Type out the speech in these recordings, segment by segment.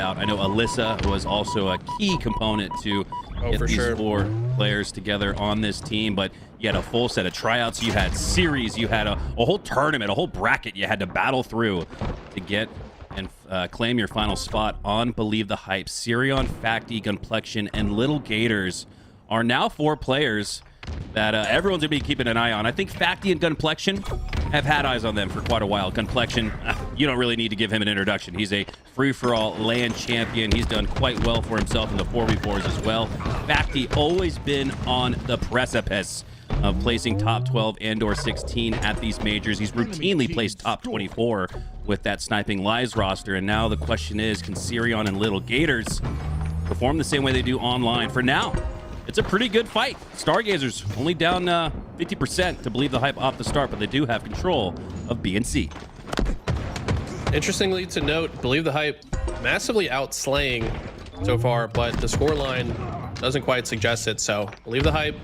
tryout. I know Alyssa was also a key component to get these 4 players together on this team, but you had a full set of tryouts. You had series. You had a whole tournament, a whole bracket you had to battle through to get and claim your final spot on Believe the Hype. Sirion, Facty, Gunplexion, and Little Gators are now 4 players that everyone's going to be keeping an eye on. I think Facty and Gunplexion have had eyes on them for quite a while. Gunplexion, you don't really need to give him an introduction. He's a free-for-all land champion. He's done quite well for himself in the 4v4s as well. Facty always been on the precipice of placing top 12 and or 16 at these majors. He's routinely placed top 24 with that Sniping Lies roster. And now the question is, can Sirion and Little Gators perform the same way they do online? For now, it's a pretty good fight. Stargazers only down 50% to Believe the Hype off the start, but they do have control of B and C. Interestingly to note, Believe the Hype massively outslaying so far, but the scoreline doesn't quite suggest it. So Believe the Hype.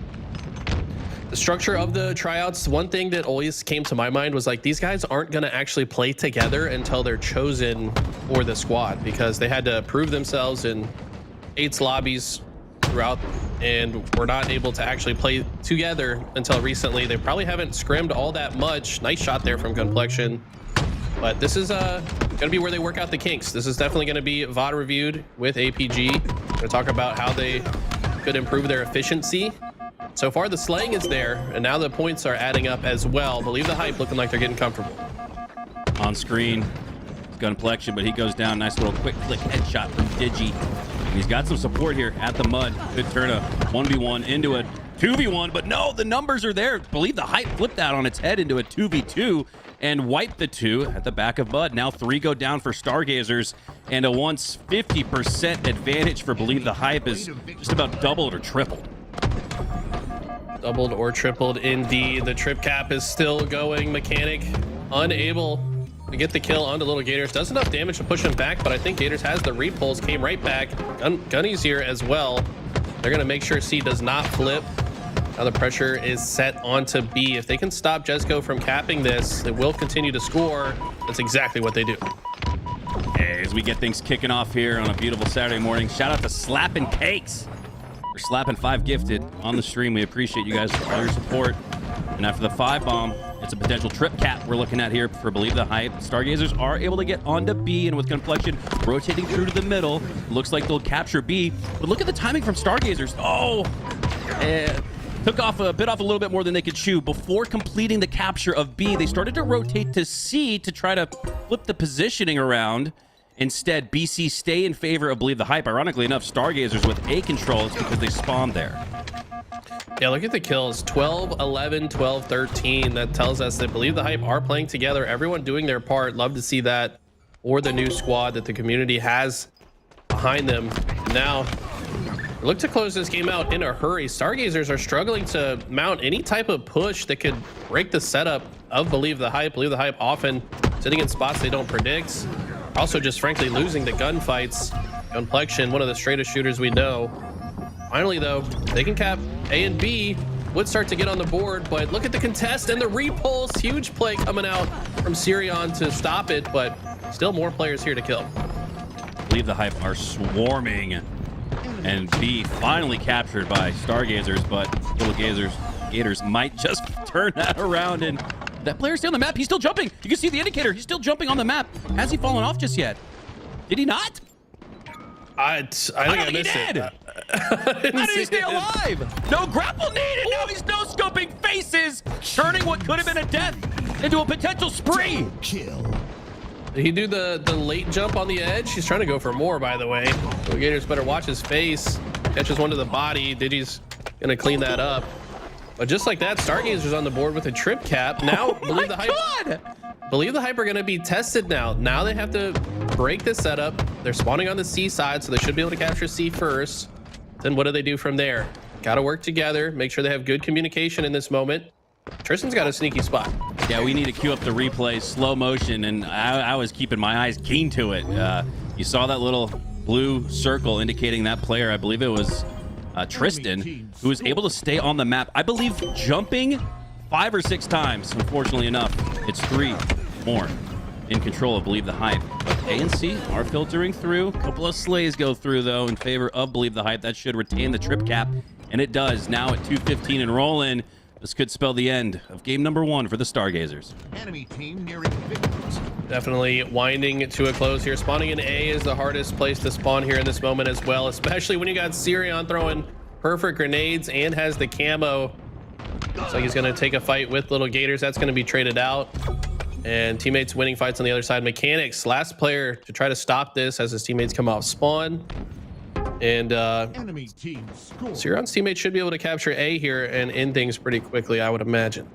The structure of the tryouts, one thing that always came to my mind was like, these guys aren't going to actually play together until they're chosen for the squad, because they had to prove themselves in 8 lobbies throughout and were not able to actually play together until recently. They probably haven't scrimmed all that much. Nice shot there from Gunplexion. But this is gonna be where they work out the kinks. This is definitely gonna be VOD reviewed with APG. Gonna talk about how they could improve their efficiency. So far the slaying is there, and now the points are adding up as well. Believe the Hype looking like they're getting comfortable. On screen, Gunplexion, but he goes down. Nice little quick click headshot from Digi. And he's got some support here at the mud. Could turn a 1v1 into a 2v1, but no, the numbers are there. Believe the Hype flipped that on its head into a 2v2 and wiped the 2 at the back of mud. Now 3 go down for Stargazers, and a once 50% advantage for Believe the Hype is just about doubled or tripled. Doubled or tripled indeed. The trip cap is still going. Mechanic unable to get the kill onto Little Gators. Does enough damage to push him back, but I think Gators has the repulse. Came right back. Gunny's here as well. They're going to make sure C does not flip. Now the pressure is set onto B. If they can stop Jesco from capping this, they will continue to score. That's exactly what they do. Okay, as we get things kicking off here on a beautiful Saturday morning, shout out to Slappin' Cakes for slapping 5 gifted on the stream. We appreciate you guys for all your support. And after the 5 bomb, it's a potential trip cap we're looking at here for Believe the Hype. Stargazers are able to get onto B, and with Gunplexion rotating through to the middle, looks like they'll capture B. But look at the timing from Stargazers. Oh, took off a little bit more than they could chew. Before completing the capture of B, they started to rotate to C to try to flip the positioning around. Instead, BC stay in favor of Believe the Hype. Ironically enough, Stargazers with A control, it's because they spawned there. Yeah, look at the kills. 12, 11, 12, 13. That tells us that Believe the Hype are playing together. Everyone doing their part. Love to see that. Or the new squad that the community has behind them. Now, look to close this game out in a hurry. Stargazers are struggling to mount any type of push that could break the setup of Believe the Hype. Believe the Hype often sitting in spots they don't predict. Also just frankly losing the gunfights. Gunplexion, one of the straightest shooters we know. Finally, though, they can cap A and B. Would start to get on the board, but look at the contest and the repulse. Huge play coming out from Sirion to stop it, but still more players here to kill. Believe the Hype are swarming, and B finally captured by Stargazers, but Little Gators might just turn that around, and that player's still on the map. He's still jumping. You can see the indicator. He's still jumping on the map. Has he fallen off just yet? Did he not? I think I missed it. How did he stay alive? No grapple needed. Now he's no scoping faces, turning what could have been a death into a potential spree. Kill. Did he do the late jump on the edge? He's trying to go for more, by the way. So Gators better watch his face. Catches one to the body. Digi's gonna clean that up. But just like that, Stargazer's on the board with a trip cap. Now, Believe the Hype are gonna be tested now. Now they have to break this setup. They're spawning on the C side, so they should be able to capture C first. Then what do they do from there? Gotta work together, make sure they have good communication in this moment. Tristan's got a sneaky spot. Yeah, we need to queue up the replay, slow motion, and I was keeping my eyes keen to it. You saw that little blue circle indicating that player. I believe it was Tristan, who was able to stay on the map, I believe, jumping 5 or 6 times. Unfortunately enough, it's 3 more in control of Believe the Hype. But A and C are filtering through. A couple of slays go through, though, in favor of Believe the Hype. That should retain the trip cap, and it does. Now at 2:15 and rolling. This could spell the end of game number 1 for the Stargazers. Enemy team nearing victories. Definitely winding to a close here. Spawning in A is the hardest place to spawn here in this moment as well, especially when you got Sirion throwing perfect grenades and has the camo. Looks like he's going to take a fight with Little Gators. That's going to be traded out. And teammates winning fights on the other side. Mechanics, last player to try to stop this as his teammates come off spawn. And Enemy team score. Sirion's teammates should be able to capture A here and end things pretty quickly, I would imagine.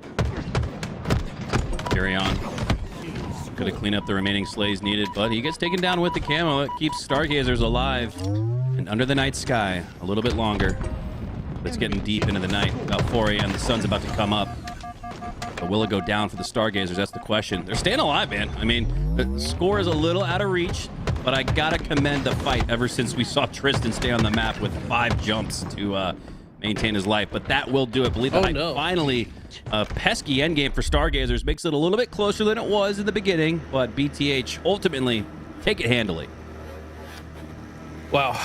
Sirion could have cleaned up the remaining slays needed, but he gets taken down with the camo. It keeps Stargazers alive and under the night sky a little bit longer. It's getting deep into the night. About 4 a.m. The sun's about to come up. But will it go down for the Stargazers? That's the question. They're staying alive, man. I mean, the score is a little out of reach, but I gotta commend the fight ever since we saw Tristan stay on the map with 5 jumps to maintain his life. But that will do it. Believe the Hype finally a pesky endgame for Stargazers. Makes it a little bit closer than it was in the beginning, but BTH ultimately take it handily. Wow.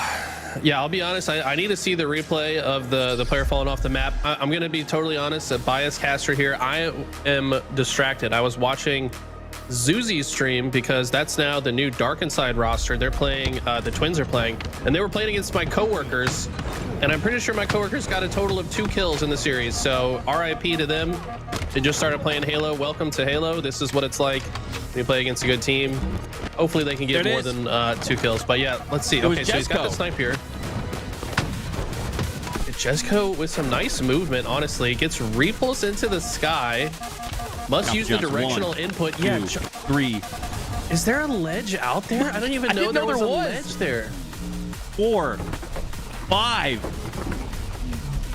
Yeah, I'll be honest. I need to see the replay of the player falling off the map. I'm going to be totally honest, a biased caster here. I am distracted. I was watching Zuzi's stream because that's now the new Dark Inside roster. They're playing, the Twins are playing, and they were playing against my coworkers. And I'm pretty sure my coworkers got a total of 2 kills in the series. So RIP to them. They just started playing Halo. Welcome to Halo. This is what it's like when you play against a good team. Hopefully they can get more than 2 kills. But yeah, let's see. Okay, so he's got the snipe here. Jesco with some nice movement, honestly. Gets repulsed into the sky. Must use the directional input. 2, 3. Is there a ledge out there? I don't even know there was a ledge there. 4, 5,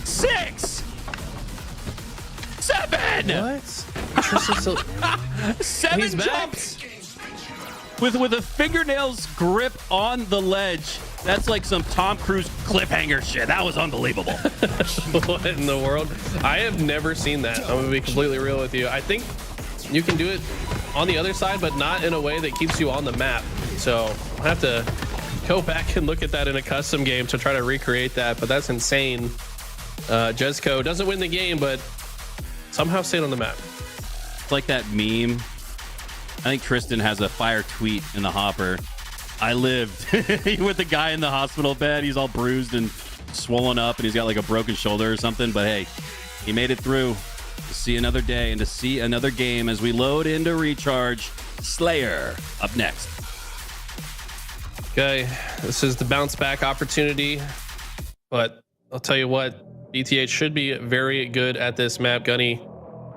6, 7. What? Tristan's still... 7 jumps with a fingernails grip on the ledge. That's like some Tom Cruise cliffhanger shit. That was unbelievable. What in the world? I have never seen that. I'm gonna be completely real with you. I think you can do it on the other side, but not in a way that keeps you on the map. So I'll have to go back and look at that in a custom game to try to recreate that, but that's insane. Jesco doesn't win the game, but somehow stayed on the map. It's like that meme. I think Tristan has a fire tweet in the hopper. I lived with the guy in the hospital bed. He's all bruised and swollen up, and he's got like a broken shoulder or something. But hey, he made it through to see another day and to see another game as we load into Recharge. Slayer up next. Okay, this is the bounce back opportunity, but I'll tell you what, BTH should be very good at this map. Gunny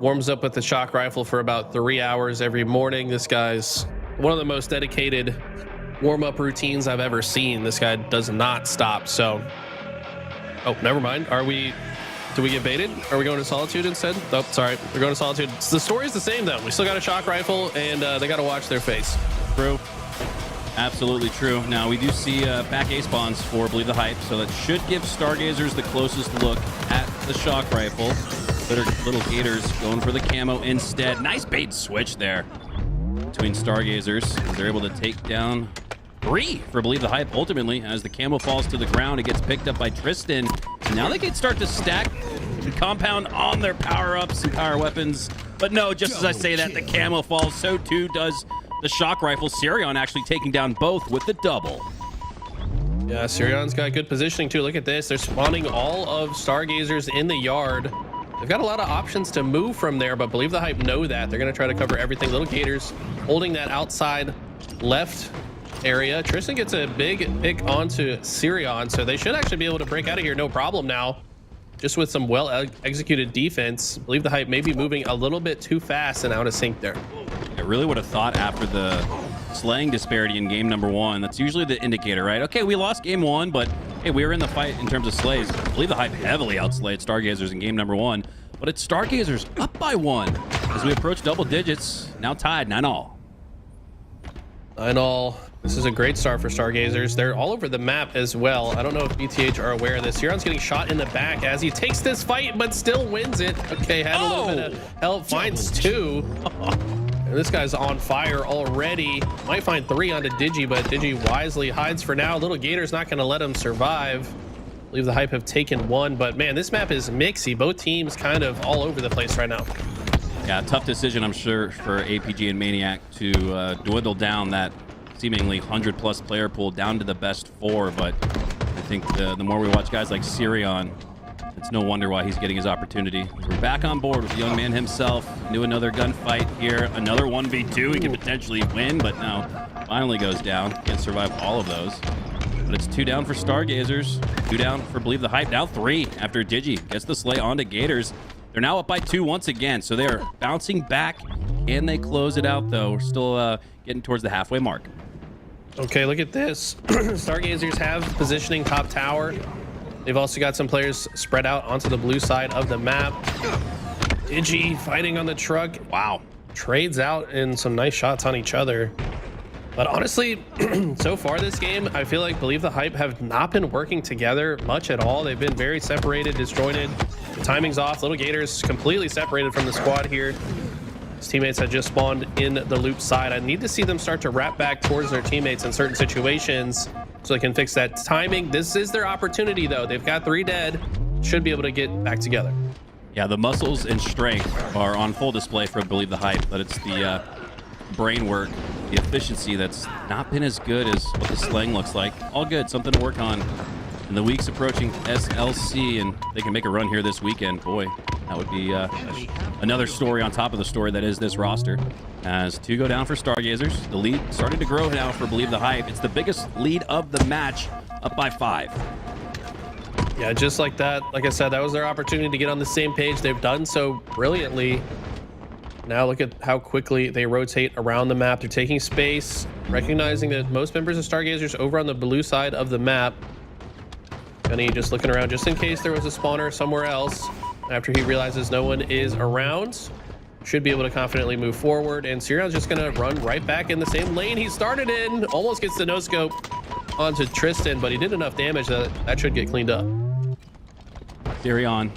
warms up with the shock rifle for about 3 hours every morning. This guy's one of the most dedicated warm-up routines I've ever seen. This guy does not stop. So, oh, never mind. Do we get baited? Are we going to Solitude instead? Oh, sorry, we're going to Solitude. The story's the same though. We still got a shock rifle, and they got to watch their face. True. Absolutely true. Now we do see back A spawns for Believe the Hype, so that should give Stargazers the closest look at the shock rifle. Little Gators going for the camo instead. Nice bait switch there between Stargazers. They're able to take down 3 for Believe the Hype. Ultimately, as the camo falls to the ground, it gets picked up by Tristan. So now they can start to stack and compound on their power-ups and power weapons. But no, just as I say that, the camo falls, so too does the shock rifle. Sirion actually taking down both with the double. Yeah, Sirion's got good positioning too. Look at this. They're spawning all of Stargazers in the yard. They've got a lot of options to move from there, but Believe the Hype know that. They're going to try to cover everything. Little Gators holding that outside left area. Tristan gets a big pick onto Sirion, so they should actually be able to break out of here no problem now. Just with some well-executed defense. Believe the Hype may be moving a little bit too fast and out of sync there. I really would have thought after the slaying disparity in game number 1, that's usually the indicator, right? Okay, we lost game 1, but hey, we were in the fight in terms of slays. Believe the Hype heavily outslayed Stargazers in game number 1, but it's Stargazers up by 1 as we approach double digits, now tied 9-all. 9-all. This is a great start for Stargazers. They're all over the map as well. I don't know if BTH are aware of this. Sirion's getting shot in the back as he takes this fight, but still wins it. Okay, had a little bit of help, finds 2. And this guy's on fire already. Might find 3 onto Digi, but Digi wisely hides for now. Little Gator's not going to let him survive. I believe the Hype have taken 1, but man, this map is mixy. Both teams kind of all over the place right now. Yeah, tough decision, I'm sure, for APG and Maniac to dwindle down that seemingly 100-plus player pool down to the best 4, but I think the more we watch guys like Sirion, it's no wonder why he's getting his opportunity. We're back on board with the young man himself. Into another gunfight here. Another 1v2. He could potentially win, but now finally goes down. Can't survive all of those. But it's 2 down for Stargazers. 2 down for Believe the Hype. Now 3 after Digi gets the slay onto Gators. They're now up by 2 once again, so they're bouncing back. Can they close it out, though? We're still getting towards the halfway mark. Okay, look at this. Stargazers have positioning top tower. They've also got some players spread out onto the blue side of the map. Digi fighting on the truck. Wow. Trades out and some nice shots on each other. But honestly, so far this game, I feel like Believe the Hype have not been working together much at all. They've been very separated, disjointed. The timing's off. Little Gators completely separated from the squad here. His teammates had just spawned in the loop side. I need to see them start to wrap back towards their teammates in certain situations so they can fix that timing. This is their opportunity, though. They've got 3 dead. Should be able to get back together. Yeah, the muscles and strength are on full display for Believe the Hype, but it's the brain work, the efficiency that's not been as good as what the slang looks like. All good, something to work on. And the week's approaching SLC, and they can make a run here this weekend. Boy, that would be another story on top of the story that is this roster. As 2 go down for Stargazers. The lead starting to grow now for Believe the Hype. It's the biggest lead of the match, up by 5. Yeah, just like that. Like I said, that was their opportunity to get on the same page. They've done so brilliantly. Now look at how quickly they rotate around the map. They're taking space, recognizing that most members of Stargazers over on the blue side of the map. Gunny just looking around just in case there was a spawner somewhere else. After he realizes no one is around, should be able to confidently move forward. And Sirion's just going to run right back in the same lane he started in. Almost gets the no-scope onto Tristan, but he did enough damage that should get cleaned up. Sirion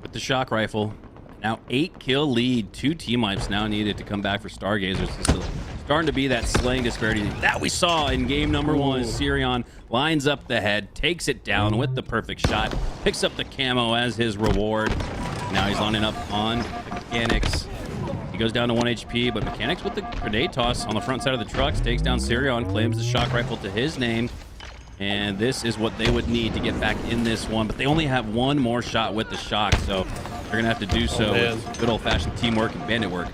with the shock rifle. Now 8-kill lead. 2 team wipes now needed to come back for Stargazers. This is starting to be that slaying disparity that we saw in game number 1. Sirion lines up the head, takes it down with the perfect shot, picks up the camo as his reward. Now he's lining up on Mechanics. He goes down to 1 HP, but Mechanics with the grenade toss on the front side of the trucks takes down Sirion, claims the shock rifle to his name. And this is what they would need to get back in this one, but they only have 1 more shot with the shock, so they're gonna have to do so with good old-fashioned teamwork and bandit work.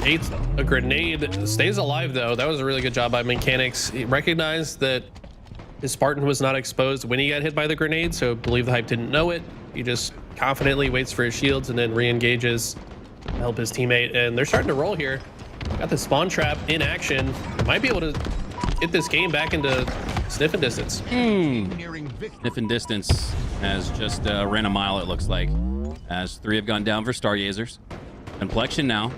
Hates a grenade, stays alive though. That was a really good job by Mechanics. He recognized that his Spartan was not exposed when he got hit by the grenade, so Believe the Hype didn't know it. He just confidently waits for his shields and then re-engages to help his teammate. And they're starting to roll here. Got the spawn trap in action. Might be able to get this game back into sniffing distance. Sniffing distance has just ran a mile, it looks like, as 3 have gone down for Stargazers. Complexion now.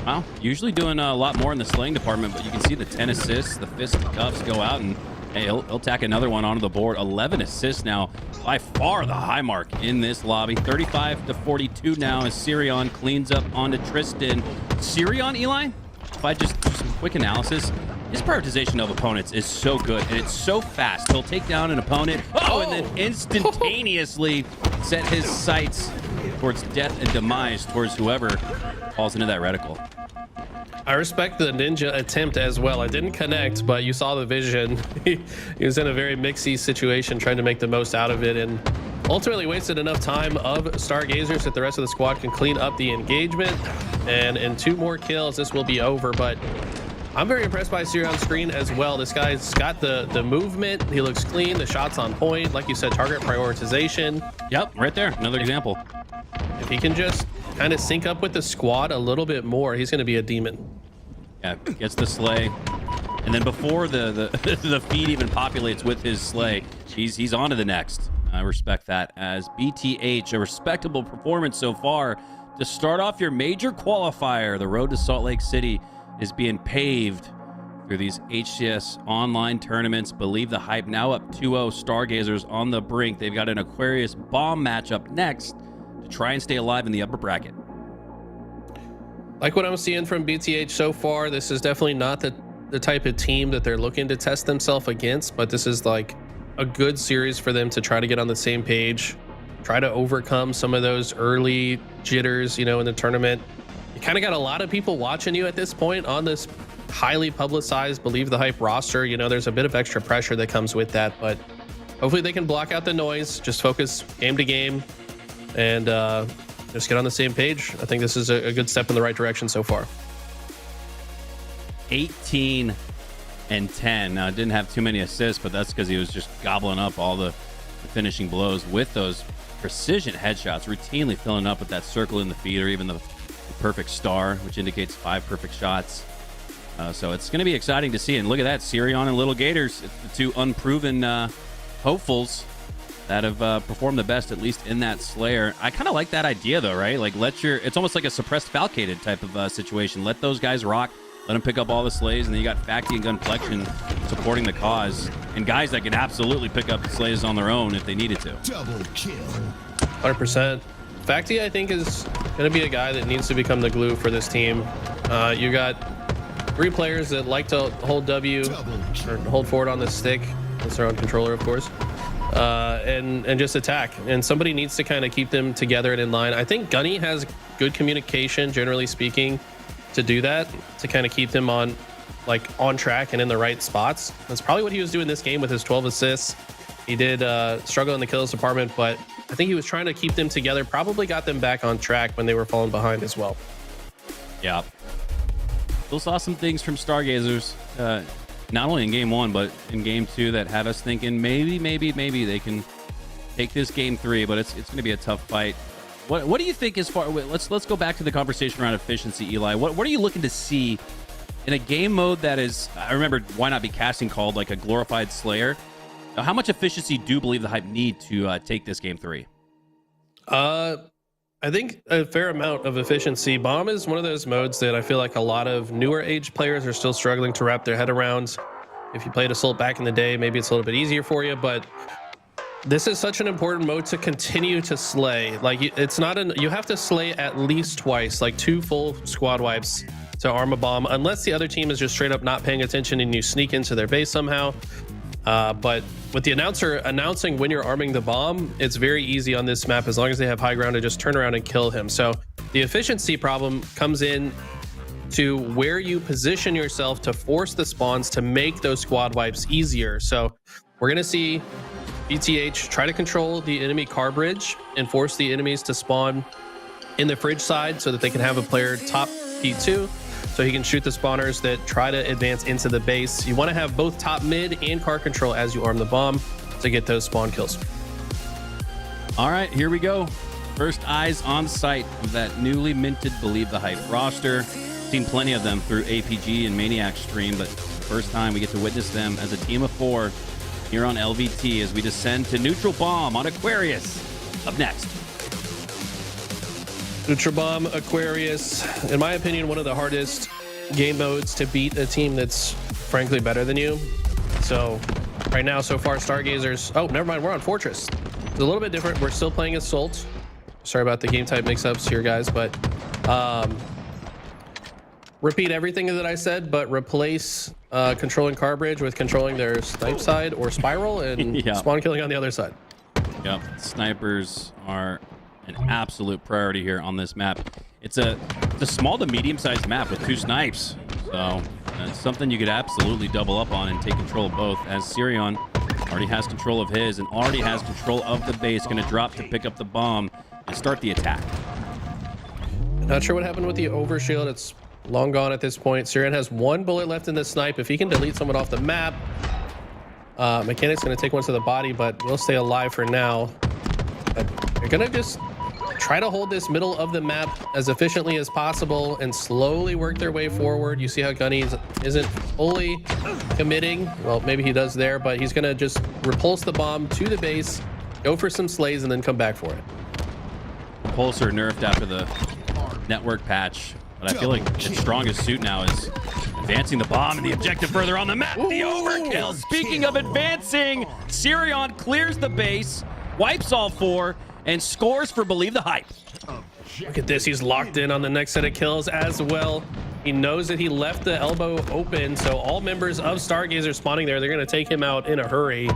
Wow, usually doing a lot more in the slaying department, but you can see the 10 assists, the fist cuffs go out, and hey, he'll tack another one onto the board. 11 assists now, by far the high mark in this lobby. 35-42 now as Sirion cleans up onto Tristan. Sirion, Eli, if I just do some quick analysis, his prioritization of opponents is so good, and it's so fast. He'll take down an opponent, and then instantaneously set his sights towards death and demise towards whoever falls into that reticle. I respect the ninja attempt as well. I didn't connect, but you saw the vision. He was in a very mixy situation trying to make the most out of it, and ultimately wasted enough time of Stargazers that the rest of the squad can clean up the engagement. And in 2 more kills, this will be over. But I'm very impressed by Sirion's screen as well. This guy's got the movement. He looks clean. The shot's on point. Like you said, target prioritization. Yep, right there. Another example. If he can just kind of sync up with the squad a little bit more, he's going to be a demon. Yeah, gets the slay. And then before the feed even populates with his slay, he's on to the next. I respect that. As BTH, a respectable performance so far. To start off your major qualifier, the road to Salt Lake City is being paved through these HCS online tournaments. Believe the Hype now up 2-0. Stargazers on the brink. They've got an Aquarius bomb matchup next to try and stay alive in the upper bracket. Like what I'm seeing from BTH so far, this is definitely not the type of team that they're looking to test themselves against, but this is like a good series for them to try to get on the same page, try to overcome some of those early jitters, you know, in the tournament. You kind of got a lot of people watching you at this point on this highly publicized Believe the Hype roster. You know, there's a bit of extra pressure that comes with that, but hopefully they can block out the noise, just focus game to game, and just get on the same page. I think this is a good step in the right direction so far. 18 and 10. Now, didn't have too many assists, but that's because he was just gobbling up all the finishing blows with those precision headshots, routinely filling up with that circle in the feed or even the perfect star, which indicates 5 perfect shots. So it's going to be exciting to see. And look at that, Sirion and Little Gators, it's the two unproven hopefuls that have performed the best, at least in that Slayer. I kind of like that idea, though, right? Like, it's almost like a suppressed Falcated type of situation. Let those guys rock. Let them pick up all the slays, and then you got Facti and Gunflexion supporting the cause, and guys that can absolutely pick up the slays on their own if they needed to. Double kill. 100%. Facti, I think, is going to be a guy that needs to become the glue for this team. You got 3 players that like to hold W or hold forward on the stick. That's their own controller, of course. And just attack. And somebody needs to kind of keep them together and in line. I think Gunny has good communication, generally speaking, to do that, to kind of keep them on track and in the right spots. That's probably what he was doing this game with his 12 assists. He did struggle in the kills department, but I think he was trying to keep them together, probably got them back on track when they were falling behind as well. Yeah. Still saw some things from Stargazers, not only in game 1, but in game 2 that had us thinking maybe they can take this game 3, but it's going to be a tough fight. What do you think as far? Let's go back to the conversation around efficiency, Eli. What are you looking to see in a game mode that is? I remember why not be casting called like a glorified Slayer. Now, how much efficiency do you believe the Hype need to take this game 3? I think a fair amount of efficiency. Bomb is one of those modes that I feel like a lot of newer age players are still struggling to wrap their head around. If you played Assault back in the day, maybe it's a little bit easier for you, but this is such an important mode to continue to slay. Like, it's not you have to slay at least twice, like 2 full squad wipes to arm a bomb, unless the other team is just straight up not paying attention and you sneak into their base somehow. But with the announcer announcing when you're arming the bomb, it's very easy on this map, as long as they have high ground, to just turn around and kill him. So the efficiency problem comes in to where you position yourself to force the spawns to make those squad wipes easier. So we're gonna see BTH try to control the enemy car bridge and force the enemies to spawn in the fridge side so that they can have a player top P2 so he can shoot the spawners that try to advance into the base. You want to have both top mid and car control as you arm the bomb to get those spawn kills. All right, here we go. First eyes on sight of that newly minted Believe the Hype roster. Seen plenty of them through APG and Maniac stream, but first time we get to witness them as a team of 4 here on LVT as we descend to Neutral Bomb on Aquarius. Up next. Neutral Bomb, Aquarius, in my opinion, one of the hardest game modes to beat a team that's frankly better than you. So right now, so far, Stargazers, oh, never mind, we're on Fortress. It's a little bit different. We're still playing Assault. Sorry about the game type mix-ups here, guys, but repeat everything that I said, but replace controlling car bridge with controlling their snipe side or spiral and spawn killing on the other side. Yep, snipers are an absolute priority here on this map. It's a small to medium-sized map with 2 snipes, so it's something you could absolutely double up on and take control of both, as Sirion already has control of his and already has control of the base. Going to drop to pick up the bomb and start the attack. Not sure what happened with the overshield. It's long gone at this point. Sirion has 1 bullet left in the snipe. If he can delete someone off the map, Mechanic's going to take one to the body, but we'll stay alive for now. They're going to just try to hold this middle of the map as efficiently as possible and slowly work their way forward. You see how Gunny isn't fully committing. Well, maybe he does there, but he's going to just repulse the bomb to the base, go for some slays, and then come back for it. Repulsor nerfed after the network patch, but I feel like its strongest suit now is advancing the bomb and the objective further on the map. Ooh, the overkill. Speaking of advancing, Sirion clears the base, wipes all 4, and scores for Believe the Hype. Look at this. He's locked in on the next set of kills as well. He knows that he left the elbow open, so all members of Stargazer spawning there, they're going to take him out in a hurry.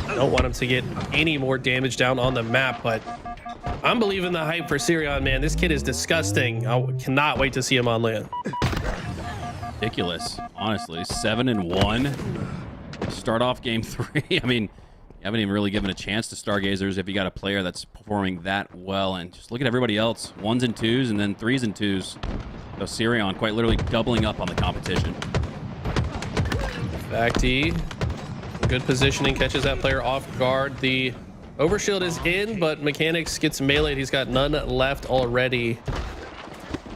Don't want him to get any more damage down on the map, but I'm believing the hype for Sirion, man. This kid is disgusting. I cannot wait to see him on land. Ridiculous, honestly. 7-1. Start off game 3. I mean, you haven't even really given a chance to Stargazers if you got a player that's performing that well. And just look at everybody else. 1s and 2s and then 3s and 2s. So Sirion quite literally doubling up on the competition. Facty, good positioning, catches that player off guard. The overshield is in, but Mechanics gets meleeed. He's got none left already.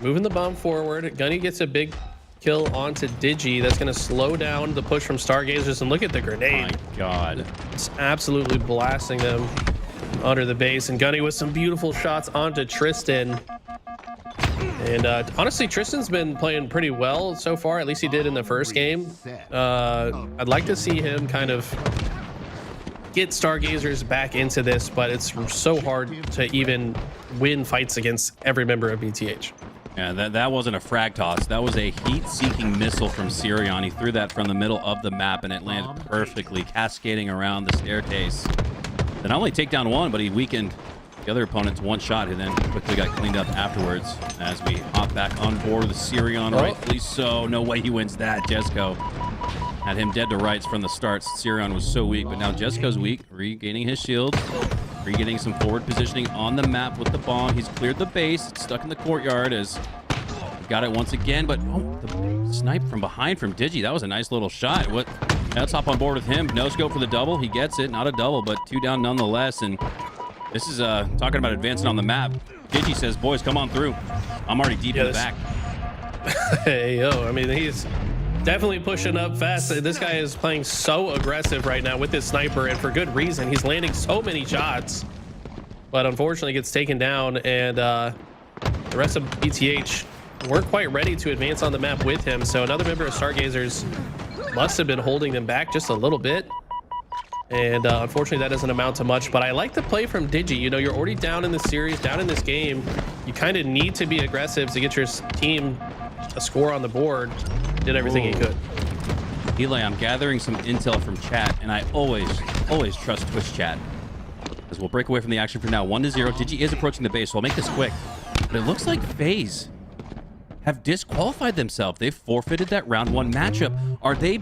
Moving the bomb forward. Gunny gets a big kill onto Digi. That's going to slow down the push from Stargazers. And look at the grenade. My God. It's absolutely blasting them under the base. And Gunny with some beautiful shots onto Tristan. And honestly, Tristan's been playing pretty well so far. At least he did in the first game. I'd like to see him kind of get Stargazers back into this, but it's so hard to even win fights against every member of BTH. Yeah, that wasn't a frag toss. That was a heat-seeking missile from Sirion. He threw that from the middle of the map, and it landed perfectly, cascading around the staircase. To not only take down one, but he weakened the other opponent's one shot, and then quickly got cleaned up afterwards. As we hop back on board with Sirion, rightfully so. No way he wins that. Jesco had him dead to rights from the start. Sirion was so weak, but now Jesco's weak, regaining his shield, regaining some forward positioning on the map with the bomb. He's cleared the base. It's stuck in the courtyard as he got it once again, but the snipe from behind from Digi. That was a nice little shot. Let's hop on board with him. No scope for the double. He gets it. Not a double, but 2 down nonetheless. And this is talking about advancing on the map. Digi says, boys, come on through. I'm already deep in the back. Hey, yo, I mean, he's definitely pushing up fast. This guy is playing so aggressive right now with his sniper, and for good reason. He's landing so many shots, but unfortunately gets taken down, and the rest of BTH weren't quite ready to advance on the map with him. So another member of Stargazers must have been holding them back just a little bit. And unfortunately, that doesn't amount to much. But I like the play from Digi. You know, you're already down in the series, down in this game. You kind of need to be aggressive to get your team a score on the board. Did everything he could. Eli, I'm gathering some intel from chat, and I always trust Twitch chat. As we'll break away from the action for now. 1-0. Digi is approaching the base, so I'll make this quick. But it looks like FaZe have disqualified themselves. They've forfeited that round 1 matchup. Are they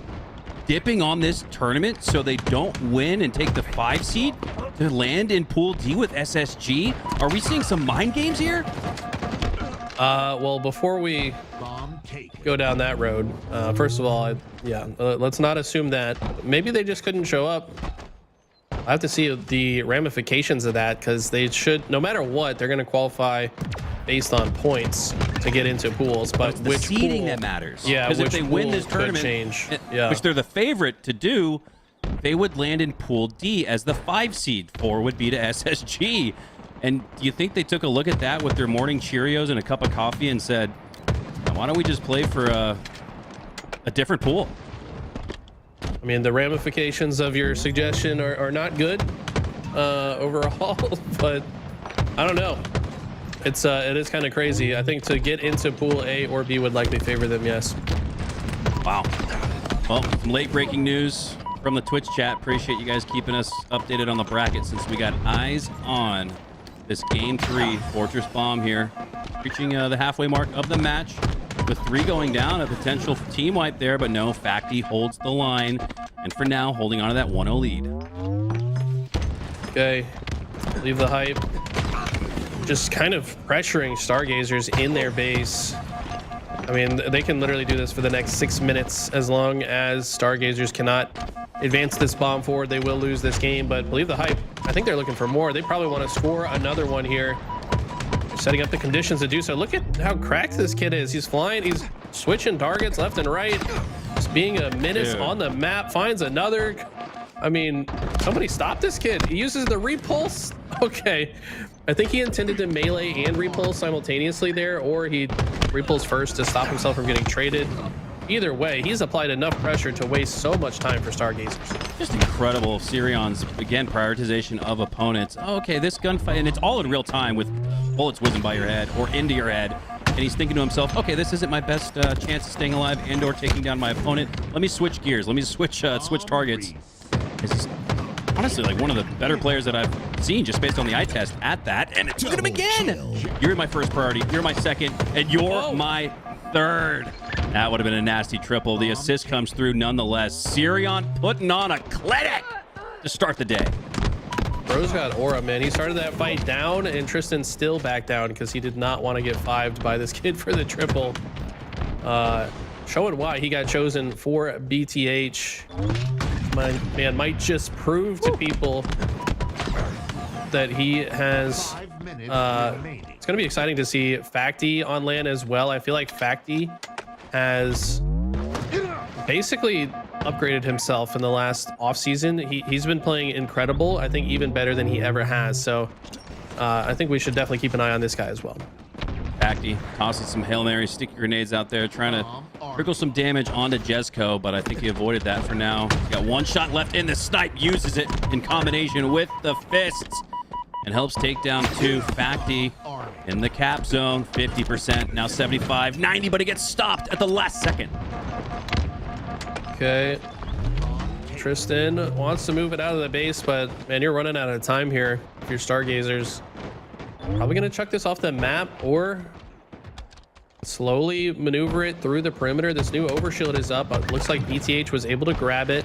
dipping on this tournament so they don't win and take the 5 seed to land in Pool D with SSG? Are we seeing some mind games here? Well, before we go down that road, first of all, let's not assume that. Maybe they just couldn't show up. I have to see the ramifications of that, because they should, no matter what, they're going to qualify based on points to get into pools. But it's the seeding that matters. Yeah, because if they win this tournament, which they're the favorite to do, they would land in Pool D as the 5 seed. 4 would be to SSG. And do you think they took a look at that with their morning Cheerios and a cup of coffee and said, why don't we just play for a different pool? I mean, the ramifications of your suggestion are not good overall, but I don't know. It is kind of crazy. I think to get into Pool A or B would likely favor them, yes. Wow. Well, some late breaking news from the Twitch chat. Appreciate you guys keeping us updated on the bracket, since we got eyes on this game 3 Fortress Bomb here, reaching the halfway mark of the match with 3 going down, a potential team wipe there, but no, Facty holds the line, and for now holding on to that 1-0 lead. Okay, leave the hype. Just kind of pressuring Stargazers in their base. I mean, they can literally do this for the next 6 minutes. As long as Stargazers cannot advance this bomb forward, they will lose this game. But believe the hype, I think they're looking for more. They probably want to score another one here. They're setting up the conditions to do so. Look at how cracked this kid is. He's flying, he's switching targets left and right. Just being a menace on the map, finds another. I mean, somebody stop this kid. He uses the repulse. Okay. I think he intended to melee and repulse simultaneously there, or he repulse first to stop himself from getting traded. either way, he's applied enough pressure to waste so much time for Stargazers. Just incredible. Sirion's, again, prioritization of opponents. Oh, okay, this gunfight, and it's all in real time with bullets whizzing by your head or into your head. And he's thinking to himself, okay, this isn't my best chance of staying alive and or taking down my opponent. Let me switch gears. Let me switch targets. This is honestly like one of the better players that I've seen just based on the eye test at that. And look at him again. You're my first priority. You're my second. And you're my third. That would have been a nasty triple. The assist comes through nonetheless. Sirion putting on a clinic to start the day. Bro's got aura, man. He started that fight down, and Tristan still backed down because he did not want to get fived by this kid for the triple. Showing why he got chosen for BTH. My man might just prove to people that he has... it's going to be exciting to see Facty on LAN as well. I feel like Facty has basically upgraded himself in the last offseason. He's been playing incredible. I think even better than he ever has. So I think we should definitely keep an eye on this guy as well. Facty tossing some Hail Mary sticky grenades out there, trying to trickle some damage onto Jesco, but I think he avoided that for now. He's got one shot left in the snipe, uses it in combination with the fists, and helps take down two. Facty in the cap zone, 50%, now 75, 90, but he gets stopped at the last second. Okay. Tristan wants to move it out of the base, but man, you're running out of time here if you're Stargazers. Probably gonna chuck this off the map or slowly maneuver it through the perimeter. This new overshield is up. It looks like BTH was able to grab it.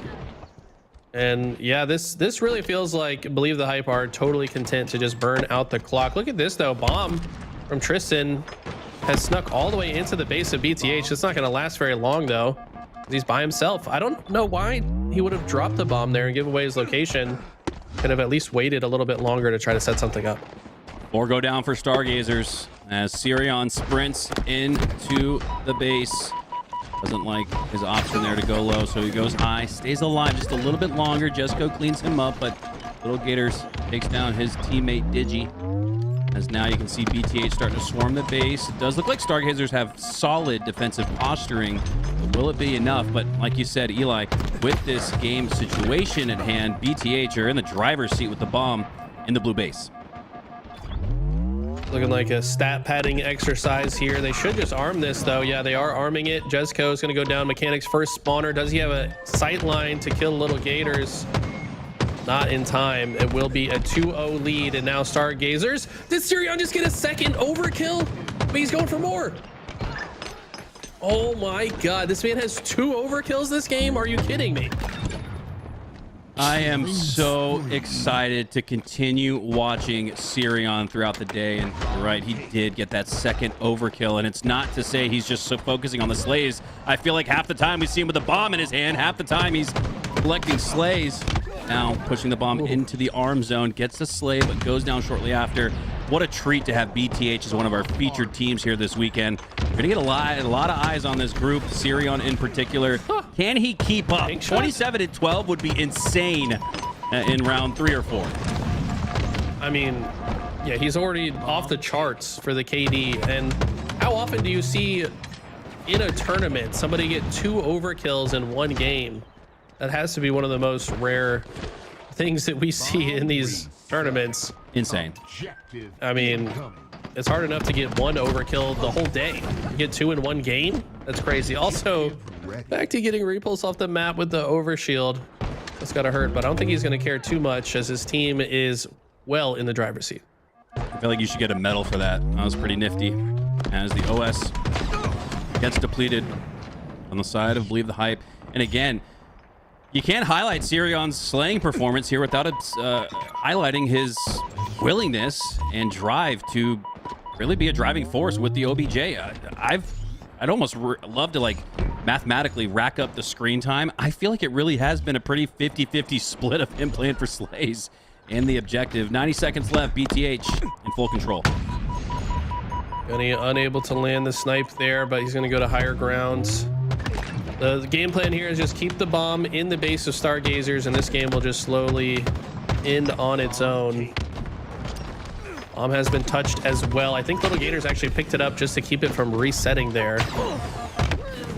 And yeah, this really feels like Believe the Hype are totally content to just burn out the clock. Look at this though. Bomb from Tristan has snuck all the way into the base of BTH. It's not gonna last very long though. He's by himself. I don't know why he would have dropped the bomb there and give away his location. Could have at least waited a little bit longer to try to set something up. Or go down for Stargazers as Sirion sprints into the base. Doesn't like his option there to go low, so he goes high, stays alive just a little bit longer. Jesco cleans him up, but Little Gators takes down his teammate Digi. As now you can see BTH starting to swarm the base. It does look like Stargazers have solid defensive posturing. Will it be enough? But like you said, Eli, with this game situation at hand, BTH are in the driver's seat with the bomb in the blue base. Looking like a stat padding exercise here. They should just arm this though. Yeah, they are arming it. Jesco is going to go down. Mechanic's first spawner. Does he have a sight line to kill Little Gators? Not in time. It will be a 2-0 lead. And now Stargazers. Did Sirion just get a second overkill? But he's going for more. Oh my God. This man has 2 overkills this game. Are you kidding me? I am so excited to continue watching Sirion throughout the day. And you're right, he did get that second overkill. And it's not to say he's just so focusing on the slays. I feel like half the time we see him with a bomb in his hand. Half the time he's collecting slays. Now pushing the bomb into the arm zone, gets the slay, but goes down shortly after. What a treat to have BTH as one of our featured teams here this weekend. We're gonna get a lot of eyes on this group, Sirion in particular. Can he keep up? 27-12 would be insane in round 3 or 4. I mean, yeah, he's already off the charts for the KD. And how often do you see in a tournament somebody get 2 overkills in one game? That has to be one of the most rare things that we see in these tournaments. Insane. I mean, it's hard enough to get 1 overkill the whole day. You get 2 in one game? That's crazy. Also, back to getting repulse off the map with the overshield. That's gotta hurt, but I don't think he's gonna care too much as his team is well in the driver's seat. I feel like you should get a medal for that. That was pretty nifty. As the OS gets depleted on the side of Believe the Hype. And again, you can't highlight Sirion's slaying performance here without highlighting his willingness and drive to really be a driving force with the OBJ. I'd almost love to like mathematically rack up the screen time. I feel like it really has been a pretty 50-50 split of him playing for slays and the objective. 90 seconds left, BTH in full control. Unable to land the snipe there, but he's gonna go to higher grounds. The game plan here is just keep the bomb in the base of Stargazers, and this game will just slowly end on its own. Bomb has been touched as well. I think Little Gators actually picked it up just to keep it from resetting there.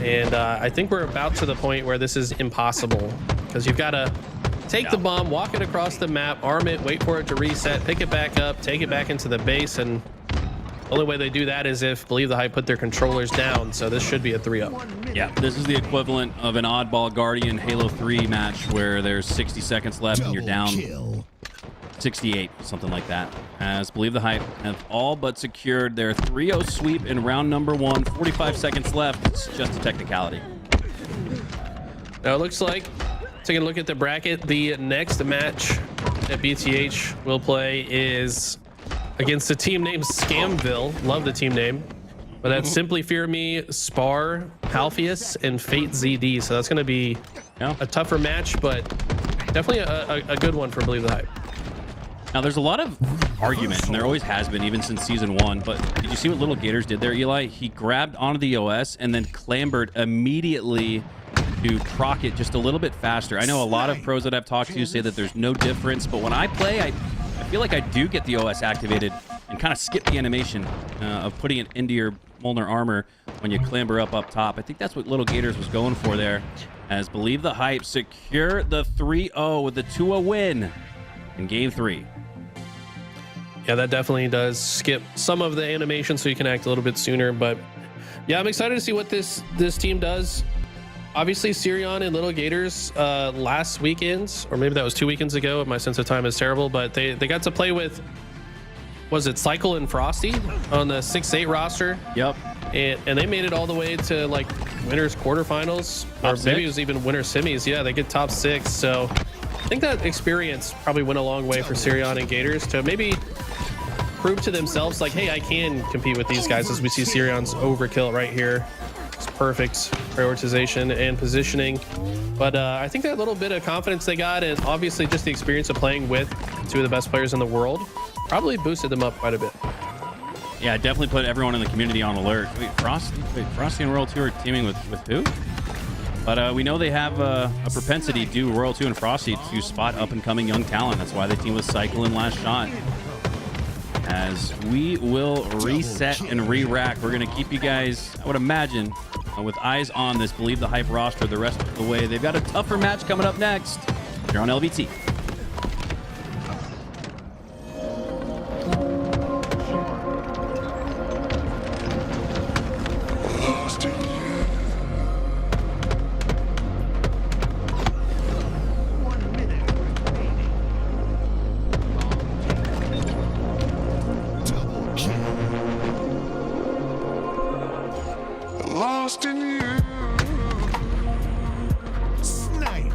And I think we're about to the point where this is impossible, because you've got to take the bomb, walk it across the map, arm it, wait for it to reset, pick it back up, take it back into the base, and the only way they do that is if Believe the Hype put their controllers down. So this should be a 3-0. Yeah, this is the equivalent of an Oddball Guardian Halo 3 match where there's 60 seconds left and you're down 68, something like that. As Believe the Hype have all but secured their 3-0 sweep in round number 1. 45 seconds left. It's just a technicality. Now it looks like, taking a look at the bracket, the next match that BTH will play is against a team named Scamville. Love the team name. But that's Simply Fear Me, Spar, Halpheus, and Fate ZD. So that's going to be a tougher match, but definitely a good one for Believe the Hype. Now, there's a lot of argument, and there always has been, even since season 1. But did you see what Little Gators did there, Eli? He grabbed onto the OS and then clambered immediately to proc it just a little bit faster. I know a lot of pros that I've talked to say that there's no difference, but when I play, I feel like I do get the OS activated and kind of skip the animation of putting it into your Molnar armor when you clamber up top. I think that's what Little Gators was going for there, as Believe the Hype secure the 3-0 with the 2-0 win in game 3. Yeah, that definitely does skip some of the animation so you can act a little bit sooner. But yeah, I'm excited to see what this team does. Obviously, Sirion and Little Gators last weekend, or maybe that was 2 weekends ago. My sense of time is terrible, but they got to play with, was it Cycle and Frosty on the 6-8 roster? Yep. And they made it all the way to like winners quarterfinals, or maybe it was even winner semis. Yeah, they get top 6. So I think that experience probably went a long way for Sirion and Gators to maybe prove to themselves like, hey, I can compete with these guys, as we see Sirion's overkill right here. It's perfect prioritization and positioning. But I think that little bit of confidence they got, and obviously just the experience of playing with 2 of the best players in the world, probably boosted them up quite a bit. Yeah, definitely put everyone in the community on alert. Wait, Frosty and Royal 2 are teaming with who? But we know they have a propensity, do Royal 2 and Frosty, to spot up-and-coming young talent. That's why they team with Cycle in Last Shot. As we will reset and re-rack, we're going to keep you guys, I would imagine, with eyes on this Believe the Hype roster the rest of the way. They've got a tougher match coming up next. You're on LVT. Lost in you. Snipe.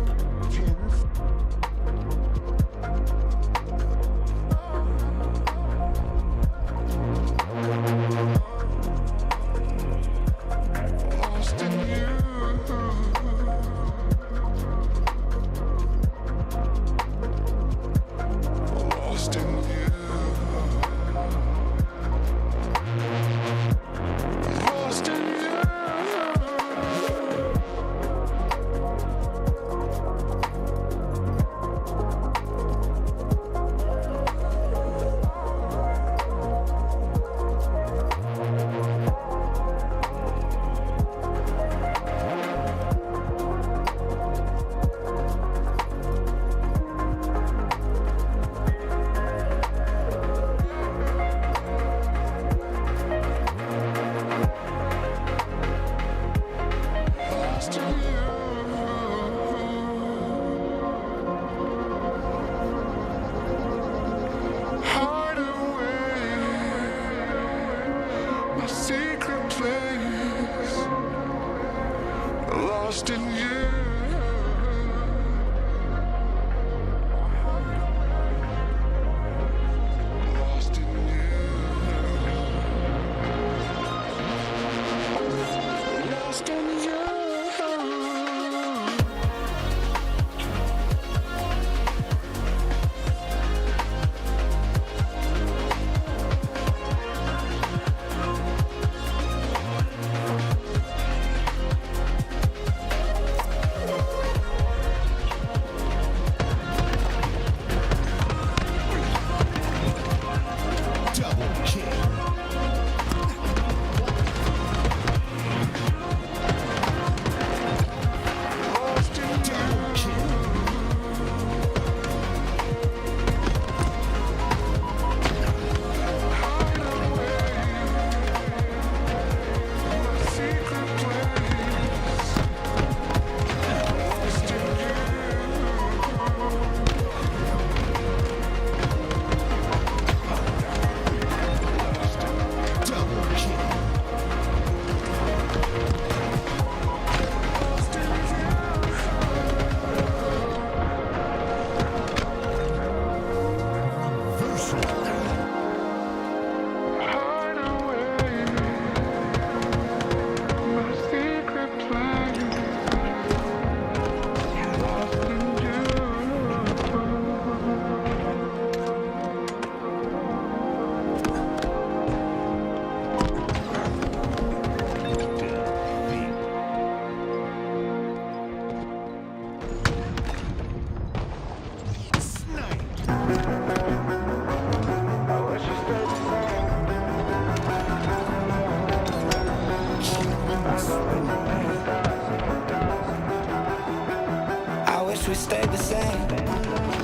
stayed the same.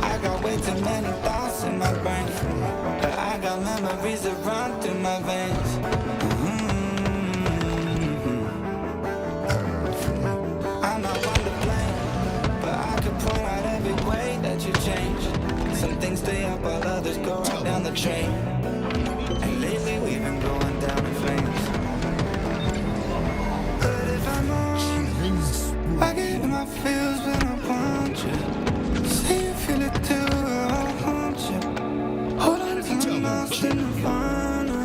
I got way too many thoughts in my brain, but I got memories that run through my veins. I'm not one to blame, but I could point out every way that you changed. Some things stay up while others go right down the drain. And lately we've been going down in flames. But if I'm honest, I get my feels when I want you. Say you feel it too, I'll haunt you. Hold on till I'm lost in the nirvana.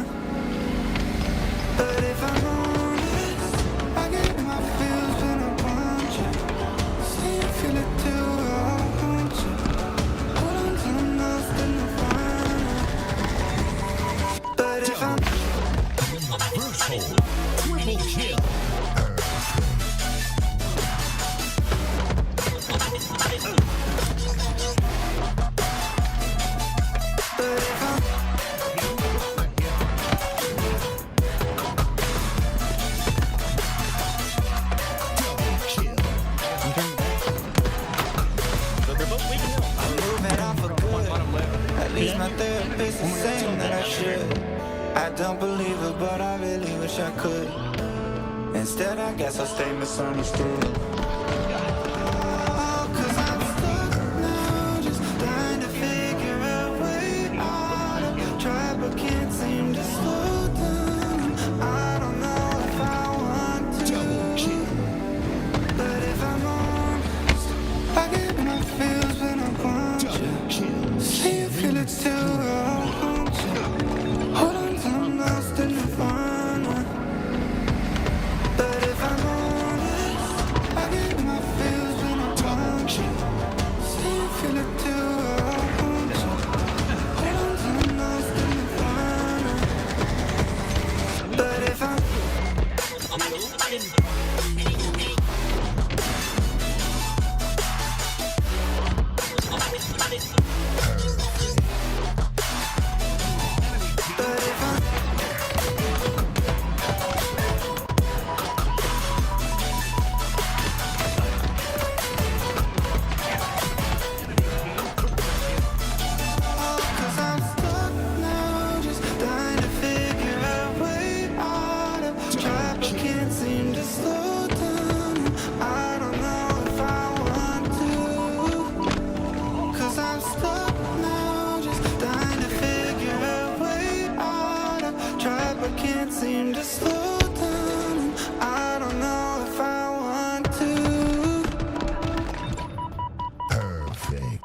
But if I'm honest, I get my feels when I want you. Say you feel it too, I'll haunt you. Hold on till I'm lost in the nirvana. But if I'm Triple kill. At least my therapist is saying that I should. I don't believe it, but I really wish I could. Instead, I guess I'll stay misunderstood. Oh, 'cause I'm stuck now, just trying to figure out a way out of. Try but can't seem to slow down. I don't know if I want to. But if I'm honest, I get my feels when I want you. Say you feel it too, I'll haunt you. Hold on till I'm lost in nirvana. But if I'm honest, I get my feels when I want you. Say you feel it too, I'll haunt you. Hold on till I'm lost in nirvana. But if I'm can't seem to slow down. I don't know if I want to. Perfect.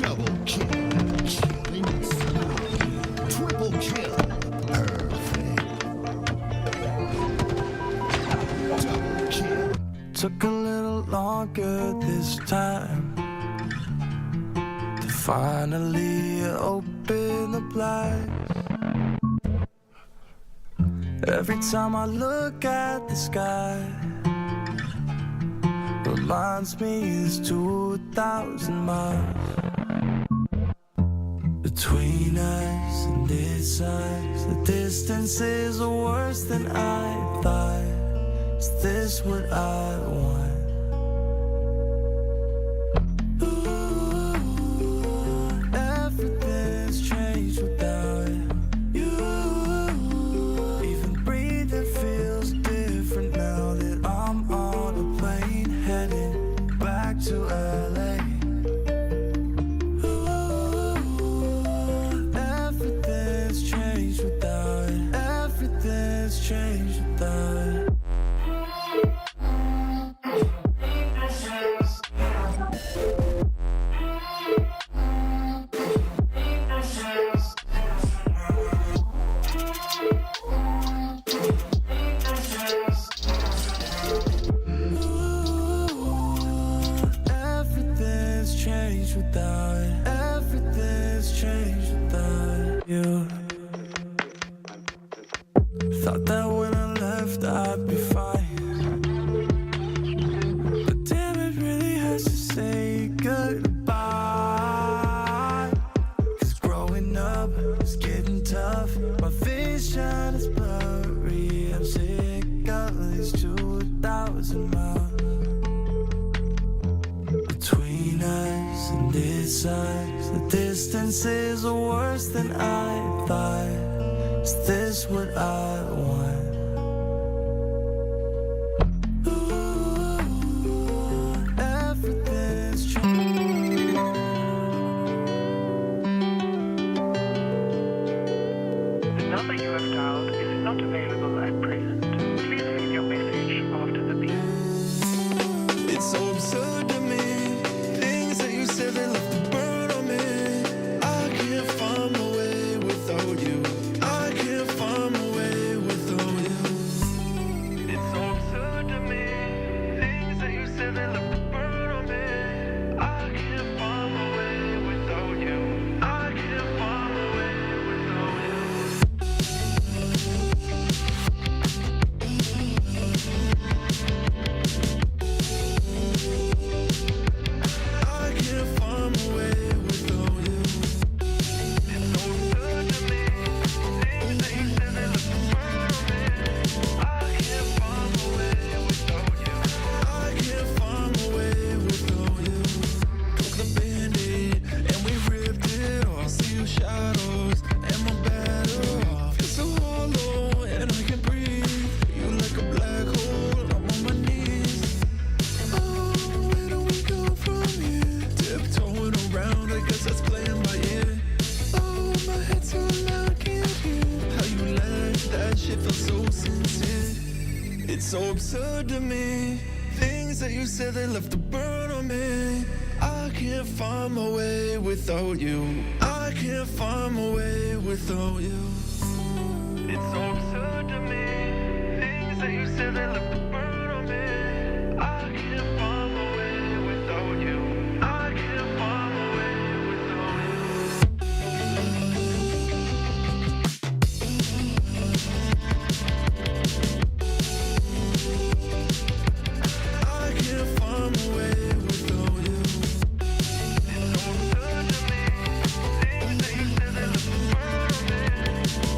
Double kill. Killing spree. Triple kill. Perfect. Double kill. Took a little longer this time. Finally open the blinds. Every time I look at the sky, reminds me it's 2,000 miles between us and this size. The distances are worse than I thought. Is this what I want? mouth. Between us and this size, the distances are worse than I thought. Is this what I want? Ooh, everything's changed. The number you have dialed is not available at present. Please leave your message after the beep. It's so absurd to me. Things that you said that left a burn on me. I can't find my way without you. I can't find my way without you. It's so absurd to me. Things that you said that left a burn on me. I can't find my way without you. I can't find my way without you. I can't find my way without you. It's so absurd to me. Things that you said that left a burn on me. I can't find my way without you. I can't find my way without you. Took the Band-Aid and we ripped it off. See your shadows and my battle off. Feel so hollow and I can't breathe. You like a black hole. I'm on my knees. Oh, where do we go from here? Tiptoeing around, I guess that's playing by ear. Oh, my head's so loud, I can't hear how you laugh. That shit feels so sincere. It's so absurd to me. Things that you said that left a burn on me. I can't find my way without you. I can't find my way without you. It's so absurd to me. Things that you said that left a burn on me. I can't find my way without you. I can't find my way without you. I can't find my way without you. It's so absurd to me. Things that you said that left a burn on me.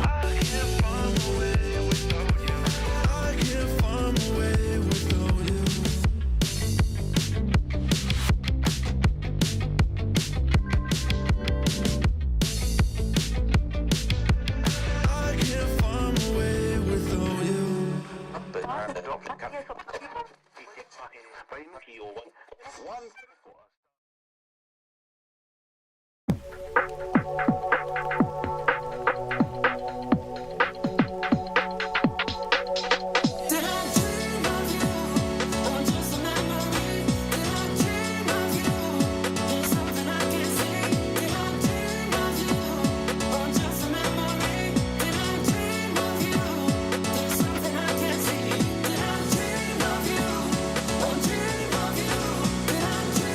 I can't find my way without you. I can't find my way without you. I can't find my way without you. Did I dream of you, or just a memory? Did I dream of you? There's something I can't see. Did I dream of you, or just a memory? Did I dream of you? There's something I can't see. Did I dream of you, or dream of you? Did I dream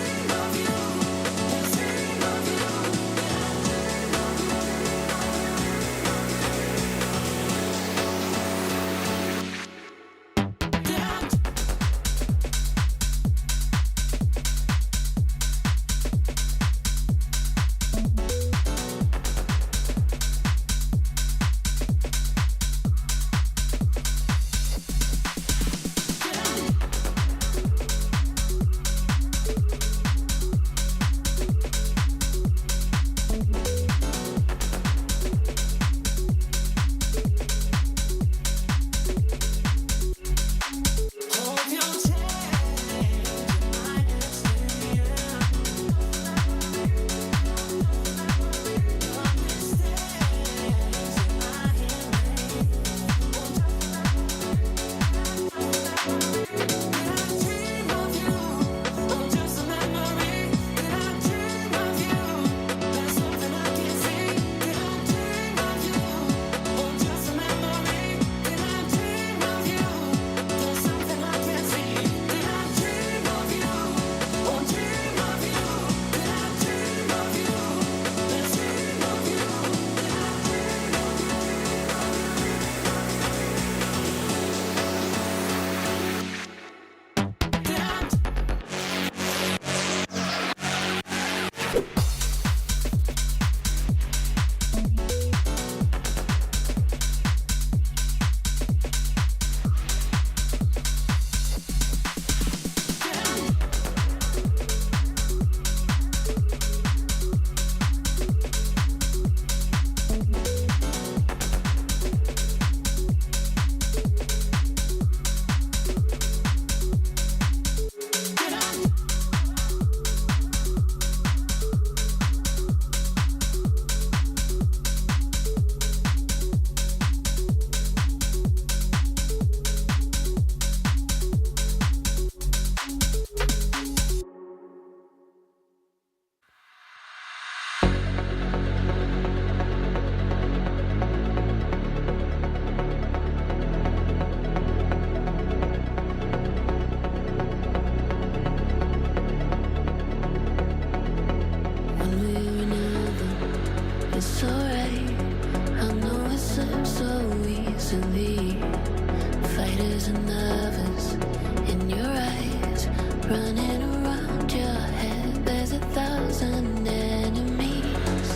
Running around your head, there's 1,000 enemies.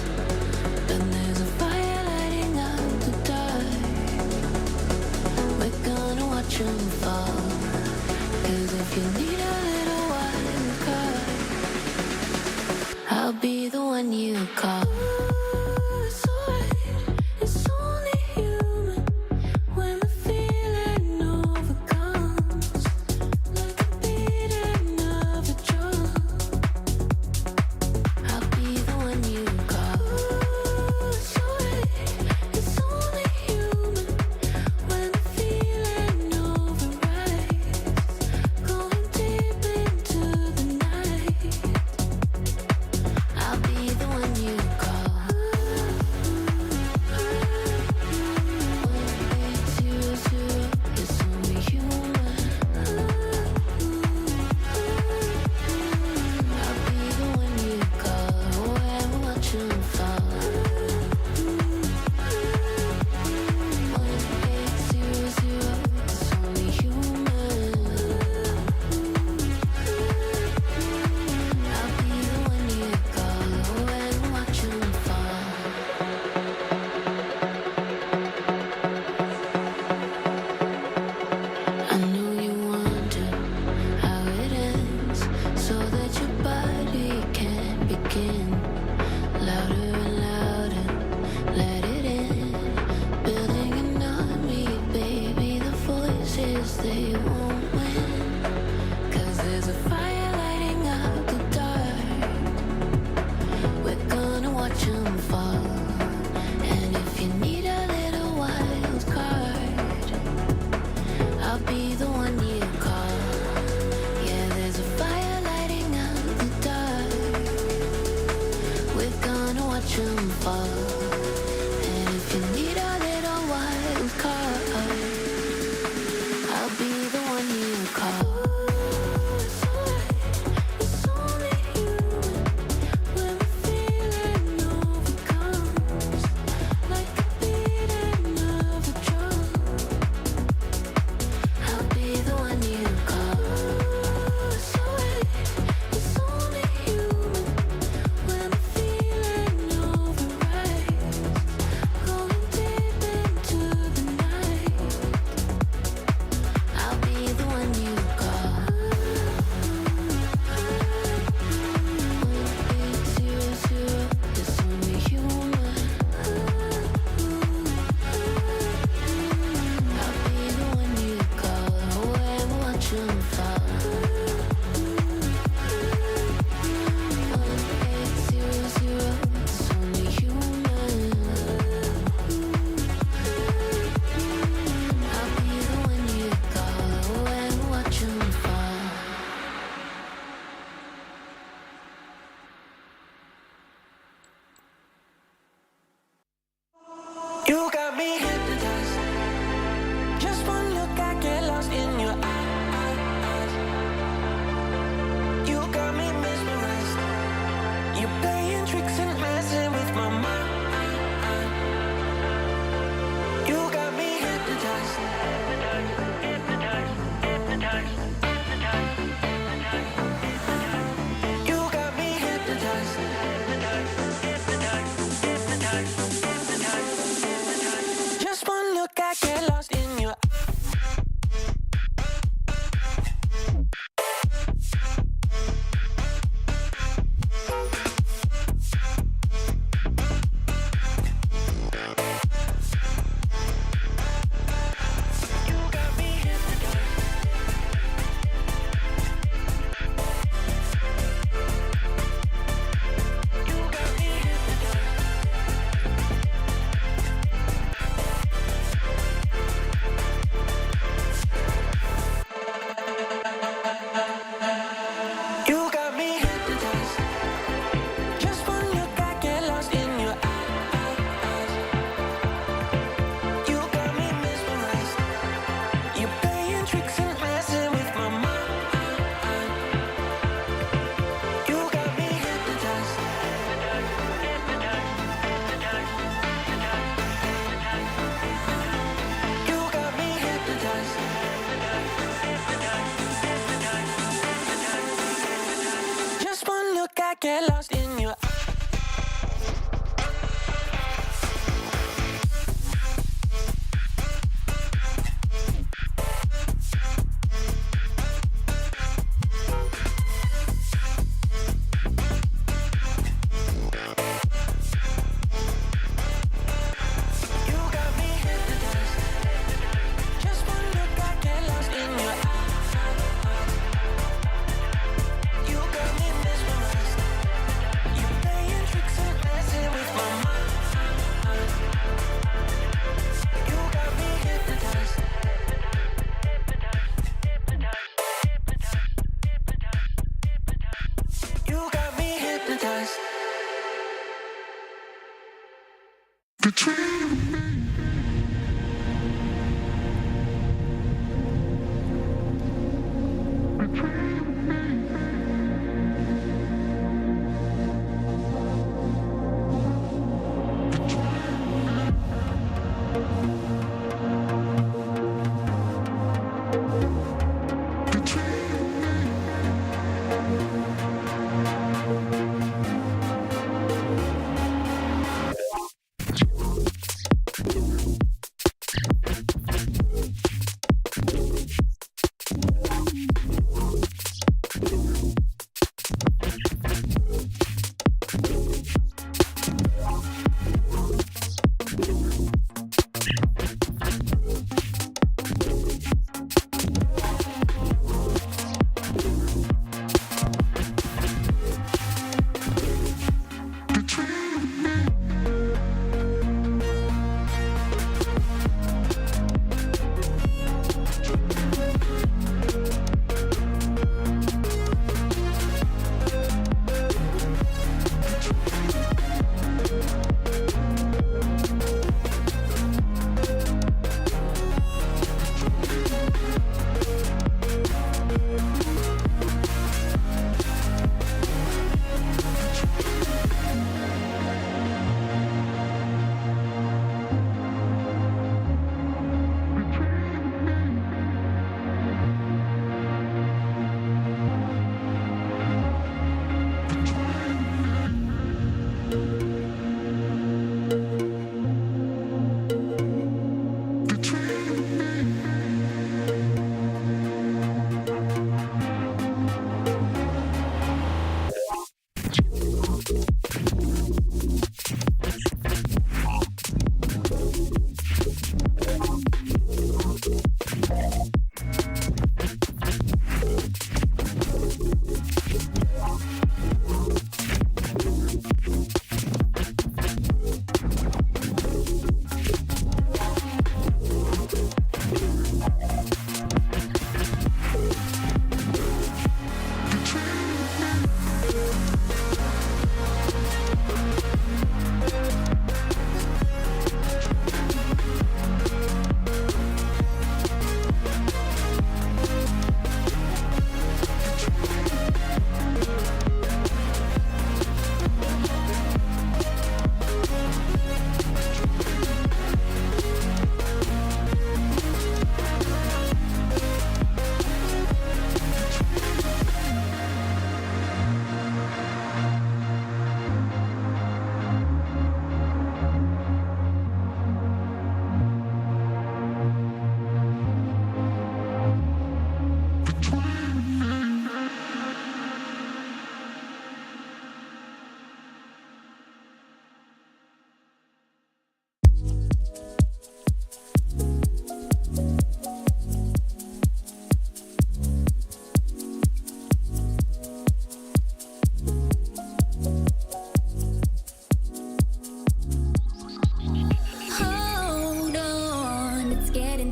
Then there's a fire lighting up the dark. We're gonna watch them fall. 'Cause if you need a little wild card, I'll be the one you call. It's alright, it's only human when the feeling overcomes. Like a beating of a drum, I'll be the one you call. It's alright, it's only human when the feeling overrides. Going deep into the night, I'll be the one you call.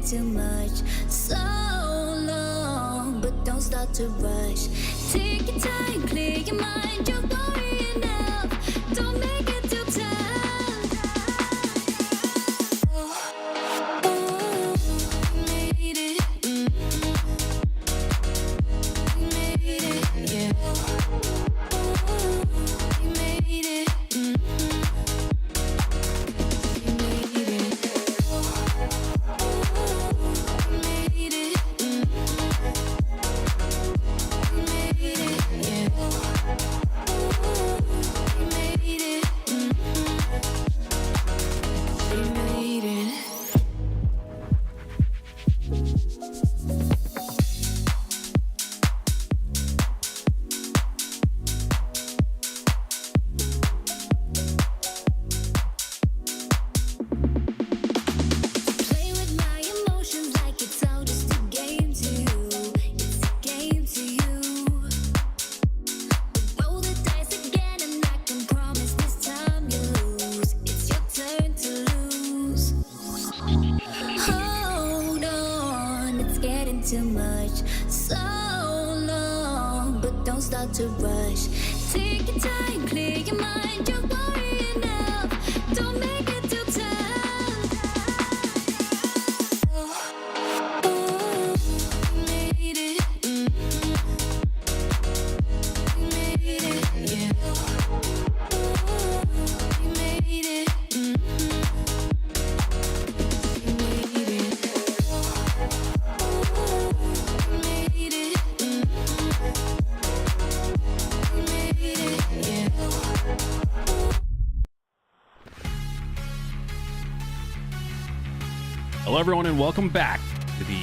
too much. So long, but don't start to rush. Take your time, clear your mind. You're worrying enough. Don't make it too tough. You made it. You made it, yeah. You made it. You made it. Play with my emotions like it's all just a game to you. It's a game to you. Roll the dice again and I can promise this time you lose. It's your turn to lose. Hold on, it's getting too much. So long, but don't start to rush. Take your time, clear your mind. You're worrying enough. Don't make it too tough. Hello, everyone, and welcome back to the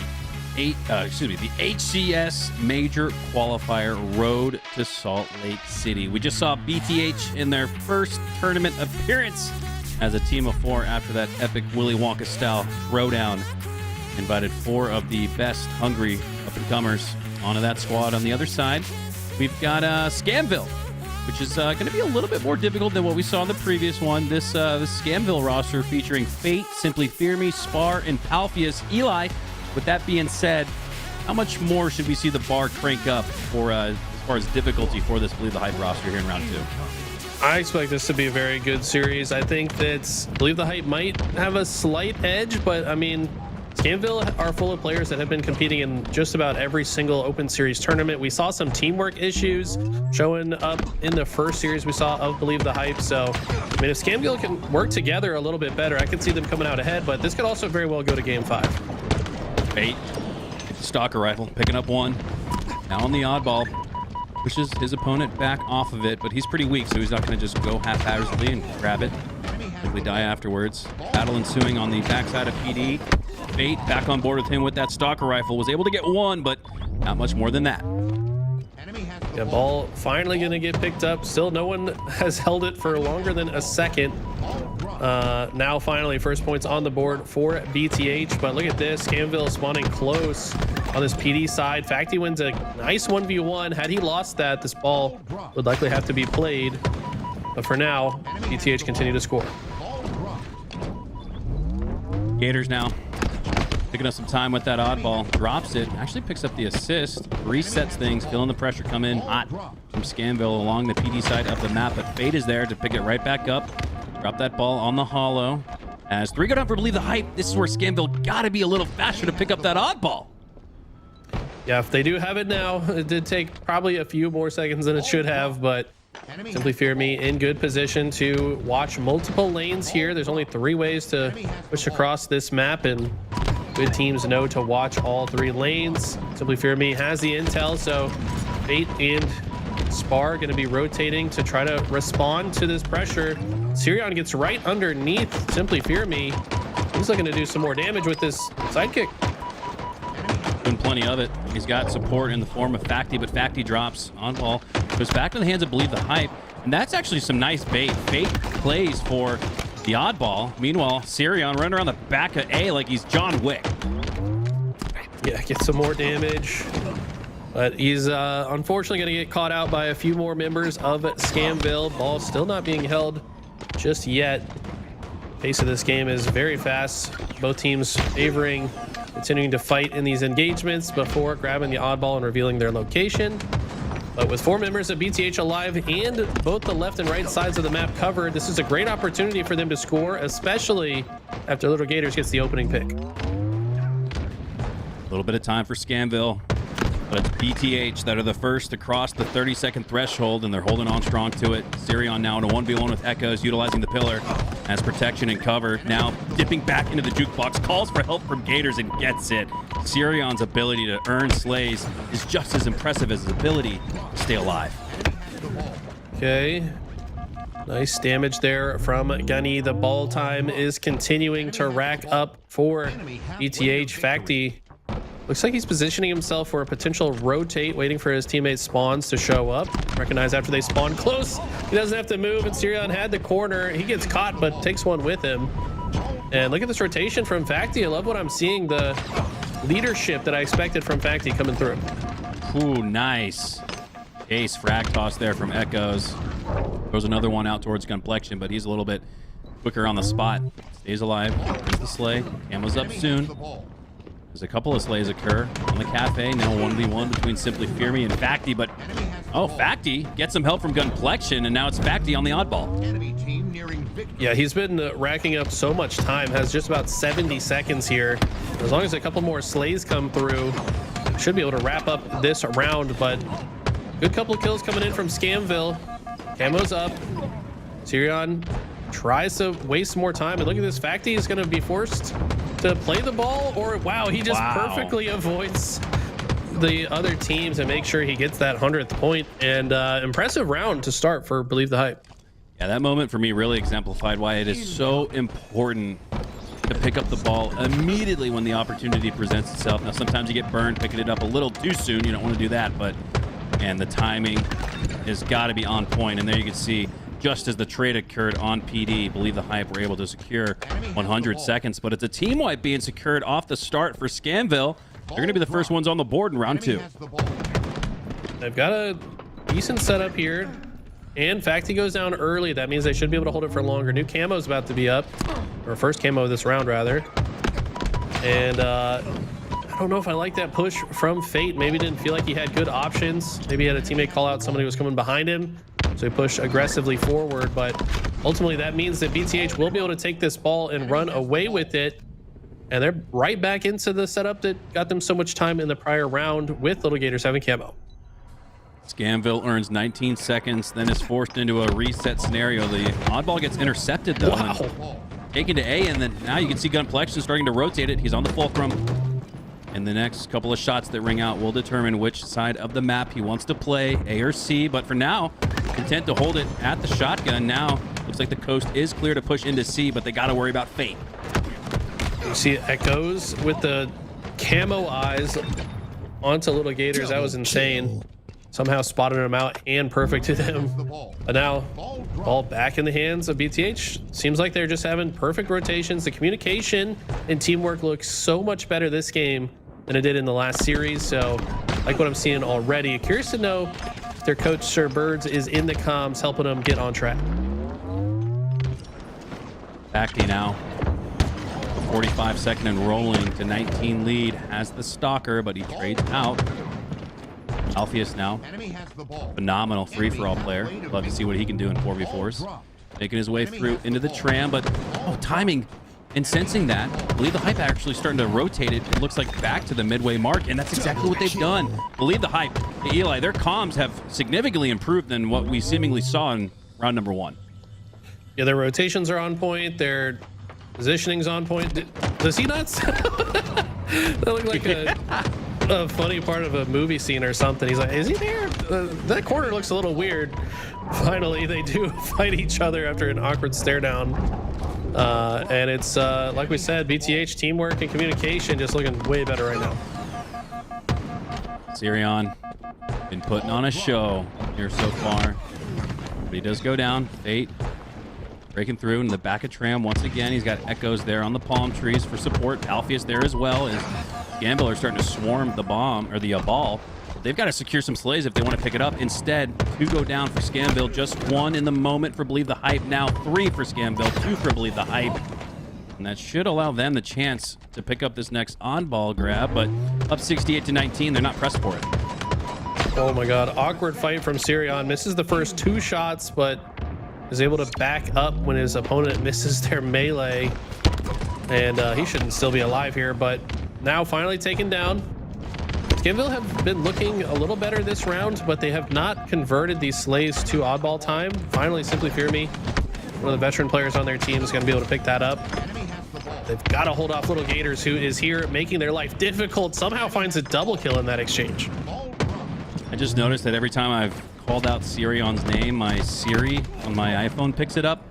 HCS Major Qualifier Road to Salt Lake City. We just saw BTH in their first tournament appearance as a team of 4 after that epic Willy Wonka style throwdown. Invited 4 of the best hungry up-and-comers onto that squad. On the other side, we've got Scamville, which is going to be a little bit more difficult than what we saw in the previous one. This Scamville roster featuring Fate, Simply Fear Me, Spar, and Palpheus. Eli, with that being said, how much more should we see the bar crank up for as far as difficulty for this Believe the Hype roster here in round 2? I expect this to be a very good series. I think that Believe the Hype might have a slight edge, but I mean, Scamville are full of players that have been competing in just about every single Open Series tournament. We saw some teamwork issues showing up in the first series we saw of Believe the Hype. So, I mean, if Scamville can work together a little bit better, I could see them coming out ahead, but this could also very well go to Game 5. Fate, stalker rifle, picking up 1. Now on the oddball. Pushes his opponent back off of it, but he's pretty weak, so he's not going to just go haphazardly and grab it. Simply die afterwards. Battle ensuing on the backside of PD. Fate back on board with him with that stalker rifle. Was able to get 1, but not much more than that. Yeah, ball finally going to get picked up. Still, no one has held it for longer than a second. Now, finally, first points on the board for BTH. But look at this. Scamville spawning close on this PD side. Facty wins a nice 1v1. Had he lost that, this ball would likely have to be played. But for now, BTH continue to score. Gators now picking up some time with that oddball. Drops it. Actually picks up the assist. Resets things. Feeling the pressure come in hot from Scamville along the PD side of the map. But Fate is there to pick it right back up. Drop that ball on the hollow. As 3 go down for Believe the Hype. This is where Scamville got to be a little faster to pick up that oddball. Yeah, if they do have it now, it did take probably a few more seconds than it should have, but Simply Fear Me in good position to watch multiple lanes here. There's only 3 ways to push across this map, and good teams know to watch all 3 lanes. Simply Fear Me has the intel, so Fate and Spar going to be rotating to try to respond to this pressure. Sirion gets right underneath Simply Fear Me. He's looking to do some more damage with this sidekick. Doing plenty of it. He's got support in the form of Facty, but Facty drops on ball. Goes back to the hands of Believe the Hype, and that's actually some nice bait. Fate plays for the oddball. Meanwhile, Sirion running around the back of A like he's John Wick. Yeah, get some more damage. But he's unfortunately going to get caught out by a few more members of Scamville. Ball still not being held just yet. Pace of this game is very fast. Both teams favoring continuing to fight in these engagements before grabbing the oddball and revealing their location. But with 4 members of BTH alive and both the left and right sides of the map covered, this is a great opportunity for them to score, especially after Little Gators gets the opening pick. A little bit of time for Scamville, but it's BTH that are the first to cross the 30-second threshold, and they're holding on strong to it. Sirion now in a 1v1 with Echoes, utilizing the pillar as protection and cover. Now dipping back into the jukebox, calls for help from Gators and gets it. Sirion's ability to earn slays is just as impressive as his ability to stay alive. Okay. Nice damage there from Gunny. The ball time is continuing to rack up for BTH. Facty looks like he's positioning himself for a potential rotate, waiting for his teammates' spawns to show up. Recognize after they spawn close, he doesn't have to move, and Sirion had the corner. He gets caught, but takes one with him. And look at this rotation from Facty. I love what I'm seeing, the leadership that I expected from Facty coming through. Ooh, nice. Ace frag toss there from Echoes. Throws another one out towards Gunplexion, but he's a little bit quicker on the spot. Stays alive. Gets the slay. Camo's up soon. There's a couple of slays occur on the cafe. Now 1v1 between Simply Fear Me and Facty, but oh, Facty gets some help from Gunplexion, and now it's Facty on the oddball. Yeah, he's been racking up so much time, has just about 70 seconds here. As long as a couple more slays come through, should be able to wrap up this round, but good couple of kills coming in from Scamville. Camo's up. Sirion tries to waste more time, and look at this. Facty is going to be forced to play the ball, or wow, he just perfectly avoids the other teams and make sure he gets that 100th point. And impressive round to start for Believe the Hype. Yeah, that moment for me really exemplified why it is so important to pick up the ball immediately when the opportunity presents itself. Now, sometimes you get burned picking it up a little too soon. You don't want to do that, but and the timing has got to be on point. And there you can see, just as the trade occurred on PD, Believe the Hype were able to secure 100 seconds. But it's a team wipe being secured off the start for Scamville. They're going to be the first ones on the board in round 2. They've got a decent setup here. And Facty goes down early. That means they should be able to hold it for longer. New camo's about to be up. Or first camo of this round, rather. And I don't know if I like that push from Fate. Maybe didn't feel like he had good options. Maybe he had a teammate call out somebody was coming behind him. So he pushed aggressively forward. But ultimately, that means that BTH will be able to take this ball and run away with it. And they're right back into the setup that got them so much time in the prior round with Little Gators having camo. Scamville earns 19 seconds, then is forced into a reset scenario. The oddball gets intercepted, though. Wow. Taken to A, and then now you can see Gunplexion starting to rotate it. He's on the fulcrum. And the next couple of shots that ring out will determine which side of the map he wants to play, A or C. But for now, content to hold it at the shotgun. Now, looks like the coast is clear to push into C, but they got to worry about Fate. You see Echoes with the camo eyes onto Little Gators. That was insane. Somehow spotted him out and perfected him. But now, ball back in the hands of BTH. Seems like they're just having perfect rotations. The communication and teamwork looks so much better this game than it did in the last series. So, like what I'm seeing already. Curious to know if their coach, Sir Birds, is in the comms helping them get on track. Facty now. 45-second and rolling to 19 lead. Has the stalker, but he trades out. Alpheus now, phenomenal free-for-all player. Love to see what he can do in 4v4s. Making his way through into the tram, but timing and sensing that. Believe the Hype actually starting to rotate it. It looks like back to the midway mark, and that's exactly what they've done. Believe the Hype, Eli, their comms have significantly improved than what we seemingly saw in round number 1. Yeah, their rotations are on point. Their positioning's on point. Does he not? That looked like a funny part of a movie scene or something. He's like, is he there? That corner looks a little weird. Finally, they do fight each other after an awkward stare down. And it's, like we said, BTH teamwork and communication just looking way better right now. Sirion been putting on a show here so far. But he does go down. Fate breaking through in the back of tram once again. He's got Echoes there on the palm trees for support. Alpheus there as well. As Scamville are starting to swarm the bomb or the ball. They've got to secure some slays if they want to pick it up. Instead, 2 go down for Scamville. Just 1 in the moment for Believe the Hype. Now 3 for Scamville, 2 for Believe the Hype. And that should allow them the chance to pick up this next on-ball grab. But up 68-19, they're not pressed for it. Oh my god, awkward fight from Sirion. Misses the first 2 shots, but is able to back up when his opponent misses their melee. And he shouldn't still be alive here, but now finally taken down. Scamville have been looking a little better this round, but they have not converted these slays to oddball time. Finally, Simply Fear Me, one of the veteran players on their team, is going to be able to pick that up. They've got to hold off Little Gators, who is here making their life difficult. Somehow finds a double kill in that exchange. I just noticed that every time I've called out Sirion's name, my Siri on my iPhone picks it up.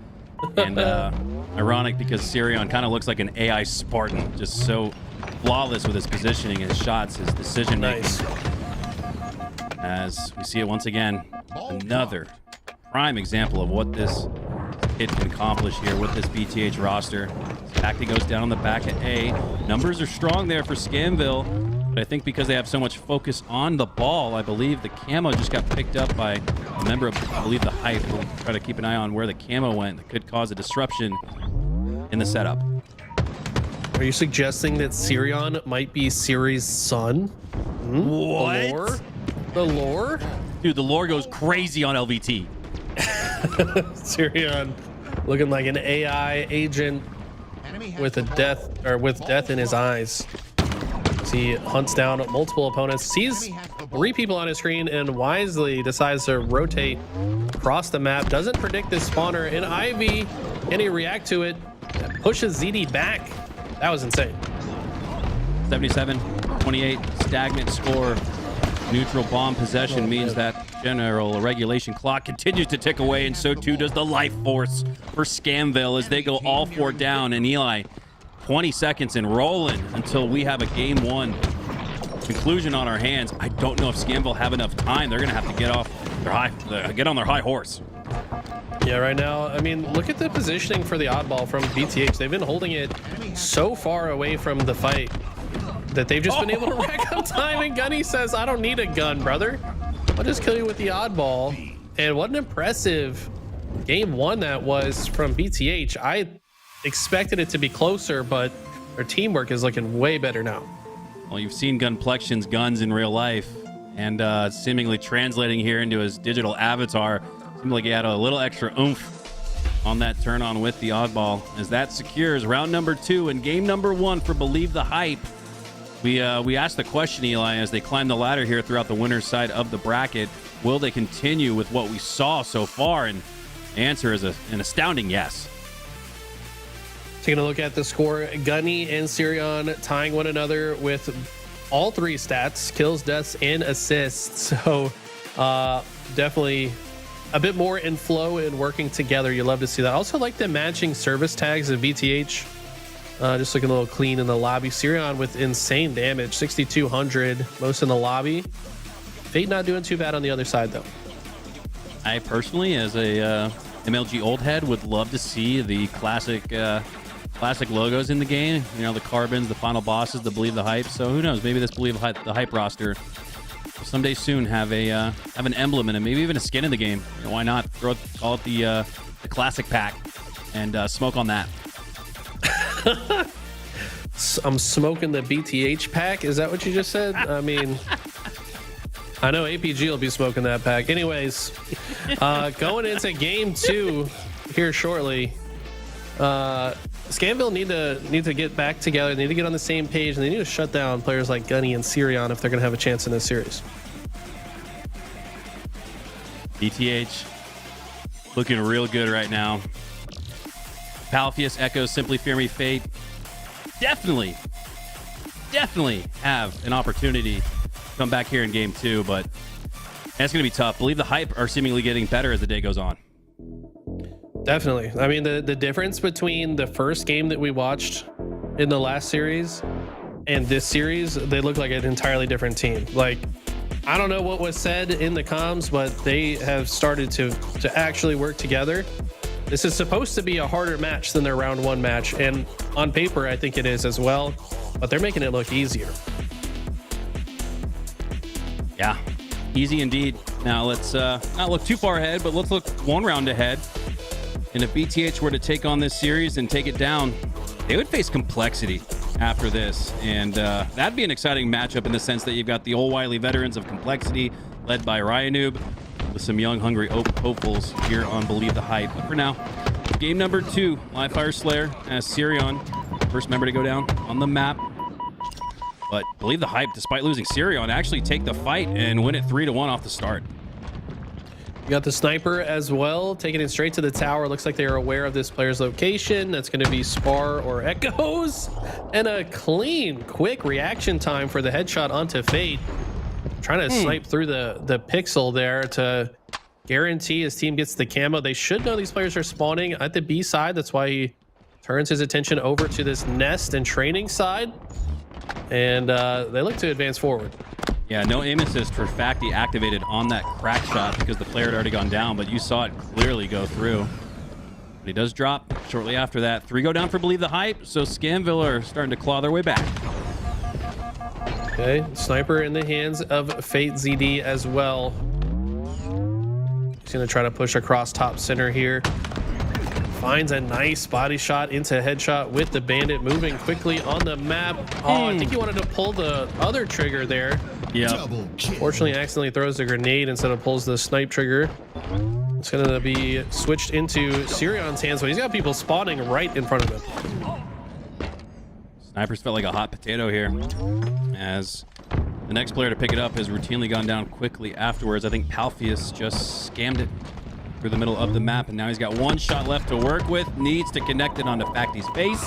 And ironic because Sirion kind of looks like an AI Spartan, just so flawless with his positioning, his shots, his decision making. Nice. As we see it once again, another prime example of what this kid can accomplish here with this BTH roster. Facty goes down on the back at A. Numbers are strong there for Scamville, but I think because they have so much focus on the ball, I believe the camo just got picked up by a member of Believe the Hype. We'll try to keep an eye on where the camo went. That could cause a disruption in the setup. Are you suggesting that Sirion might be Siri's son? What? The lore? The lore? Dude, the lore goes crazy on LVT. Sirion looking like an AI agent with a death in his eyes. He hunts down multiple opponents, sees 3 people on his screen, and wisely decides to rotate across the map. Doesn't predict this spawner in Ivy. Can he react to it? Pushes ZD back. That was insane. 77-28, stagnant score. Neutral bomb possession means that general regulation clock continues to tick away, and so too does the life force for Scamville as they go all 4 down. And Eli, 20 seconds and rolling until we have a game 1 conclusion on our hands. I don't know if Scamville have enough time. They're gonna have to get on their high horse. Yeah, right now, I mean, look at the positioning for the oddball from BTH. They've been holding it so far away from the fight that they've just been able to rack up time. And Gunny says, I don't need a gun, brother. I'll just kill you with the oddball. And what an impressive game 1 that was from BTH. I expected it to be closer, but their teamwork is looking way better now. Well, you've seen Gunplexion's guns in real life, and seemingly translating here into his digital avatar. Seemed like he had a little extra oomph on that turn on with the oddball. As that secures round number 2 and game number 1 for Believe the Hype. We asked the question, Eli, as they climb the ladder here throughout the winner's side of the bracket, will they continue with what we saw so far? And the answer is an astounding yes. Taking a look at the score, Gunny and Sirion tying one another with all 3 stats, kills, deaths, and assists. So definitely a bit more in flow and working together. You love to see that. I also like the matching service tags of BTH. Just looking a little clean in the lobby. Sirion with insane damage, 6,200, most in the lobby. Fate not doing too bad on the other side, though. I personally, as a MLG old head, would love to see the classic logos in the game. You know, the carbons, the final bosses, the Believe the Hype. So who knows? Maybe this Believe the Hype roster will someday soon have an emblem in it, maybe even a skin in the game. You know, why not call it the classic pack and smoke on that? I'm smoking the BTH pack. Is that what you just said? I mean, I know APG will be smoking that pack. Anyways, going into game 2 here shortly. Scamville need to get back together. They need to get on the same page, and they need to shut down players like Gunny and Sirion if they're going to have a chance in this series. BTH looking real good right now. Palfius, Echo, Simply Fear Me, Fate definitely have an opportunity to come back here in game 2, but that's going to be tough. Believe the Hype are seemingly getting better as the day goes on. Definitely. I mean, the difference between the first game that we watched in the last series and this series, they look like an entirely different team. Like, I don't know what was said in the comms, but they have started to actually work together. This is supposed to be a harder match than their round 1 match, and on paper, I think it is as well, but they're making it look easier. Yeah, easy indeed. Now let's not look too far ahead, but let's look 1 round ahead. And if BTH were to take on this series and take it down, they would face Complexity after this. And that'd be an exciting matchup in the sense that you've got the old wily veterans of Complexity led by Ryanoob with some young, hungry hopefuls here on Believe the Hype. But for now, game number 2, Live Fire Slayer as Sirion, first member to go down on the map. But Believe the Hype, despite losing Sirion, actually take the fight and win it 3-1 off the start. You got the sniper as well, taking it straight to the tower. Looks like they're aware of this player's location. That's going to be Spar or Echoes. And a clean, quick reaction time for the headshot onto Fate. Trying to snipe through the pixel there to guarantee his team gets the camo. They should know these players are spawning at the B side. That's why he turns his attention over to this nest and training side. And they look to advance forward. Yeah, no aim assist for Facty activated on that crack shot because the player had already gone down, but you saw it clearly go through. But he does drop shortly after that. 3 go down for Believe the Hype, so Scamville are starting to claw their way back. Okay, sniper in the hands of Fate ZD as well. He's gonna try to push across top center here. Finds a nice body shot into headshot with the bandit moving quickly on the map. Oh, I think he wanted to pull the other trigger there. Yeah. Double kill. Fortunately, accidentally throws the grenade instead of pulls the snipe trigger. It's gonna be switched into Sirion's hands, so he's got people spawning right in front of him. Snipers felt like a hot potato here, as the next player to pick it up has routinely gone down quickly afterwards. I think Palfius just scammed it through the middle of the map, and now he's got 1 shot left to work with. Needs to connect it onto Facty's face,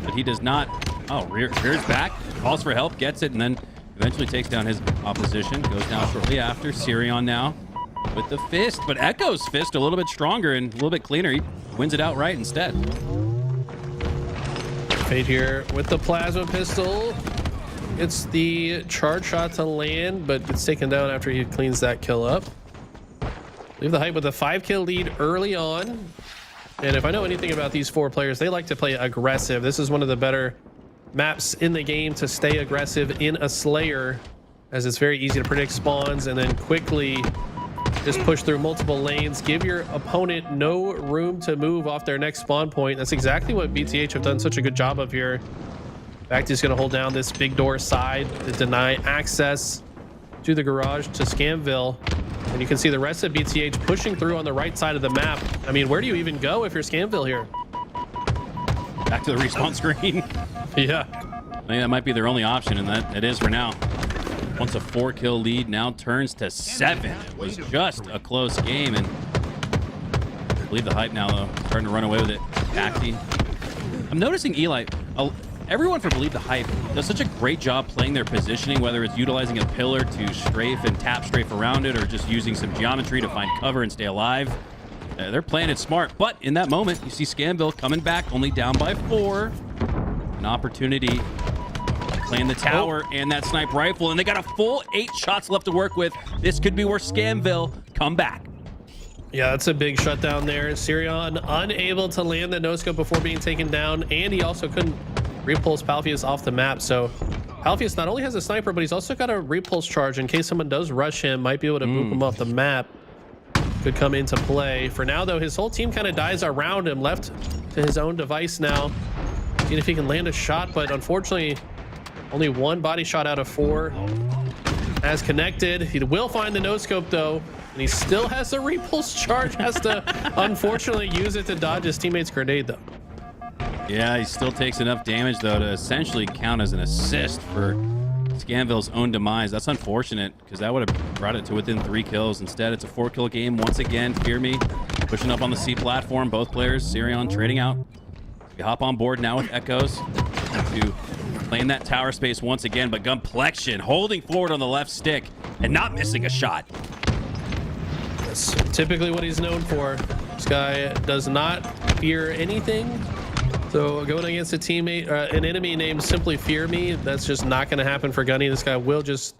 but he does not. Oh, rears back, calls for help, gets it, and then eventually takes down his opposition. Goes down shortly after. Sirion now with the fist, but Echo's fist a little bit stronger and a little bit cleaner. He wins it outright instead. Fade here with the plasma pistol. It's the charge shot to land, but it's taken down after he cleans that kill up. Leave the hype with a 5-kill lead early on. And if I know anything about these 4 players, they like to play aggressive. This is one of the better maps in the game to stay aggressive in a Slayer, as it's very easy to predict spawns and then quickly just push through multiple lanes, give your opponent no room to move off their next spawn point. That's exactly what BTH have done such a good job of here. In fact, he's going to hold down this big door side to deny access to the garage to Scamville. And you can see the rest of BTH pushing through on the right side of the map. I mean, where do you even go if you're Scamville here? Back to the respawn screen. Yeah. I think that might be their only option, and that it is for now. Once a 4-kill lead now turns to 7. It was just a close game, and I believe the hype now, though, starting to run away with it. Acty. I'm noticing Eli, everyone for Believe the Hype does such a great job playing their positioning, whether it's utilizing a pillar to strafe and tap strafe around it, or just using some geometry to find cover and stay alive. They're playing it smart, but in that moment, you see Scamville coming back, only down by 4. An opportunity playing the tower and that sniper rifle, and they got a full 8 shots left to work with. This could be where Scamville come back. Yeah, that's a big shutdown there. Sirion unable to land the no-scope before being taken down, and he also couldn't repulse Palfius off the map. So Palfius not only has a sniper, but he's also got a repulse charge in case someone does rush him, might be able to boop him off the map. Could come into play. For now, though, his whole team kind of dies around him, left to his own device now. Seeing if he can land a shot, but unfortunately, only 1 body shot out of 4 has connected. He will find the no-scope, though, and he still has the repulse charge. Has to, unfortunately, use it to dodge his teammate's grenade, though. Yeah, he still takes enough damage, though, to essentially count as an assist for Scamville's own demise. That's unfortunate, because that would have brought it to within 3 kills. Instead, it's a 4-kill game once again. Fear Me pushing up on the C platform. Both players, Sirion trading out. We hop on board now with Echoes to playing that tower space once again, but Gumplexion holding forward on the left stick and not missing a shot. That's typically what he's known for. This guy does not fear anything. So going against a teammate, an enemy named Simply Fear Me, that's just not going to happen for Gunny. This guy will just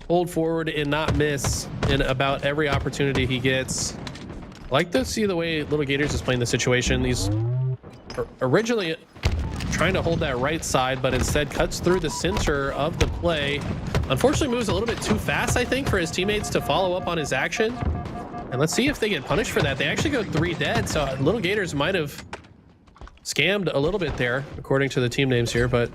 hold forward and not miss in about every opportunity he gets. I like to see the way Little Gators is playing the situation. He's originally trying to hold that right side, but instead cuts through the center of the play. Unfortunately, moves a little bit too fast, I think, for his teammates to follow up on his action. And let's see if they get punished for that. They actually go 3 dead, so Little Gators might have scammed a little bit there, according to the team names here. But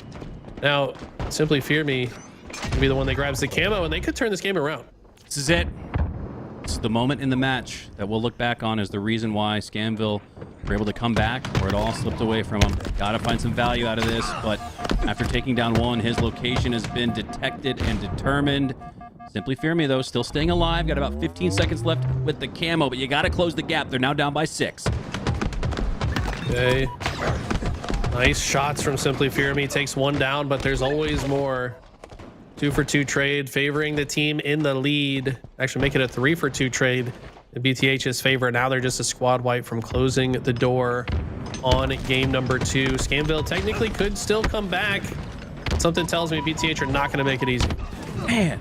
now, Simply Fear Me can be the one that grabs the camo, and they could turn this game around. This is it. This is the moment in the match that we'll look back on as the reason why Scamville were able to come back, or it all slipped away from him. Got to find some value out of this, but after taking down 1, his location has been detected and determined. Simply Fear Me, though, still staying alive. Got about 15 seconds left with the camo, but you got to close the gap. They're now down by 6. Okay. Nice shots from Simply Fear Me. Takes 1 down, but there's always more. 2-for-2 trade, favoring the team in the lead. Actually, make it a 3-for-2 trade in BTH's favor. Now they're just a squad wipe from closing the door on game number 2. Scamville technically could still come back. Something tells me BTH are not going to make it easy. Man,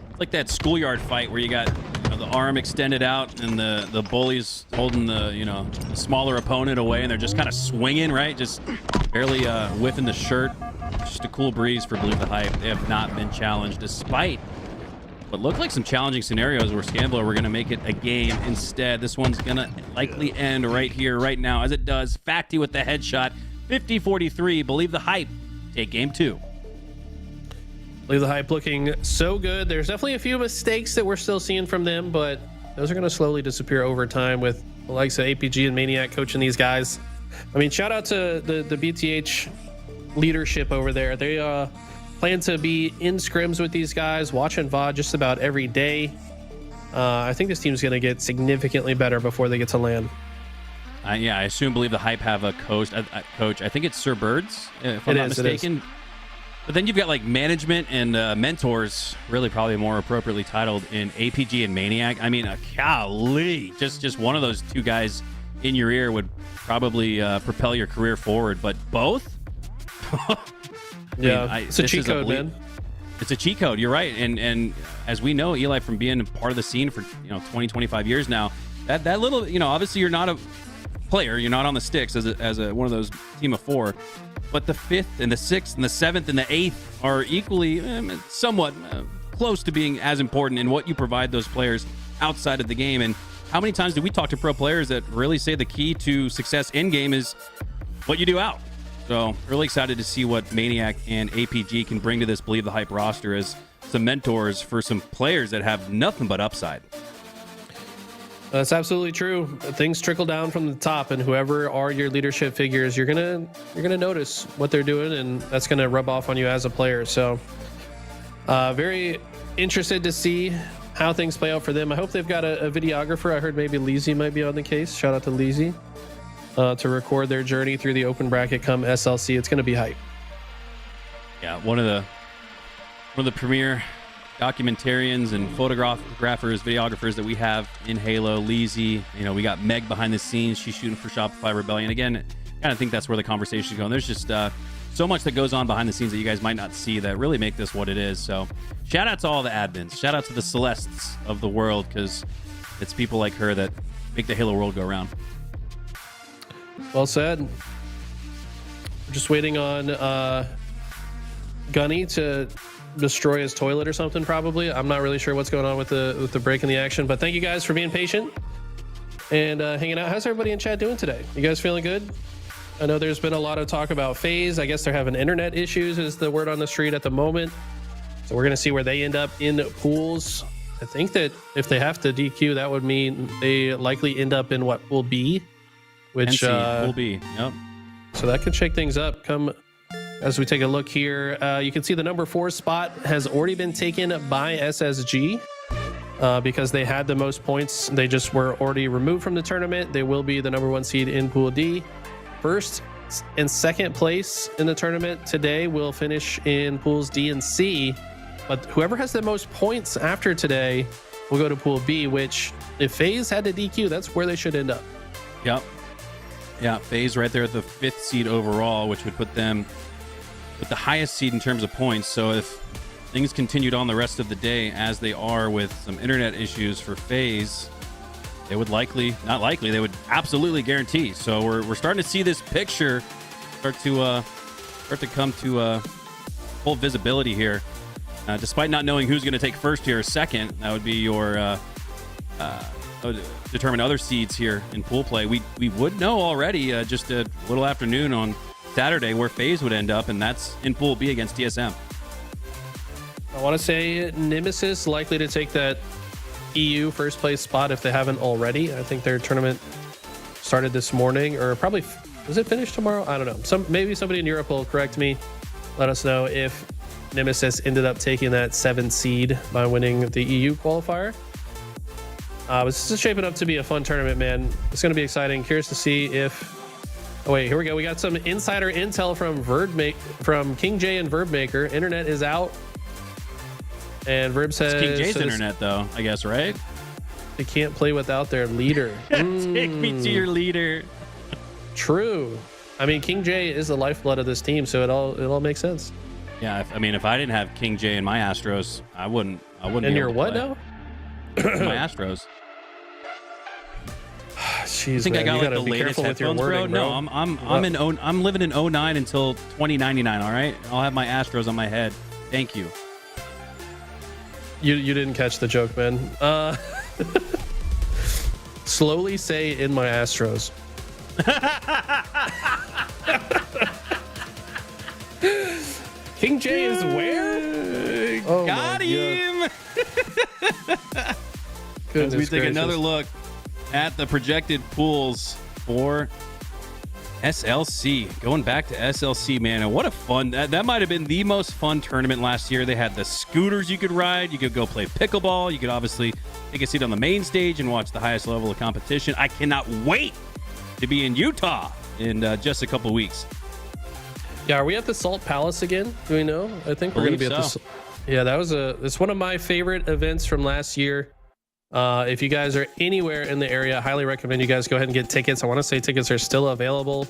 it's like that schoolyard fight where you got the arm extended out and the bullies holding the the smaller opponent away, and they're just kind of swinging, right? Just barely whiffing the shirt. Just a cool breeze for Believe the Hype. They have not been challenged, despite what looked like some challenging scenarios where Scamville were going to make it a game. Instead, this one's going to likely end right here, right now, as it does. Facty with the headshot. 50-43. Believe the Hype take game 2. Believe the Hype looking so good. There's definitely a few mistakes that we're still seeing from them, but those are going to slowly disappear over time with the likes of APG and Maniac coaching these guys. I mean, shout out to the BTH leadership over there. They plan to be in scrims with these guys, watching VOD just about every day. I think this team's going to get significantly better before they get to LAN. Yeah, I assume Believe the Hype have a coach. I think it's Sir Birds, if I'm not mistaken. But then you've got like management and mentors, really probably more appropriately titled, in APG and Maniac. I mean, golly, just one of those 2 guys in your ear would probably propel your career forward. But both, Yeah, it's a cheat code, man. It's a cheat code. You're right. And as we know, Eli, from being part of the scene for 20, 25 years now, that little, obviously you're not a player, you're not on the sticks as a one of those team of 4, but the 5th and the 6th and the 7th and the 8th are equally somewhat close to being as important in what you provide those players outside of the game. And how many times do we talk to pro players that really say the key to success in game is what you do out? So really excited to see what Maniac and APG can bring to this Believe the Hype roster as some mentors for some players that have nothing but upside. That's absolutely true. Things trickle down from the top, and whoever are your leadership figures, you're gonna notice what they're doing, and that's gonna rub off on you as a player. So very interested to see how things play out for them. I hope they've got a videographer. I heard maybe Leezy might be on the case. Shout out to Leezy. To record their journey through the open bracket come SLC. It's going to be hype. Yeah, one of the premier documentarians and photographers, videographers that we have in Halo, Leezy. We got Meg behind the scenes. She's shooting for Shopify Rebellion. Again, kind of think that's where the conversation is going. There's just so much that goes on behind the scenes that you guys might not see that really make this what it is. So shout out to all the admins. Shout out to the Celestes of the world, because it's people like her that make the Halo world go around. Well said. We're just waiting on Gunny to destroy his toilet or something, probably. I'm not really sure what's going on with the break in the action, but thank you guys for being patient and hanging out. How's everybody in chat doing today? You guys feeling good? I know there's been a lot of talk about FaZe. I guess they're having internet issues is the word on the street at the moment. So we're going to see where they end up in pools. I think that if they have to DQ, that would mean they likely end up in what will be, which will be. Yep. So that could shake things up. Come as we take a look here. You can see the number 4 spot has already been taken by SSG because they had the most points. They just were already removed from the tournament. They will be the number 1 seed in Pool D. First and second place in the tournament today will finish in Pools D and C. But whoever has the most points after today will go to Pool B, which if FaZe had to DQ, that's where they should end up. Yep. Yeah, FaZe right there at the 5th seed overall, which would put them with the highest seed in terms of points. So if things continued on the rest of the day as they are with some internet issues for FaZe, they would they would absolutely guarantee. So we're starting to see this picture start to come to full visibility here. Despite not knowing who's going to take first here or second, that would be your determine other seeds here in pool play. We would know already just a little afternoon on Saturday where FaZe would end up, and that's in Pool B against TSM. I want to say Nemesis likely to take that EU first place spot if they haven't already. I think their tournament started this morning, or probably does it finish tomorrow? I don't know. Maybe somebody in Europe will correct me. Let us know if Nemesis ended up taking that 7th seed by winning the EU qualifier. This is shaping up to be a fun tournament, man. It's going to be exciting. Curious to see if... Oh, wait, here we go. We got some insider intel from King J and Verbmaker. Internet is out. And Verb says... It's King J's internet, though, I guess, right? They can't play without their leader. Take me to your leader. True. I mean, King J is the lifeblood of this team, so it all makes sense. Yeah, if I didn't have King J in my Astros, I wouldn't. And you're what now? My Astros. Jeez, I think I got like the latest headphones, bro. No, I'm living in 09 until 2099. All right, I'll have my Astros on my head. Thank you. You didn't catch the joke, man. Slowly say in my Astros. King J is where? Oh, got him. As we take another look at the projected pools for SLC. Going back to SLC, man, and what a fun, that might have been the most fun tournament last year. They had the scooters you could ride. You could go play pickleball. You could obviously take a seat on the main stage and watch the highest level of competition. I cannot wait to be in Utah in just a couple weeks. Yeah, are we at the Salt Palace again? Do we know? I think we're going to be at the... Yeah, it's one of my favorite events from last year. If you guys are anywhere in the area, I highly recommend you guys go ahead and get tickets. I want to say tickets are still available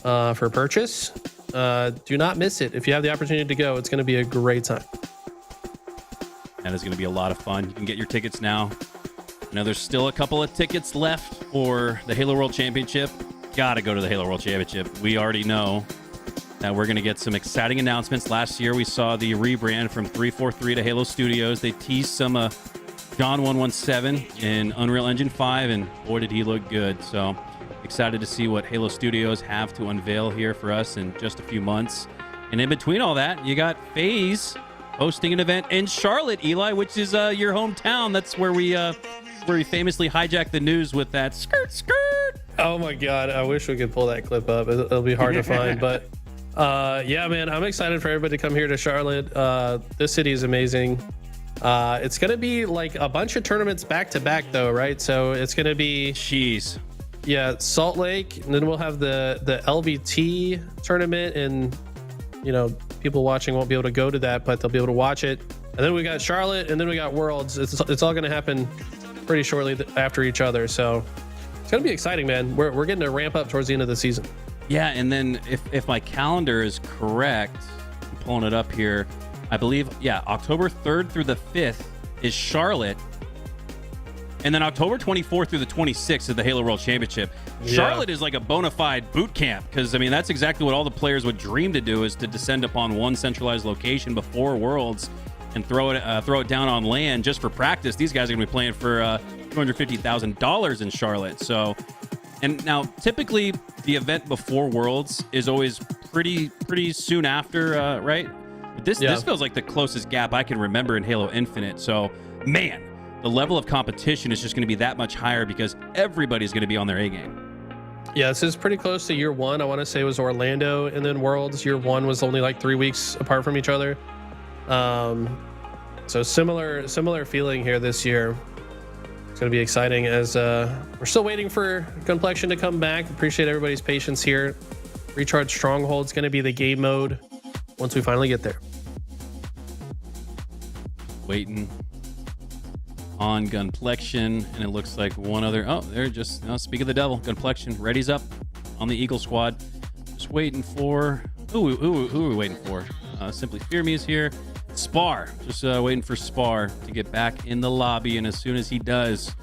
for purchase. Do not miss it. If you have the opportunity to go, it's going to be a great time. And it's going to be a lot of fun. You can get your tickets now. I know there's still a couple of tickets left for the Halo World Championship. Gotta go to the Halo World Championship. We already know that we're going to get some exciting announcements. Last year, we saw the rebrand from 343 to Halo Studios. They teased some John 117 in Unreal Engine 5, and boy, did he look good. So excited to see what Halo Studios have to unveil here for us in just a few months. And in between all that, you got FaZe hosting an event in Charlotte, Eli, which is your hometown. That's where we famously hijacked the news with that skirt. Oh my God, I wish we could pull that clip up. It'll be hard to find, but yeah, man, I'm excited for everybody to come here to Charlotte. This city is amazing. It's gonna be like a bunch of tournaments back to back, though, right? So it's gonna be Salt Lake, and then we'll have the LVT tournament, and you know, people watching won't be able to go to that, but they'll be able to watch it. And then we got Charlotte, and then we got Worlds. It's all gonna happen pretty shortly after each other. So it's gonna be exciting, man. We're getting to ramp up towards the end of the season. Yeah, and then if my calendar is correct, I'm pulling it up here. I believe, October 3rd through the 5th is Charlotte. And then October 24th through the 26th is the Halo World Championship. Yeah. Charlotte is like a bona fide boot camp, because, I mean, that's exactly what all the players would dream to do, is to descend upon one centralized location before Worlds and throw it down on land just for practice. These guys are going to be playing for $250,000 in Charlotte. So, and now typically the event before Worlds is always pretty soon after, right? But this feels like the closest gap I can remember in Halo Infinite. So, man, the level of competition is just going to be that much higher because everybody's going to be on their A game. Yeah, this is pretty close to year one. I want to say it was Orlando, and then Worlds. Year one was only like 3 weeks apart from each other. So similar feeling here this year. It's going to be exciting, as we're still waiting for Complexion to come back. Appreciate everybody's patience here. Recharge Stronghold's going to be the game mode once we finally get there. Waiting on Gunplexion, and it looks like one other. Oh, they're just speak of the devil. Gunplexion ready's up on the Eagle squad. Just waiting for who are we waiting for? Simply Fear Me is here. Spar, just waiting for Spar to get back in the lobby, and as soon as he does,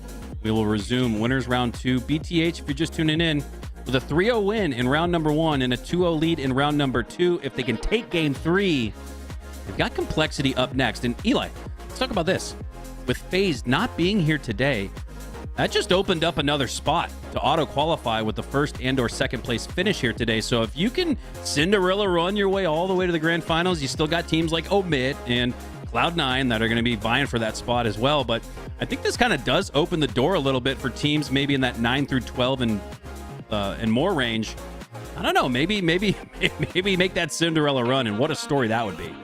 we will resume winners round 2. BTH, if you're just tuning in, with a 3-0 win in round number 1 and a 2-0 lead in round number 2, if they can take game 3, they've got Complexity up next. And Eli, let's talk about this. With FaZe not being here today, that just opened up another spot to auto-qualify with the first and/or second place finish here today. So if you can Cinderella run your way all the way to the grand finals, you still got teams like Omit and Cloud9 that are going to be vying for that spot as well. But I think this kind of does open the door a little bit for teams maybe in that 9 through 12 and more range. I don't know, maybe make that Cinderella run, and what a story that would be.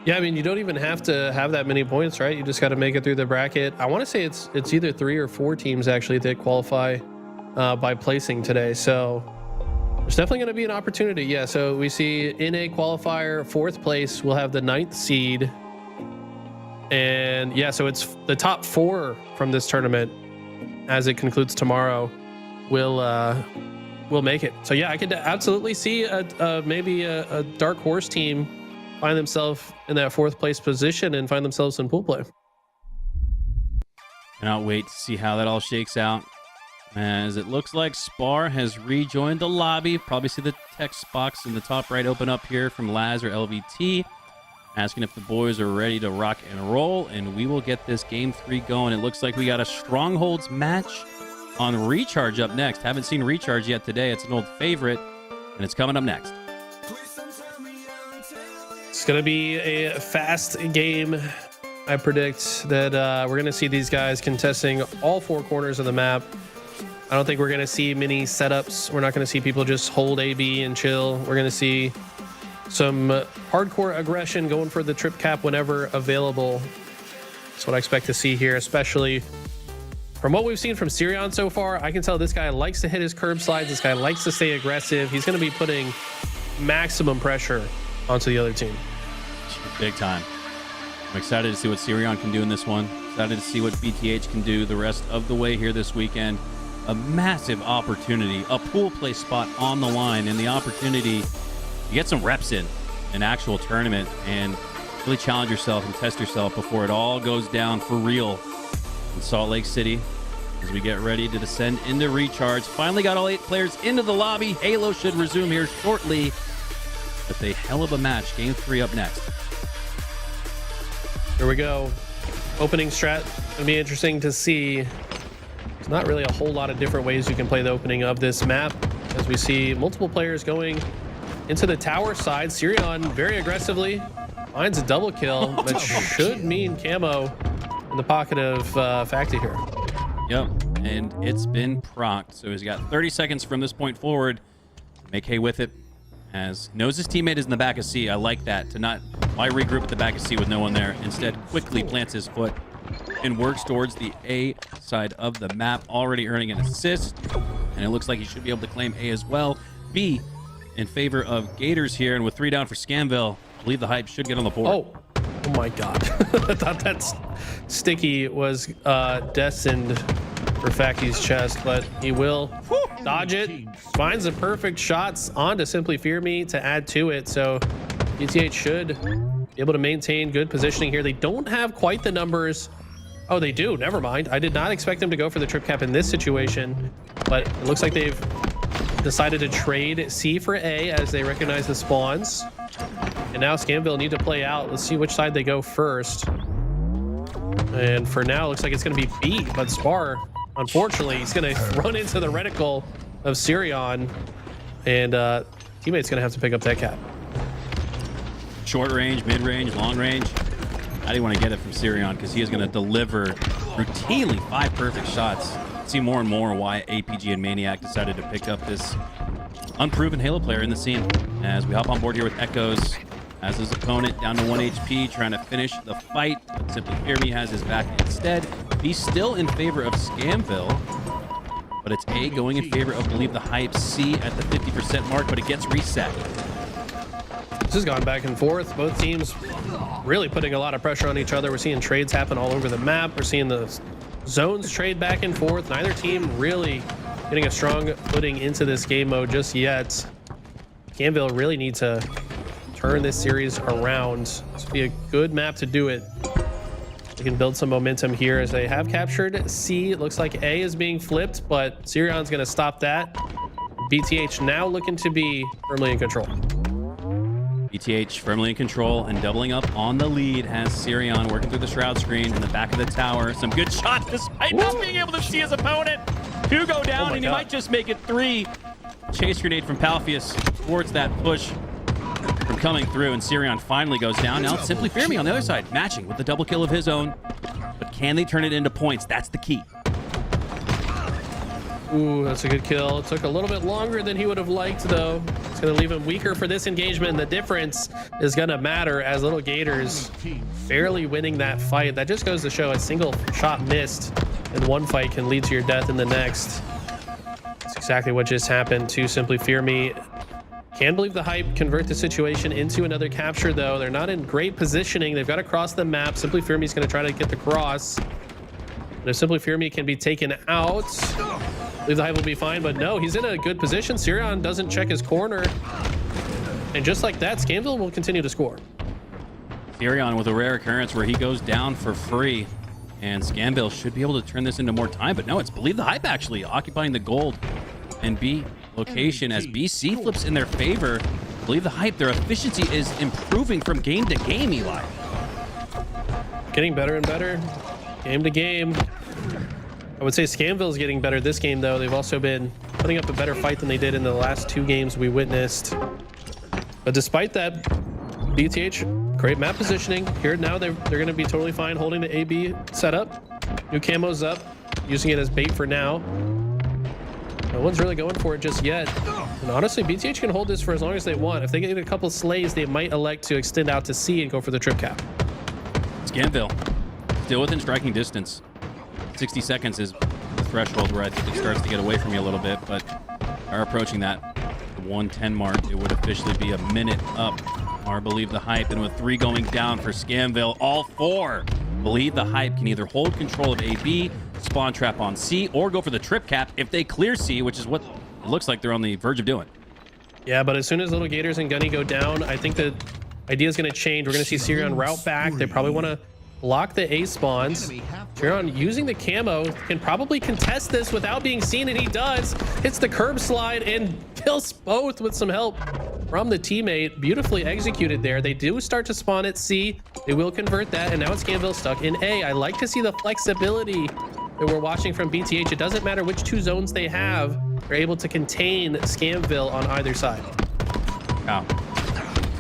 Yeah, I mean, you don't even have to have that many points, right? You just got to make it through the bracket. I want to say it's either 3 or 4 teams actually that qualify by placing today. So there's definitely going to be an opportunity. Yeah, so we see in a qualifier, 4th place, we'll have the 9th seed. And yeah, so it's the top 4 from this tournament as it concludes tomorrow will make it. So yeah, I could absolutely see maybe a dark horse team find themselves in that 4th place position and find themselves in pool play. Cannot wait to see how that all shakes out, as it looks like Spar has rejoined the lobby. Probably see the text box in the top right open up here from Laz or LVT, asking if the boys are ready to rock and roll, and we will get this game 3 going. It looks like we got a Strongholds match on Recharge up next. Haven't seen Recharge yet today. It's an old favorite, and it's coming up next. It's going to be a fast game. I predict that we're going to see these guys contesting all 4 corners of the map. I don't think we're going to see many setups. We're not going to see people just hold AB and chill. We're going to see some hardcore aggression going for the trip cap whenever available. That's what I expect to see here, especially from what we've seen from Sirion so far. I can tell this guy likes to hit his curb slides. This guy likes to stay aggressive. He's going to be putting maximum pressure onto the other team. Big time. I'm excited to see what Sirion can do in this one. Excited to see what BTH can do the rest of the way here this weekend. A massive opportunity, a pool play spot on the line, and the opportunity you get some reps in an actual tournament and really challenge yourself and test yourself before it all goes down for real in Salt Lake City as we get ready to descend into recharge. Finally got all 8 players into the lobby. Halo should resume here shortly with a hell of a match. Game 3 up next. Here we go. Opening strat. It'll be interesting to see. There's not really a whole lot of different ways you can play the opening of this map, as we see multiple players going into the tower side. Sirion very aggressively finds a double kill, that should mean camo in the pocket of Facti here. Yep, and it's been procced. So he's got 30 seconds from this point forward to make hay with it. As knows his teammate is in the back of C. I like that, to not why regroup at the back of C with no one there. Instead, quickly plants his foot and works towards the A side of the map, already earning an assist. And it looks like he should be able to claim A as well. B in favor of Gators here, and with 3 down for Scamville, I believe the hype should get on the board. Oh my god. I thought that sticky was destined for Facti's chest, but he will dodge it. Finds the perfect shots onto Simply Fear Me to add to it. So BTH should be able to maintain good positioning here. They don't have quite the numbers. Oh, they do. Never mind. I did not expect them to go for the trip cap in this situation, but it looks like they've decided to trade C for A as they recognize the spawns. And now Scamville need to play out. Let's see which side they go first. And for now, it looks like it's going to be B, but Spar, unfortunately, he's going to run into the reticle of Sirion, and teammate's going to have to pick up that cap. Short range, mid range, long range. How do you want to get it from Sirion? Because he is going to deliver routinely 5 perfect shots. See more and more why APG and Maniac decided to pick up this unproven Halo player in the scene. As we hop on board here with Echoes, as his opponent down to 1 HP, trying to finish the fight. But Simply Fear Me has his back instead. He's still in favor of Scamville, but it's A going in favor of Believe the Hype. C at the 50% mark, but it gets reset. This has gone back and forth. Both teams really putting a lot of pressure on each other. We're seeing trades happen all over the map. We're seeing the zones trade back and forth. Neither team really getting a strong footing into this game mode just yet. Scamville really need to turn this series around. This would be a good map to do it. They can build some momentum here as they have captured C. It looks like A is being flipped, but Sirion's going to stop that. BTH now looking to be firmly in control. BTH firmly in control and doubling up on the lead has Sirion working through the shroud screen in the back of the tower. Some good shots despite not being able to see his opponent. 2 go down, and he might just make it 3. Chase grenade from Palpheus towards that push from coming through, and Sirion finally goes down. Now it's Simply Fear Me on the other side, matching with the double kill of his own. But can they turn it into points? That's the key. Ooh, that's a good kill. It took a little bit longer than he would have liked, though. It's going to leave him weaker for this engagement. The difference is going to matter as Little Gators barely winning that fight. That just goes to show a single shot missed in one fight can lead to your death in the next. That's exactly what just happened to Simply Fear Me. Can Believe the Hype convert the situation into another capture, though. They're not in great positioning. They've got to cross the map. Simply Fear Me is going to try to get the cross. And if Simply Fear Me can be taken out, Believe the Hype will be fine, but no, he's in a good position. Sirion doesn't check his corner. And just like that, Scamville will continue to score. Sirion with a rare occurrence where he goes down for free, and Scamville should be able to turn this into more time, but no, it's Believe the Hype actually occupying the gold and B location as BC flips in their favor. Believe the Hype, their efficiency is improving from game to game, Eli. Getting better and better, game to game. I would say Scamville's getting better this game, though. They've also been putting up a better fight than they did in the last 2 games we witnessed. But despite that, BTH, great map positioning. Here now, they're going to be totally fine holding the AB setup. New camo's up, using it as bait for now. No one's really going for it just yet. And honestly, BTH can hold this for as long as they want. If they get a couple slays, they might elect to extend out to C and go for the trip cap. Scamville still within striking distance. 60 seconds is the threshold where I think it starts to get away from you a little bit, but are approaching that 110 mark. It would officially be a minute up. Or Believe the Hype, and with 3 going down for Scamville, all 4 Believe the Hype can either hold control of AB, spawn trap on C, or go for the trip cap if they clear C, which is what it looks like they're on the verge of doing. Yeah, but as soon as Little Gators and Gunny go down, I think the idea is going to change. We're going to see Sirion route back. They probably want to block the A spawns. Sirion using the camo can probably contest this without being seen, and he does. Hits the curb slide and kills both with some help from the teammate. Beautifully executed there. They do start to spawn at C. They will convert that, and now it's Scamville stuck in A. I like to see the flexibility that we're watching from BTH. It doesn't matter which two zones they have. They're able to contain Scamville on either side. Wow.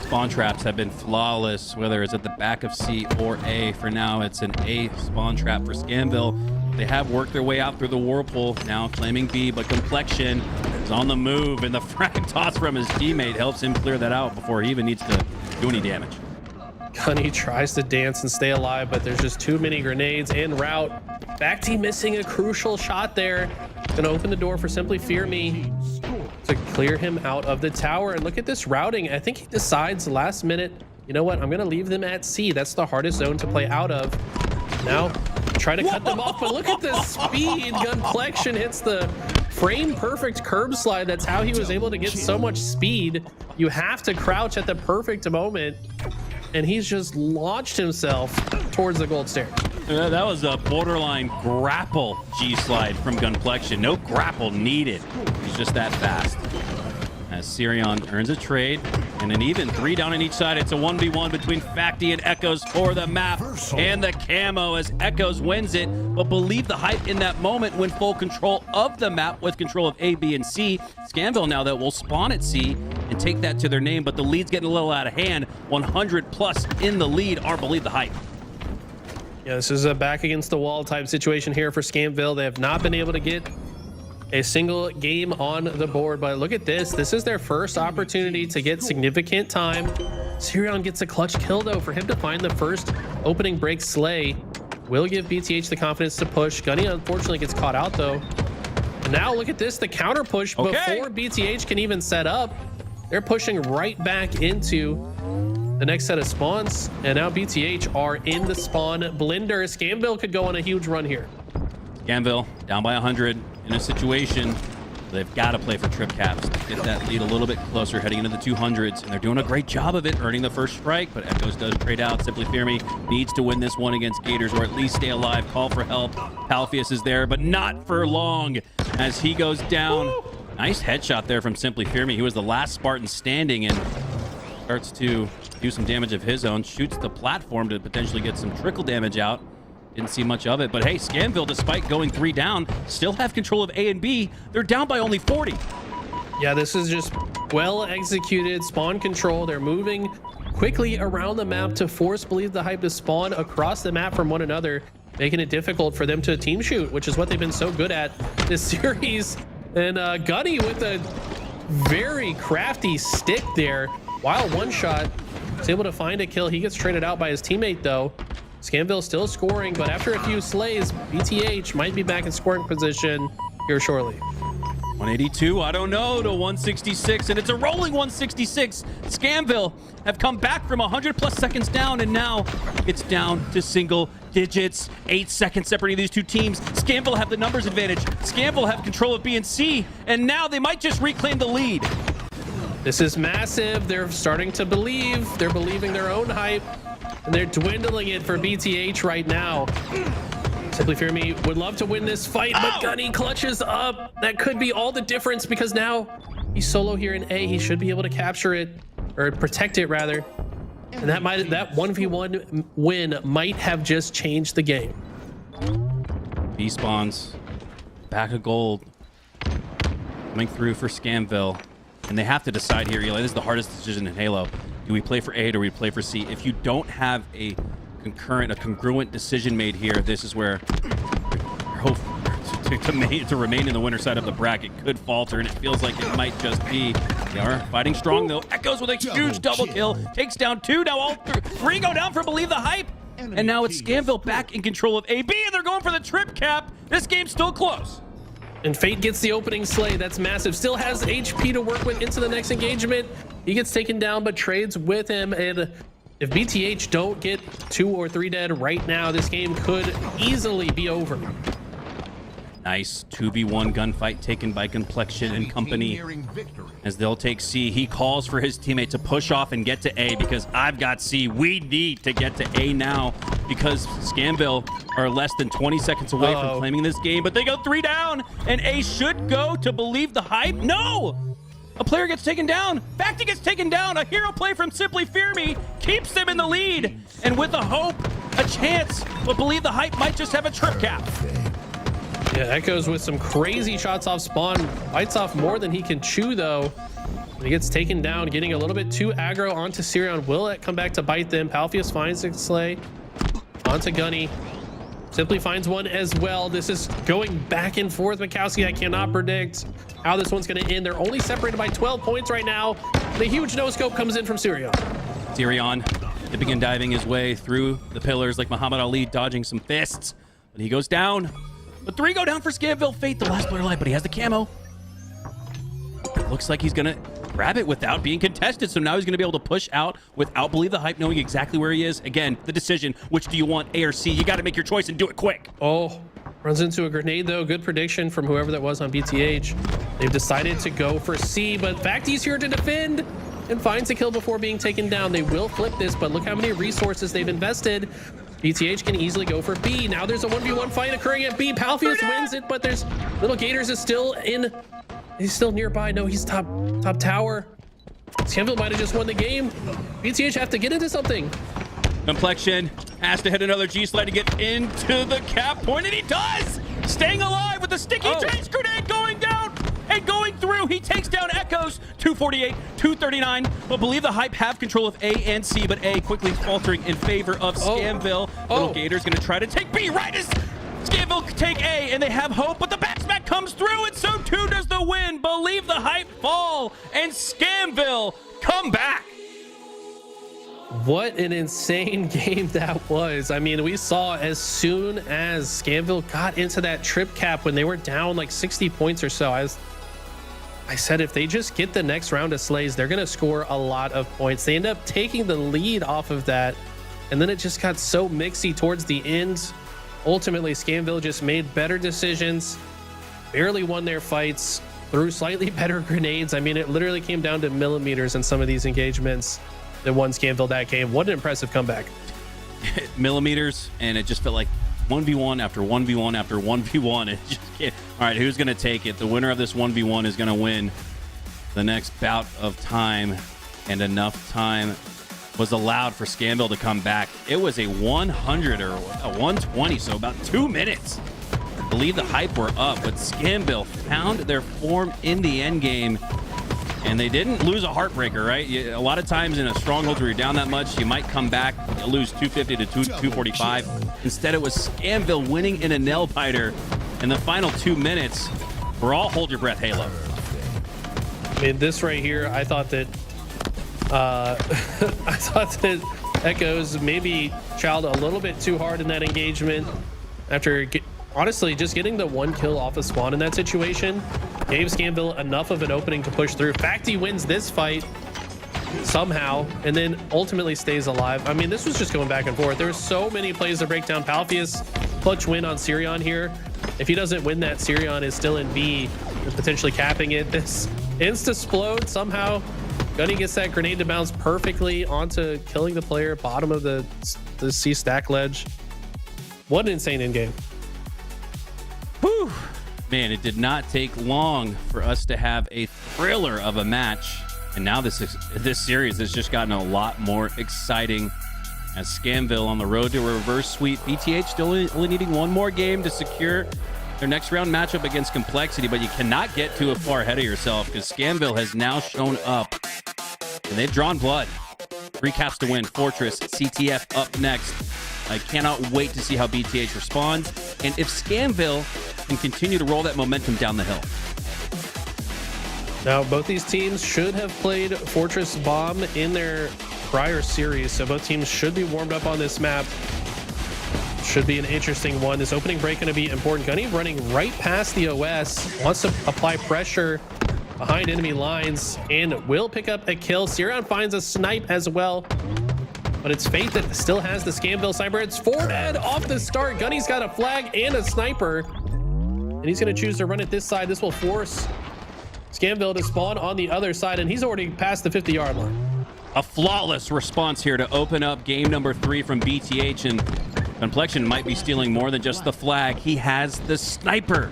Spawn traps have been flawless, whether it's at the back of C or A. For now, it's an A spawn trap for Scamville. They have worked their way out through the whirlpool, now claiming B, but Complexion is on the move, and the frag toss from his teammate helps him clear that out before he even needs to do any damage. Gunny tries to dance and stay alive, but there's just too many grenades en route. Back team missing a crucial shot there. Gonna open the door for Simply Fear Me to clear him out of the tower. And look at this routing. I think he decides last minute, you know what, I'm gonna leave them at C. That's the hardest zone to play out of. Now try to cut them off, but look at the speed. Gunplexion hits the frame perfect curb slide. That's how he was able to get so much speed. You have to crouch at the perfect moment, and he's just launched himself towards the gold stair. That was a borderline grapple G-slide from Gunplexion. No grapple needed. He's just that fast. As Sirion earns a trade, and an even 3 down on each side. It's a 1v1 between Facti and Echoes for the map and the camo as Echoes wins it. But believe the hype in that moment when full control of the map with control of A, B, and C. Scamville now that will spawn at C and take that to their name, but the lead's getting a little out of hand. 100 plus in the lead are believe the hype. Yeah, this is a back against the wall type situation here for Scamville. They have not been able to get a single game on the board, but look at this. This is their first opportunity to get significant time. Sirion gets a clutch kill though. For him to find the first opening break slay will give BTH the confidence to push. Gunny unfortunately gets caught out though. And now look at this, the counter push before BTH can even set up. They're pushing right back into the next set of spawns, and now BTH are in the spawn blender. Scamville could go on a huge run here. Scamville down by 100 in a situation they've got to play for trip caps to get that lead a little bit closer heading into the 200s, and they're doing a great job of it, earning the first strike. But Echoes does trade out. Simply Fear Me needs to win this one against Gators, or at least stay alive. Call for help. Palfius is there, but not for long as he goes down. Woo! Nice headshot there from Simply Fear Me. He was the last Spartan standing and starts to do some damage of his own. Shoots the platform to potentially get some trickle damage out. Didn't see much of it, but hey, Scamville, despite going 3 down, still have control of A and B. They're down by only 40. Yeah, this is just well executed spawn control. They're moving quickly around the map to force Believe the Hype to spawn across the map from one another, making it difficult for them to team shoot, which is what they've been so good at this series. And Gunny with a very crafty stick there, while one shot is able to find a kill. He gets traded out by his teammate though. Scamville still scoring, but after a few slays, BTH might be back in scoring position here shortly. 182, I don't know, to 166, and it's a rolling 166. Scamville have come back from 100 plus seconds down, and now it's down to single digits. 8 seconds separating these two teams. Scamville have the numbers advantage. Scamville have control of B and C, and now they might just reclaim the lead. This is massive. They're starting to believe. They're believing their own hype, and they're dwindling it for BTH right now. Simply Fear Me would love to win this fight, but Gunny clutches up. That could be all the difference because now he's solo here in A. He should be able to capture it, or protect it rather. And that 1v1 win might have just changed the game. B spawns, back of gold, coming through for Scamville. And they have to decide here, Eli, this is the hardest decision in Halo. Do we play for A or do we play for C? If you don't have a congruent decision made here, this is where your hope to remain in the winner side of the bracket could falter, and it feels like it might just be. They are fighting strong though. Echoes with a huge double kill, takes down 2. Now all 3 go down for Believe the Hype, and now it's Scamville back in control of AB, and they're going for the trip cap. This game's still close. And Fate gets the opening slay. That's massive. Still has HP to work with into the next engagement. He gets taken down, but trades with him. And if BTH don't get 2 or 3 dead right now, this game could easily be over. Nice 2v1 gunfight taken by Complexion and company Nearing victory. as they'll take C. He calls for his teammate to push off and get to A because I've got C. We need to get to A now because Scamville are less than 20 seconds away from claiming this game, but they go 3 down and A should go to Believe the Hype. No! A player gets taken down. Facty gets taken down. A hero play from Simply Fear Me keeps them in the lead. And with a hope, a chance, but Believe the Hype might just have a trip cap. Yeah, Echoes with some crazy shots off spawn. Bites off more than he can chew, though. He gets taken down, getting a little bit too aggro onto Sirion. Will it come back to bite them? Palfius finds the Slay. Onto Gunny. Simply finds one as well. This is going back and forth. Mikowski, I cannot predict how this one's going to end. They're only separated by 12 points right now. The huge no-scope comes in from Sirion. Sirion dipping and diving his way through the pillars like Muhammad Ali, dodging some fists. But he goes down. But 3 go down for Scamville. Fate, the last player alive, but he has the camo. Looks like he's going to grab it without being contested. So now he's going to be able to push out without Believe the Hype knowing exactly where he is. Again, the decision, which do you want, A or C? You got to make your choice and do it quick. Oh, runs into a grenade, though. Good prediction from whoever that was on BTH. They've decided to go for C, but Facty's here to defend and finds a kill before being taken down. They will flip this, but look how many resources they've invested. BTH can easily go for B. Now there's a 1v1 fight occurring at B. Palfius wins it, but there's Little Gators is still in. He's still nearby. No, he's top tower. Scamville might have just won the game. BTH have to get into something. Complexion has to hit another G-slide to get into the cap point, and he does! Staying alive with the sticky trace grenade going down and going through. He takes down Echoes, 248, 239. But Believe the Hype have control of A and C, but A quickly faltering in favor of Scamville. Little Gator's gonna try to take B right as Scamville take A, and they have hope, but the backsmack comes through, and so too does the win. Believe the Hype fall, and Scamville come back. What an insane game that was. I mean, we saw as soon as Scamville got into that trip cap when they were down like 60 points or so, I said if they just get the next round of slays, they're going to score a lot of points. They end up taking the lead off of that, and then it just got so mixy towards the end. Ultimately, Scamville just made better decisions, barely won their fights, threw slightly better grenades. I mean, it literally came down to millimeters in some of these engagements that won Scamville that game. What an impressive comeback. Millimeters, and it just felt like 1v1 after 1v1 after 1v1. It just can't. All right, who's going to take it? The winner of this 1v1 is going to win the next bout of time, and enough time was allowed for Scamville to come back. It was a 100 or a 120, so about 2 minutes. I believe the Hype were up, but Scamville found their form in the end game, and they didn't lose a heartbreaker, right? A lot of times in a stronghold where you're down that much, you might come back, lose 250 to 245. Instead, it was Scamville winning in a nail biter in the final 2 minutes. We're all hold your breath, Halo. I mean, this right here, I thought that Echoes maybe chowed a little bit too hard in that engagement after honestly just getting the 1 kill off of spawn in that situation gave Scamville enough of an opening to push through. Facty wins this fight somehow and then ultimately stays alive. I mean, this was just going back and forth. There were so many plays to break down. Palfius clutch win on Sirion here. If he doesn't win that, Sirion is still in B, potentially capping it. This insta-splode somehow. Gunny gets that grenade to bounce perfectly onto killing the player bottom of the C stack ledge. What an insane end game. Whew. Man, it did not take long for us to have a thriller of a match. And now this series has just gotten a lot more exciting as Scamville on the road to a reverse sweep. BTH still only needing 1 more game to secure their next round matchup against Complexity, but you cannot get too far ahead of yourself because Scamville has now shown up and they've drawn blood. 3 caps to win. Fortress, CTF up next. I cannot wait to see how BTH responds and if Scamville can continue to roll that momentum down the hill. Now, both these teams should have played Fortress Bomb in their prior series, so both teams should be warmed up on this map. Should be an interesting one. This opening break going to be important. Gunny running right past the OS, wants to apply pressure behind enemy lines and will pick up a kill. Sirion finds a snipe as well, but it's Fate that still has the Scamville sniper. It's 4 dead off the start. Gunny's got a flag and a sniper. and he's going to choose to run it this side. This will force Scamville to spawn on the other side, and he's already past the 50-yard line. A flawless response here to open up game number 3 from BTH, and Complexion might be stealing more than just the flag. He has the sniper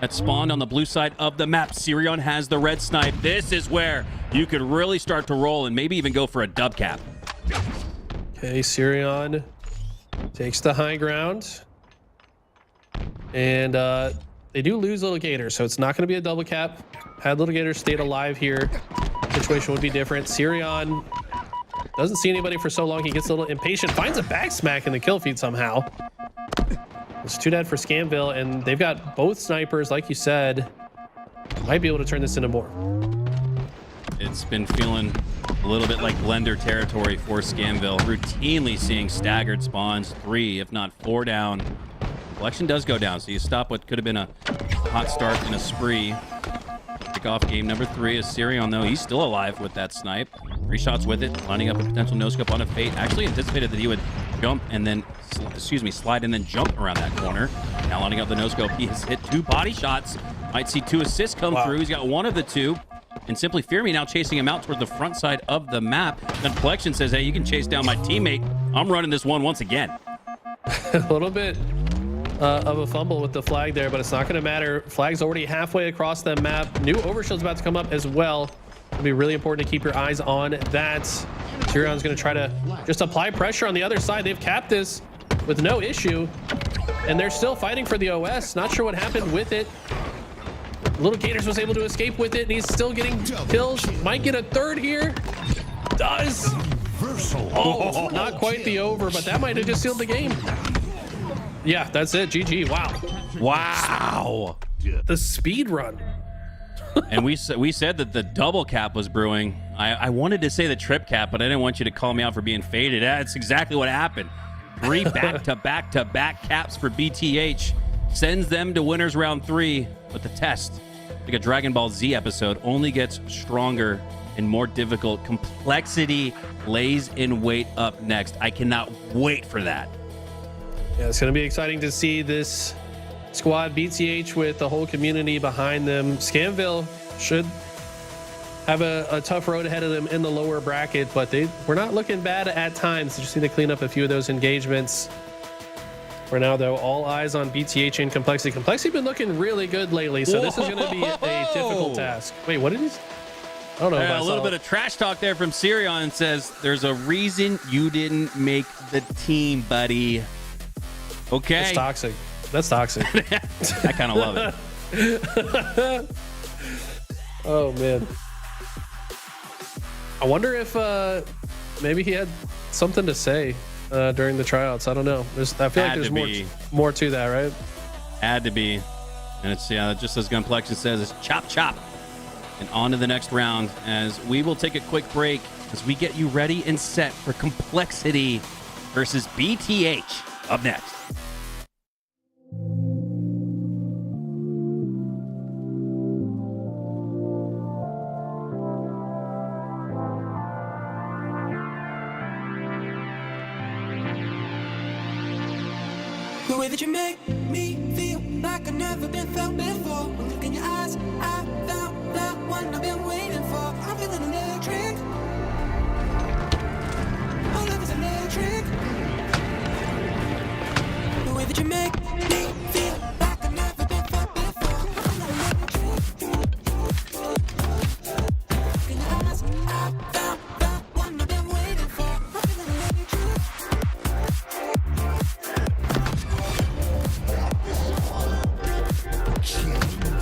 that spawned on the blue side of the map. Sirion has the red snipe. This is where you could really start to roll and maybe even go for a dub cap. Okay, Sirion takes the high ground. And they do lose Little Gator, so it's not going to be a double cap. Had Little Gator stayed alive here, situation would be different. Sirion doesn't see anybody for so long. He gets a little impatient, finds a back smack in the kill feed somehow. It's too dead for Scamville, and they've got both snipers, like you said. Might be able to turn this into more. It's been feeling a little bit like blender territory for Scamville. Routinely seeing staggered spawns, 3, if not 4 down. Collection does go down, so you stop what could have been a hot start in a spree. Kick off game number 3 is Sirion, though. He's still alive with that snipe. 3 shots with it, lining up a potential no-scope on a Fate. Actually anticipated that he would jump and then, slide and then jump around that corner. Now lining up the no-scope. He has hit 2 body shots. Might see 2 assists come through. He's got 1 of the 2. And Simply Fear Me now chasing him out toward the front side of the map. Then Complexion says, hey, you can chase down my teammate. I'm running this one once again. A little bit of a fumble with the flag there, but it's not going to matter. Flag's already halfway across the map. New overshield's about to come up as well. It'll be really important to keep your eyes on that. Sirion's going to try to just apply pressure on the other side. They've capped this with no issue, and they're still fighting for the OS. Not sure what happened with it. Little Gators was able to escape with it, and he's still getting kills. Might get a 3rd here. Does. Oh, not quite the over, but that might have just sealed the game. Yeah, that's it. GG. Wow. Wow. The speed run. And we said that the double cap was brewing. I wanted to say the trip cap, but I didn't want you to call me out for being faded. That's exactly what happened. 3 back-to-back-to-back caps for BTH. Sends them to winners round 3. But the test, like a Dragon Ball Z episode, only gets stronger and more difficult. Complexity lays in wait up next. I cannot wait for that. Yeah, it's going to be exciting to see this squad, BTH, with the whole community behind them. Scamville should have a tough road ahead of them in the lower bracket, but we're not looking bad at times. They just need to clean up a few of those engagements. For now, though, all eyes on BTH and Complexity. Complexity been looking really good lately, so this is going to be a difficult task. Wait, what did he? I don't know. A little bit of trash talk there from Sirion. Says there's a reason you didn't make the team, buddy. Okay. It's toxic. That's toxic. I kind of love it. Oh, man. I wonder if maybe he had something to say during the tryouts. I don't know. I feel like there's more to that, right? Had to be. And it's, just as Gunplexion says, it's chop, chop. And on to the next round as we will take a quick break as we get you ready and set for Complexity versus BTH up next. The way that you make me feel like I've never been felt before. One look in your eyes, I found that one I've been waiting for. I'm feeling electric. My love is electric. The way that you make me feel like I've never been felt before. Look in your eyes, I found that one I've been waiting for. I'm feeling electric. King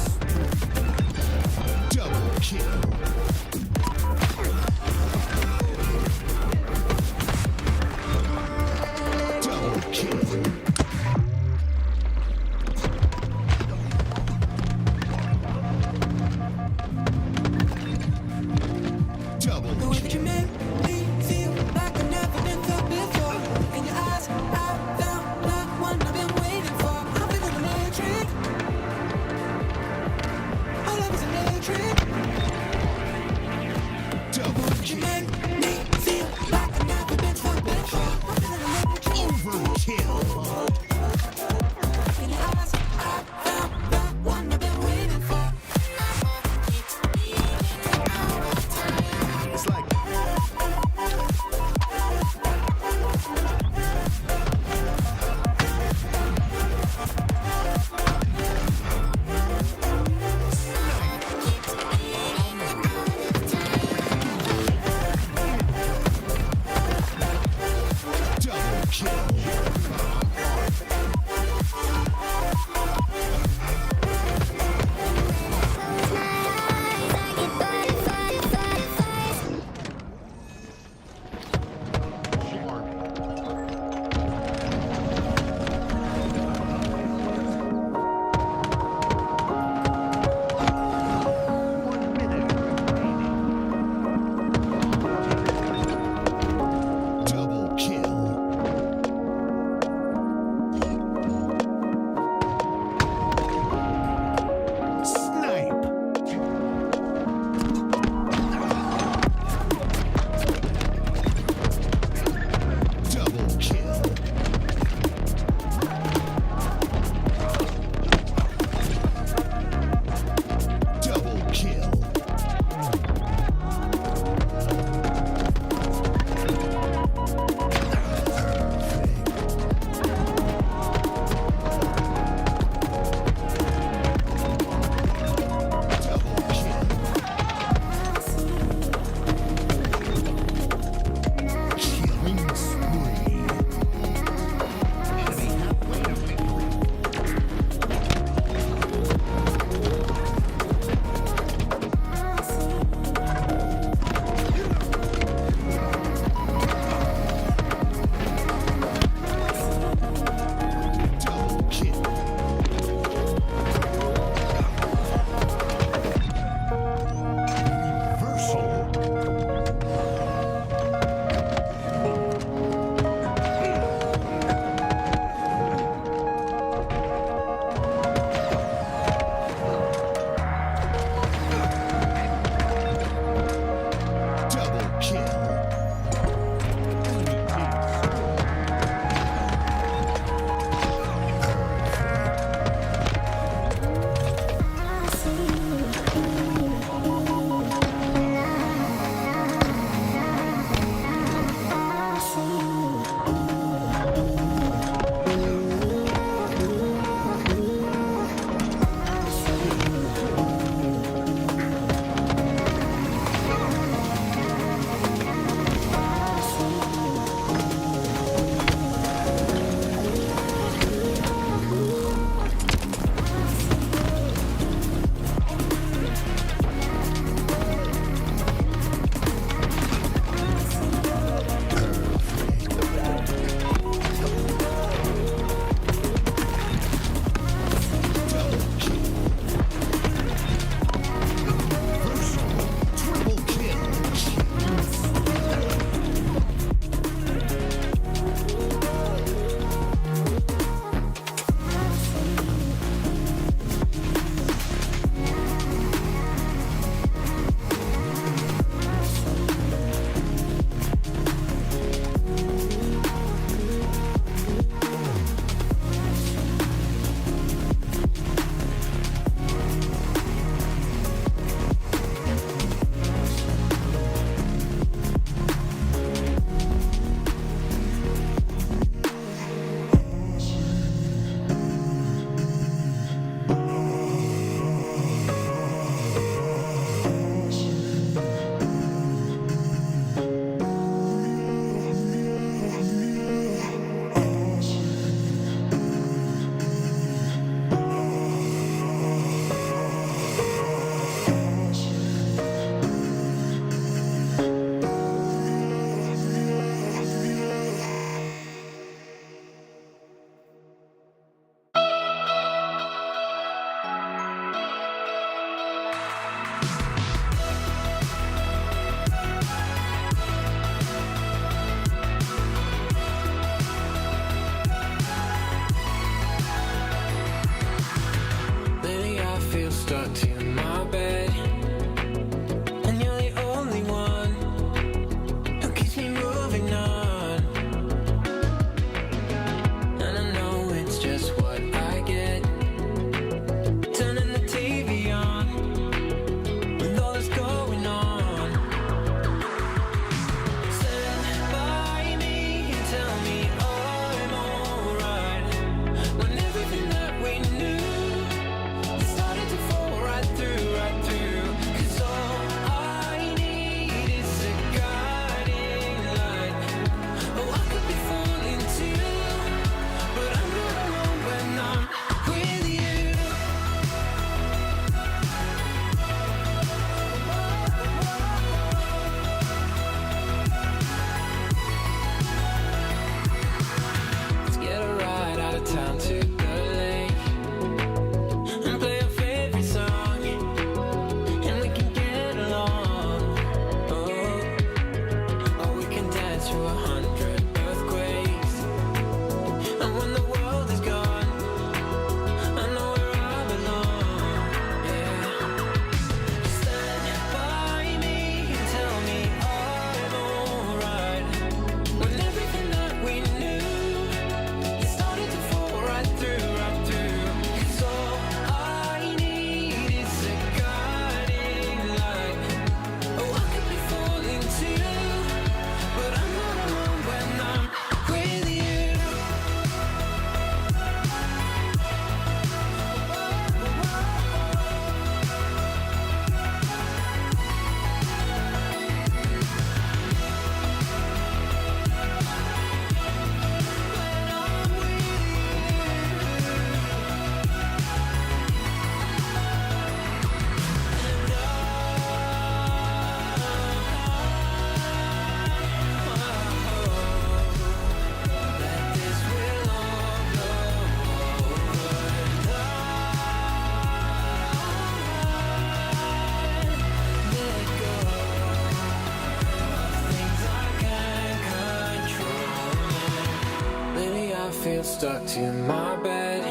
stuck to my bed,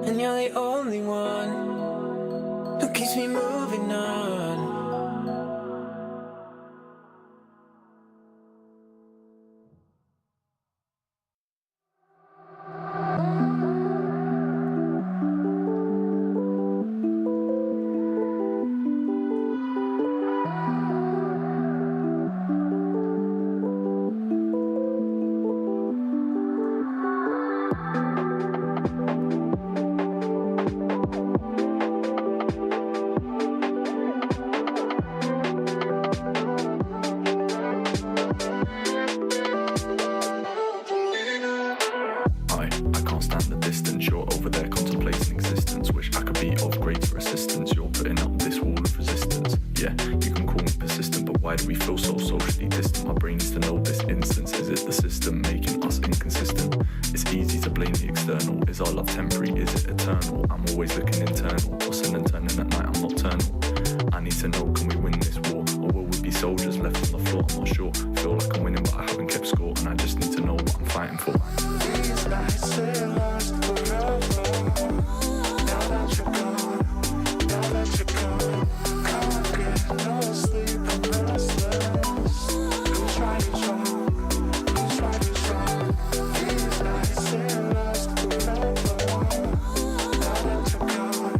and you're the only one who keeps me moving on. I can't stand the distance. You're over there contemplating existence. Wish I could be of greater assistance. You're putting up this wall of resistance. Yeah, you can call me persistent, but why do we feel so socially distant? My brain needs to know this instance. Is it the system making us inconsistent? It's easy to blame the external. Is our love temporary? Is it eternal? I'm always looking internal, tossing and turning at night. I'm nocturnal. I need to know, can we win this war? Or will we be soldiers left on the floor? I'm not sure. Feel like I'm winning, but I haven't kept score, and I just need to know what I'm fighting for. These nights they last forever. Now that you're gone, now that you're gone, can't get no sleep, I'm restless. Who's right, who's wrong? Who's right, who's wrong? These nights they last forever. Now that you're gone,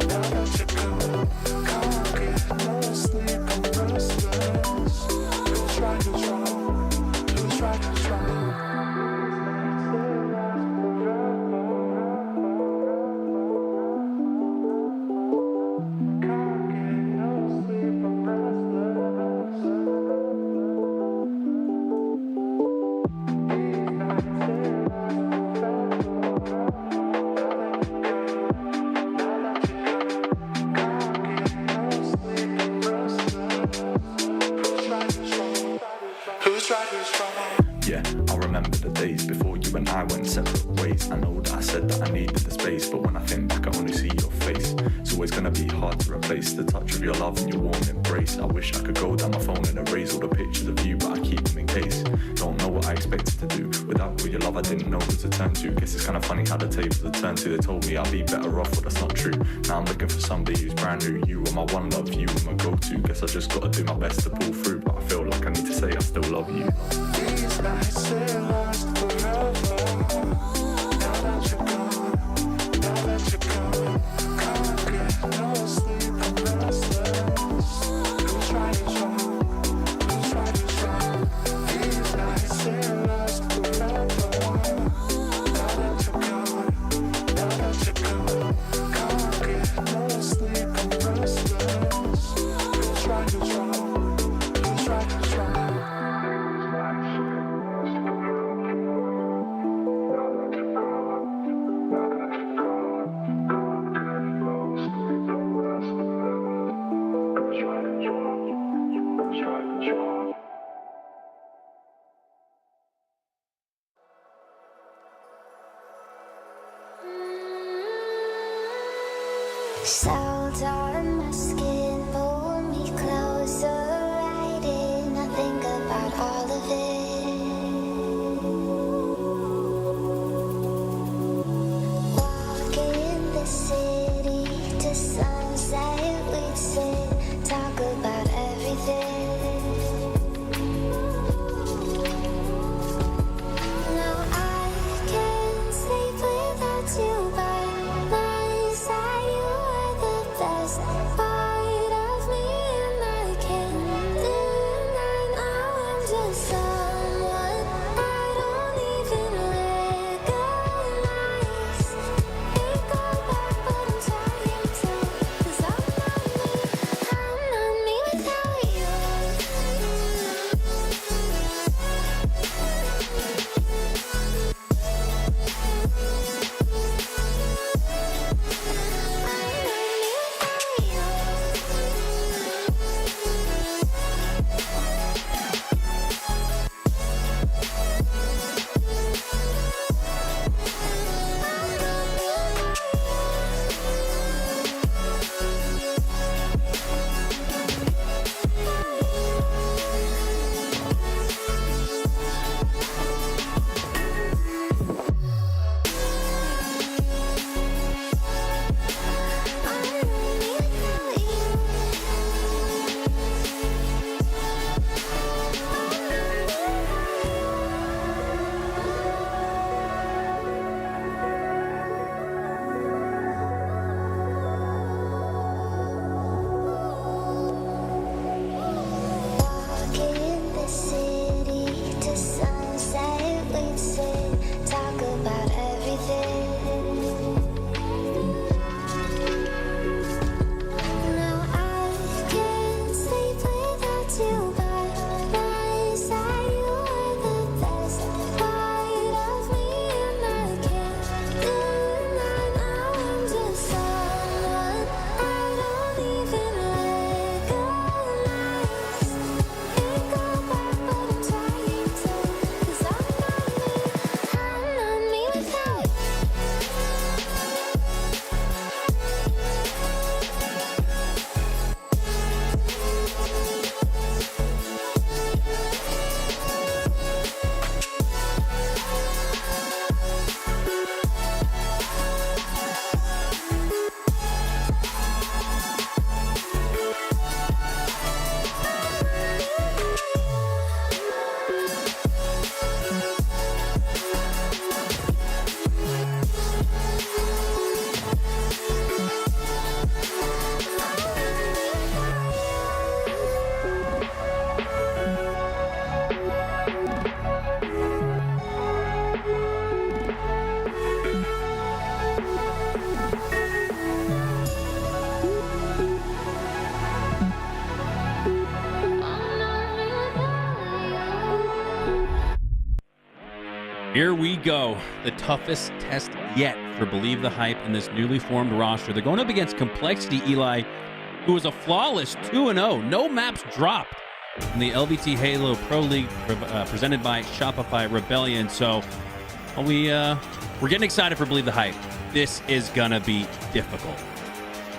now that you're gone, can't get no sleep, I'm restless. Who's right, who's wrong? Who's right, who's wrong? Who's right, who's wrong? Yeah, I remember the days before you and I went separate ways. I know that I said that I needed the space, but when I think back I only see your face. It's always gonna be hard to replace the touch of your love and your warm embrace. I wish I could go down my phone and erase all the pictures of you, but I keep them in case. Don't know what I expected to do. Without all your love I didn't know who to turn to. Guess it's kinda funny how the tables are turned to. They told me I'd be better off, but that's not true. Now I'm looking for somebody who's brand new. You were my one love, you were my go-to. Guess I just gotta do my best to pull through, but I feel like I need to say I still love you. These nights they last forever. Now that you're gone, now that you're gone, can't get no sleep, I'm restless. Who's right, who's wrong? Who's right, who's wrong? These nights they last forever. Now that you're gone, now that you're gone, can't get no sleep, I'm restless. Who's right, who's wrong? Who's right, who's wrong? Salt on my skin, pull me closer, right in. I think about all of it. Walk in the city to sunset, we'd sit, talk about everything. Now I can't sleep without you by my side. You are the best part of me, and I can't deny now I'm just someone I don't even recognize. Can't go back, but I'm trying to, 'cause I'm not me without you. I'm not me without you. Here we go. The toughest test yet for Believe the Hype in this newly formed roster. They're going up against Complexity, Eli, who is a flawless 2-0. No maps dropped in the LVT Halo Pro League presented by Shopify Rebellion. So we're getting excited for Believe the Hype. This is going to be difficult.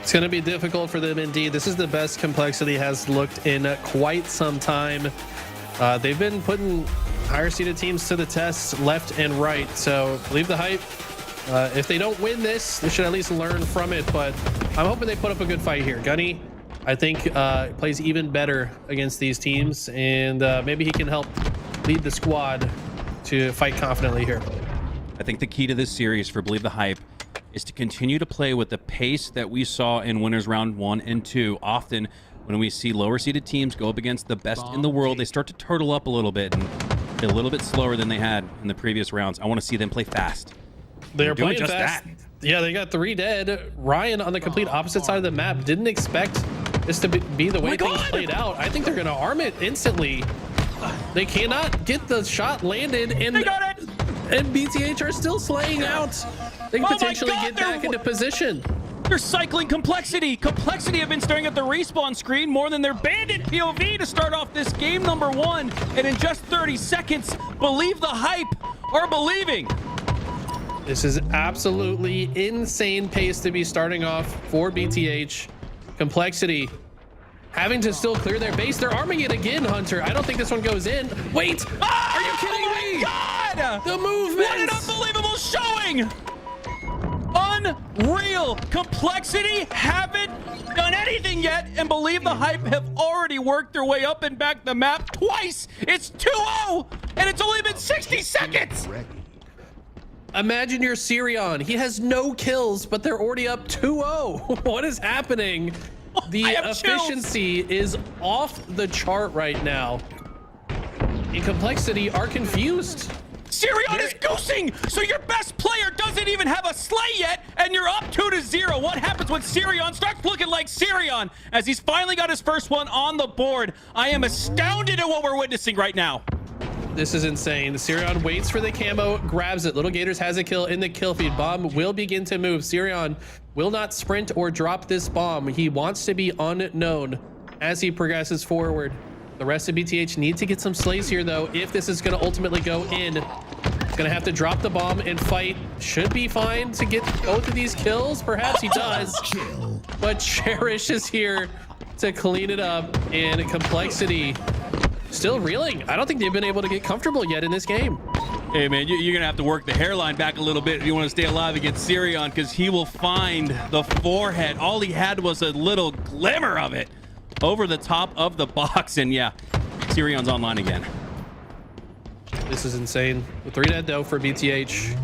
It's going to be difficult for them indeed. This is the best Complexity has looked in quite some time. They've been putting higher seeded teams to the test left and right. So Believe the Hype. If they don't win this, they should at least learn from it. But I'm hoping they put up a good fight here. Gunny, I think, plays even better against these teams. And maybe he can help lead the squad to fight confidently here. I think the key to this series for Believe the Hype is to continue to play with the pace that we saw in winners round 1 and 2. Often when we see lower seeded teams go up against the best in the world, they start to turtle up a little bit and play a little bit slower than they had in the previous rounds. I want to see them play fast. They're doing playing just fast. that. Yeah, they got 3 dead. Ryan on the complete opposite side of the map didn't expect this to be the way things played out. I think they're going to arm it instantly. They cannot get the shot landed, and They got it! And BTH are still slaying out. They can potentially get back into position. They're cycling Complexity. Complexity have been staring at the respawn screen more than their bandit POV to start off this game number 1. And in just 30 seconds, Believe the Hype are believing. This is absolutely insane pace to be starting off for BTH. Complexity having to still clear their base. They're arming it again, Hunter. I don't think this one goes in. Wait, are you kidding me? God! The movement! What an unbelievable showing! Unreal! Complexity haven't done anything yet, and Believe the Hype have already worked their way up and back the map twice. It's 2-0, and it's only been 60 seconds. Imagine you're Sirion. He has no kills, but they're already up 2-0. What is happening? The efficiency is off the chart right now. And Complexity are confused. Sirion is goosing, so your best player doesn't even have a slay yet, and you're up 2-0. What happens when Sirion starts looking like Sirion as he's finally got his first one on the board? I am astounded at what we're witnessing right now. This is insane. Sirion waits for the camo, grabs it. Little Gators has a kill in the kill feed. Bomb will begin to move. Sirion will not sprint or drop this bomb. He wants to be unknown as he progresses forward. The rest of BTH need to get some slays here, though. If this is going to ultimately go in, it's going to have to drop the bomb and fight. Should be fine to get both of these kills. Perhaps he does. But Cherish is here to clean it up. And Complexity still reeling. I don't think they've been able to get comfortable yet in this game. Hey, man, you're going to have to work the hairline back a little bit if you want to stay alive against Sirion, because he will find the forehead. All he had was a little glimmer of it over the top of the box. And yeah, Sirion's online again. This is insane. The 3 dead, though, for BTH.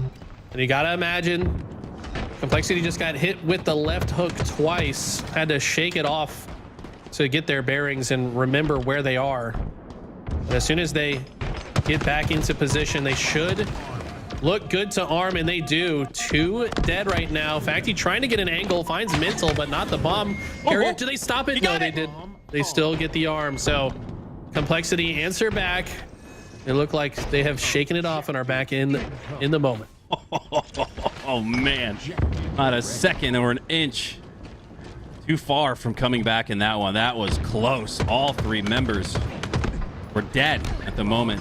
And you got to imagine Complexity just got hit with the left hook twice. Had to shake it off to get their bearings and remember where they are. And as soon as they get back into position, they should look good to arm, and they do. 2 dead right now. Facty trying to get an angle, finds Mental, but not the bomb carrier. Do they stop it? No, they did. They still get the arm. So Complexity answer back. It looked like they have shaken it off and are back in the moment. Oh, man. Not a second or an inch too far from coming back in that one. That was close. All 3 members were dead at the moment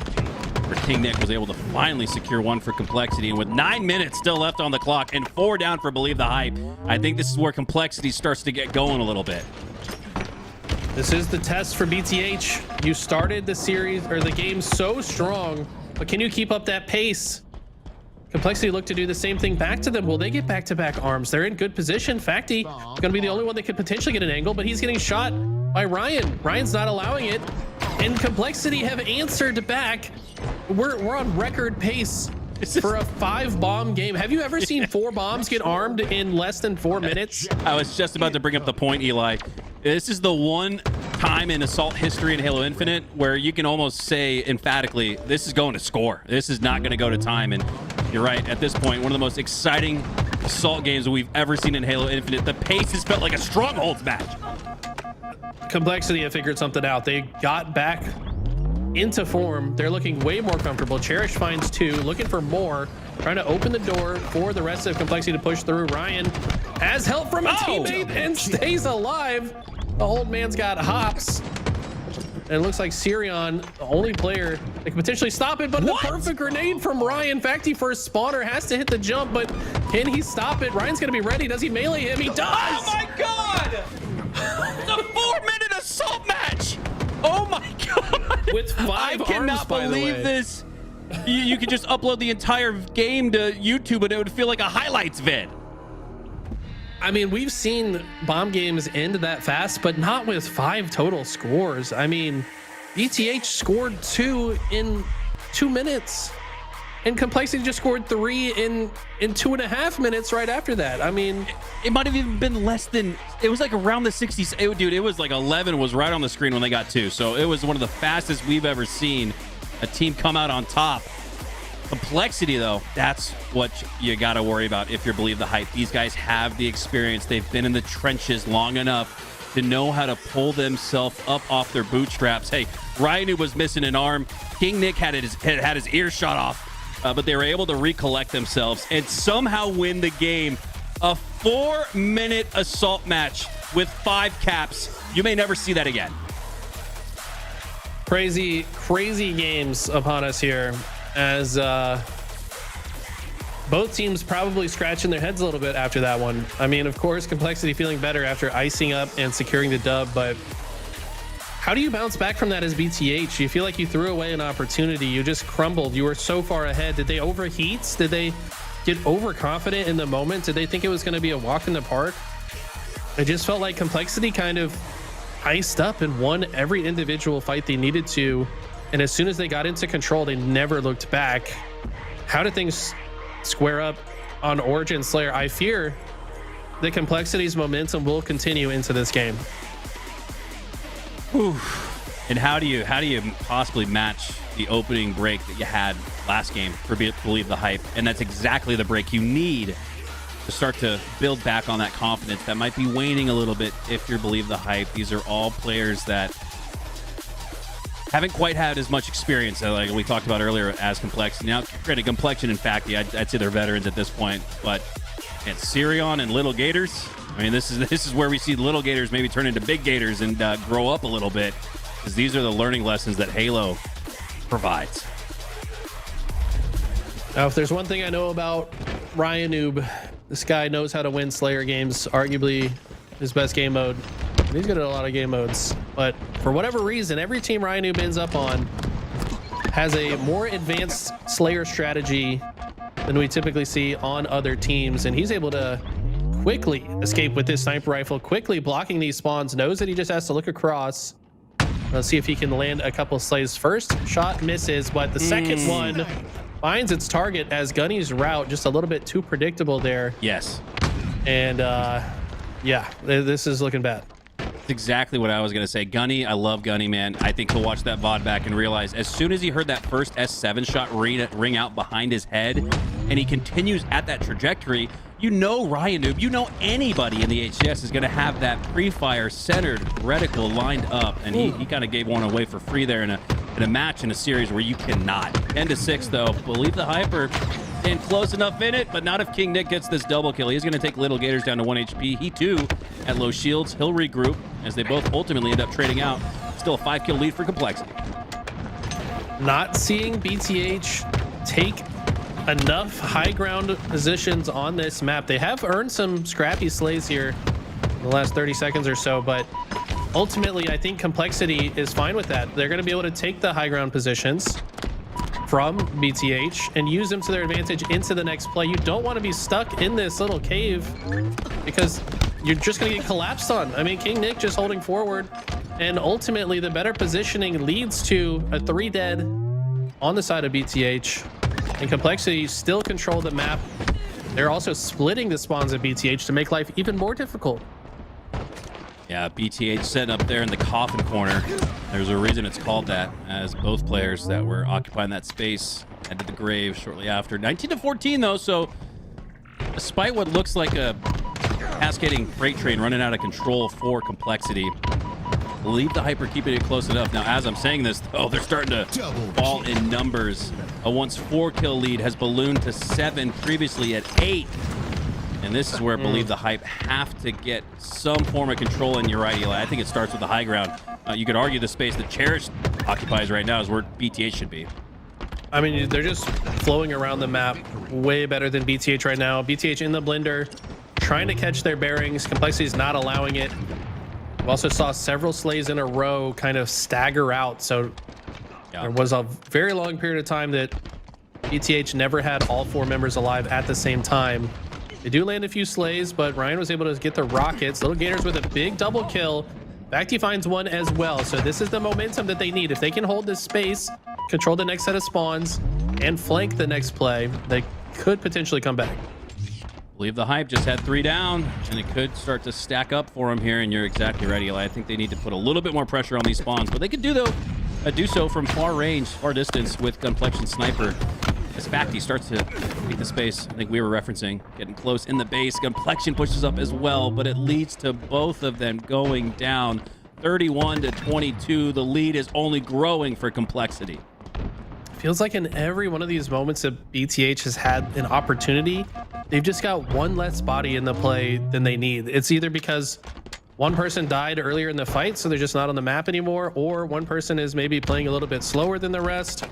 where King Nick was able to finally secure one for Complexity. And with 9 minutes still left on the clock and 4 down for Believe the Hype, I think this is where Complexity starts to get going a little bit. This is the test for BTH. You started the series or the game so strong, but can you keep up that pace? Complexity look to do the same thing back to them. Will they get back-to-back arms? They're in good position. Facty is going to be the only one that could potentially get an angle, but he's getting shot by Ryan. Ryan's not allowing it. And Complexity have answered back. We're on record pace for a 5-bomb game. Have you ever seen 4 bombs get armed in less than 4 minutes? I was just about to bring up the point, Eli. This is the one time in Assault history in Halo Infinite where you can almost say emphatically, this is going to score. This is not going to go to time. And you're right, at this point, one of the most exciting Assault games that we've ever seen in Halo Infinite. The pace has felt like a Strongholds match. Complexity have figured something out. They got back into form. They're looking way more comfortable. Cherish finds 2, looking for more, trying to open the door for the rest of Complexity to push through. Ryan has help from a teammate and stays alive. The old man's got hops. And it looks like Sirion, the only player that can potentially stop it, but the perfect grenade from Ryan. Facty first spawner has to hit the jump, but can he stop it? Ryan's gonna be ready. Does he melee him? He does! Oh my god! It's a 4-minute assault match! Oh my god! With 5 I cannot arms, by the believe way. this. You could just upload the entire game to YouTube and it would feel like a highlights vid. I mean, we've seen bomb games end that fast, but not with 5 total scores. I mean, BTH scored 2 in 2 minutes, and Complexity just scored 3 in 2.5 minutes right after that. I mean, it might have even been less than, it was like around the 60s. Dude, it was like 11 was right on the screen when they got 2. So it was one of the fastest we've ever seen a team come out on top. Complexity, though, that's what you got to worry about if you believe the hype. These guys have the experience. They've been in the trenches long enough to know how to pull themselves up off their bootstraps. Hey, Ryan was missing an arm. King Nick had his ear shot off, but they were able to recollect themselves and somehow win the game. A 4-minute assault match with 5 caps. You may never see that again. crazy games upon us here, as both teams probably scratching their heads a little bit after that one. I mean, of course, Complexity feeling better after icing up and securing the dub, but how do you bounce back from that as BTH? You feel like you threw away an opportunity. You just crumbled. You were so far ahead. Did they overheat? Did they get overconfident in the moment? Did they think it was going to be a walk in the park? It just felt like Complexity kind of iced up and won every individual fight they needed to. And as soon as they got into control, they never looked back. How did things square up on Origin Slayer? I fear the Complexity's momentum will continue into this game. Whew. And how do you possibly match the opening break that you had last game for Believe the Hype? And that's exactly the break you need to start to build back on that confidence that might be waning a little bit if you're Believe the Hype. These are all players that haven't quite had as much experience, like we talked about earlier, as Complexity. Now, granted, Complexion and Facty, I'd say they're veterans at this point, but it's Sirion and Little Gators. I mean, this is where we see Little Gators maybe turn into Big Gators and grow up a little bit, because these are the learning lessons that Halo provides. Now, if there's one thing I know about Ryan Noob, this guy knows how to win Slayer games, arguably his best game mode. He's good at a lot of game modes, but for whatever reason, every team Ryan Noob ends up on has a more advanced Slayer strategy than we typically see on other teams, and he's able to quickly escape with this sniper rifle, quickly blocking these spawns, knows that he just has to look across. Let's see if he can land a couple slays. First shot misses, but the second one finds its target, as Gunny's route just a little bit too predictable there. Yes. And yeah, this is looking bad. That's exactly what I was going to say. Gunny, I love Gunny, man. I think he'll watch that VOD back and realize as soon as he heard that first S7 shot ring out behind his head, and he continues at that trajectory, you know Ryan Noob, you know anybody in the HCS is going to have that pre-fire centered reticle lined up, and he kind of gave one away for free there in a match in a series where you cannot. 10-6 though. Believe the Hyper and close enough in it, but not if King Nick gets this double kill. He's going to take Little Gators down to 1 HP. He too at low shields. He'll regroup as they both ultimately end up trading out. Still a 5-kill lead for Complexity. Not seeing BTH take enough high ground positions on this map. They have earned some scrappy slays here in the last 30 seconds or so, but ultimately I think Complexity is fine with that. They're going to be able to take the high ground positions from BTH and use them to their advantage into the next play. You don't want to be stuck in this little cave because you're just going to get collapsed on. I mean, King Nick just holding forward, and ultimately the better positioning leads to a 3 dead on the side of BTH, and Complexity still control the map. They're also splitting the spawns at BTH to make life even more difficult. Yeah, BTH setting up there in the coffin corner. There's a reason it's called that, as both players that were occupying that space head to the grave shortly after. 19-14 though, so despite what looks like a cascading freight train running out of control for Complexity, Believe the Hyper keeping it close enough. Now, as I'm saying this, oh, they're starting to fall in numbers. A once 4-kill lead has ballooned to 7, previously at 8. And this is where I believe the Hype have to get some form of control. And you're right, Eli. I think it starts with the high ground. You could argue the space that Cherish occupies right now is where BTH should be. I mean, they're just flowing around the map way better than BTH right now. BTH in the blender, trying to catch their bearings. Complexity is not allowing it. We also saw several slays in a row kind of stagger out. So there was a very long period of time that BTH never had all 4 members alive at the same time. They do land a few slays, but Ryan was able to get the rockets. Little Gators with a big double kill. Bacti finds one as well. So this is the momentum that they need. If they can hold this space, control the next set of spawns, and flank the next play, they could potentially come back. Believe the Hype just had 3 down, and it could start to stack up for them here. And you're exactly right, Eli. I think they need to put a little bit more pressure on these spawns, but they could do so from far range, far distance with Complexion Sniper. As Bacti starts to beat the space, I think we were referencing, getting close in the base. Complexion pushes up as well, but it leads to both of them going down. 31-22. The lead is only growing for Complexity. Feels like in every one of these moments that BTH has had an opportunity, they've just got one less body in the play than they need. It's either because one person died earlier in the fight, so they're just not on the map anymore, or one person is maybe playing a little bit slower than the rest.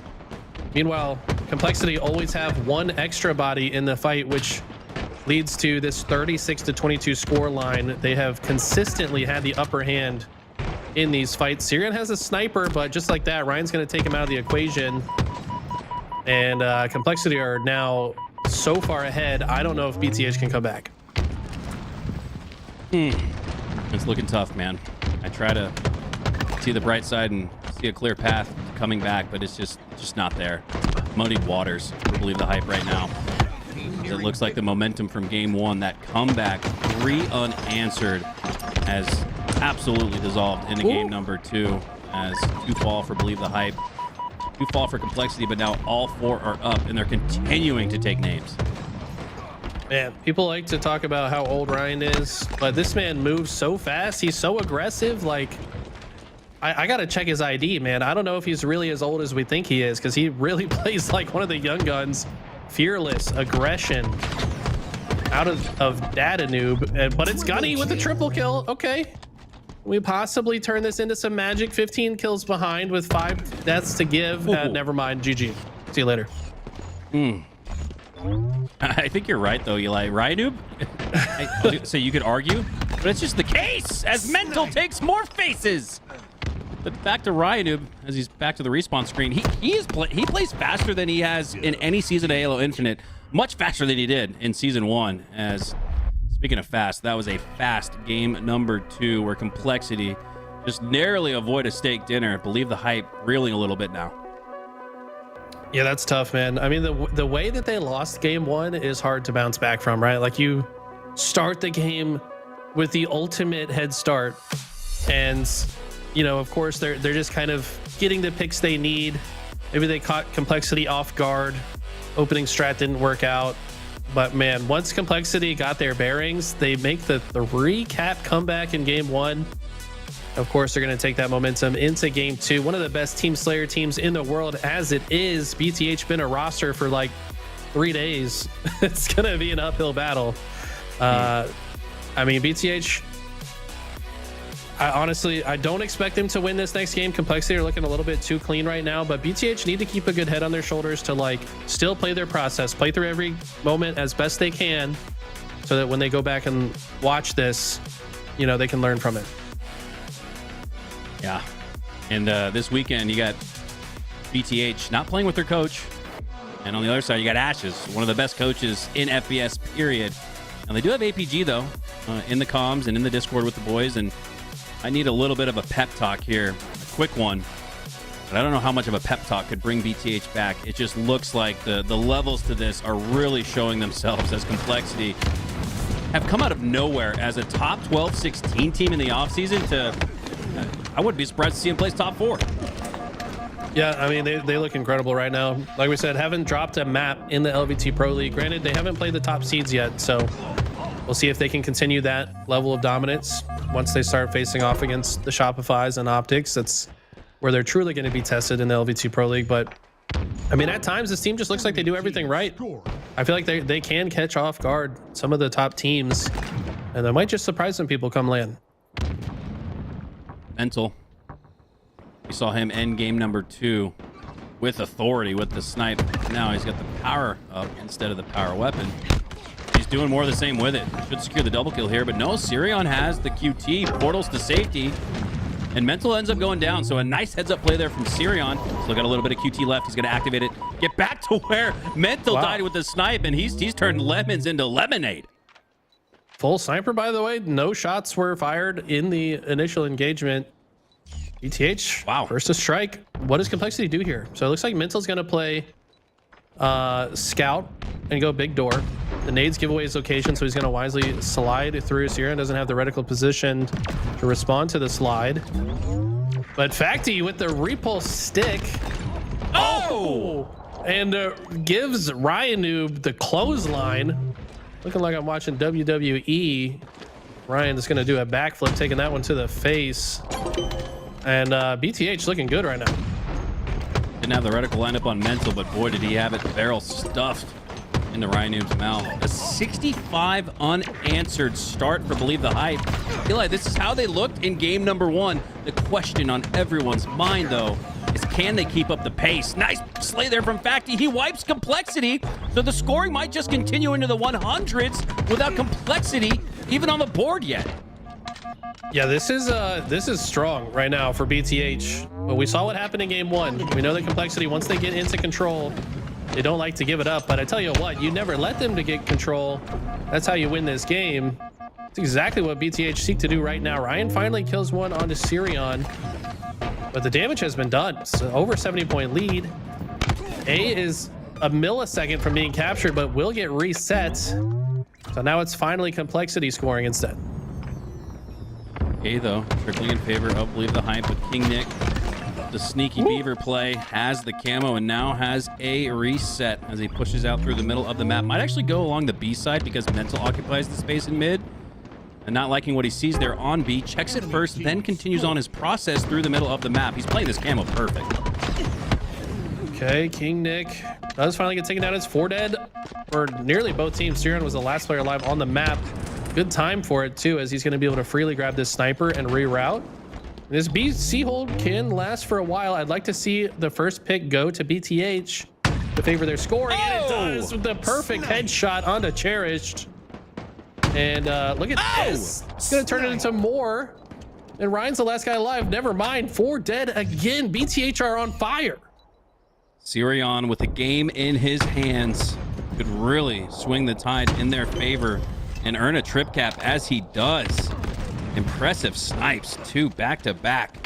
Meanwhile, Complexity always have one extra body in the fight, which leads to this 36-22 score line. They have consistently had the upper hand in these fights. Syrian has a sniper, but just like that, Ryan's going to take him out of the equation. And Complexity are now so far ahead. I don't know if BTH can come back. It's looking tough, man. I try to see the bright side and see a clear path coming back, but it's just not there. Muddied waters, I believe the Hype right now. It looks like the momentum from game 1, that comeback, 3 unanswered, has absolutely dissolved into game number 2 as 2 fall for Believe the Hype, 2 fall for Complexity, but now all 4 are up and they're continuing to take names. Man, people like to talk about how old Ryan is, but this man moves so fast. He's so aggressive. Like, I got to check his ID, man. I don't know if he's really as old as we think he is, because he really plays like one of the young guns. Fearless, aggression, out of data noob. But it's Gunny with a triple kill. Okay. We possibly turn this into some magic. 15 kills behind with 5 deaths to give. Never mind. GG. See you later. I think you're right, though, Eli. Ryanoob? So you could argue, but it's just the case as Mental takes more faces. But back to Ryanoob, as he's back to the respawn screen. He plays faster than he has in any season of Halo Infinite. Much faster than he did in season 1. As speaking of fast, that was a fast game number 2 where Complexity just narrowly avoid a steak dinner. Believe the Hype reeling a little bit now. Yeah, that's tough, man. I mean, the way that they lost game 1 is hard to bounce back from, right? Like, you start the game with the ultimate head start, and you know, of course, they're just kind of getting the picks they need. Maybe they caught Complexity off guard. Opening strat didn't work out. But man, once Complexity got their bearings, they make the recap comeback in game 1. Of course, they're going to take that momentum into game 2. One of the best Team Slayer teams in the world as it is. BTH been a roster for like 3 days. It's going to be an uphill battle. I mean, BTH, I don't expect them to win this next game. Complexity are looking a little bit too clean right now, but BTH need to keep a good head on their shoulders to like still play their process, play through every moment as best they can, so that when they go back and watch this, you know, they can learn from it. Yeah. And this weekend, you got BTH not playing with their coach. And on the other side, you got Ashes, one of the best coaches in FBS, period. And they do have APG, though, in the comms and in the Discord with the boys. And I need a little bit of a pep talk here, a quick one. But I don't know how much of a pep talk could bring BTH back. It just looks like the levels to this are really showing themselves as Complexity have come out of nowhere as a top 12-16 team in the offseason to... I wouldn't be surprised to see him place top 4. Yeah, I mean, they look incredible right now. Like we said, haven't dropped a map in the LVT Pro League. Granted, they haven't played the top seeds yet, so We'll see if they can continue that level of dominance once they start facing off against the Shopify's and Optics. That's where they're truly going to be tested in the LVT Pro League. But I mean, at times this team just looks like they do everything right. I feel like they can catch off guard some of the top teams, and they might just surprise some people come land. Mental. We saw him end game number 2 with authority with the snipe. Now he's got the power up instead of the power weapon. He's doing more of the same with it. Should secure the double kill here, but no, Sirion has the QT, portals to safety, and Mental ends up going down. So a nice heads up play there from Sirion. Still got a little bit of QT left. He's going to activate it, get back to where Mental died with the snipe, and he's turned lemons into lemonade. Full sniper, by the way. No shots were fired in the initial engagement. BTH, wow, first to strike. What does Complexity do here? So it looks like Mental's going to play Scout and go big door. The nades give away his location, so he's going to wisely slide through. Sirion doesn't have the reticle positioned to respond to the slide. But Facty with the repulse stick. Oh! And gives Ryan Noob the clothesline. Looking like I'm watching WWE. Ryan is going to do a backflip, taking that one to the face. And BTH looking good right now. Didn't have the reticle line up on Mental, but boy, did he have it. The barrel stuffed into Ryan Noob's mouth. A 65 unanswered start for Believe the Hype. I feel like this is how they looked in game number 1. The question on everyone's mind, though, is can they keep up the pace? Nice slay there from Facty. He wipes Complexity, so the scoring might just continue into the 100s without Complexity even on the board yet. Yeah, this is strong right now for BTH. But we saw what happened in game 1. We know the Complexity, once they get into control, they don't like to give it up. But I tell you what, you never let them to get control. That's how you win this game. It's exactly what BTH seek to do right now. Ryan finally kills one onto Sirion, but the damage has been done. So over 70-point lead. A is a millisecond from being captured, but will get reset. So now it's finally Complexity scoring instead. Okay, though, trickling in favor of Believe the Hype with King Nick. The sneaky beaver play has the camo and now has a reset as he pushes out through the middle of the map. Might actually go along the B side because Mental occupies the space in mid. And not liking what he sees there on B, checks it first, then continues on his process through the middle of the map. He's playing this camo perfect. Okay, King Nick does finally get taken down. It's 4 dead for nearly both teams. Sirion was the last player alive on the map. Good time for it too, as he's going to be able to freely grab this sniper and reroute. This BC hold can last for a while. I'd like to see the first pick go to BTH to favor their scoring, and it does with the perfect headshot onto Cherished. And look at this. It's going to turn it into more. And Ryan's the last guy alive. Never mind. 4 dead again. BTH are on fire. Sirion with the game in his hands could really swing the tide in their favor and earn a trip cap as he does. Impressive snipes, 2 back-to-back.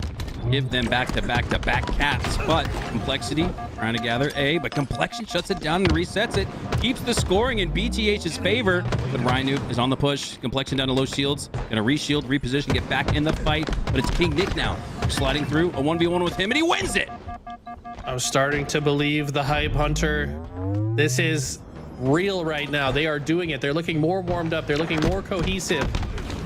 Give them back-to-back-to-back caps, but Complexity trying to gather A, but Complexion shuts it down and resets it. Keeps the scoring in BTH's favor, but Ryan Noob is on the push. Complexion down to low shields. Gonna reshield, reposition, get back in the fight, but it's King Nick now. Sliding through a 1v1 with him, and he wins it! I'm starting to believe the Hype, Hunter. This is real right now. They are doing it. They're looking more warmed up. They're looking more cohesive.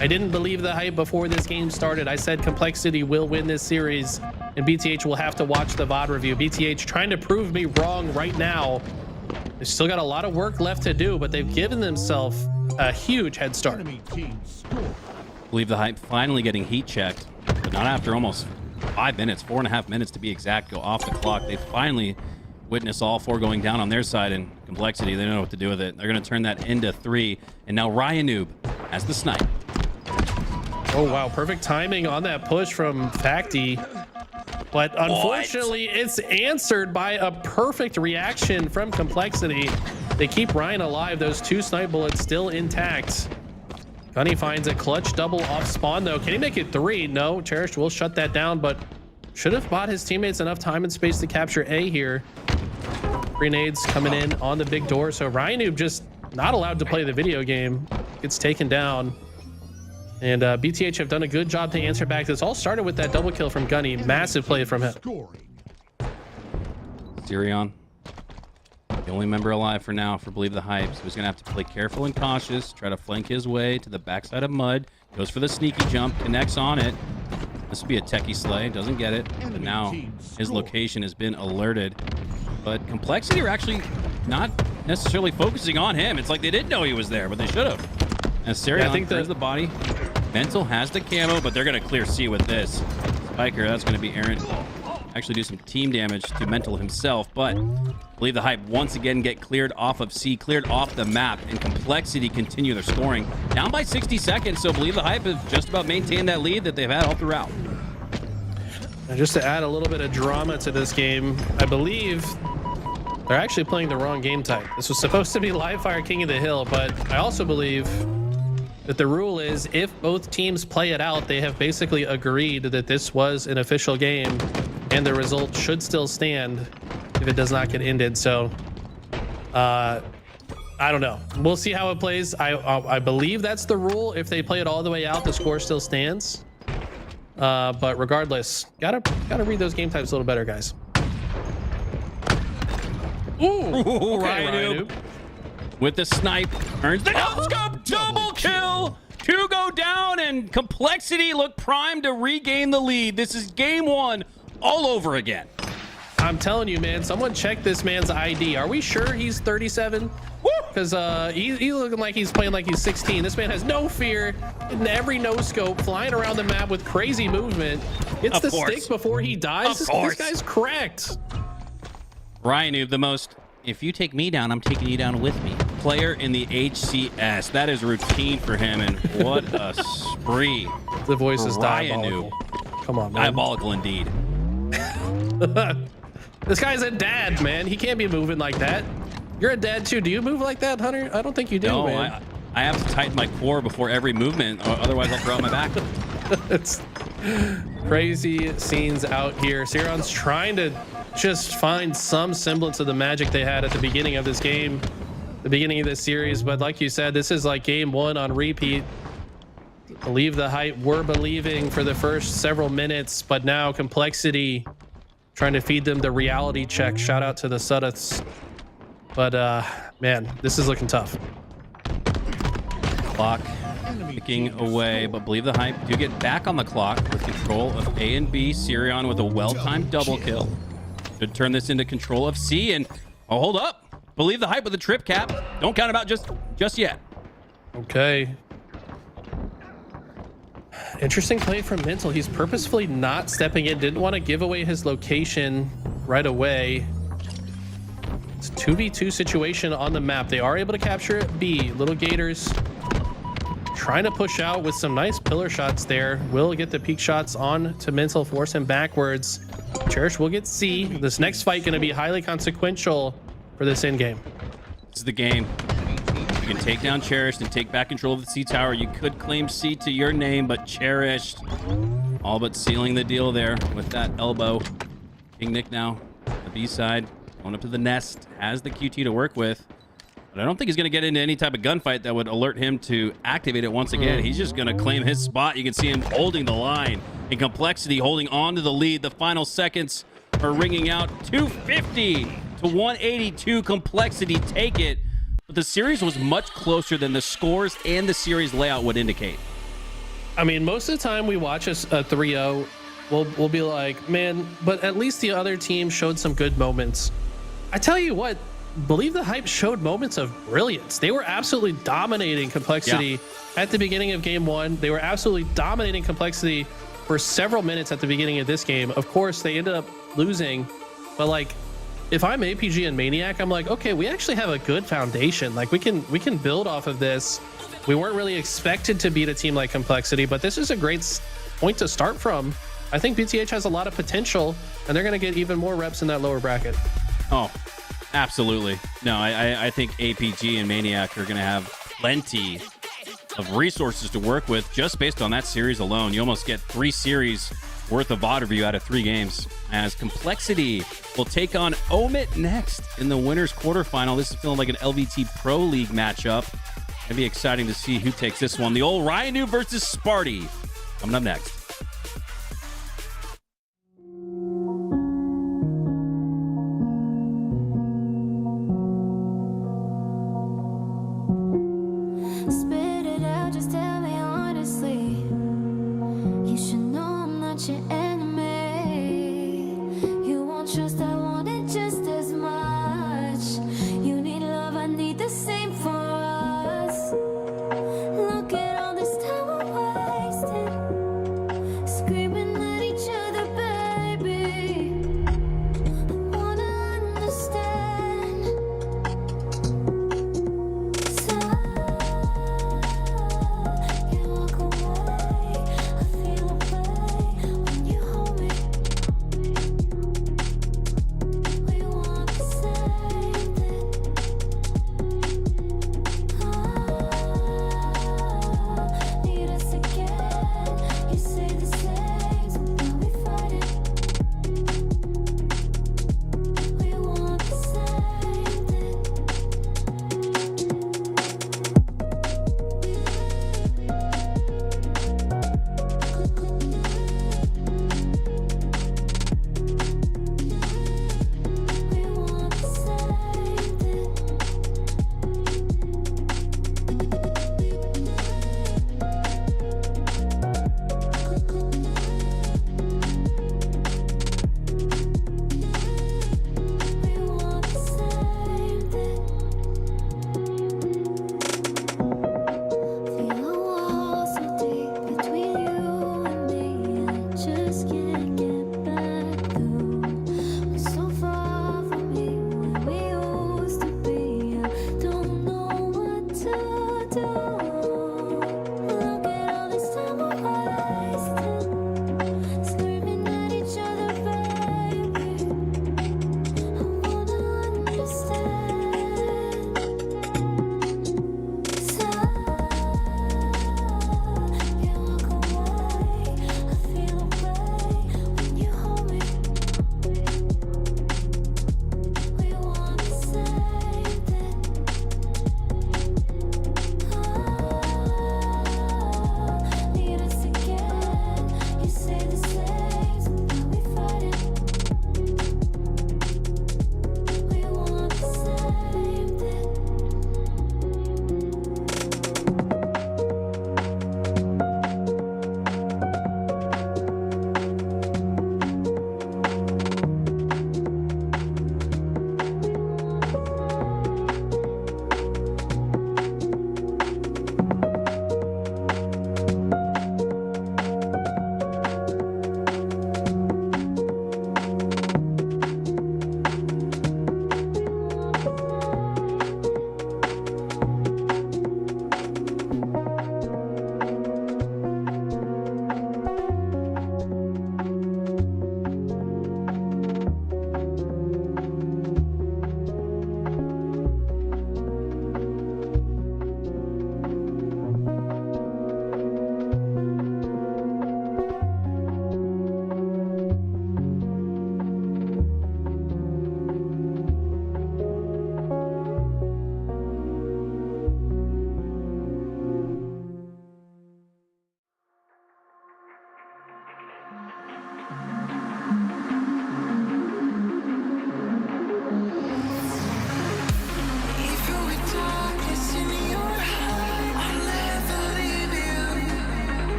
I didn't believe the Hype before this game started. I said Complexity will win this series, and BTH will have to watch the VOD review. BTH trying to prove me wrong right now. They've still got a lot of work left to do, but they've given themselves a huge head start. Believe the Hype finally getting heat checked, but not after almost 5 minutes, 4.5 minutes to be exact, go off the clock. They finally witness all 4 going down on their side, and Complexity, they don't know what to do with it. They're going to turn that into 3, and now Ryan Noob has the snipe. Oh, wow. Perfect timing on that push from Facty. But unfortunately, it's answered by a perfect reaction from Complexity. They keep Ryan alive. Those 2 snipe bullets still intact. Gunny finds a clutch double off spawn, though. Can he make it 3? No. Cherished will shut that down, but should have bought his teammates enough time and space to capture A here. Grenades coming in on the big door. So Ryan Noob just not allowed to play the video game. Gets taken down. And BTH have done a good job to answer back. This all started with that double kill from Gunny. Massive play from him. Sirion The only member alive for now for Believe the Hype. So he's going to have to play careful and cautious, try to flank his way to the backside of Mud. Goes for the sneaky jump, connects on it. This would be a techie slay, doesn't get it. But now his location has been alerted. But Complexity are actually not necessarily focusing on him. It's like they didn't know he was there, but they should have. As Sirion clears the body. Mental has the camo, but they're going to clear C with this. Spiker, that's going to be Aaron. Actually do some team damage to Mental himself, but Believe the Hype once again get cleared off of C, cleared off the map, and Complexity continue their scoring. Down by 60 seconds, so Believe the Hype have just about maintained that lead that they've had all throughout. And just to add a little bit of drama to this game, I believe they're actually playing the wrong game type. This was supposed to be Live Fire King of the Hill, but I also believe that the rule is if both teams play it out, they have basically agreed that this was an official game and the result should still stand if it does not get ended. So I don't know. We'll see how it plays. I believe that's the rule. If they play it all the way out, the score still stands. But regardless, gotta read those game types a little better, guys. Ooh, okay, Ryan with the snipe, earns the no-scope double kill. 2 go down, and Complexity look primed to regain the lead. This is game 1 all over again. I'm telling you, man, someone check this man's ID. Are we sure he's 37? Because he's looking like he's playing like he's 16. This man has no fear in every no-scope, flying around the map with crazy movement. It's the stick before he dies. This guy's cracked. Ryan Noob, the most, if you take me down, I'm taking you down with me. Player in the HCS. That is routine for him, and what a spree. The voice is Ryan diabolical. Noob. Come on, man. Diabolical indeed. This guy's a dad, man. He can't be moving like that. You're a dad too. Do you move like that, Hunter? I don't think you do, no, man. I have to tighten my core before every movement, otherwise I'll throw out my back. It's crazy scenes out here. Sirion's trying to just find some semblance of the magic they had at the beginning of this game, the beginning of this series. But like you said, this is like game 1 on repeat. Believe the Hype were believing for the first several minutes, but now Complexity trying to feed them the reality check. Shout out to the Suddeths. But man, this is looking tough. Clock ticking away, but Believe the Hype do get back on the clock with control of A and B. Sirion with a well-timed double kill. Should turn this into control of C, and oh, hold up. Believe the Hype with a trip cap. Don't count him out just yet. Okay. Interesting play from Mental. He's purposefully not stepping in. Didn't want to give away his location right away. It's a 2v2 situation on the map. They are able to capture B. Little Gators trying to push out with some nice pillar shots there. Will get the peak shots on to Mental, force him backwards. Cherish will get C. This next fight going to be highly consequential for this end game. This is the game. You can take down Cherished and take back control of the C tower. You could claim C to your name, but Cherished all but sealing the deal there with that elbow. King Nick now, the B side, going up to the nest, has the QT to work with. But I don't think he's going to get into any type of gunfight that would alert him to activate it once again. He's just going to claim his spot. You can see him holding the line. In Complexity, holding on to the lead. The final seconds are ringing out. 250 to 182. Complexity take it. But the series was much closer than the scores and the series layout would indicate. I mean, most of the time we watch a 3-0, we'll be like, man, but at least the other team showed some good moments. I tell you what, Believe the Hype showed moments of brilliance. They were absolutely dominating Complexity at the beginning of game 1. They were absolutely dominating Complexity for several minutes at the beginning of this game. Of course, they ended up losing, but like, if I'm APG and Maniac, I'm like, okay, we actually have a good foundation. Like we can build off of this. We weren't really expected to beat a team like Complexity, but this is a great point to start from. I think BTH has a lot of potential, and they're going to get even more reps in that lower bracket. Oh, absolutely. No, I think APG and Maniac are going to have plenty of resources to work with just based on that series alone. You almost get 3 series worth of VOD review out of 3 games, as Complexity will take on Omit next in the winners quarterfinal. This is feeling like an LVT Pro League matchup. It'd be exciting to see who takes this one. The old Ryan Noob versus Sparty coming up next. not your enemy. You want trust, I want it just as much. You need love, I need the same for us. Look at all this time we're wasting, screaming at each other, baby. I wanna understand. So you walk away, I feel a way when you hold me. We want the same thing. Need us again. You say the same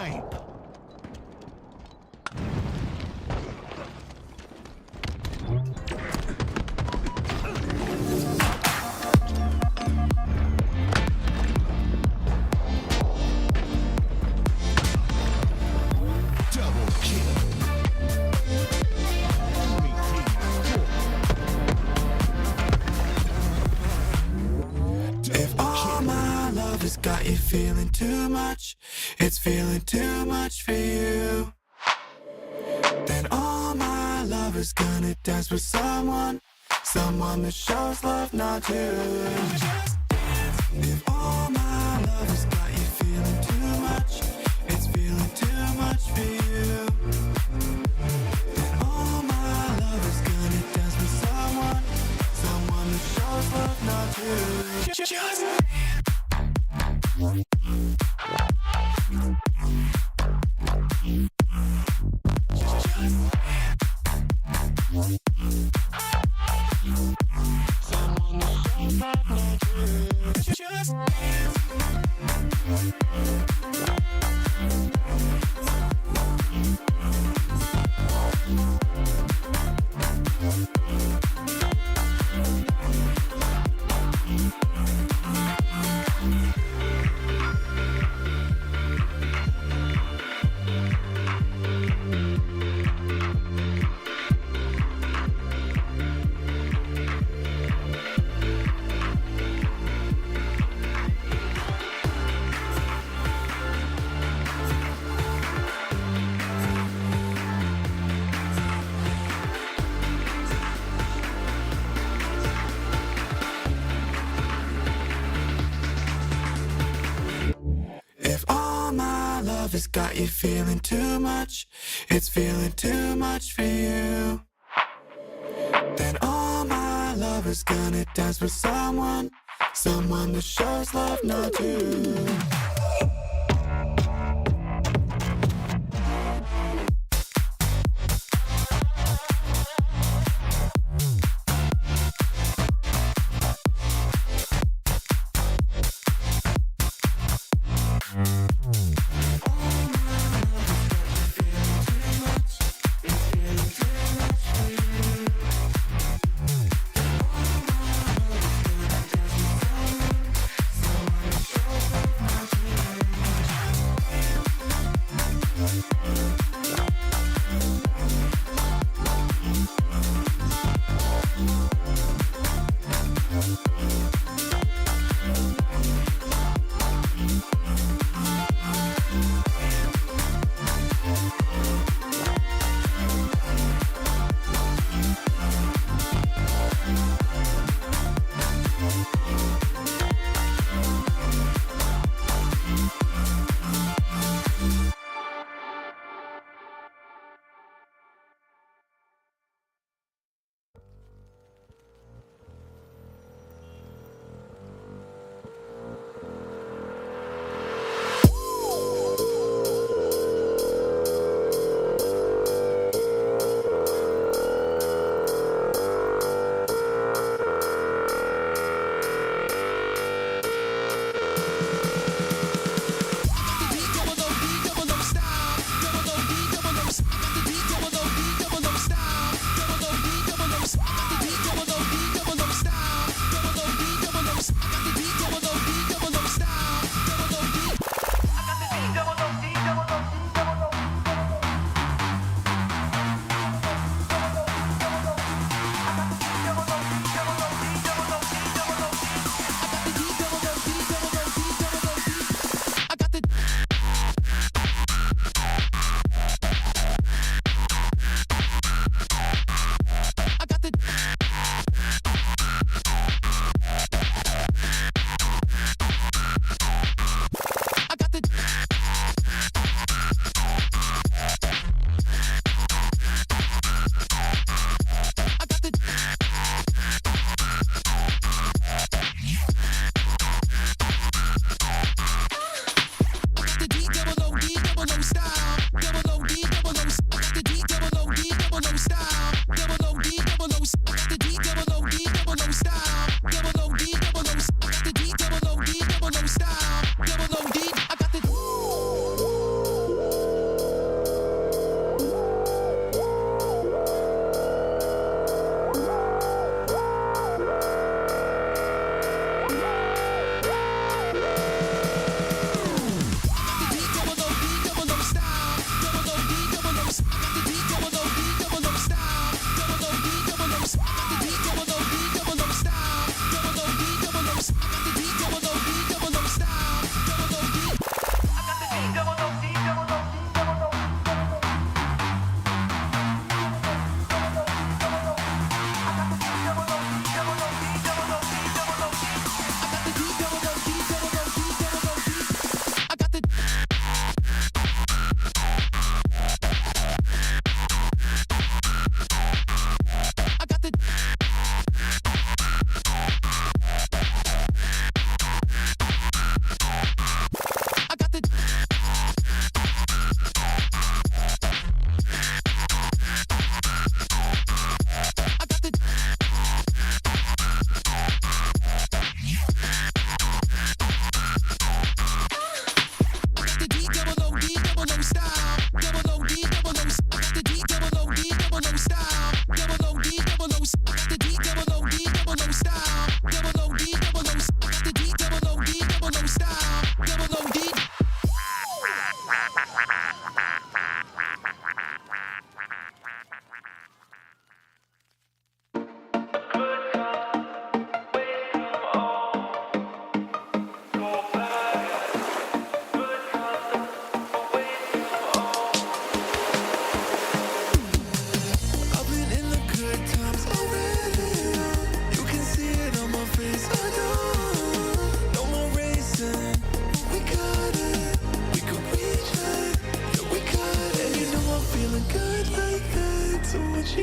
hype. Double kill. If all my love has got you feeling too much, it's feeling too much for you, then all my love is gonna dance with someone that shows love, not you. If all my love has got you feeling too much, it's feeling too much for you, then all my love is gonna dance with someone that shows love, not you. Just has got you feeling too much, it's feeling too much for you, then all my love is gonna dance with someone that shows love, not you.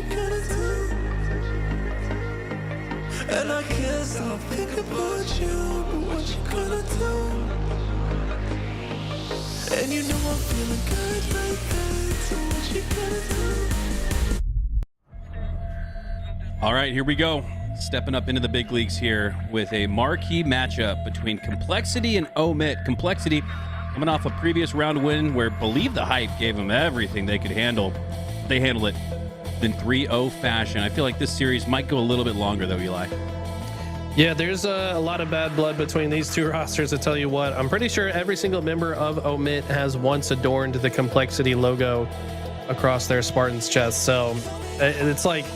you gonna do? And I can't stop thinking about you, but what you gonna do? And you know I'm feeling good like that, so what you gonna do? All right, here we go. Stepping up into the big leagues here with a marquee matchup between Complexity and Omit. Complexity coming off a previous round win where Believe the Hype gave them everything they could handle. They handled it in 3-0 fashion. I feel like this series might go a little bit longer though, Eli. Yeah, there's a lot of bad blood between these two rosters. I tell you what, I'm pretty sure every single member of Omit has once adorned the Complexity logo across their Spartan's chest. So it's like,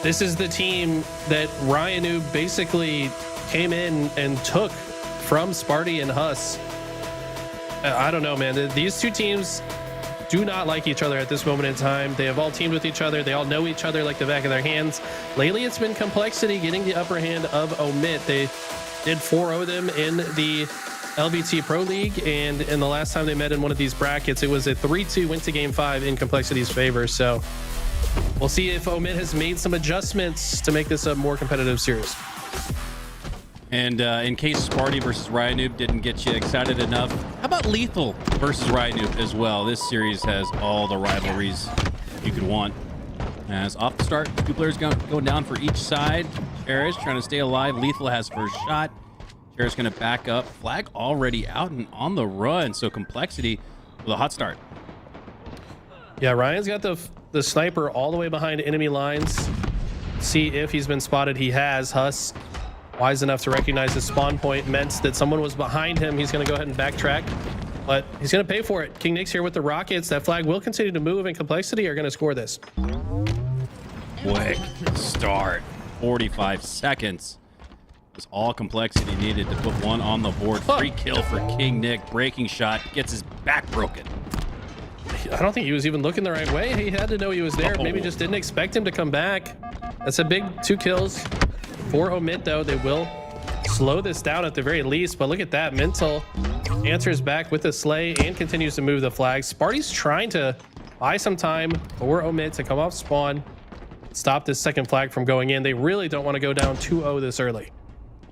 this is the team that Ryanu basically came in and took from Sparty and Huss. I don't know, man. These two teams do not like each other at this moment in time. They have all teamed with each other. They all know each other like the back of their hands. Lately, it's been Complexity getting the upper hand of Omit. They did 4-0 them in the LBT Pro League, and in the last time they met in one of these brackets, it was a 3-2 win to Game 5 in Complexity's favor. So we'll see if Omit has made some adjustments to make this a more competitive series. And in case Sparty versus Ryanoob didn't get you excited enough, how about Lethal versus Ryanoob as well? This series has all the rivalries you could want. As off the start, two players going down for each side. Cherish trying to stay alive. Lethal has first shot. Cherish going to back up. Flag already out and on the run. So Complexity with a hot start. Yeah, Ryan's got the sniper all the way behind enemy lines. See if he's been spotted. He has. Huss, wise enough to recognize his spawn point, meant that someone was behind him. He's going to go ahead and backtrack, but he's going to pay for it. King Nick's here with the rockets. That flag will continue to move, and Complexity are going to score this. Quick start. 45 seconds. Was all Complexity needed to put one on the board. Free kill for King Nick. Breaking shot. Gets his back broken. I don't think he was even looking the right way. He had to know he was there. Maybe just didn't expect him to come back. That's a big 2 kills for Omit, though. They will slow this down at the very least, but look at that. Mental answers back with the slay and continues to move the flag. Sparty's trying to buy some time for Omit to come off spawn, stop this second flag from going in. They really don't want to go down 2-0 this early.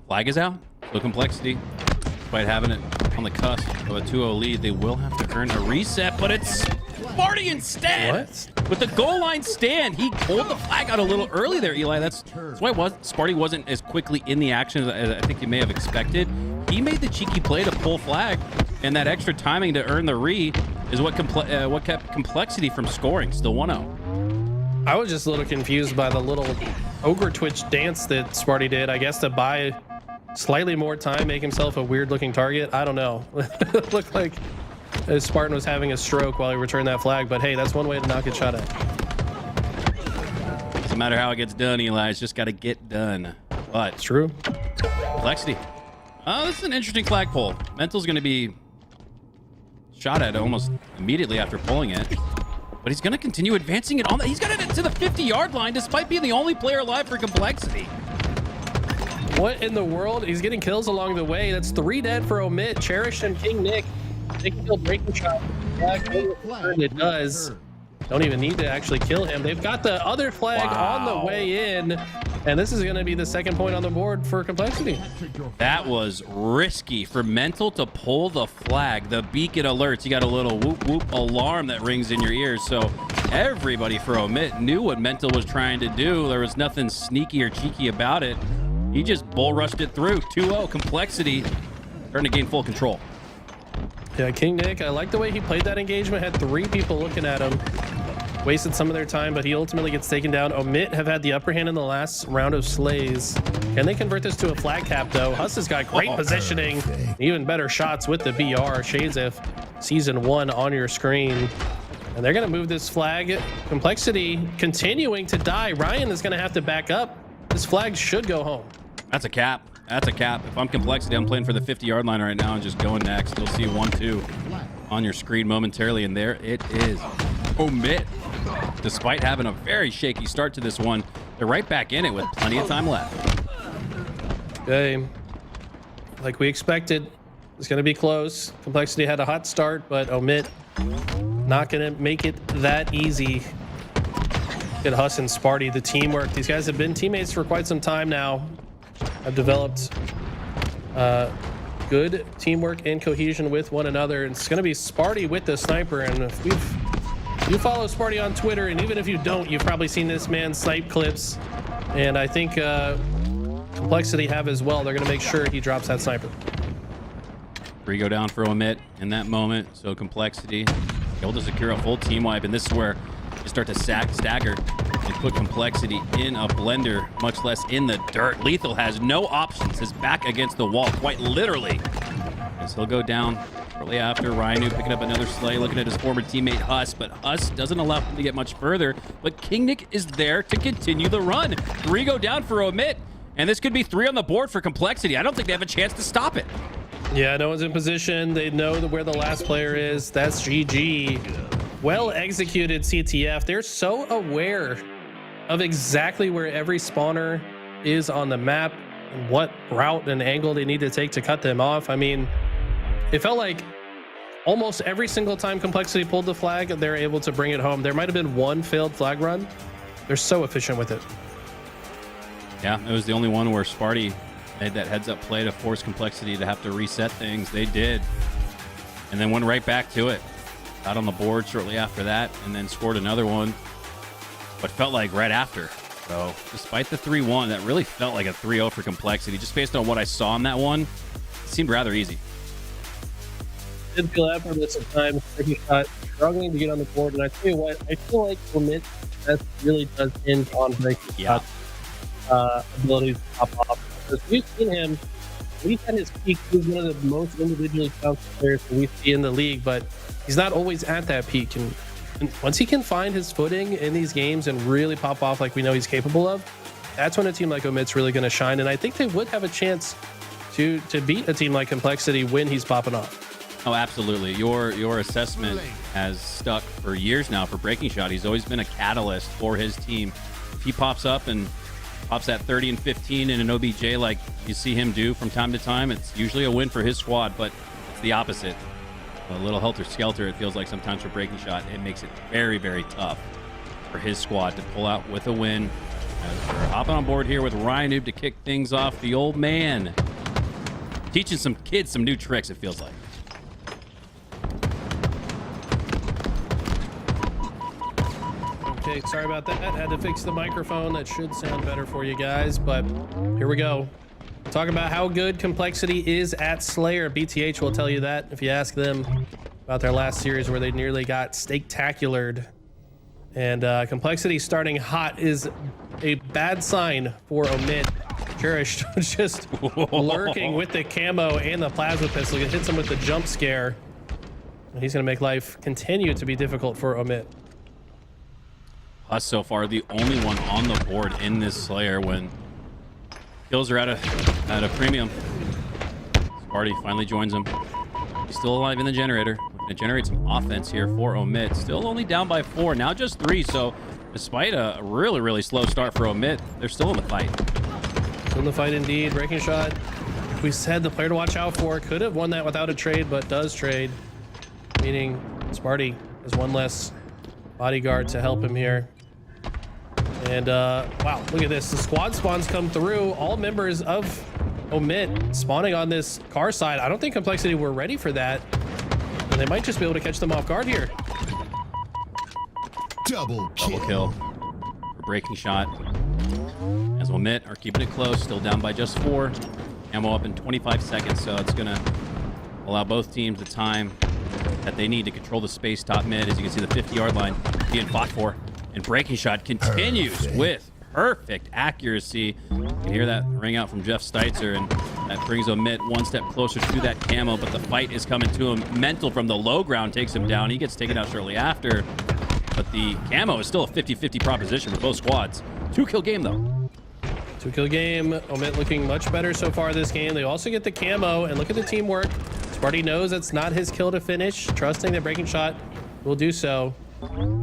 Flag is out. So Complexity, despite having it on the cusp of a 2-0 lead, they will have to earn a reset, but it's Sparty instead. What? With the goal line stand, he pulled the flag out a little early there, Eli. That's why Sparty wasn't as quickly in the action as I think you may have expected. He made the cheeky play to pull flag, and that extra timing to earn the re is what kept Complexity from scoring. Still 1-0. I was just a little confused by the little ogre twitch dance that Sparty did, I guess to buy slightly more time, make himself a weird looking target. I don't know. It looked like Spartan was having a stroke while he returned that flag, but hey, that's one way to knock it shot at. Doesn't matter how it gets done, Eli. It's just got to get done. But It's true. Complexity. Oh, this is an interesting flagpole. Mental's going to be shot at almost immediately after pulling it. But he's going to continue advancing it on that. He's got it to the 50-yard line despite being the only player alive for Complexity. What in the world? He's getting kills along the way. That's 3 dead for Omit. Cherish and King Nick. They can kill breaking shot. It does. Don't even need to actually kill him. They've got the other flag on the way in, and this is going to be the second point on the board for Complexity. That was risky for Mental to pull the flag. The beacon alerts. You got a little whoop whoop alarm that rings in your ears. So everybody for Omit knew what Mental was trying to do. There was nothing sneaky or cheeky about it. He just bull rushed it through. 2-0 Complexity starting to gain full control. Yeah, King Nick, I like the way he played that engagement. Had 3 people looking at him. Wasted some of their time, but he ultimately gets taken down. Omit have had the upper hand in the last round of slays. Can they convert this to a flag cap, though? Huss has got great positioning. Even better shots with the BR. Shades of Season 1 on your screen. And they're going to move this flag. Complexity continuing to die. Ryan is going to have to back up. This flag should go home. That's a cap. That's a cap. If I'm Complexity, I'm playing for the 50-yard line right now and just going next. You'll see 1-2 on your screen momentarily, and there it is. Omit, despite having a very shaky start to this one, they're right back in it with plenty of time left. Okay. Like we expected, it's going to be close. Complexity had a hot start, but Omit not going to make it that easy. at Huss and Sparty, the teamwork. These guys have been teammates for quite some time now. Have developed good teamwork and cohesion with one another. And it's going to be Sparty with the sniper. And if you follow Sparty on Twitter, and even if you don't, you've probably seen this man snipe clips. And I think Complexity have as well. They're going to make sure he drops that sniper. 3 go down for Omit in that moment. So Complexity able to secure a full team wipe. And this is where you start to stagger and put Complexity in a blender, much less in the dirt. Lethal has no options. His back against the wall, quite literally. As he'll go down shortly after. Ryanu picking up another slay, looking at his former teammate Huss, but Huss doesn't allow him to get much further. But King Nick is there to continue the run. 3 go down for Omit, and this could be 3 on the board for Complexity. I don't think they have a chance to stop it. Yeah, no one's in position. They know where the last player is. That's GG. Well executed, CTF. They're so aware of exactly where every spawner is on the map and what route and angle they need to take to cut them off. I mean, it felt like almost every single time Complexity pulled the flag, they're able to bring it home. There might have been one failed flag run. They're so efficient with it. Yeah, it was the only one where Sparty made that heads-up play to force Complexity to have to reset things. They did. And then went right back to it. Got on the board shortly after that, and then scored another one. But felt like right after. So, despite the 3-1, that really felt like a 3-0 for Complexity. Just based on what I saw in that one, it seemed rather easy. Did feel that for this at times. Breaking shot, struggling to get on the board. And I tell you what, I feel like Omit that really does hinge on breaking shot abilities to pop off. Because we've seen him, he's at his peak. He's one of the most individually talented players that we see in the league, but he's not always at that peak. And once he can find his footing in these games and really pop off like we know he's capable of, that's when a team like Omit's really going to shine. And I think they would have a chance to beat a team like Complexity when he's popping off. Oh, absolutely. Your assessment has stuck for years now for Breaking Shot. He's always been a catalyst for his team. If he pops up and pops that 30 and 15 in an OBJ like you see him do from time to time, it's usually a win for his squad, but it's the opposite. A little helter-skelter, it feels like sometimes for Breaking Shot. It makes it very, very tough for his squad to pull out with a win. As we're hopping on board here with Ryanu to kick things off. The old man teaching some kids some new tricks, it feels like. Okay, sorry about that. Had to fix the microphone. That should sound better for you guys, but here we go. Talk about how good Complexity is at Slayer. BTH will tell you that if you ask them about their last series where they nearly got steak-tacular'd. And Complexity starting hot is a bad sign for Omit. Cherished just lurking with the camo and the plasma pistol. It hits him with the jump scare. And he's going to make life continue to be difficult for Omit. Us so far the only one on the board in this Slayer when kills are at a premium. Sparty finally joins him. He's still alive in the generator. We're going to generate some offense here for Omit. Still only down by 4, now just 3. So despite a really, really slow start for Omit, they're still in the fight. Still in the fight indeed. Breaking shot. We said the player to watch out for. Could have won that without a trade, but does trade. Meaning Sparty has one less bodyguard to help him here. And wow, look at this. The squad spawns come through. All members of Omit spawning on this car side. I don't think Complexity were ready for that. And they might just be able to catch them off guard here. Double kill. Double kill for Breaking Shot. As Omit are keeping it close, still down by just 4. Ammo up in 25 seconds, so it's gonna allow both teams the time that they need to control the space top mid. As you can see, the 50-yard line being fought for. And Breaking Shot continues with perfect accuracy. You can hear that ring out from Jeff Steitzer, and that brings Omit one step closer to that camo, but the fight is coming to him. Mental from the low ground takes him down. He gets taken out shortly after, but the camo is still a 50-50 proposition for both squads. 2-kill game, though. 2-kill game. Omit looking much better so far this game. They also get the camo, and look at the teamwork. Sparty knows it's not his kill to finish, trusting that Breaking Shot will do so.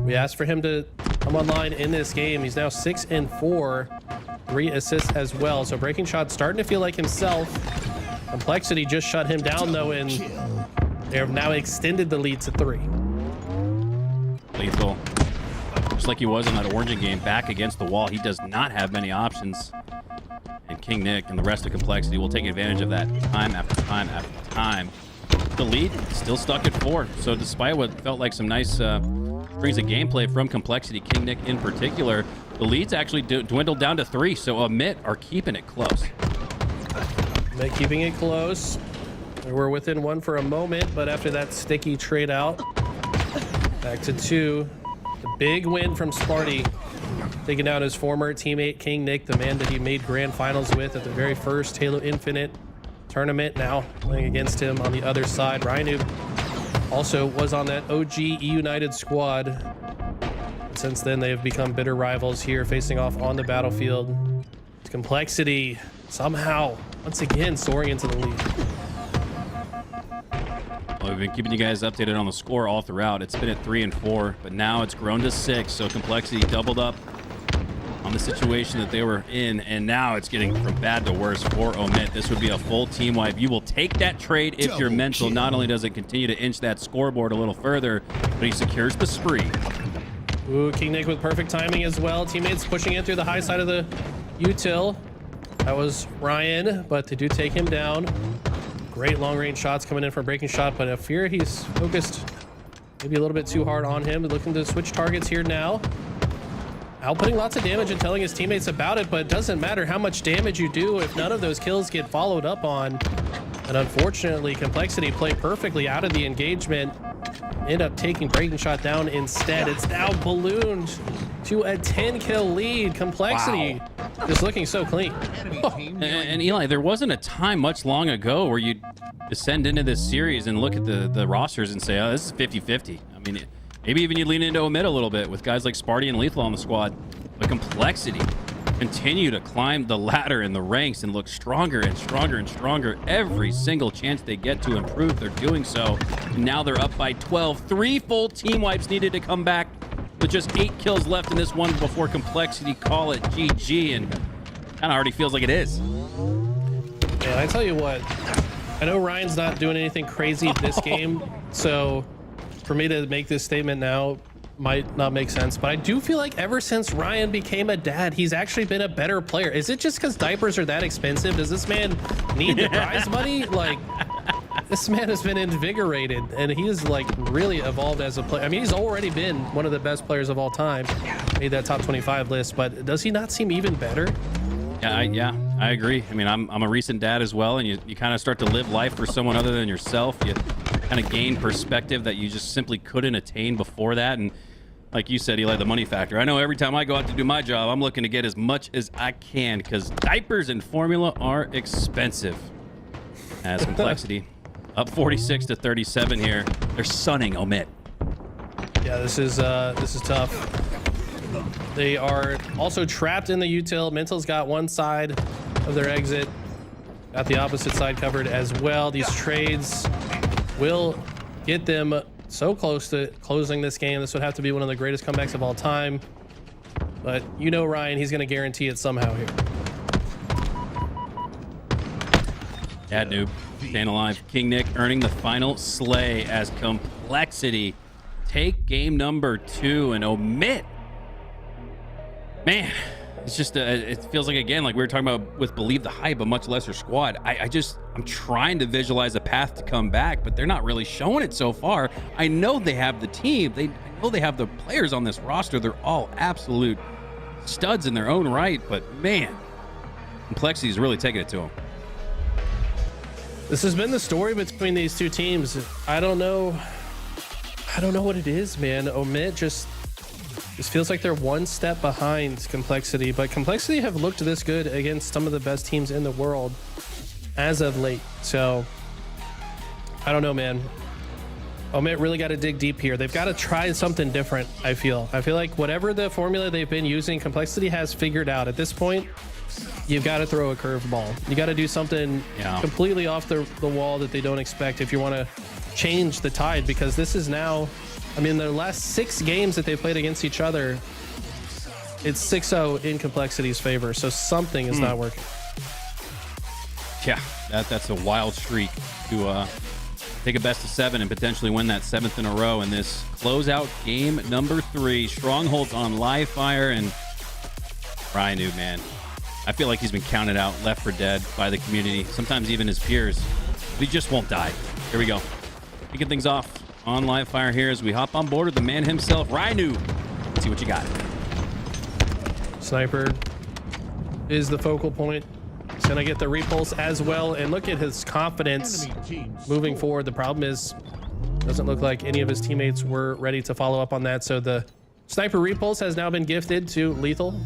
We asked for him to come online in this game. He's now 6 and 4, 3 assists as well. So Breaking Shot starting to feel like himself. Complexity just shut him down though, and they have now extended the lead to 3. Lethal just like he was in that Origin game, back against the wall. He does not have many options. And King Nick and the rest of Complexity will take advantage of that time after time after time. The lead still stuck at 4. So despite what felt like some nice strings of gameplay from Complexity, King Nick in particular, the lead's actually dwindled down to 3. So Omit are keeping it close. Omit keeping it close. We're within 1 for a moment, but after that sticky trade out, back to 2. The big win from Sparty, taking down his former teammate King Nick, the man that he made grand finals with at the very first Halo Infinite tournament. Now playing against him on the other side, Ryan, who also was on that OG United squad. Since then, they have become bitter rivals here, facing off on the battlefield. Complexity somehow once again soaring into the lead. Well, we've been keeping you guys updated on the score all throughout. It's been at 3 and 4, but now it's grown to 6. So Complexity doubled up on the situation that they were in, and now it's getting from bad to worse for Omit. This would be a full team wipe. You will take that trade if you're mental. Not only does it continue to inch that scoreboard a little further, but he secures the spree. Ooh, King Nick with perfect timing as well. Teammates pushing in through the high side of the util. That was Ryan, but they do take him down. Great long-range shots coming in for a breaking shot, but I fear he's focused maybe a little bit too hard on him. Looking to switch targets here now. Outputting lots of damage and telling his teammates about it, but it doesn't matter how much damage you do if none of those kills get followed up on. And unfortunately, Complexity play perfectly out of the engagement. End up taking breaking shot down instead. It's now ballooned to a 10-kill lead. Complexity just looking so clean. And Eli, there wasn't a time much long ago where you descend into this series and look at the rosters and say, oh, this is 50-50. I mean, maybe even you lean into Omit a little bit with guys like Sparty and Lethal on the squad. But Complexity continue to climb the ladder in the ranks and look stronger and stronger and stronger every single chance they get to improve. They're doing so. And now they're up by 12. 3 full team wipes needed to come back with just 8 kills left in this one before Complexity call it GG, and kind of already feels like it is. Man, I tell you what, I know Ryan's not doing anything crazy this game, so for me to make this statement now might not make sense, but I do feel like ever since Ryan became a dad, he's actually been a better player. Is it just because diapers are that expensive? Does this man need the prize money? Like, this man has been invigorated, and he is like really evolved as a player. I mean, he's already been one of the best players of all time, made that top 25 list, but does he not seem even better? Yeah, I agree. I mean, I'm a recent dad as well, and you kind of start to live life for someone other than yourself. You kind of gain perspective that you just simply couldn't attain before that. And like you said, Eli, the money factor. I know every time I go out to do my job, I'm looking to get as much as I can because diapers and formula are expensive. As Complexity up 46-37 here. They're sunning Omit. Yeah, this is tough. They are also trapped in the util. Mental's got one side of their exit, got the opposite side covered as well. These trades will get them so close to closing this game. This would have to be one of the greatest comebacks of all time. But you know Ryan, he's going to guarantee it somehow here. Yeah, noob. Staying alive. King Nick earning the final slay as Complexity take game number 2 and Omit. Man, it's just it feels like, again, like we were talking about with Believe the Hype, a much lesser squad. I'm trying to visualize a path to come back, but they're not really showing it so far. I know they have the team. I know they have the players on this roster. They're all absolute studs in their own right, but man, Complexity is really taking it to them. This has been the story between these two teams. I don't know what it is, man. Omit just feels like they're one step behind Complexity, but Complexity have looked this good against some of the best teams in the world as of late. So I don't know, man. Omit really got to dig deep here. They've got to try something different. I feel like whatever the formula they've been using, Complexity has figured out. At this point, you've got to throw a curveball. You got to do something completely off the wall that they don't expect if you want to change the tide, because this is now, I mean, their last 6 games that they played against each other, it's 6-0 in Complexity's favor. So something is not working. Yeah, that's a wild streak to take a best of 7 and potentially win that 7th in a row in this closeout game number 3. Strongholds on live fire, and Ryan Noob, man, I feel like he's been counted out, left for dead by the community, sometimes even his peers. But he just won't die. Here we go. Kicking things off on live fire here as we hop on board with the man himself, Ryan Noob. Let's see what you got. Sniper is the focal point. He's gonna get the repulse as well, and look at his confidence moving forward. The problem is, doesn't look like any of his teammates were ready to follow up on that, so the sniper repulse has now been gifted to Lethal.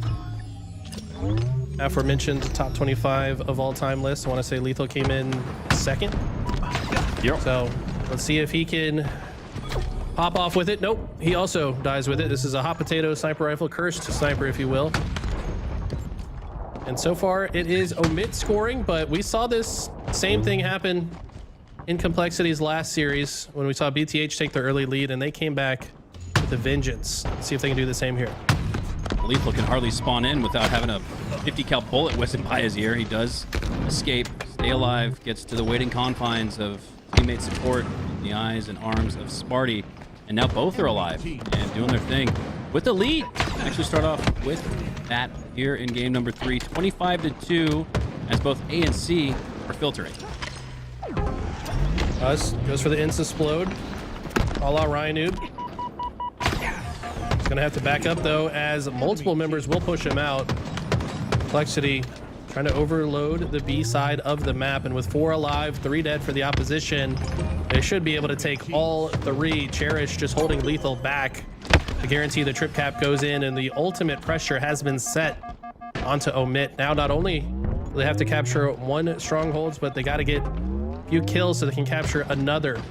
Aforementioned top 25 of all time list. I want to say Lethal came in 2nd. Yep. So let's see if he can pop off with it. Nope, he also dies with it. This is a hot potato sniper rifle, cursed sniper, if you will. And so far it is Omit scoring, but we saw this same thing happen in Complexity's last series when we saw BTH take the early lead and they came back with a vengeance. Let's see if they can do the same here. Lethal can hardly spawn in without having a 50 cal bullet whizzing by his ear. He does escape, stay alive, gets to the waiting confines of teammate support in the eyes and arms of Sparty. And now both are alive and doing their thing with the lead. Actually start off with that here in game number 3, 25-2, as both A and C are filtering. Us goes for the Insta-Splode, a la Ryan Noob. He's gonna have to back up though, as multiple members will push him out. Complexity trying to overload the B side of the map, and with 4 alive, 3 dead for the opposition, they should be able to take all 3. Cherish just holding Lethal back to guarantee the trip cap goes in, and the ultimate pressure has been set onto Omit. Now not only do they have to capture 1 strongholds, but they got to get a few kills so they can capture another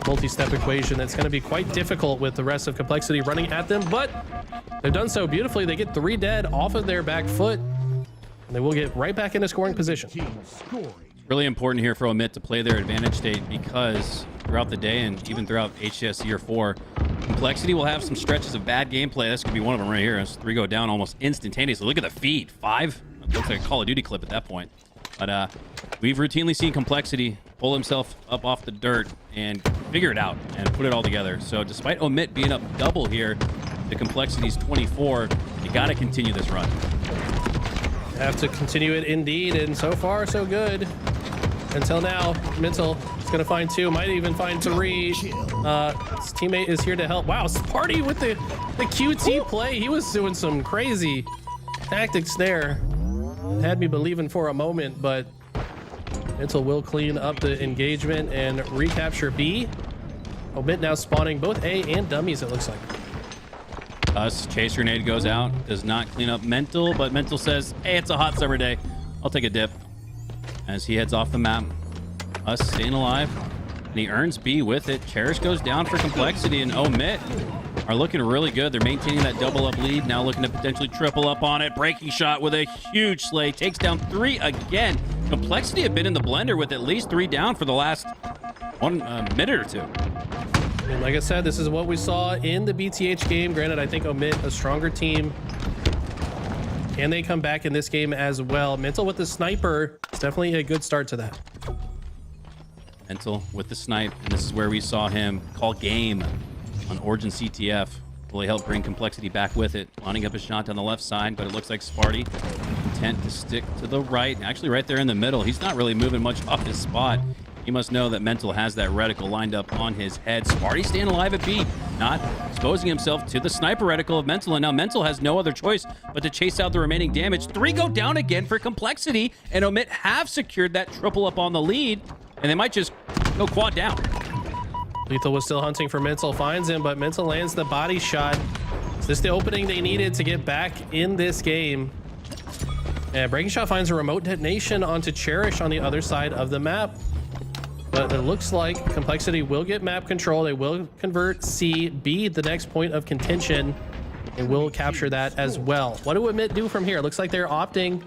multi-step equation that's going to be quite difficult with the rest of Complexity running at them, but they've done so beautifully. They get 3 dead off of their back foot, and they will get right back into scoring position. Really important here for Omit to play their advantage state, because throughout the day and even throughout HCS Year 4, Complexity will have some stretches of bad gameplay. This could be one of them right here as 3 go down almost instantaneously. Look at the feed. 5. It looks like a Call of Duty clip at that point. But we've routinely seen Complexity pull himself up off the dirt and figure it out and put it all together. So despite Omit being up double here, the Complexity's 24, you got to continue this run. Have to continue it indeed, and so far so good. Until now, Mental is going to find 2, might even find 3. His teammate is here to help. Wow, Sparty with the QT play. He was doing some crazy tactics there. It had me believing for a moment, but Mental will clean up the engagement and recapture B. Omit now spawning both A and dummies, it looks like. Chase grenade goes out, does not clean up Mental, but Mental says, hey, it's a hot summer day, I'll take a dip, as he heads off the map. Us staying alive, and he earns B with it. Cherish goes down for Complexity, and Omit are looking really good. They're maintaining that double up lead, now looking to potentially triple up on it. Breaking shot with a huge slay, takes down 3 again. Complexity have been in the blender with at least 3 down for the last minute or 2. And like I said, this is what we saw in the BTH game. Granted, I think Omit a stronger team. Can they come back in this game as well? Mental with the sniper. It's definitely a good start to that. Mental with the snipe, and this is where we saw him call game on Origin CTF. Really helped bring Complexity back with it. Lining up a shot down the left side, but it looks like Sparty content to stick to the right. Actually, right there in the middle. He's not really moving much off his spot. He must know that Mental has that reticle lined up on his head. Sparty staying alive at B, not exposing himself to the sniper reticle of Mental, and now Mental has no other choice but to chase out the remaining damage. 3 go down again for Complexity, and Omit have secured that triple up on the lead, and they might just go quad down. Lethal was still hunting for Mental, finds him, but Mental lands the body shot. Is this the opening they needed to get back in this game? And Breaking Shot finds a remote detonation onto Cherish on the other side of the map. But it looks like Complexity will get map control. They will convert C, B, the next point of contention, and will capture that as well. What do Omit do from here? It looks like they're opting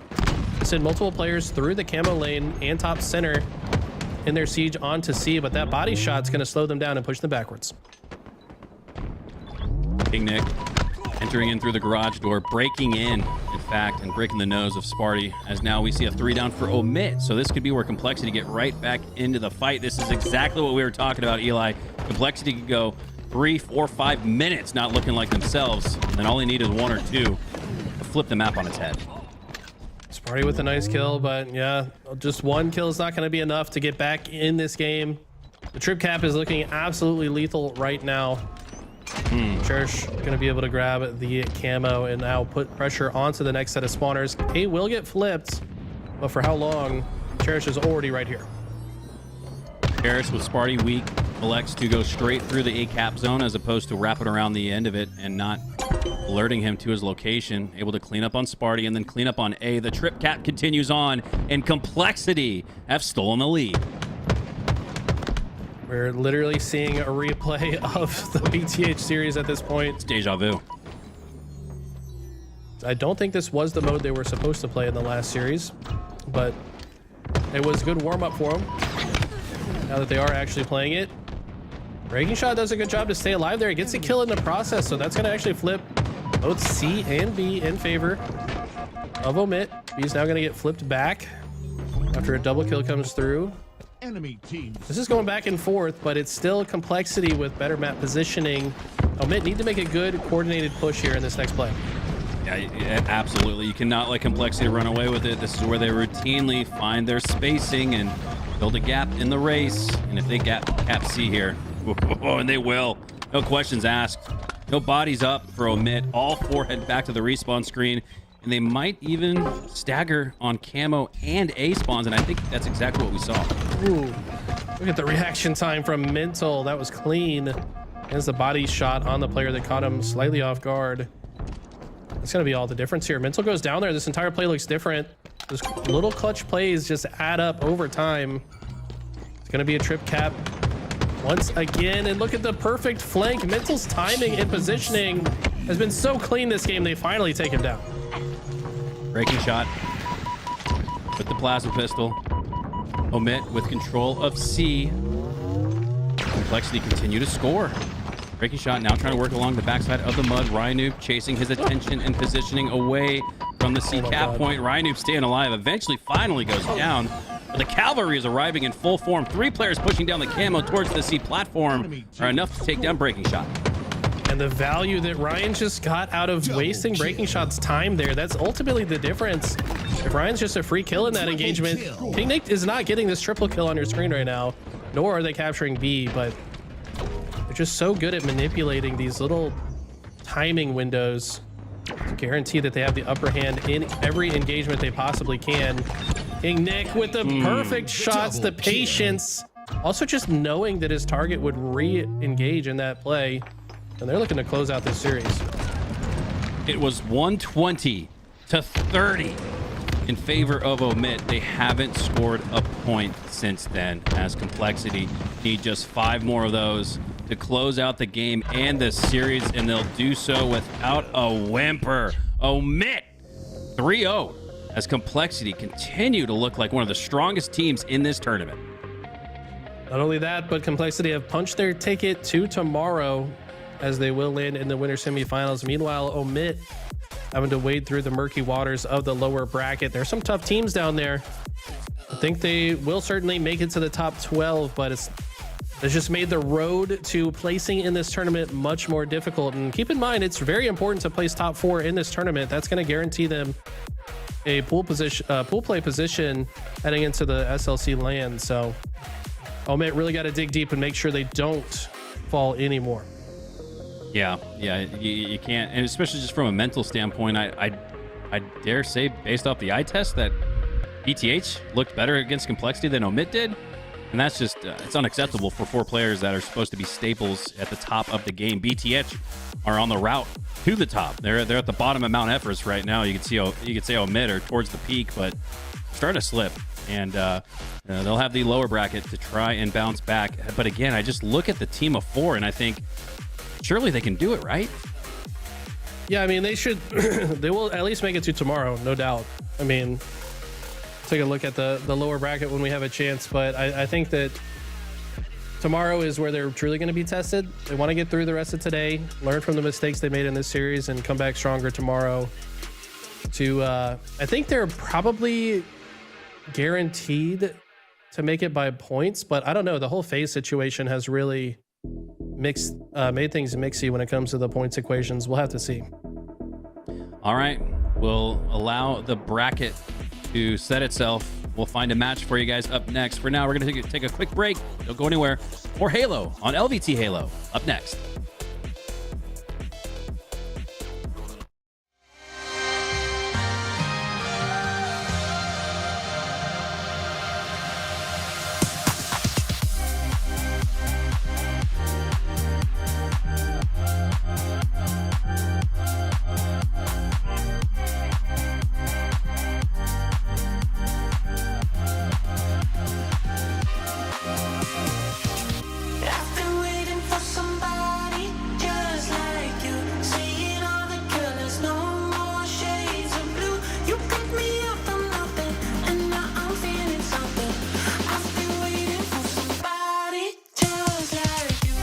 to send multiple players through the camo lane and top center in their siege onto C, but that body shot's going to slow them down and push them backwards. King Nick Entering in through the garage door, breaking in fact, and breaking the nose of Sparty, as now we see a 3 down for Omit. So this could be where Complexity get right back into the fight. This is exactly what we were talking about, Eli. Complexity could go 3, 4, 5 minutes not looking like themselves, and then all he needed is 1 or 2 to flip the map on its head. Sparty with a nice kill, but yeah, just 1 kill is not going to be enough to get back in this game. The trip cap is looking absolutely lethal right now. Cherish going to be able to grab the camo and now put pressure onto the next set of spawners. A will get flipped, but for how long? Cherish is already right here. Cherish with Sparty weak elects to go straight through the A cap zone as opposed to wrapping around the end of it and not alerting him to his location. Able to clean up on Sparty and then clean up on A. The trip cap continues on, and Complexity have stolen the lead. We're literally seeing a replay of the BTH series at this point. It's deja vu. I don't think this was the mode they were supposed to play in the last series, but it was a good warm-up for them. Now that they are actually playing it, Breaking Shot does a good job to stay alive there. He gets a kill in the process, so that's going to actually flip both C and B in favor of Omit. B's now going to get flipped back after a double kill comes through. Enemy teams. This is going back and forth, but it's still Complexity with better map positioning. Omit need to make a good coordinated push here in this next play. Yeah, absolutely. You cannot let Complexity run away with it. This is where they routinely find their spacing and build a gap in the race. And if they cap C here, and they will, no questions asked. No bodies up for Omit. All 4 head back to the respawn screen. And they might even stagger on camo and A spawns, and I think that's exactly what we saw. Ooh, look at the reaction time from Mental. That was clean. As the body shot on the player that caught him slightly off guard. That's going to be all the difference here. Mental goes down there. This entire play looks different. Those little clutch plays just add up over time. It's going to be a trip cap once again. And look at the perfect flank. Mental's timing and positioning has been so clean this game. They finally take him down. Breaking Shot with the plasma pistol. Omit with control of C. Complexity continue to score. Breaking Shot now trying to work along the backside of the mud. Rhinoop chasing his attention and positioning away from the C cap point. Rhinoop staying alive. Eventually, finally goes down. But the cavalry is arriving in full form. 3 players pushing down the camo towards the C platform are enough to take down Breaking Shot. And the value that Ryan just got out of wasting Breaking Shot's time there, that's ultimately the difference. If Ryan's just a free kill in that engagement, King Nick is not getting this triple kill on your screen right now, nor are they capturing B, but they're just so good at manipulating these little timing windows to guarantee that they have the upper hand in every engagement they possibly can. King Nick with the perfect shots, the patience, also just knowing that his target would re-engage in that play. And they're looking to close out this series. It was 120 to 30 in favor of Omit. They haven't scored a point since then, as Complexity need just 5 more of those to close out the game and the series, and they'll do so without a whimper. Omit 3-0 as Complexity continue to look like one of the strongest teams in this tournament. Not only that, but Complexity have punched their ticket to tomorrow, as they will land in the winter semifinals. Meanwhile, Omit having to wade through the murky waters of the lower bracket. There's some tough teams down there. I think they will certainly make it to the top 12, but it's just made the road to placing in this tournament much more difficult. And keep in mind, it's very important to place top 4 in this tournament. That's going to guarantee them a pool play position heading into the SLC land. So Omit really got to dig deep and make sure they don't fall anymore. Yeah, you can't, and especially just from a mental standpoint, I dare say, based off the eye test, that BTH looked better against Complexity than Omit did, and that's just it's unacceptable for 4 players that are supposed to be staples at the top of the game. BTH are on the route to the top. They're at the bottom of Mount Everest right now. You could say Omit are towards the peak, but starting to slip, and they'll have the lower bracket to try and bounce back. But again, I just look at the team of 4, and I think, surely they can do it, right? Yeah, I mean, they should. They will at least make it to tomorrow, no doubt. I mean, take a look at the lower bracket when we have a chance, but I think that tomorrow is where they're truly going to be tested. They want to get through the rest of today, learn from the mistakes they made in this series, and come back stronger tomorrow. I think they're probably guaranteed to make it by points, but I don't know. The whole phase situation has really made things mixy when it comes to the points equations. We'll have to see. All right, we'll allow the bracket to set itself. We'll find a match for you guys up next. For now, we're going to take a quick break. Don't go anywhere. More Halo on LVT Halo up next. I've been waiting for somebody just like you, seeing all the colors, no more shades of blue. You picked me up from nothing, and now I'm feeling something. I've been waiting for somebody just like you.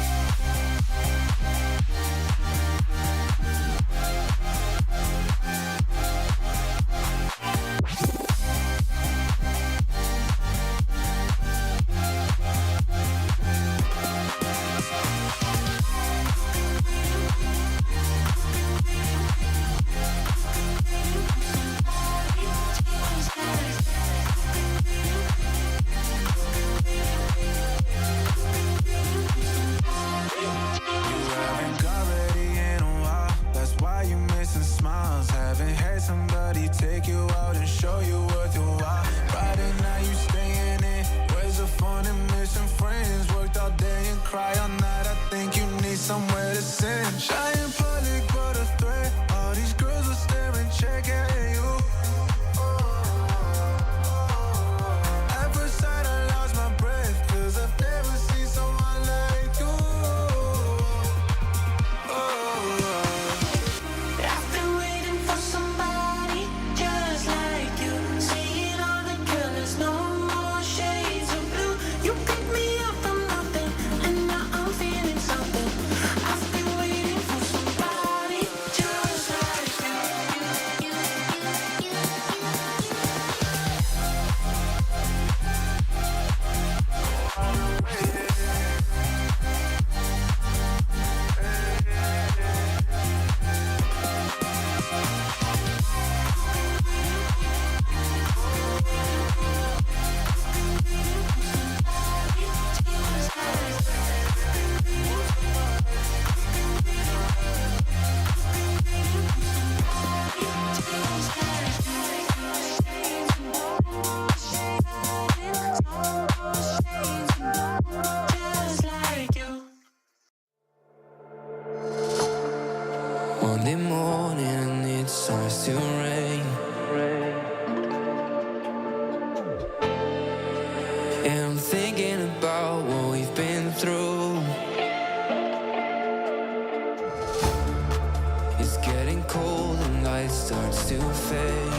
Haven't got ready in a while. That's why you missing smiles. Haven't had somebody take you out and show you what you are. Friday night you staying in. Where's the fun in missing friends? Worked all day and cry all night. I think you need somewhere to send. Shy in public but a threat. All these girls will stare and check at you. At first sight I lost my breath, 'cause I've never seen someone like you. I've been waiting for somebody just like you, seeing all the colors, no more shades of blue. You picked me up from nothing, and now I'm feeling something. I've been waiting for somebody just like you. Just like you. Monday morning and it starts to rain. And I'm thinking about what we've been through. It's getting cold and light starts to fade.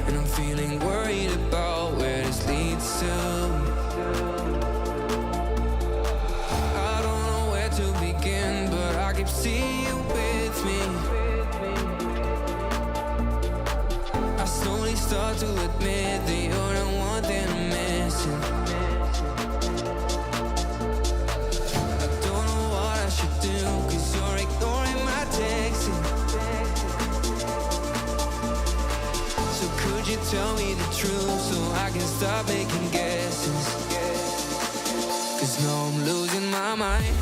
And I'm feeling worried about where this leads to. I don't know where to begin, but I keep seeing you with me. I slowly start to admit that you're the one that I'm missing. I don't know what I should do, 'cause you're ignoring my texting. So could you tell me the truth so I can stop making guesses? 'Cause now I'm losing my mind.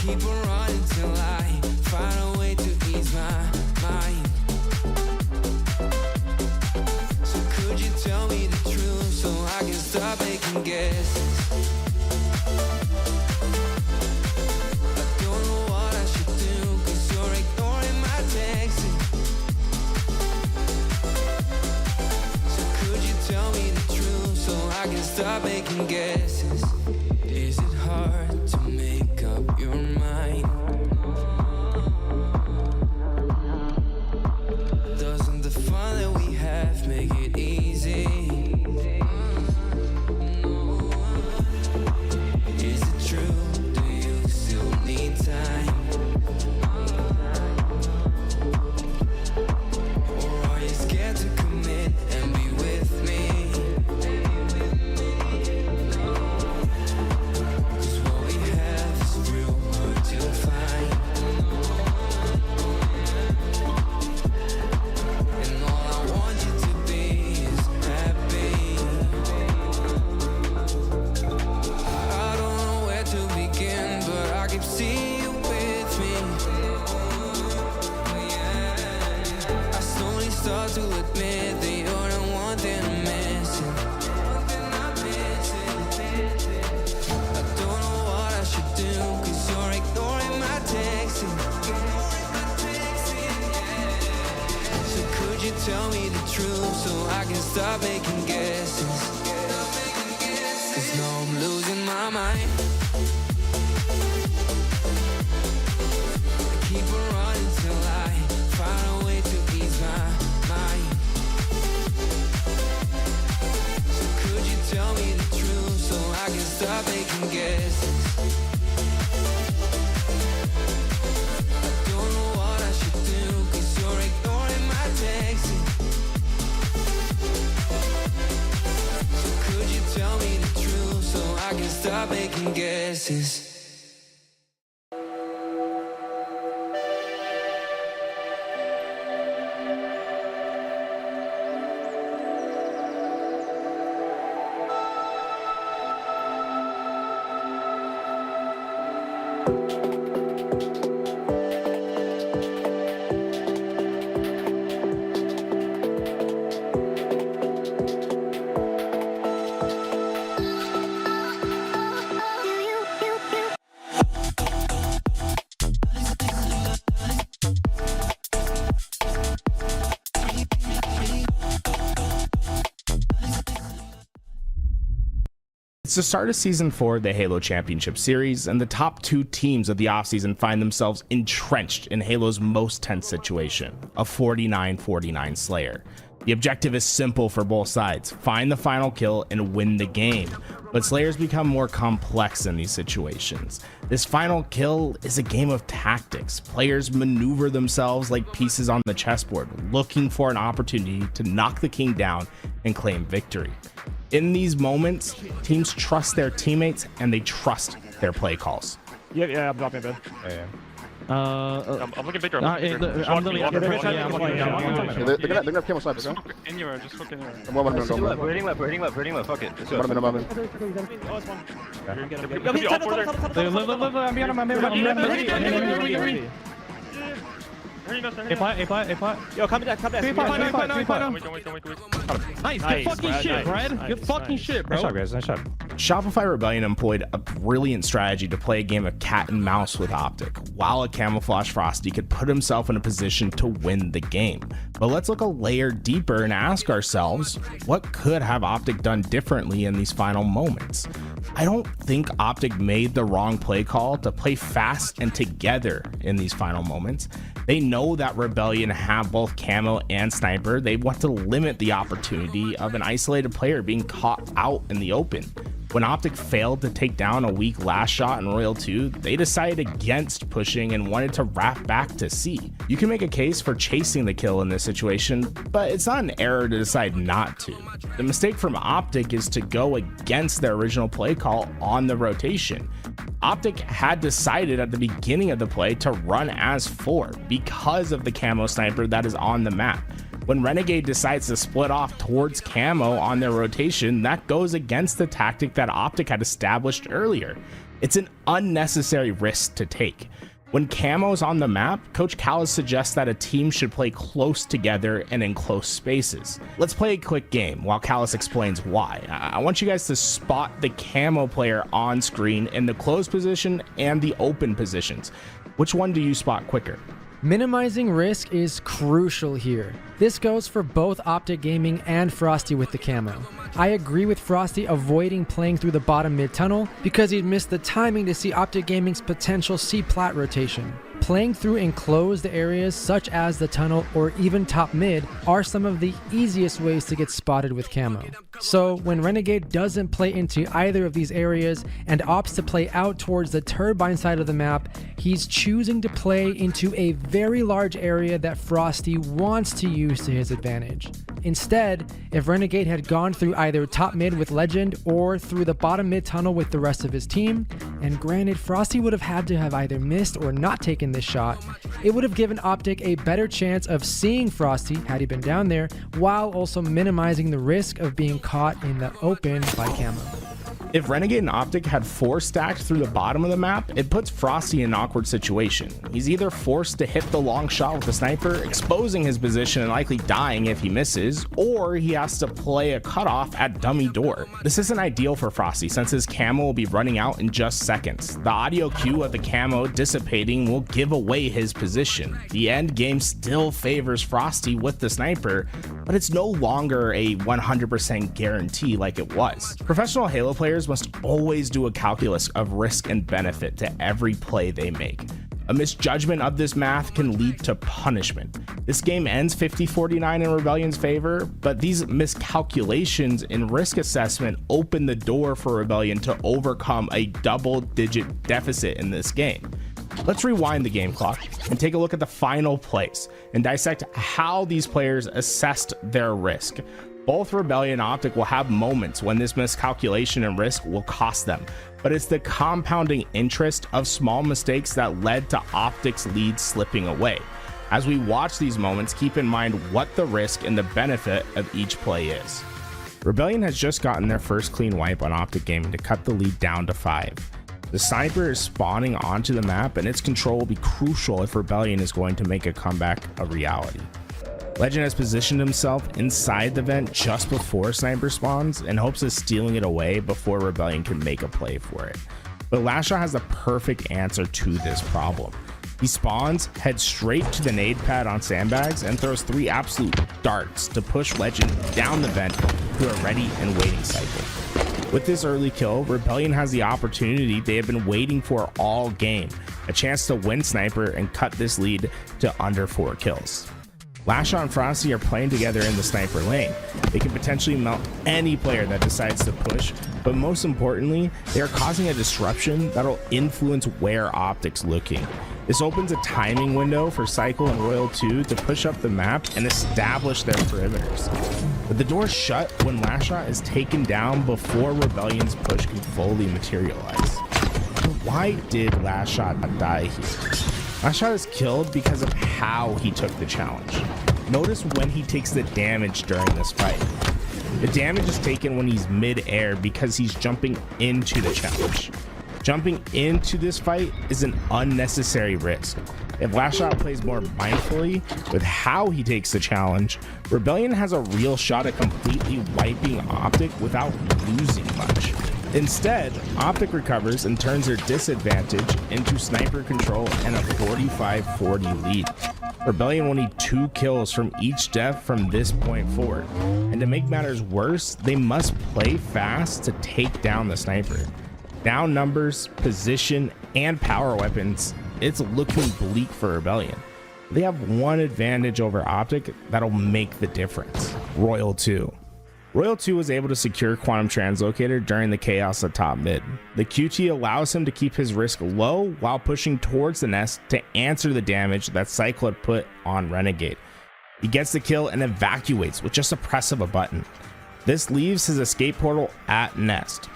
Keep on running till I find a way to ease my mind. So could you tell me the truth so I can stop making guesses? I don't know what I should do, 'cause you're ignoring my texting. So could you tell me the truth so I can stop making guesses? Is it hard to make up your mind? Doesn't the fun that we can stop making guesses. Cause now I'm losing my mind. I keep on running till I find a way to ease my mind. So could you tell me the truth so I can stop making guesses? I don't know what I should do, cause you're ignoring my texts. So could you tell me the truth so I can stop making guesses? It's the start of Season 4 of the Halo Championship Series, and the top 2 teams of the offseason find themselves entrenched in Halo's most tense situation, a 49-49 Slayer. The objective is simple for both sides: find the final kill and win the game. But Slayers become more complex in these situations. This final kill is a game of tactics. Players maneuver themselves like pieces on the chessboard, looking for an opportunity to knock the king down and claim victory. In these moments, teams trust their teammates and they trust their play calls. Yeah, I'm dropping a bit. I'm looking bigger. I'm literally They're gonna kill us, okay? Anywhere, just look anywhere. We're hitting left, fuck it. Yo, come back. Nice, good fucking shit, Brad. Good fucking shit, bro. Nice shot, guys. Nice shot. Shopify Rebellion employed a brilliant strategy to play a game of cat and mouse with Optic, while a camouflage Frosty could put himself in a position to win the game. But let's look a layer deeper and ask ourselves, what could have Optic done differently in these final moments? I don't think Optic made the wrong play call to play fast and together in these final moments. They know that Rebellion have both camo and sniper. They want to limit the opportunity of an isolated player being caught out in the open. When Optic failed to take down a weak last shot in Royal 2, they decided against pushing and wanted to wrap back to C. You can make a case for chasing the kill in this situation, but it's not an error to decide not to. The mistake from Optic is to go against their original play call on the rotation. Optic had decided at the beginning of the play to run as 4 because of the camo sniper that is on the map. When Renegade decides to split off towards camo on their rotation, that goes against the tactic that Optic had established earlier. It's an unnecessary risk to take. When camo's on the map, Coach Callis suggests that a team should play close together and in close spaces. Let's play a quick game while Callis explains why. I want you guys to spot the camo player on screen in the closed position and the open positions. Which one do you spot quicker? Minimizing risk is crucial here. This goes for both Optic Gaming and Frosty with the camo. I agree with Frosty avoiding playing through the bottom mid tunnel because he'd missed the timing to see Optic Gaming's potential C plat rotation. Playing through enclosed areas such as the tunnel or even top mid are some of the easiest ways to get spotted with camo. So when Renegade doesn't play into either of these areas and opts to play out towards the turbine side of the map, he's choosing to play into a very large area that Frosty wants to use to his advantage. Instead, if Renegade had gone through either top mid with Legend or through the bottom mid tunnel with the rest of his team, and granted Frosty would have had to have either missed or not taken this shot, it would have given Optic a better chance of seeing Frosty had he been down there, while also minimizing the risk of being caught in the open by camo. If Renegade and Optic had 4 stacked through the bottom of the map, it puts Frosty in an awkward situation. He's either forced to hit the long shot with the sniper, exposing his position and likely dying if he misses, or he has to play a cutoff at dummy door. This isn't ideal for Frosty since his camo will be running out in just seconds. The audio cue of the camo dissipating will give away his position. The end game still favors Frosty with the sniper, but it's no longer a 100% guarantee like it was. Professional Halo players must always do a calculus of risk and benefit to every play they make. A misjudgment of this math can lead to punishment. This game ends 50-49 in Rebellion's favor, but these miscalculations in risk assessment open the door for Rebellion to overcome a double-digit deficit in this game. Let's rewind the game clock and take a look at the final plays and dissect how these players assessed their risk. Both Rebellion and Optic will have moments when this miscalculation and risk will cost them, but it's the compounding interest of small mistakes that led to Optic's lead slipping away. As we watch these moments, keep in mind what the risk and the benefit of each play is. Rebellion has just gotten their first clean wipe on Optic Gaming to cut the lead down to 5. The sniper is spawning onto the map, and its control will be crucial if Rebellion is going to make a comeback a reality. Legend has positioned himself inside the vent just before sniper spawns in hopes of stealing it away before Rebellion can make a play for it. But Lashshot has the perfect answer to this problem. He spawns, heads straight to the nade pad on sandbags, and throws 3 absolute darts to push Legend down the vent to a ready and waiting cycle. With this early kill, Rebellion has the opportunity they have been waiting for all game, a chance to win sniper and cut this lead to under 4 kills. Lashshot and Frosty are playing together in the sniper lane. They can potentially melt any player that decides to push, but most importantly, they are causing a disruption that'll influence where Optic's looking. This opens a timing window for Cycle and Royal 2 to push up the map and establish their perimeters. But the door's shut when Lashshot is taken down before Rebellion's push can fully materialize. So why did Lashshot die here? Lashshot is killed because of how he took the challenge. Notice when he takes the damage during this fight. The damage is taken when he's mid-air because he's jumping into the challenge. Jumping into this fight is an unnecessary risk. If Lashshot plays more mindfully with how he takes the challenge, Rebellion has a real shot at completely wiping Optic without losing much. Instead, Optic recovers and turns their disadvantage into sniper control and a 45-40 lead. Rebellion will need 2 kills from each death from this point forward. And to make matters worse, they must play fast to take down the sniper. Down numbers, position, and power weapons, it's looking bleak for Rebellion. They have one advantage over Optic that'll make the difference: Royal 2. Royal 2 was able to secure Quantum Translocator during the chaos at top mid. The QT allows him to keep his risk low while pushing towards the nest to answer the damage that Cycle had put on Renegade. He gets the kill and evacuates with just a press of a button. This leaves his escape portal at nest.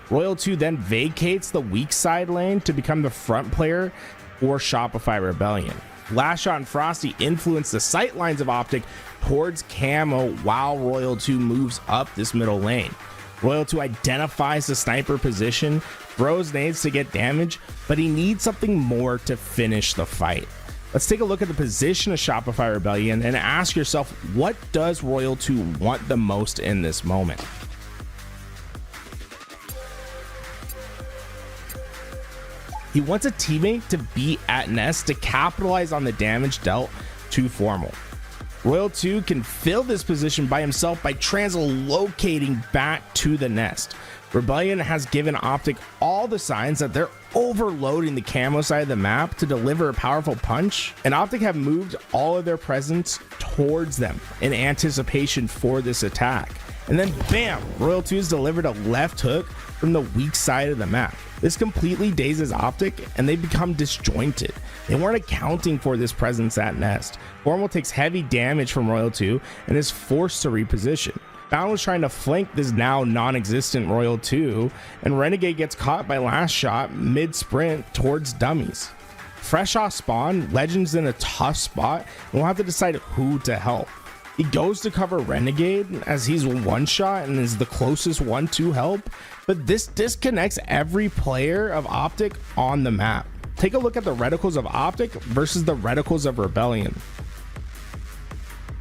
Royal 2 then vacates the weak side lane to become the front player for Shopify Rebellion. Lashshot and Frosty influence the sight lines of Optic towards camo while Royal 2 moves up this middle lane. Royal 2 identifies the sniper position, throws nades to get damage, but he needs something more to finish the fight. Let's take a look at the position of Shopify Rebellion and ask yourself, what does Royal 2 want the most in this moment? He wants a teammate to be at nest to capitalize on the damage dealt to Formal. Royal 2 can fill this position by himself by translocating back to the nest. Rebellion has given Optic all the signs that they're overloading the camo side of the map to deliver a powerful punch, and Optic have moved all of their presence towards them in anticipation for this attack. And then bam, Royal 2's delivered a left hook from the weak side of the map. This completely dazes Optic and they become disjointed. They weren't accounting for this presence at nest. Formal takes heavy damage from Royal 2 and is forced to reposition. Bound was trying to flank this now non-existent Royal 2, and Renegade gets caught by Lashshot mid-sprint towards dummies. Fresh off spawn, Legend's in a tough spot and will have to decide who to help. He goes to cover Renegade as he's one shot and is the closest one to help, but this disconnects every player of Optic on the map. Take a look at the reticles of Optic versus the reticles of Rebellion.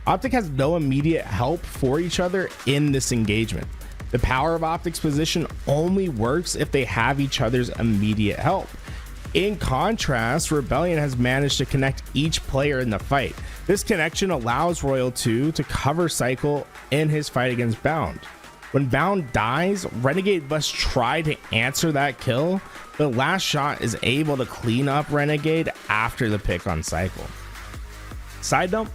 Optic has no immediate help for each other in this engagement. The power of Optic's position only works if they have each other's immediate help. In contrast, Rebellion has managed to connect each player in the fight. This connection allows Royal 2 to cover Cycle in his fight against Bound. When Bound dies, Renegade must try to answer that kill, but Last Shot is able to clean up Renegade after the pick on Cycle. Side note,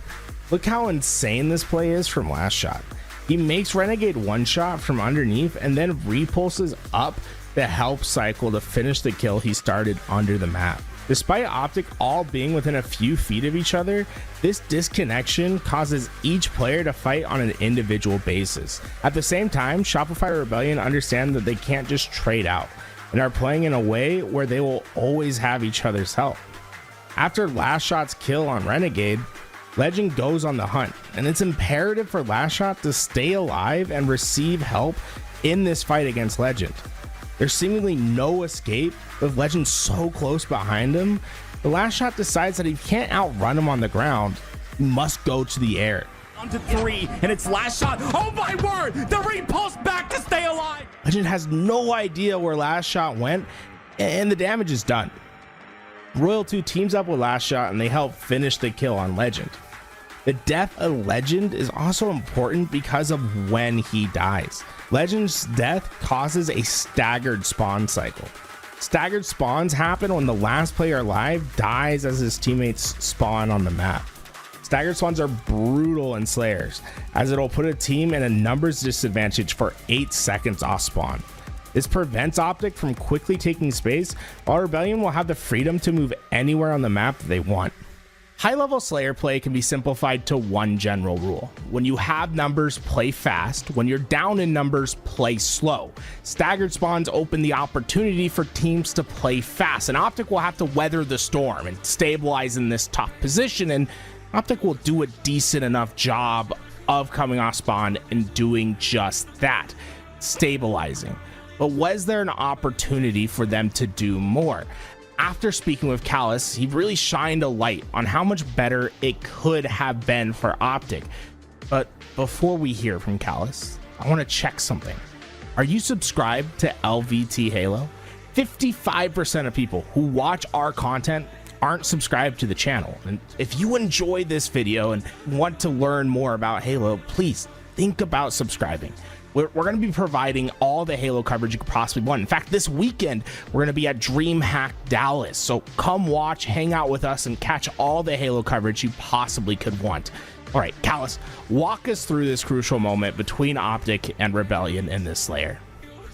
look how insane this play is from Last Shot. He makes Renegade one shot from underneath and then repulses up to help Cycle to finish the kill he started under the map. Despite Optic all being within a few feet of each other, this disconnection causes each player to fight on an individual basis. At the same time, Shopify Rebellion understand that they can't just trade out and are playing in a way where they will always have each other's help. After Last Shot's kill on Renegade, Legend goes on the hunt, and it's imperative for Last Shot to stay alive and receive help in this fight against Legend. There's seemingly no escape with Legend so close behind him. The Last Shot decides that he can't outrun him on the ground. He must go to the air. On to 3, and it's Last Shot. Oh my word! The repulse back to stay alive! Legend has no idea where Last Shot went, and the damage is done. Royal 2 teams up with Last Shot, and they help finish the kill on Legend. The death of Legend is also important because of when he dies. Legend's death causes a staggered spawn cycle. Staggered spawns happen when the last player alive dies as his teammates spawn on the map. Staggered spawns are brutal in Slayers, as it'll put a team in a numbers disadvantage for 8 seconds off spawn. This prevents Optic from quickly taking space, while Rebellion will have the freedom to move anywhere on the map that they want. High-level Slayer play can be simplified to one general rule. When you have numbers, play fast. When you're down in numbers, play slow. Staggered spawns open the opportunity for teams to play fast, and Optic will have to weather the storm and stabilize in this tough position, and Optic will do a decent enough job of coming off spawn and doing just that, stabilizing. But was there an opportunity for them to do more? After speaking with Callus, he really shined a light on how much better it could have been for Optic. But before we hear from Callus, I want to check something. Are you subscribed to LVT Halo? 55% of people who watch our content aren't subscribed to the channel. And if you enjoy this video and want to learn more about Halo, please think about subscribing. We're going to be providing all the Halo coverage you could possibly want. In fact, this weekend, we're going to be at DreamHack Dallas. So come watch, hang out with us, and catch all the Halo coverage you possibly could want. All right, Callus, walk us through this crucial moment between Optic and Rebellion in this Slayer.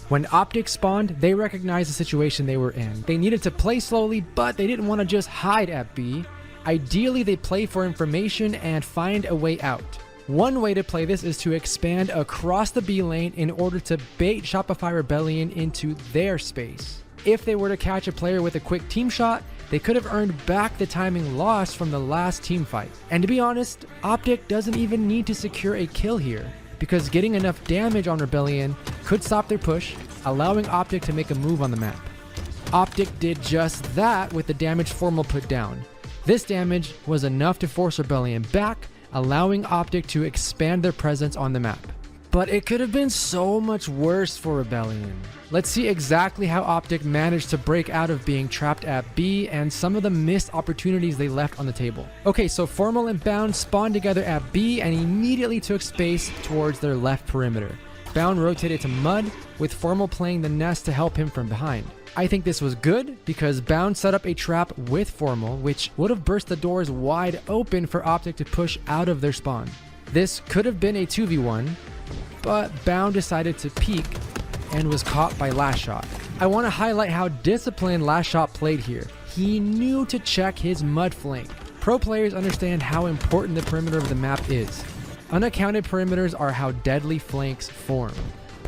When Optic spawned, they recognized the situation they were in. They needed to play slowly, but they didn't want to just hide at B. Ideally, they play for information and find a way out. One way to play this is to expand across the B lane in order to bait Shopify Rebellion into their space. If they were to catch a player with a quick team shot, they could have earned back the timing lost from the last team fight. And to be honest, Optic doesn't even need to secure a kill here, because getting enough damage on Rebellion could stop their push, allowing Optic to make a move on the map. Optic did just that with the damage Formal put down. This damage was enough to force Rebellion back, allowing Optic to expand their presence on the map. But it could have been so much worse for Rebellion. Let's see exactly how Optic managed to break out of being trapped at B and some of the missed opportunities they left on the table. Okay, so Formal and Bound spawned together at B and immediately took space towards their left perimeter. Bound rotated to Mud, with Formal playing the nest to help him from behind. I think this was good because Bound set up a trap with Formal, which would have burst the doors wide open for Optic to push out of their spawn. This could have been a 2v1, but Bound decided to peek and was caught by Last Shot. I want to highlight how disciplined Last Shot played here. He knew to check his Mud flank. Pro players understand how important the perimeter of the map is. Unaccounted perimeters are how deadly flanks form.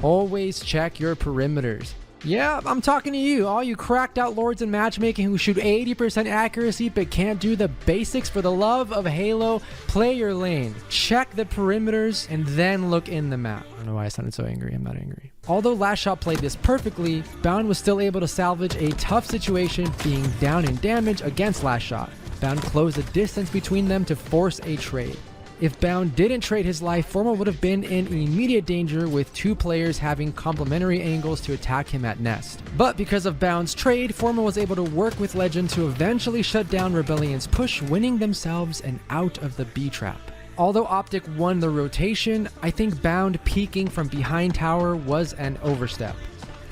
Always check your perimeters. Yeah, I'm talking to you, all you cracked out lords in matchmaking who shoot 80% accuracy but can't do the basics. For the love of Halo, play your lane, check the perimeters, and then look in the map. I don't know why I sounded so angry. I'm not angry. Although Last Shot played this perfectly, Bound was still able to salvage a tough situation, being down in damage against Last Shot. Bound closed the distance between them to force a trade. If Bound didn't trade his life, Formal would have been in immediate danger, with two players having complementary angles to attack him at Nest. But because of Bound's trade, Formal was able to work with Legend to eventually shut down Rebellion's push, winning themselves an out of the B trap. Although Optic won the rotation, I think Bound peeking from behind tower was an overstep.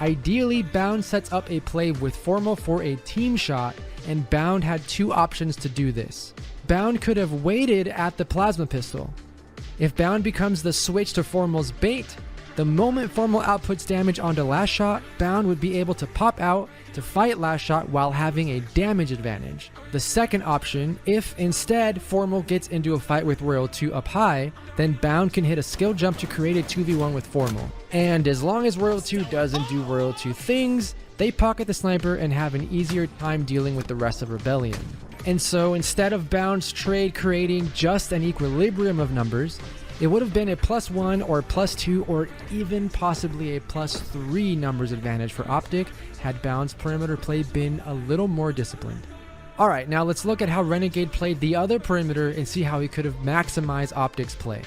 Ideally, Bound sets up a play with Formal for a team shot, and Bound had two options to do this. Bound could have waited at the plasma pistol. If Bound becomes the switch to Formal's bait, the moment Formal outputs damage onto Last Shot, Bound would be able to pop out to fight Last Shot while having a damage advantage. The second option, if instead Formal gets into a fight with Royal 2 up high, then Bound can hit a skill jump to create a 2v1 with Formal. And as long as Royal 2 doesn't do Royal 2 things, they pocket the sniper and have an easier time dealing with the rest of Rebellion. And so instead of Bound's trade creating just an equilibrium of numbers, it would have been a +1 or +2 or even possibly a +3 numbers advantage for Optic had Bound's perimeter play been a little more disciplined. Alright, now let's look at how Renegade played the other perimeter and see how he could have maximized Optic's play.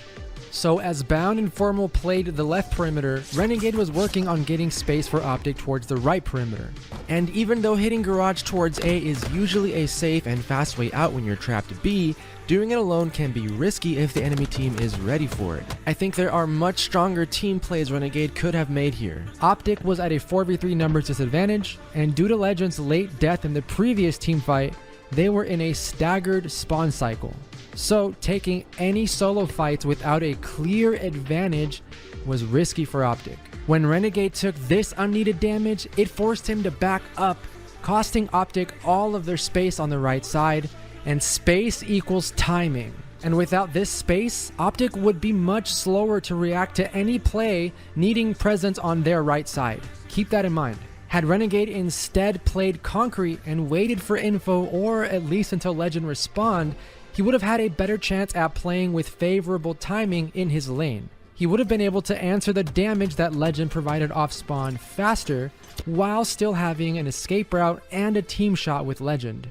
So as Bound and Formal played the left perimeter, Renegade was working on getting space for Optic towards the right perimeter. And even though hitting Garage towards A is usually a safe and fast way out when you're trapped B, doing it alone can be risky if the enemy team is ready for it. I think there are much stronger team plays Renegade could have made here. Optic was at a 4v3 numbers disadvantage, and due to Legend's late death in the previous team fight, they were in a staggered spawn cycle. So taking any solo fights without a clear advantage was risky for Optic. When Renegade took this unneeded damage, it forced him to back up, costing Optic all of their space on the right side, and space equals timing. And without this space, Optic would be much slower to react to any play needing presence on their right side. Keep that in mind. Had Renegade instead played Concrete and waited for info, or at least until Legend respawned, he would have had a better chance at playing with favorable timing in his lane. He would have been able to answer the damage that Legend provided off spawn faster, while still having an escape route and a team shot with Legend.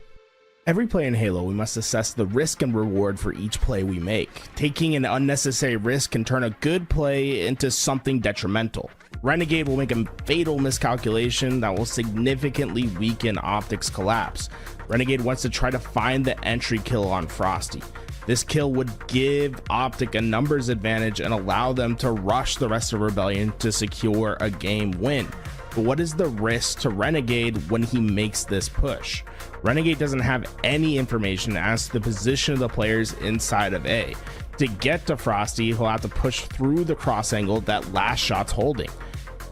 Every play in Halo, we must assess the risk and reward for each play we make. Taking an unnecessary risk can turn a good play into something detrimental. Renegade will make a fatal miscalculation that will significantly weaken Optic's collapse. Renegade wants to try to find the entry kill on Frosty. This kill would give Optic a numbers advantage and allow them to rush the rest of Rebellion to secure a game win. But what is the risk to Renegade when he makes this push? Renegade doesn't have any information as to the position of the players inside of A. To get to Frosty, he'll have to push through the cross angle that Last Shot's holding.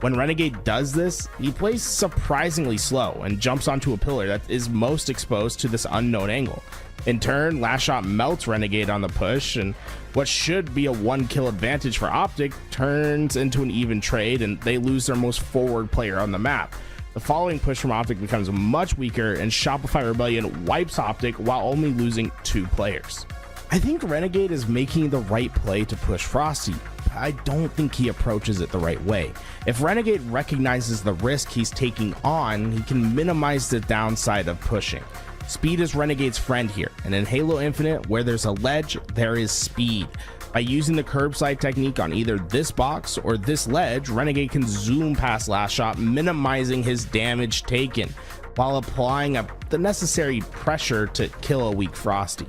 When Renegade does this, he plays surprisingly slow and jumps onto a pillar that is most exposed to this unknown angle. In turn, Last Shot melts Renegade on the push, and what should be a 1 kill advantage for Optic turns into an even trade, and they lose their most forward player on the map. The following push from Optic becomes much weaker, and Shopify Rebellion wipes Optic while only losing 2 players. I think Renegade is making the right play to push Frosty. I don't think he approaches it the right way. If Renegade recognizes the risk he's taking on, he can minimize the downside of pushing. Speed is Renegade's friend here, and in Halo Infinite, where there's a ledge, there is speed. By using the curbside technique on either this box or this ledge, Renegade can zoom past Last Shot, minimizing his damage taken, while applying the necessary pressure to kill a weak Frosty.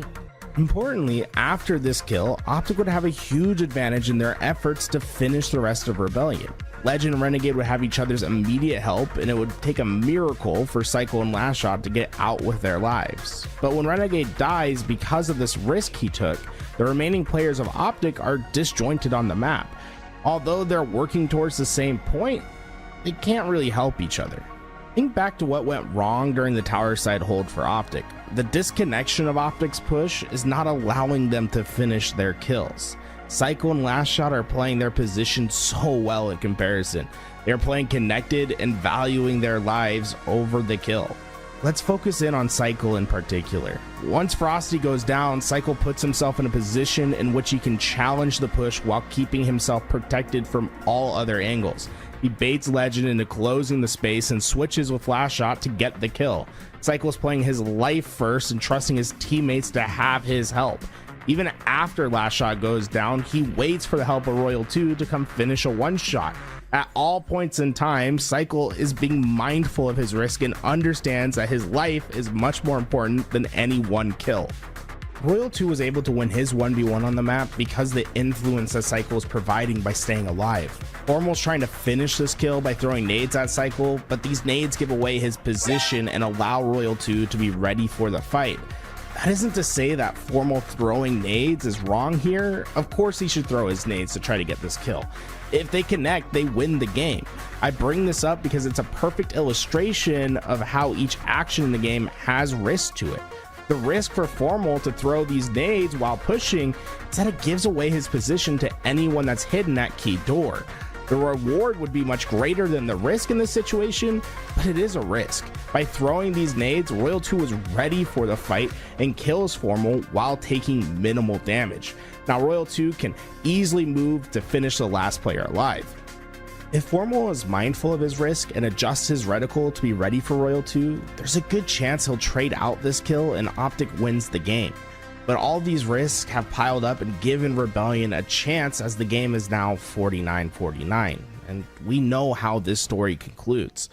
Importantly, after this kill, Optic would have a huge advantage in their efforts to finish the rest of Rebellion. Legend and Renegade would have each other's immediate help, and it would take a miracle for Cycle and Last Shot to get out with their lives. But when Renegade dies because of this risk he took, the remaining players of Optic are disjointed on the map. Although they're working towards the same point, they can't really help each other. Think back to what went wrong during the tower side hold for Optic. The disconnection of Optic's push is not allowing them to finish their kills. Cycle and Last Shot are playing their position so well in comparison. They're playing connected and valuing their lives over the kill. Let's focus in on Cycle in particular. Once Frosty goes down, Cycle puts himself in a position in which he can challenge the push while keeping himself protected from all other angles. He baits Legend into closing the space and switches with Last Shot to get the kill. Cycle is playing his life first and trusting his teammates to have his help. Even after Last Shot goes down, he waits for the help of Royal 2 to come finish a one-shot. At all points in time, Cycle is being mindful of his risk and understands that his life is much more important than any one kill. Royal 2 was able to win his 1v1 on the map because the influence that Cycle is providing by staying alive. Formal's trying to finish this kill by throwing nades at Cycle, but these nades give away his position and allow Royal 2 to be ready for the fight. That isn't to say that Formal throwing nades is wrong here. Of course he should throw his nades to try to get this kill. If they connect, they win the game. I bring this up because it's a perfect illustration of how each action in the game has risk to it. The risk for Formal to throw these nades while pushing is that it gives away his position to anyone that's hidden at key door. The reward would be much greater than the risk in this situation, but it is a risk. By throwing these nades, Royal 2 is ready for the fight and kills Formal while taking minimal damage. Now Royal 2 can easily move to finish the last player alive. If Formal is mindful of his risk and adjusts his reticle to be ready for Royal 2, there's a good chance he'll trade out this kill and Optic wins the game. But all these risks have piled up and given Rebellion a chance, as the game is now 49-49. And we know how this story concludes.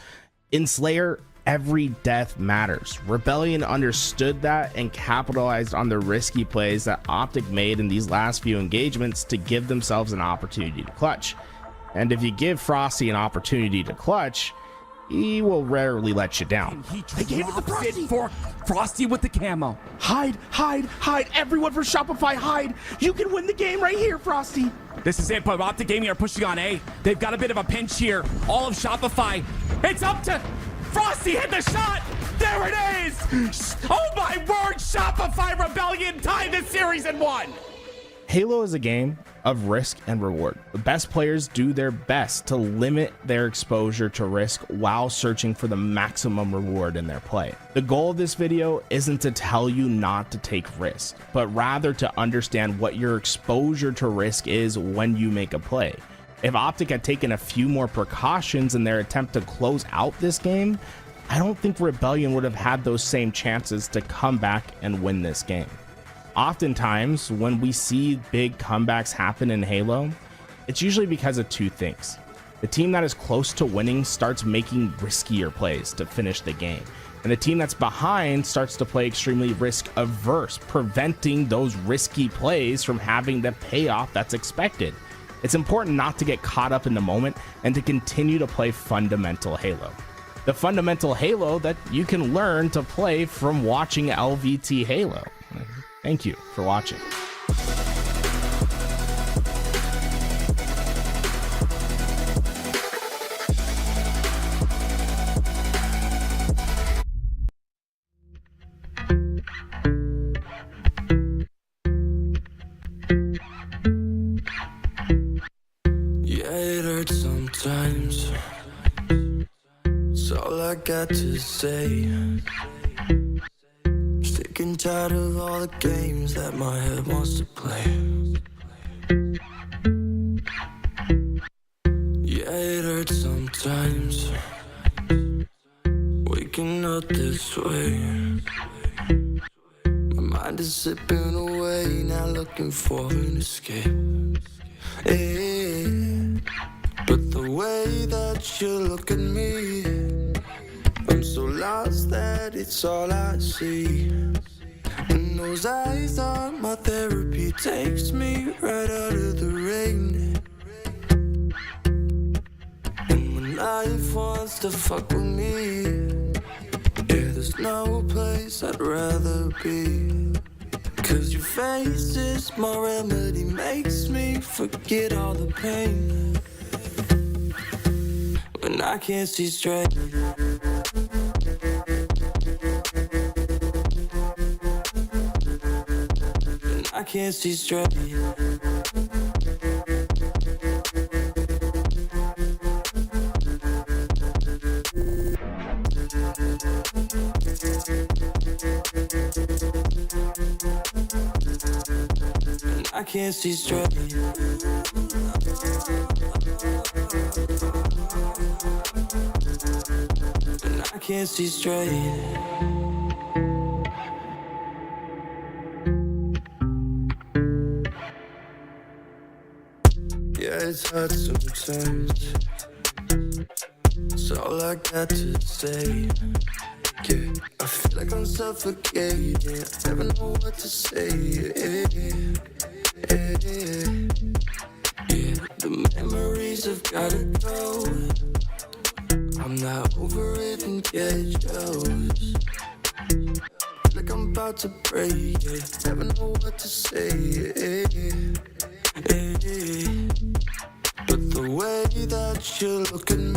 In Slayer, every death matters. Rebellion understood that and capitalized on the risky plays that Optic made in these last few engagements to give themselves an opportunity to clutch. And if you give Frosty an opportunity to clutch, he will rarely let you down. They gave it to Frosty. For Frosty with the camo. Hide, hide, hide. Everyone for Shopify, hide. You can win the game right here, Frosty. This is it, but Optic Gaming are pushing on A. They've got a bit of a pinch here. All of Shopify. It's up to Frosty. Hit the shot. There it is. Oh my word, Shopify Rebellion tied this series in one. Halo is a game of risk and reward. The best players do their best to limit their exposure to risk while searching for the maximum reward in their play. The goal of this video isn't to tell you not to take risks, but rather to understand what your exposure to risk is when you make a play. If Optic had taken a few more precautions in their attempt to close out this game, I don't think Rebellion would have had those same chances to come back and win this game. Oftentimes, when we see big comebacks happen in Halo, it's usually because of two things. The team that is close to winning starts making riskier plays to finish the game, and the team that's behind starts to play extremely risk averse, preventing those risky plays from having the payoff that's expected. It's important not to get caught up in the moment and to continue to play fundamental Halo. The fundamental Halo that you can learn to play from watching LVT Halo. Thank you for watching. Yeah, it hurts sometimes. It's all I got to say. Sick and tired of all the games that my head wants to play. Yeah, it hurts sometimes. Waking up this way. My mind is slipping away, now looking for an escape. Yeah. But the way that you look at me, I'm so lost that it's all I see. And those eyes are my therapy, takes me right out of the rain. And when life wants to fuck with me, yeah, there's no place I'd rather be. 'Cause your face is my remedy, makes me forget all the pain. When I can't see straight, when I can't see straight. can't see straight. And I can't see straight. Yeah, it's hard sometimes. That's all I got to say. Yeah, I feel like I'm suffocating. I never know what to say. Yeah, the memories have gotta go. I'm not over it and get jealous. Feel like I'm about to break. Never know what to say. But the way that you look at me,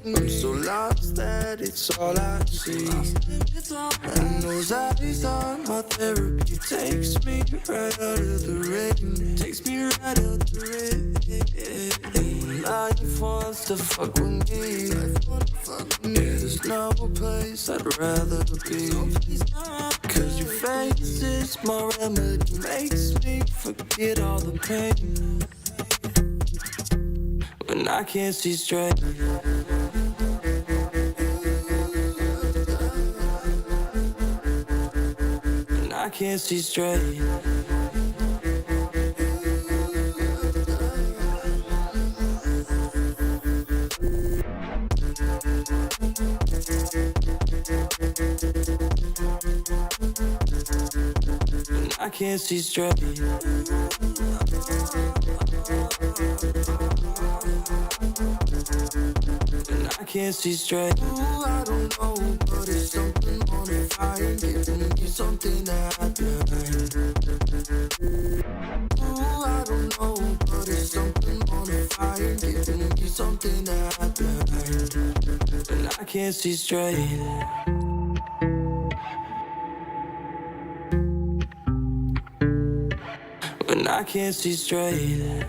I'm so lost that it's all I see. And those eyes are my therapy. Takes me right out of the rain. Takes me right out of the rain. And life wants to fuck with me. Yeah, there's no place I'd rather be. Cause your face is my remedy. Makes me forget all the pain. When I can't see straight. When I can't see straight. When I can't see straight. I can't see straight. Ooh, I don't know, but it's something on the fire, giving me something that I behind. Ooh, I don't know, but it's something on the fire, giving me something that I behind. And I can't see straight. When I can't see straight.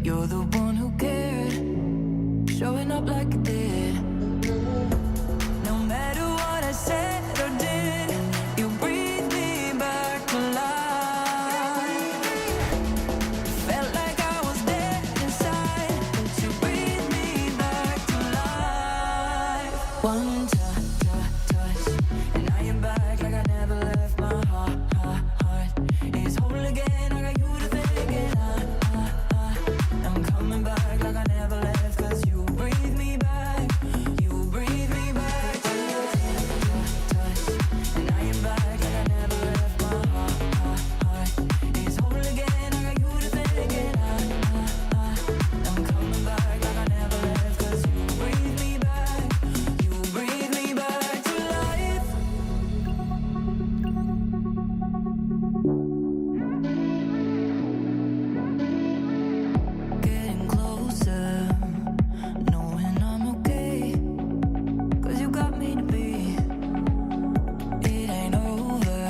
You're the one who cared, showing up like you did. No matter what I said or did, you breathed me back to life. Felt like I was dead inside, but you breathed me back to life. One touch, and I am back like I never left. My heart is whole again. I got you to think, and I'm coming back like I never left, 'cause you breathe me back, you breathe me back to touch, and I am back like I never left. My heart is whole again. I got you to think, and I'm coming back like I never left, 'cause you breathe me back to life. Getting closer, knowing I'm okay, 'cause you got me to be. It ain't over,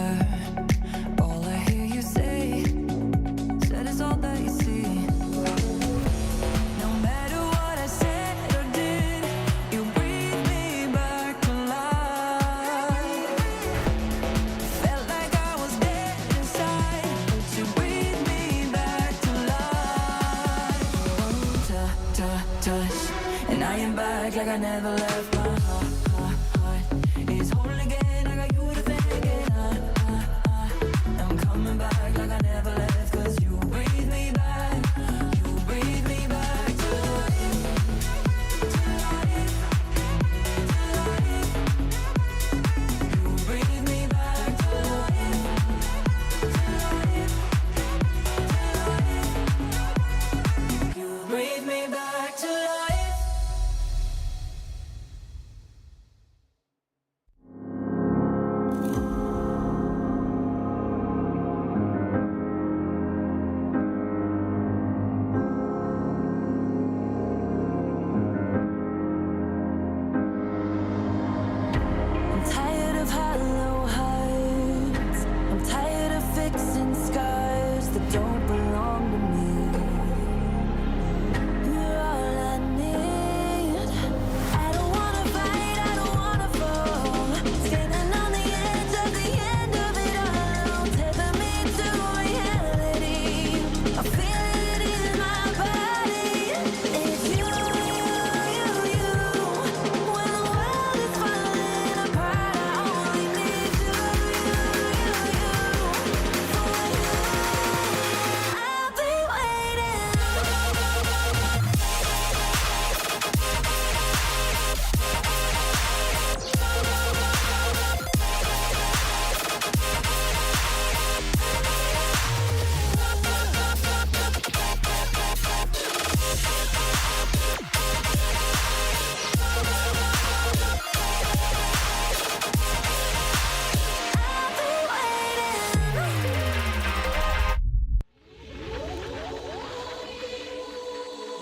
all I hear you say, said it's all that you see. No matter what I said or did, you breathe me back to life. Felt like I was dead inside, but you breathe me back to life. Touch, and I am back like I never left. My heart is whole again. I got you to think, and I'm coming back like I never left, 'cause you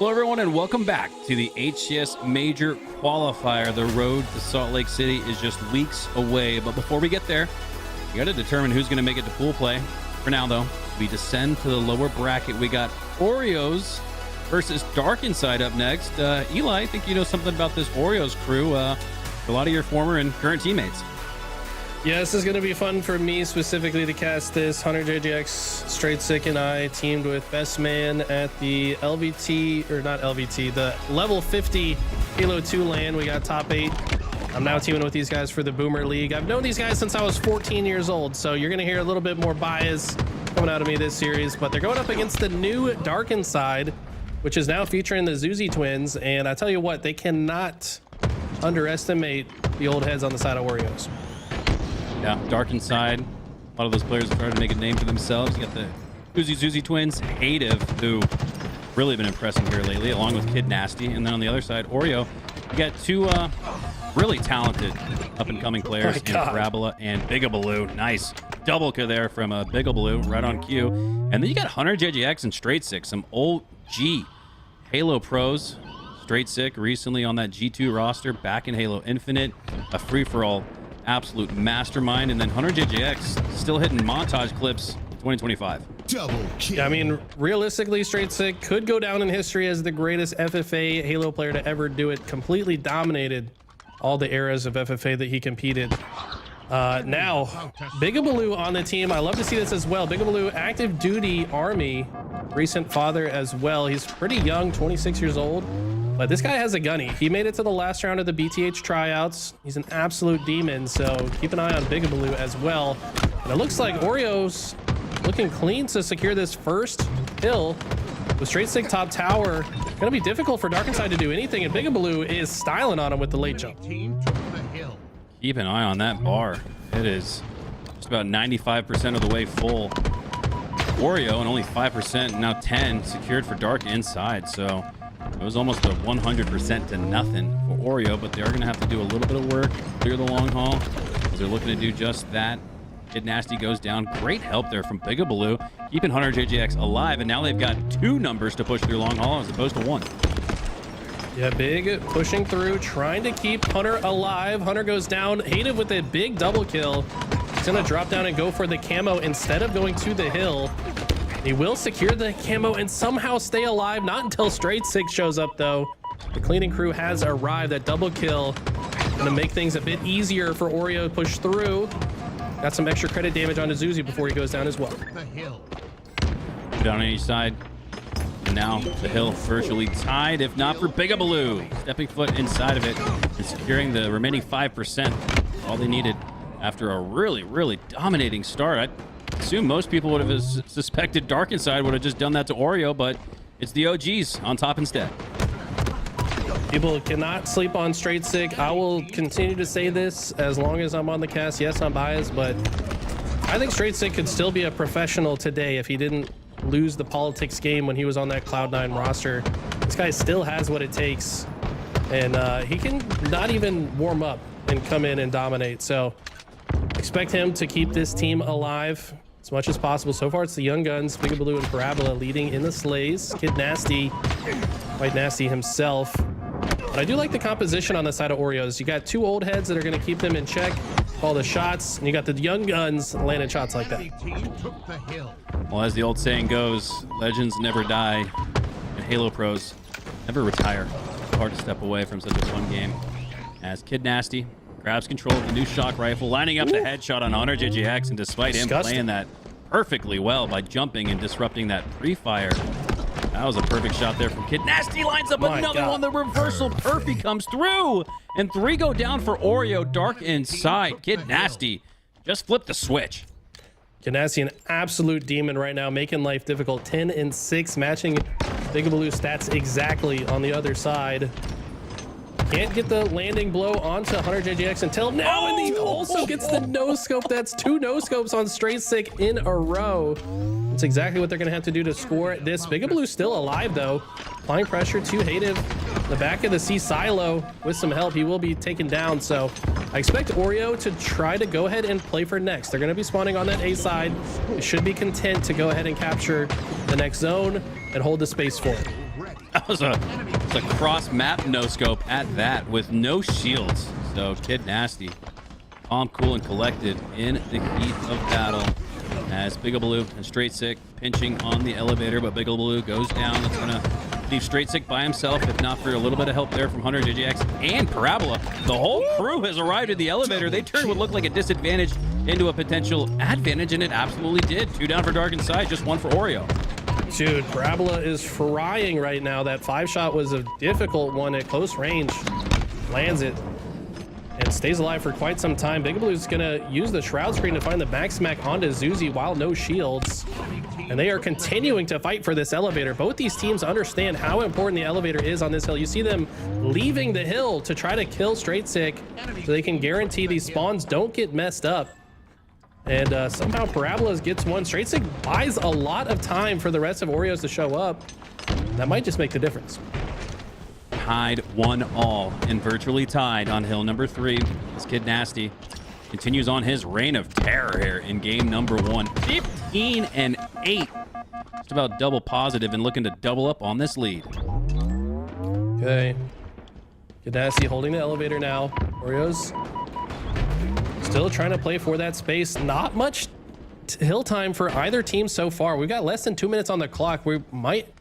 Hello, everyone, and welcome back to the HCS Major Qualifier. The road to Salt Lake City is just weeks away, but before we get there, you got to determine who's going to make it to pool play. For now, though, we descend to the lower bracket. We got Oreos versus Dark Inside up next. Eli, I think you know something about this Oreos crew. A lot of your former and current teammates. Yeah, this is going to be fun for me specifically to cast this. Hunter JGX, Straight Sick, and I teamed with Best Man at the LVT, or not LVT, the level 50 Halo 2 LAN. We got top 8. I'm now teaming with these guys for the Boomer League. I've known these guys since I was 14 years old, so you're going to hear a little bit more bias coming out of me this series, but they're going up against the new Dark Inside, which is now featuring the Zuzi twins, and I tell you what, they cannot underestimate the old heads on the side of Oreos. Yeah, Dark Inside. A lot of those players are trying to make a name for themselves. You got the Zuzi twins, Hative, who really been impressing here lately, along with Kid Nasty. And then on the other side, Oreo. You got two really talented up-and-coming players in Parabola and Bigabaloo. Nice double kill there from Bigabaloo, right on cue. And then you got Hunter JGX and Straight Sick, some OG Halo pros. Straight Sick recently on that G2 roster, back in Halo Infinite, a free-for-all absolute mastermind. And then Hunter JGX still hitting montage clips in 2025. Double kill. Yeah, I mean, realistically, Straight Sick could go down in history as the greatest FFA Halo player to ever do it. Completely dominated all the eras of FFA that he competed. Now, Bigabaloo on the team. I love to see this as well. Bigabaloo, active duty Army, recent father as well. He's pretty young, 26 years old. But this guy has a gunny. He made it to the last round of the BTH tryouts. He's an absolute demon, so keep an eye on Bigabaloo as well. And it looks like Oreo's looking clean to secure this first hill. With Straight Sick top tower, gonna be difficult for Dark Inside to do anything, and Bigabaloo is styling on him with the late jump. Keep an eye on that bar. It is just about 95% of the way full. Oreo and only 5%, now 10 secured for Dark Inside, so it was almost a 100% to nothing for Oreo, but they are going to have to do a little bit of work, clear the long haul, because they're looking to do just that. Kid Nasty goes down. Great help there from Bigabaloo, keeping Hunter JGX alive, and now they've got 2 numbers to push through long haul as opposed to 1. Yeah, Big pushing through, trying to keep Hunter alive. Hunter goes down. Hative with a big double kill. He's going to drop down and go for the camo instead of going to the hill. He will secure the camo and somehow stay alive. Not until Straight Sick shows up, though. The cleaning crew has arrived. That double kill going to make things a bit easier for Oreo to push through. Got some extra credit damage onto Zuzi before he goes down as well. Down on each side. And now the hill virtually tied, if not for Bigabaloo. Stepping foot inside of it and securing the remaining 5%. All they needed after a really, really dominating start. I assume most people would have suspected Dark Inside would have just done that to Oreo, but it's the OGs on top instead. People cannot sleep on Straight Sick. I will continue to say this as long as I'm on the cast. Yes, I'm biased, but I think Straight Sick could still be a professional today if he didn't lose the politics game when he was on that Cloud9 roster. This guy still has what it takes, and he can not even warm up and come in and dominate. So expect him to keep this team alive as much as possible. So far, it's the Young Guns, Bigabaloo and Parabola leading in the slays. Kid Nasty, quite nasty himself. But I do like the composition on the side of Oreos. You got 2 old heads that are going to keep them in check, all the shots, and you got the Young Guns landing shots like that. Well, as the old saying goes, legends never die, and Halo pros never retire. It's hard to step away from such a fun game. As Kid Nasty grabs control of the new shock rifle, lining up the headshot on Hunter JGX, and despite him playing that perfectly well by jumping and disrupting that pre-fire, that was a perfect shot there from Kid Nasty. Lines up another one. The reversal perfy comes through, and 3 go down for Oreo. Dark Inside. Kid Nasty just flipped the switch. Kid Nasty, an absolute demon right now, making life difficult. 10 and 6, matching Bigabaloo stats exactly on the other side. Can't get the landing blow onto Hunter JGX until now, and he also gets the no-scope. That's 2 no-scopes on Straight Sick in a row. That's exactly what they're going to have to do to score this. Bigabaloo's still alive, though. Applying pressure to Hative. The back of the C silo with some help. He will be taken down, so I expect Oreo to try to go ahead and play for next. They're going to be spawning on that A side. They should be content to go ahead and capture the next zone and hold the space for it. That was a cross map no scope at that with no shields. So Kid Nasty, calm, cool, and collected in the heat of battle as Big Blue and Straight Sick pinching on the elevator, but Big Blue goes down. That's gonna leave Straight Sick by himself, if not for a little bit of help there from Hunter, JJX, and Parabola. The whole crew has arrived at the elevator. They turned what looked like a disadvantage into a potential advantage, and it absolutely did. 2 down for Dark Inside, just 1 for Oreo. Dude, Parabola is frying right now. That 5-shot was a difficult one at close range. Lands it and stays alive for quite some time. Big Blue's gonna use the Shroud Screen to find the back smack onto Zuzi while no shields. And they are continuing to fight for this elevator. Both these teams understand how important the elevator is on this hill. You see them leaving the hill to try to kill Straight Sick so they can guarantee these spawns don't get messed up. And somehow Parabolas gets one. Straight Sick buys a lot of time for the rest of Oreos to show up. That might just make the difference. Tied 1-all and virtually tied on hill number 3. This Kid Nasty continues on his reign of terror here in game number 1. 15-8. Just about double positive and looking to double up on this lead. Okay. Kid Nasty holding the elevator now. Oreos still trying to play for that space. Not much hill time for either team so far. We've got less than 2 minutes on the clock. We might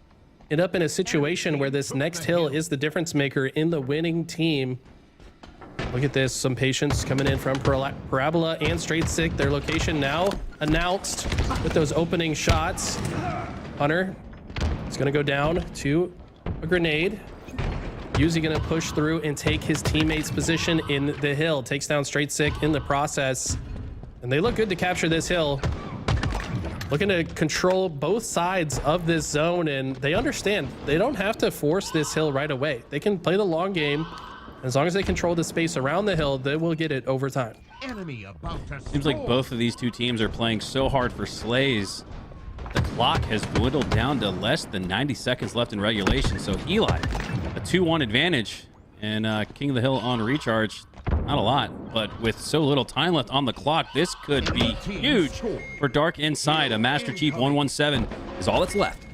end up in a situation where this next hill is the difference maker in the winning team. Look at this, some patience coming in from Parabola and Straight Sick. Their location now announced with those opening shots. Hunter is gonna go down to a grenade. Uzi gonna push through and take his teammate's position in the hill. Takes down Straight Sick in the process. And they look good to capture this hill. Looking to control both sides of this zone, and they understand they don't have to force this hill right away. They can play the long game. As long as they control the space around the hill, they will get it over time. Seems like both of these two teams are playing so hard for slays. The clock has dwindled down to less than 90 seconds left in regulation. So Eli, a 2-1 advantage, and King of the Hill on recharge. Not a lot, but with so little time left on the clock, this could be huge for Dark Inside. A Master Chief 117 is all that's left.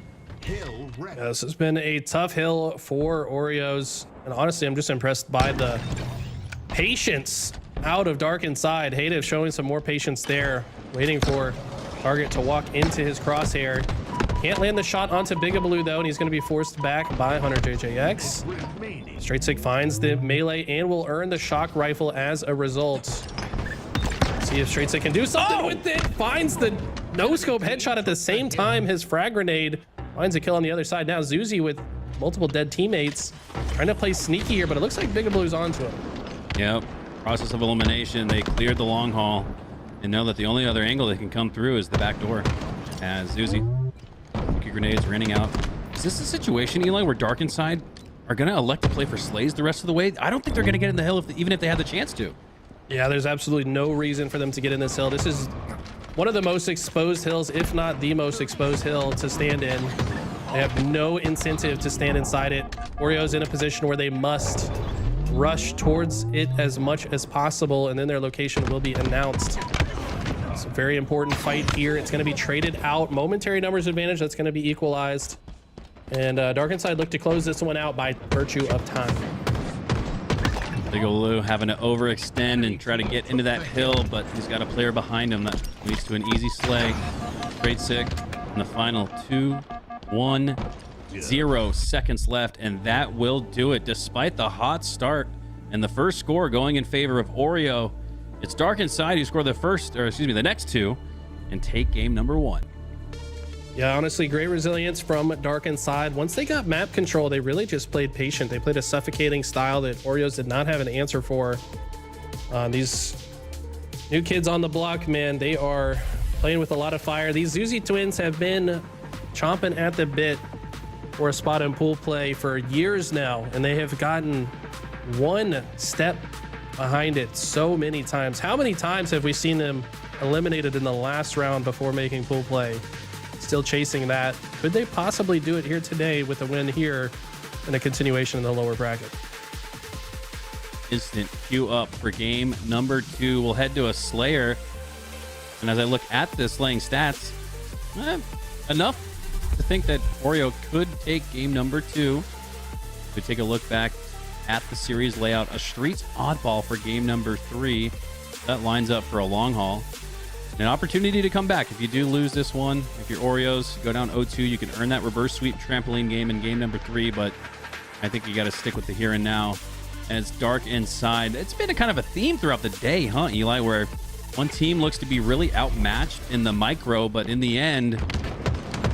This has been a tough hill for Oreos, and honestly, I'm just impressed by the patience out of Dark Inside. Hayden showing some more patience there, waiting for target to walk into his crosshair. Can't land the shot onto Bigabaloo though, and he's going to be forced back by Hunter JJX. Straight Sick finds the melee and will earn the shock rifle as a result. See if Straight Sick can do something with it. Finds the no-scope headshot at the same time. His frag grenade finds a kill on the other side. Now Zuzi with multiple dead teammates trying to play sneaky here, but it looks like Bigabaloo's onto him. Yep. Process of elimination. They cleared the long haul and know that the only other angle they can come through is the back door. As Zuzi, grenades running out. Is this a situation, Eli, where Dark Inside are going to elect to play for slays the rest of the way? I don't think they're going to get in the hill even if they had the chance to. Yeah, there's absolutely no reason for them to get in this hill. This is one of the most exposed hills, if not the most exposed hill to stand in. They have no incentive to stand inside it. Oreo's in a position where they must rush towards it as much as possible, and then their location will be announced. It's a very important fight here. It's going to be traded out. Momentary numbers advantage. That's going to be equalized. And Dark Inside look to close this one out by virtue of time. Bigabaloo having to overextend and try to get into that hill, but he's got a player behind him that leads to an easy slay. Straight Sick in the final 2-1-0 seconds left, and that will do it. Despite the hot start and the first score going in favor of Oreo, it's Dark Inside who scored the next two and take game number 1. Yeah, honestly, great resilience from Dark Inside. Once they got map control, they really just played patient. They played a suffocating style that Oreos did not have an answer for. These new kids on the block, man, they are playing with a lot of fire. These Zuzi twins have been chomping at the bit for a spot and pool play for years now, and they have gotten one step behind it so many times. How many times have we seen them eliminated in the last round before making pool play? Still chasing that. Could they possibly do it here today with a win here and a continuation in the lower bracket? Instant queue up for game number 2. We'll head to a Slayer. And as I look at the slaying stats, enough to think that Oreo could take game number 2. We take a look back at the series layout. A Streets oddball for game number 3. That lines up for a long haul. An opportunity to come back. If you do lose this one, if your Oreos go down 0-2, you can earn that reverse sweep trampoline game in game number 3, but I think you got to stick with the here and now. And it's dark inside. It's been a kind of a theme throughout the day, huh, Eli, where one team looks to be really outmatched in the micro, but in the end,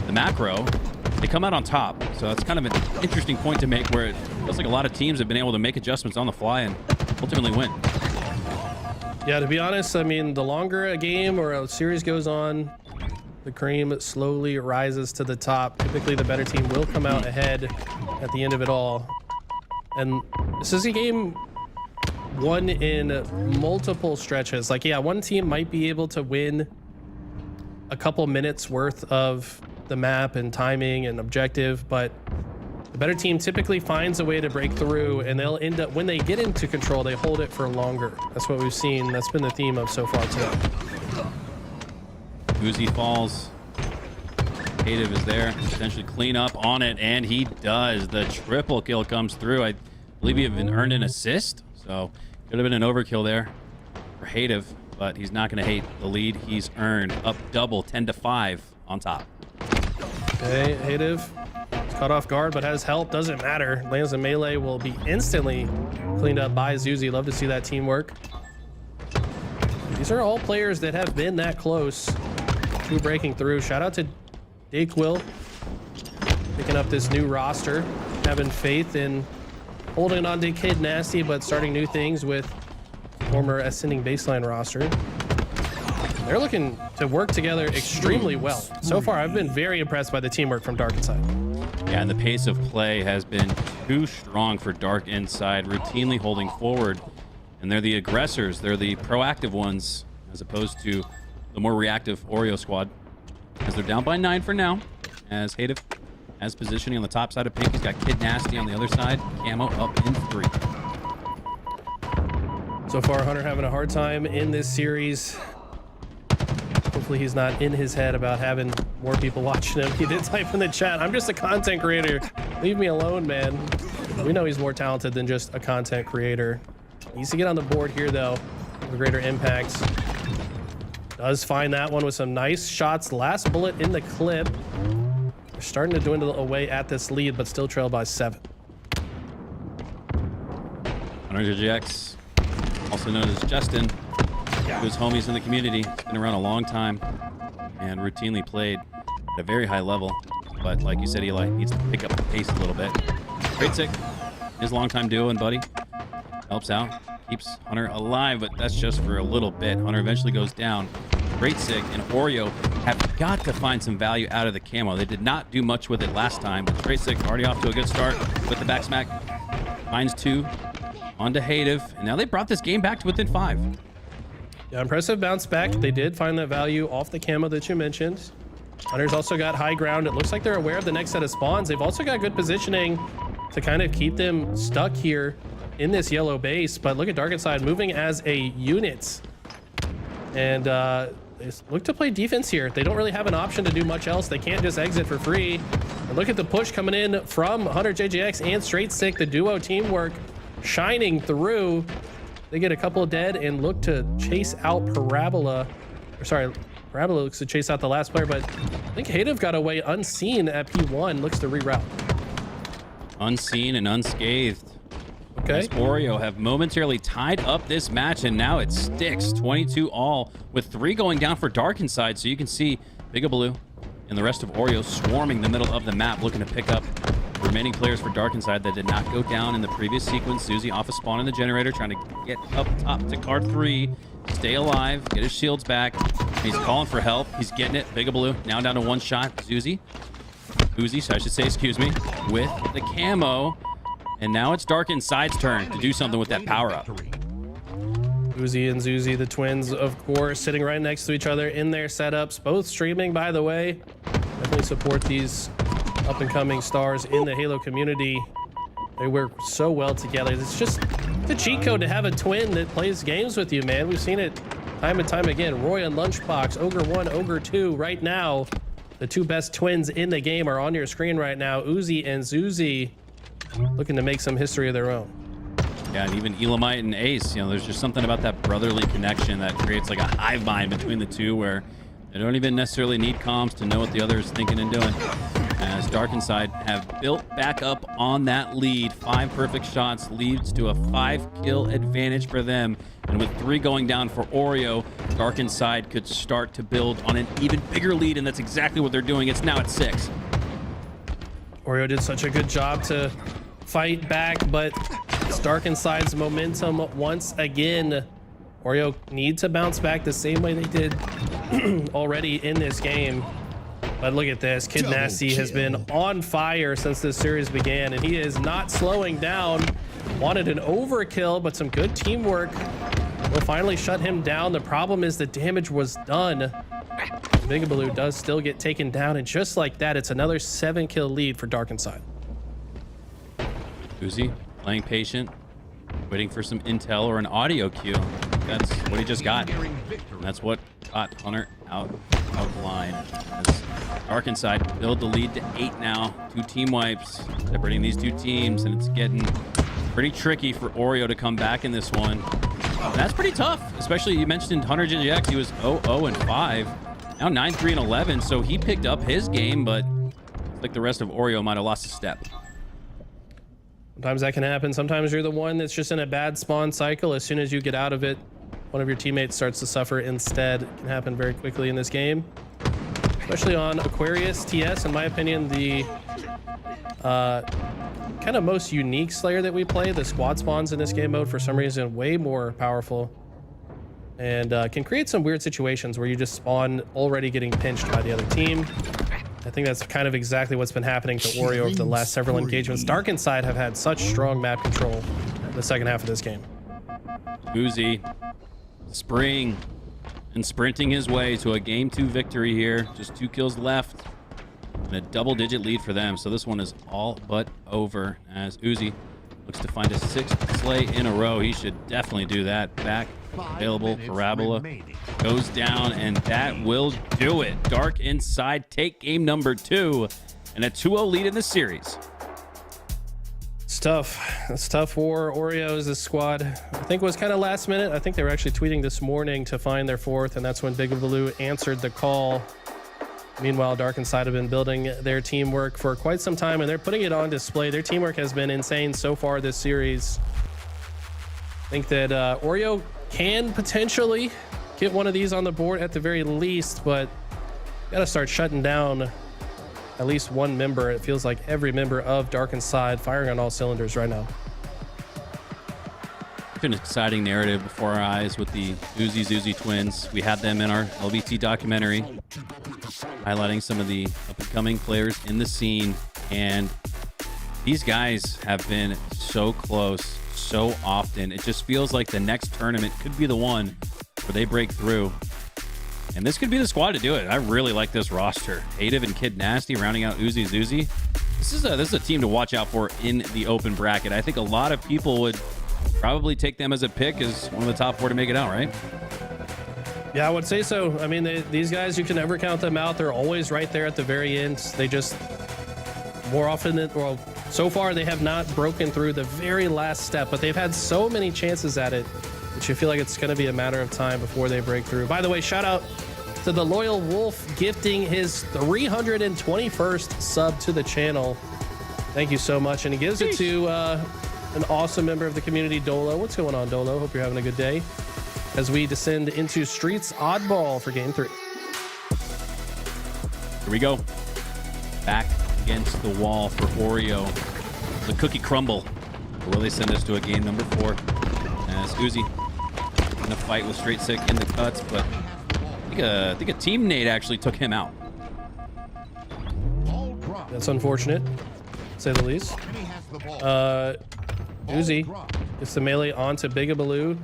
the macro, they come out on top. So that's kind of an interesting point to make, where it feels like a lot of teams have been able to make adjustments on the fly and ultimately win. Yeah, to be honest, I mean, the longer a game or a series goes on, the cream slowly rises to the top. Typically, the better team will come out ahead at the end of it all. And this is a game won in multiple stretches. Like, yeah, one team might be able to win a couple minutes worth of the map and timing and objective, but the better team typically finds a way to break through, and they'll end up, when they get into control, they hold it for longer. That's what we've seen. That's been the theme of so far today. Uzi falls. Hative is there. Potentially clean up on it, and he does. The triple kill comes through. I believe he even earned an assist, so could have been an overkill there for Hative, but he's not going to hate the lead he's earned. Up double, 10-5 on top. Okay, Hative caught off guard, but has help. Doesn't matter. Lands a melee, will be instantly cleaned up by Zuzi. Love to see that teamwork. These are all players that have been that close to breaking through. Shout out to Dayquil picking up this new roster, having faith in holding on to Kid Nasty, but starting new things with former Ascending Baseline roster. They're looking to work together extremely well. So far, I've been very impressed by the teamwork from Dark Inside. Yeah, and the pace of play has been too strong for Dark Inside, routinely holding forward. And they're the aggressors. They're the proactive ones, as opposed to the more reactive Oreo squad. As they're down by 9 for now, as Hative has positioning on the top side of Pink. He's got Kid Nasty on the other side. Camo up in 3. So far, Hunter having a hard time in this series. Hopefully he's not in his head about having more people watching him. He did type in the chat, "I'm just a content creator. Leave me alone, man." We know he's more talented than just a content creator. Needs to get on the board here, though, for greater impact. Does find that one with some nice shots. Last bullet in the clip. They're starting to dwindle away at this lead, but still trailed by 7. Hunter GX, also known as Justin, who's homies in the community. He's been around a long time and routinely played at a very high level. But like you said, Eli needs to pick up the pace a little bit. Great sick, his longtime duo and buddy, helps out, keeps Hunter alive, but that's just for a little bit. Hunter eventually goes down. Great sig and Oreo have got to find some value out of the camo. They did not do much with it last time, but Great sig already off to a good start with the back smack. Finds 2 onto Hative, and now they brought this game back to within 5. Yeah, impressive bounce back. They did find that value off the camo that you mentioned. Hunter's also got high ground. It looks like they're aware of the next set of spawns. They've also got good positioning to kind of keep them stuck here in this yellow base. But look at Dark Inside moving as a unit. And they look to play defense here. They don't really have an option to do much else. They can't just exit for free. And look at the push coming in from Hunter JJX and Straight Stick. The duo teamwork shining through. They get a couple dead and look to chase out Parabola. Or sorry, Parabola looks to chase out the last player, but I think Hative got away unseen at P1. Looks to reroute. Unseen and unscathed. Okay. As Oreo have momentarily tied up this match, and now it sticks 22 all with 3 going down for Dark Inside. So you can see Bigabaloo and the rest of Oreo swarming the middle of the map, looking to pick up the remaining players for Dark Inside that did not go down in the previous sequence. Susie off a spawn in the generator, trying to get up top to card 3, stay alive, get his shields back. He's calling for help. He's getting it. Bigabaloo now down to 1 shot. Uzi, so I should say, excuse me, with the camo. And now it's Dark Inside's turn to do something with that power-up. Uzi and Zuzi, the twins, of course, sitting right next to each other in their setups. Both streaming, by the way. Definitely support these up-and-coming stars in the Halo community. They work so well together. It's just the cheat code to have a twin that plays games with you, man. We've seen it time and time again. Roy and Lunchbox, Ogre 1, Ogre 2. Right now, The two best twins in the game are on your screen right now. Uzi and Zuzi looking to make some history of their own. Yeah, and even Elamite and Ace, you know, there's just something about that brotherly connection that creates like a hive mind between the two where they don't even necessarily need comms to know what the other is thinking and doing. As Dark and Side have built back up on that lead. 5 perfect shots leads to a 5-kill advantage for them. And with 3 going down for Oreo, Dark and Side could start to build on an even bigger lead, and that's exactly what they're doing. It's now at 6. Oreo did such a good job to fight back, but it's Dark and Side's momentum once again. Oreo need to bounce back the same way they did already in this game. But look at this. Kid Nasty has been on fire since this series began, and he is not slowing down. Wanted an overkill, but some good teamwork will finally shut him down. The problem is the damage was done. Bigabaloo does still get taken down, and just like that, it's another 7-kill lead for Dark and Side. Uzi playing patient, waiting for some intel or an audio cue. That's what he just got. And that's what got Hunter out of line. As Dark and Side build the lead to 8 now. 2 team wipes separating these 2 teams, and it's getting pretty tricky for Oreo to come back in this one. And that's pretty tough, especially you mentioned Hunter JJX. He was 0-0-5. Now 9-3-11, so he picked up his game, but it's like the rest of Oreo might have lost a step. Sometimes that can happen. Sometimes you're the one that's just in a bad spawn cycle. As soon as you get out of it, one of your teammates starts to suffer instead. It can happen very quickly in this game, especially on Aquarius TS. In my opinion, the kind of most unique Slayer that we play. The squad spawns in this game mode, for some reason, way more powerful, and can create some weird situations where you just spawn already getting pinched by the other team. I think that's kind of exactly what's been happening to Oreo over the last several engagements. Dark and Side have had such strong map control in the second half of this game. Uzi spring and sprinting his way to a game 2 victory here. Just 2 kills left and a double-digit lead for them. So this one is all but over as Uzi looks to find a 6th slay in a row. He should definitely do that. Back available. Parabola goes down, and that will do it. Dark and Side take game number 2 and a 2-0 lead in the series. It's tough. It's tough for Oreos. This squad, I think, was kind of last minute. I think they were actually tweeting this morning to find their 4th, and that's when Bigabaloo answered the call. Meanwhile, Dark and Side have been building their teamwork for quite some time, and they're putting it on display. Their teamwork has been insane so far this series. I think that Oreo can potentially get one of these on the board at the very least, but got to start shutting down at least one member. It feels like every member of Dark and Side firing on all cylinders right now. It's an exciting narrative before our eyes with the Uzi twins. We had them in our LBT documentary, highlighting some of the up-and-coming players in the scene, and these guys have been so close so often. It just feels like the next tournament could be the one where they break through, and this could be the squad to do it. I really like this roster. Hative and Kid Nasty rounding out Uzi Zuzi. This is a team to watch out for in the open bracket. I think a lot of people would probably take them as a pick as one of the top 4 to make it out, right? Yeah, I would say so. I mean, these guys, you can never count them out. They're always right there at the very end. They just, more often than, well, so far they have not broken through the very last step, but they've had so many chances at it that you feel like it's going to be a matter of time before they break through. By the way, shout out to the Loyal Wolf gifting his 321st sub to the channel. Thank you so much. And he gives it to an awesome member of the community, Dolo. What's going on, Dolo? Hope you're having a good day as we descend into Streets Oddball for game 3. Here we go. Back against the wall for Oreo. The cookie crumble. Or will they send us to a game number 4? As Uzi in a fight with Straight Sick in the cuts, but I think a teammate actually took him out. That's unfortunate, to say the least. Uzi gets the melee onto Bigabaloo.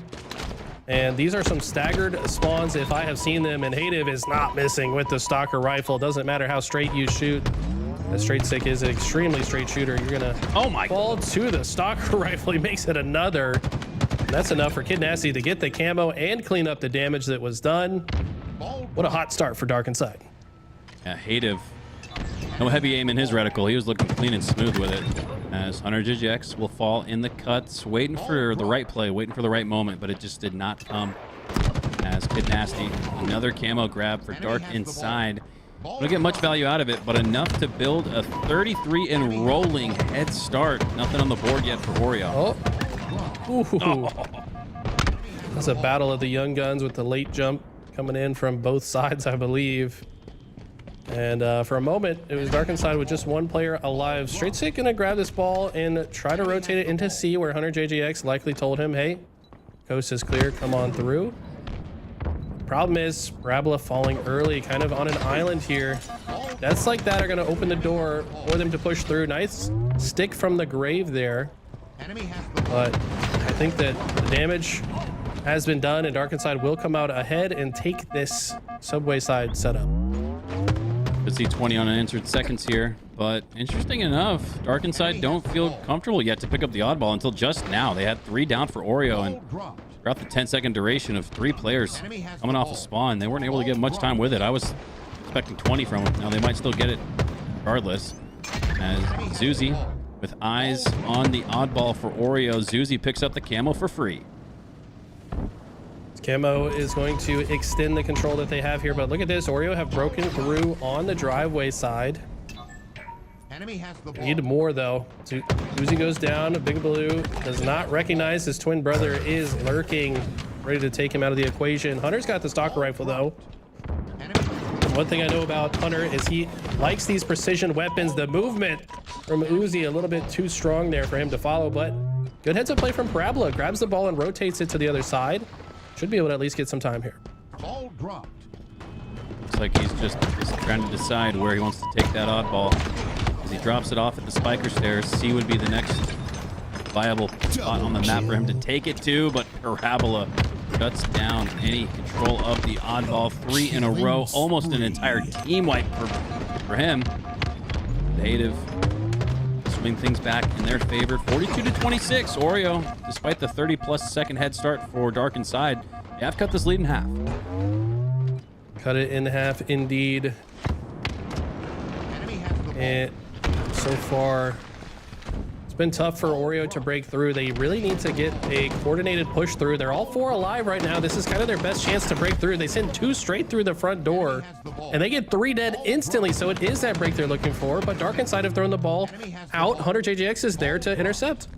And these are some staggered spawns if I have seen them, and Hative is not missing with the Stalker rifle. Doesn't matter how straight you shoot. The Straight Sick is an extremely straight shooter. You're gonna fall to the Stalker rifle. He makes it another. That's enough for Kid Nasty to get the camo and clean up the damage that was done. What a hot start for Dark and Side. Yeah, Hative. No heavy aim in his reticle. He was looking clean and smooth with it. As Hunter JGX will fall in the cuts, waiting for the right play, waiting for the right moment, but it just did not come. As Kid Nasty, another camo grab for Dark inside. Don't get much value out of it, but enough to build a 33 and rolling head start. Nothing on the board yet for Oreo. That's a battle of the young guns with the late jump coming in from both sides, I believe. And for a moment, it was Dark inside with just one player alive. Straight Sick gonna grab this ball and try to rotate it into C, where Hunter JGX likely told him, hey, coast is clear, come on through. Problem is, Parabola falling early, kind of on an island here. Deaths like that are gonna open the door for them to push through. Nice stick from the grave there. But I think that the damage has been done, and Dark inside will come out ahead and take this subway side setup. Could see 20 unanswered seconds here, but interesting enough, Dark inside don't feel comfortable yet to pick up the oddball until just now. They had 3 down for Oreo, and throughout the 10-second duration of 3 players coming off a spawn, they weren't able to get much time with it. I was expecting 20 from them. Now they might still get it regardless. As Zuzi, with eyes on the oddball for Oreo, Zuzi picks up the camo for free. Camo is going to extend the control that they have here, but look at this. Oreo have broken through on the driveway side. Need more though. Uzi goes down. Big Blue does not recognize his twin brother is lurking, ready to take him out of the equation. Hunter's got the stalker rifle though. One thing I know about Hunter is he likes these precision weapons. The movement from Uzi a little bit too strong there for him to follow, but good heads up play from Parabola. Grabs the ball and rotates it to the other side. Should be able to at least get some time here. Ball dropped. Looks like he's just trying to decide where he wants to take that oddball. As he drops it off at the spiker stairs, C would be the next viable spot on the map for him to take it to, but Parabola shuts down any control of the oddball. 3 in a row, almost an entire team wipe for him. Native swing things back in their favor. 42-26. Oreo, despite the 30-plus second head start for Dark inside, they have cut this lead in half. Cut it in half indeed. And so far, it's been tough for Oreo to break through. They really need to get a coordinated push through. They're all 4 alive right now. This is kind of their best chance to break through. They send 2 straight through the front door, and they get 3 dead instantly. So it is that break they're looking for. But Dark inside have thrown the ball out. Hunter JGX is there to intercept.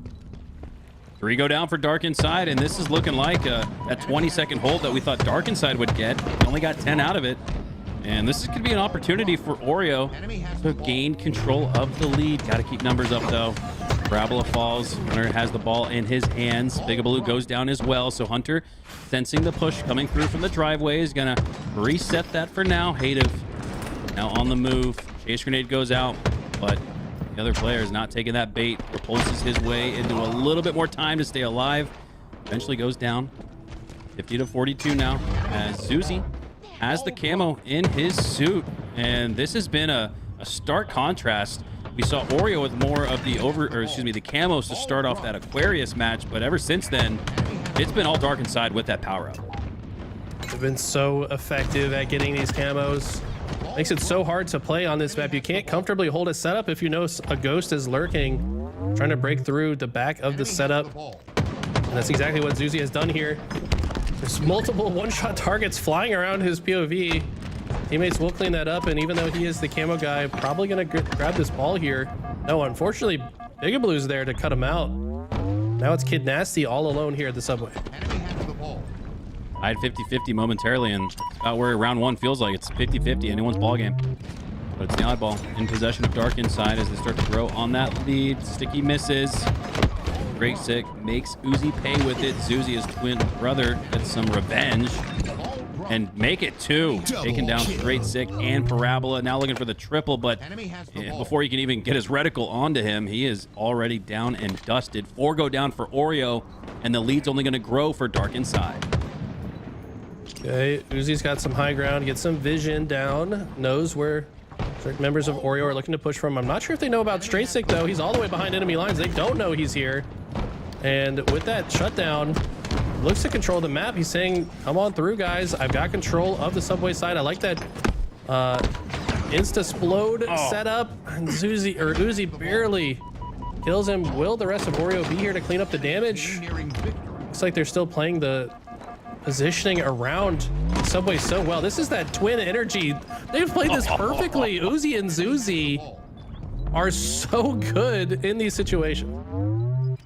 3 go down for Dark inside, and this is looking like that 20-second hold that we thought Dark inside would get. Only got 10 out of it. And this is going to be an opportunity for Oreo to gain control of the lead. Got to keep numbers up, though. Parabola falls. Hunter has the ball in his hands. Big Blue goes down as well. So Hunter, sensing the push coming through from the driveway, is going to reset that for now. Hative now on the move. Chase grenade goes out, but the other player is not taking that bait. Propulses his way into a little bit more time to stay alive. Eventually goes down. 50-42 now as Zuzi has the camo in his suit, and this has been a stark contrast. We saw Oreo with more of the the camos to start off that Aquarius match, but ever since then, it's been all Dark inside with that power up. They've been so effective at getting these camos. Makes it so hard to play on this map. You can't comfortably hold a setup if you know a ghost is lurking, trying to break through the back of the setup. And that's exactly what Zuzi has done here. There's multiple one-shot targets flying around his POV. Teammates will clean that up, and even though he is the camo guy, probably gonna grab this ball here. No, unfortunately, Big Blue's there to cut him out. Now it's Kid Nasty all alone here at the subway. I had 50-50 momentarily, and about where round 1 feels like. It's 50-50, anyone's ball game. But it's the oddball in possession of Dark inside as they start to grow on that lead. Sticky misses. Great Sick makes Uzi pay with it. Zuzi, his twin brother, gets some revenge and make it 2. Taking down Great Sick and Parabola. Now looking for the triple, but before he can even get his reticle onto him, he is already down and dusted. 4 go down for Oreo, and the lead's only going to grow for Dark inside. Okay, Uzi's got some high ground, gets some vision down, knows where certain members of Oreo are looking to push from. I'm not sure if they know about Straight Sick, though. He's all the way behind enemy lines. They don't know he's here. And with that shutdown, looks to control the map. He's saying, come on through, guys. I've got control of the subway side. I like that Insta-splode setup. And Uzi barely kills him. Will the rest of Oreo be here to clean up the damage? Looks like they're still playing the positioning around Subway so well. This is that twin energy. They've played this perfectly. Uzi and Zuzi are so good in these situations.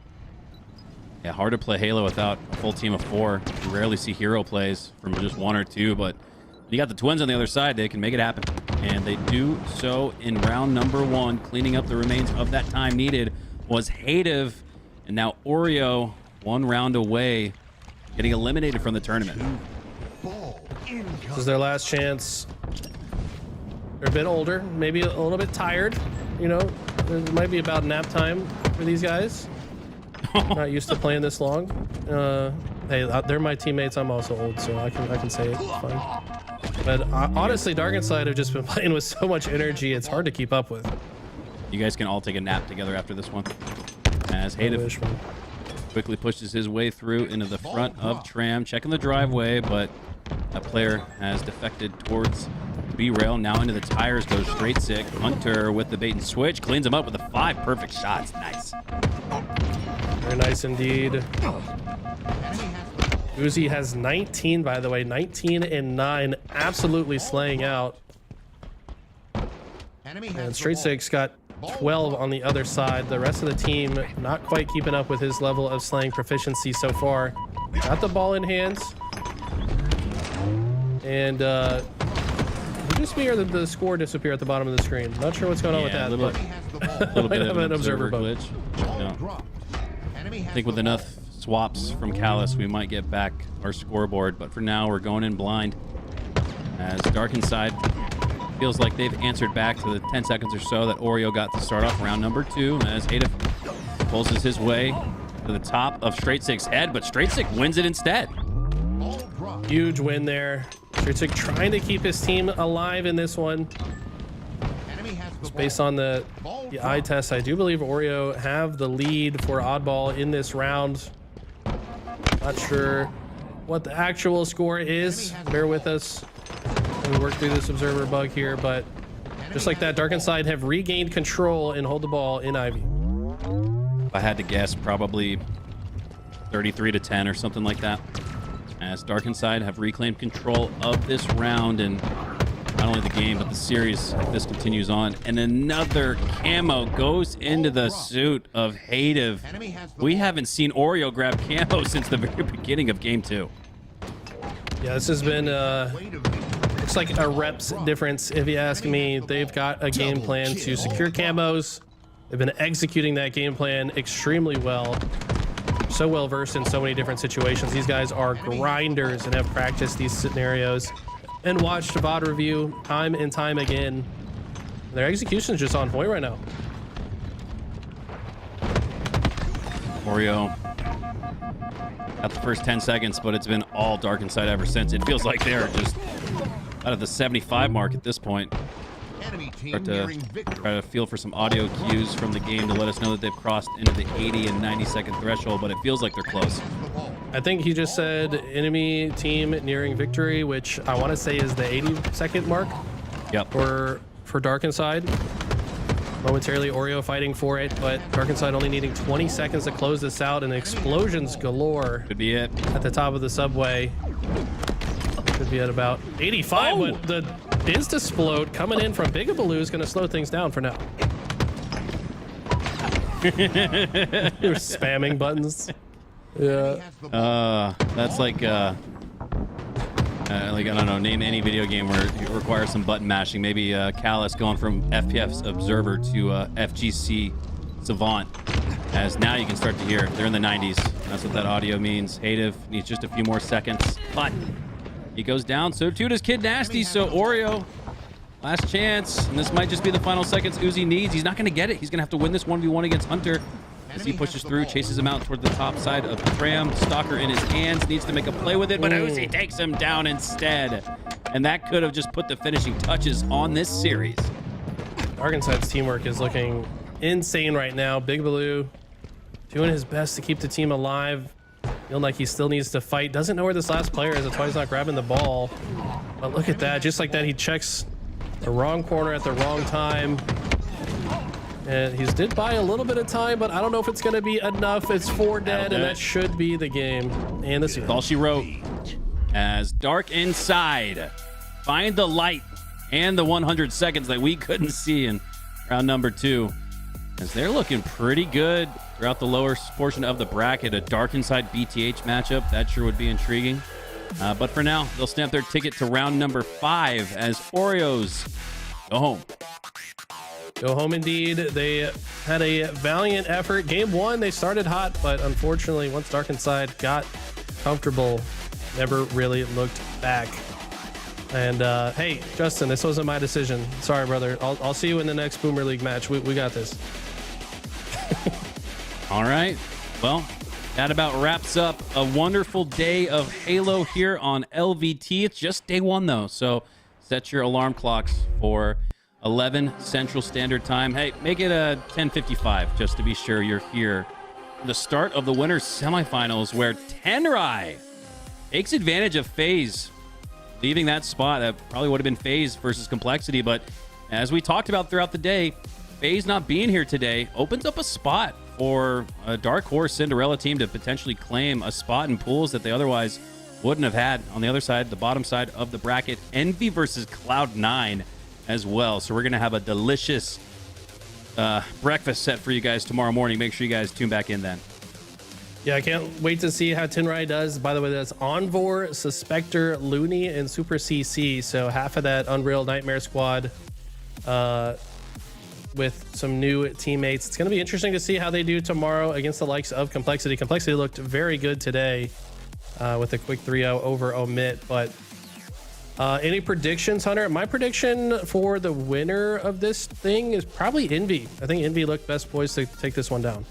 Yeah, hard to play Halo without a full team of 4. You rarely see hero plays from just 1 or 2, but you got the twins on the other side. They can make it happen. And they do so in round number 1. Cleaning up the remains of that time needed was Hative. And now Oreo, 1 round away, getting eliminated from the tournament. This is their last chance. They're a bit older, maybe a little bit tired. You know, it might be about nap time for these guys. Not used to playing this long. Hey, they're my teammates. I'm also old, so I can say it. It's fine. But honestly, Dark and Side have just been playing with so much energy. It's hard to keep up with. You guys can all take a nap together after this one. As Hative quickly pushes his way through into the front of Tram, checking the driveway, but that player has defected towards B-rail. Now into the tires goes Straight Sick. Hunter with the bait and switch cleans him up with the 5 perfect shots. Nice. Very nice indeed. Uzi has 19, by the way, 19 and 9, absolutely slaying out. And Straight Sick's got 12 on the other side. The rest of the team not quite keeping up with his level of slaying proficiency so far. Got the ball in hands. And just me or the score disappear at the bottom of the screen. Not sure what's going on with that. A little bit of an observer glitch. No. I think with enough swaps from Callus, we might get back our scoreboard. But for now, we're going in blind. As Dark Inside feels like they've answered back to the 10 seconds or so that Oreo got to start off round number 2. As Hative pulls his way to the top of Straight Sick's head, but Straight Sick wins it instead. Huge win there. Straight Sick trying to keep his team alive in this one. Just based on the eye test, I do believe Oreo have the lead for Oddball in this round. Not sure what the actual score is. Bear with us. We work through this observer bug here, but just like that, Dark Inside have regained control and hold the ball in Ivy. If I had to guess, probably 33-10 or something like that. As Dark Inside have reclaimed control of this round and not only the game, but the series if this continues on. And another camo goes into the suit of Hative. We haven't seen Oreo grab camo since the very beginning of game 2. Yeah, this has been looks like a reps difference, if you ask me. They've got a game plan to secure camos. They've been executing that game plan extremely well. So well versed in so many different situations. These guys are grinders and have practiced these scenarios and watched VOD review time and time again. Their execution is just on point right now. Oreo got the first 10 seconds, but it's been all Dark Inside ever since. It feels like they're just out of the 75 mark at this point. Start to try to feel for some audio cues from the game to let us know that they've crossed into the 80 and 90 second threshold, but it feels like they're close. I think he just said enemy team nearing victory, which I want to say is the 80-second mark. Yep. For Dark Inside. Momentarily Oreo fighting for it, but Dark Inside only needing 20 seconds to close this out, and explosions galore. Could be it. At the top of the subway. Could be at about 85, but the Insta-splode coming in from Bigabaloo is going to slow things down for now. You're spamming buttons. Yeah. That's like I don't know, name any video game where it requires some button mashing. Maybe Callus going from FPS Observer to FGC Savant. As now you can start to hear it. They're in the 90s. That's what that audio means. Hative needs just a few more seconds, but he goes down. So too does Kid Nasty. So Oreo, last chance. And this might just be the final seconds Uzi needs. He's not going to get it. He's going to have to win this 1v1 against Hunter. As he pushes through, chases him out toward the top side of the tram. Stalker in his hands, needs to make a play with it, but Uzi takes him down instead. And that could have just put the finishing touches on this series. Dark Inside's teamwork is looking insane right now. Bigabaloo doing his best to keep the team alive. Feeling like he still needs to fight. Doesn't know where this last player is. That's why he's not grabbing the ball. But look at that. Just like that, he checks The wrong corner at the wrong time. And he's did buy a little bit of time, but I don't know if it's going to be enough. It's 4 dead, and that should be the game. And the That's all she wrote. As Dark Inside find the light and the 100 seconds that we couldn't see in round number 2. As they're looking pretty good throughout the lower portion of the bracket. A Dark Inside BTH matchup, that sure would be intriguing. But for now, they'll stamp their ticket to round number 5 as Oreos go home. Go home indeed. They had a valiant effort. Game 1, they started hot, but unfortunately, once Dark Inside got comfortable, never really looked back. And hey, Justin, this wasn't my decision. Sorry, brother. I'll see you in the next Boomer League match. We got this. All right. Well, that about wraps up a wonderful day of Halo here on LVT. It's just day 1, though, so set your alarm clocks for 11 Central Standard Time. Hey, make it a 10:55 just to be sure you're here. The start of the winners semifinals where Tenrai takes advantage of FaZe, leaving that spot. That probably would have been FaZe versus Complexity, but as we talked about throughout the day, FaZe not being here today opens up a spot for a Dark Horse Cinderella team to potentially claim a spot in pools that they otherwise wouldn't have had. On the other side, the bottom side of the bracket, Envy versus Cloud9 as well. So we're going to have a delicious breakfast set for you guys tomorrow morning. Make sure you guys tune back in then. Yeah, I can't wait to see how Tenrai does. By the way, that's Envor, Suspector, Looney, and Super CC. So half of that Unreal Nightmare squad with some new teammates. It's going to be interesting to see how they do tomorrow against the likes of Complexity. Complexity looked very good today with a quick 3-0 over Omit. But any predictions, Hunter? My prediction for the winner of this thing is probably Envy. I think Envy looked best poised to take this one down.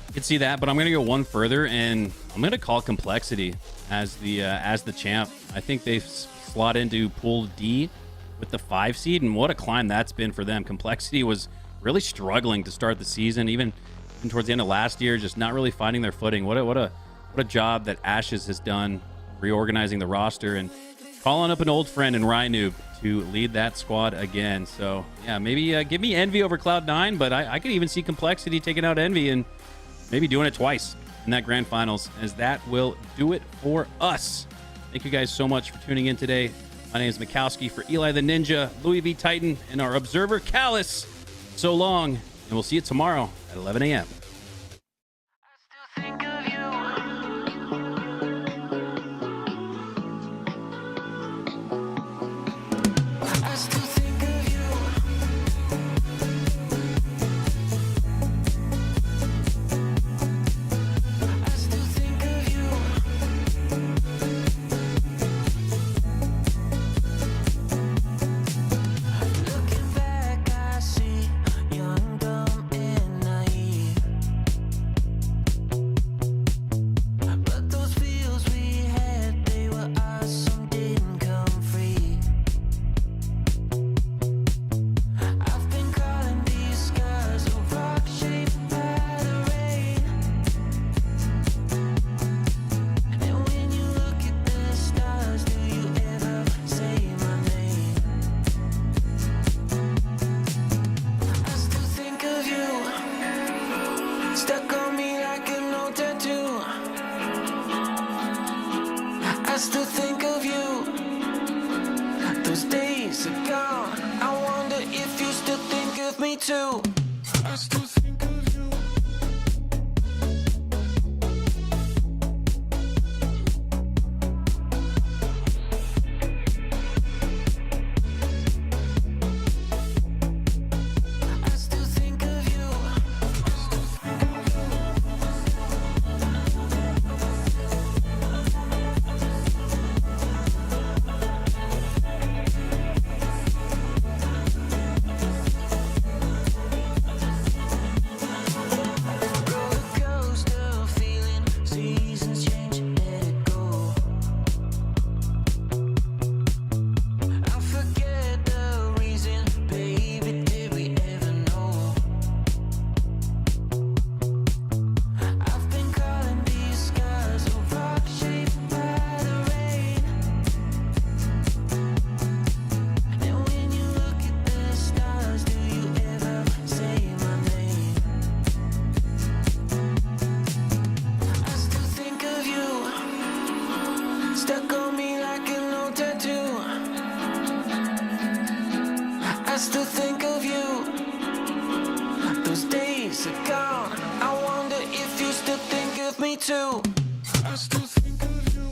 You can see that, but I'm going to go one further, and I'm going to call Complexity as the champ. I think they've slot into Pool D with the 5 seed, and what a climb that's been for them. Complexity was really struggling to start the season, even towards the end of last year, just not really finding their footing. What a job that Ashes has done reorganizing the roster and calling up an old friend in Rynoob to lead that squad again. So yeah, maybe give me Envy over Cloud9, but I could even see Complexity taking out Envy and maybe doing it twice in that grand finals, as that will do it for us. Thank you guys so much for tuning in today. My name is Mikowski for Eli the Ninja, Louis V Titan, and our observer Callus. So long, and we'll see you tomorrow at 11 a.m. Looking back, I see young, dumb, and naive. Those days are gone. I wonder if you still think of me too. I still think of you.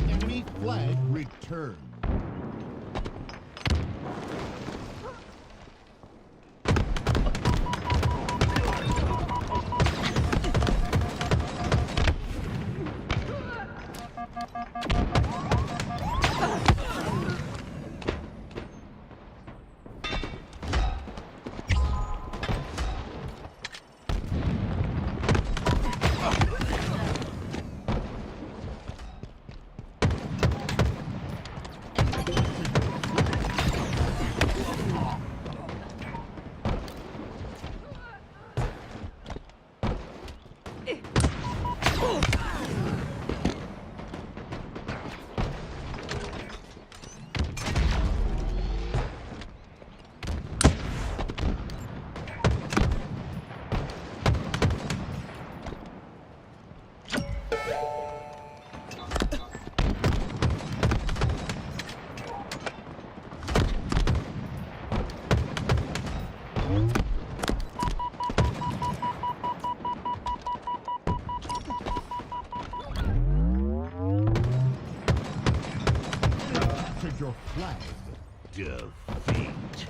Enemy flag returned. Record your flag. Defeat.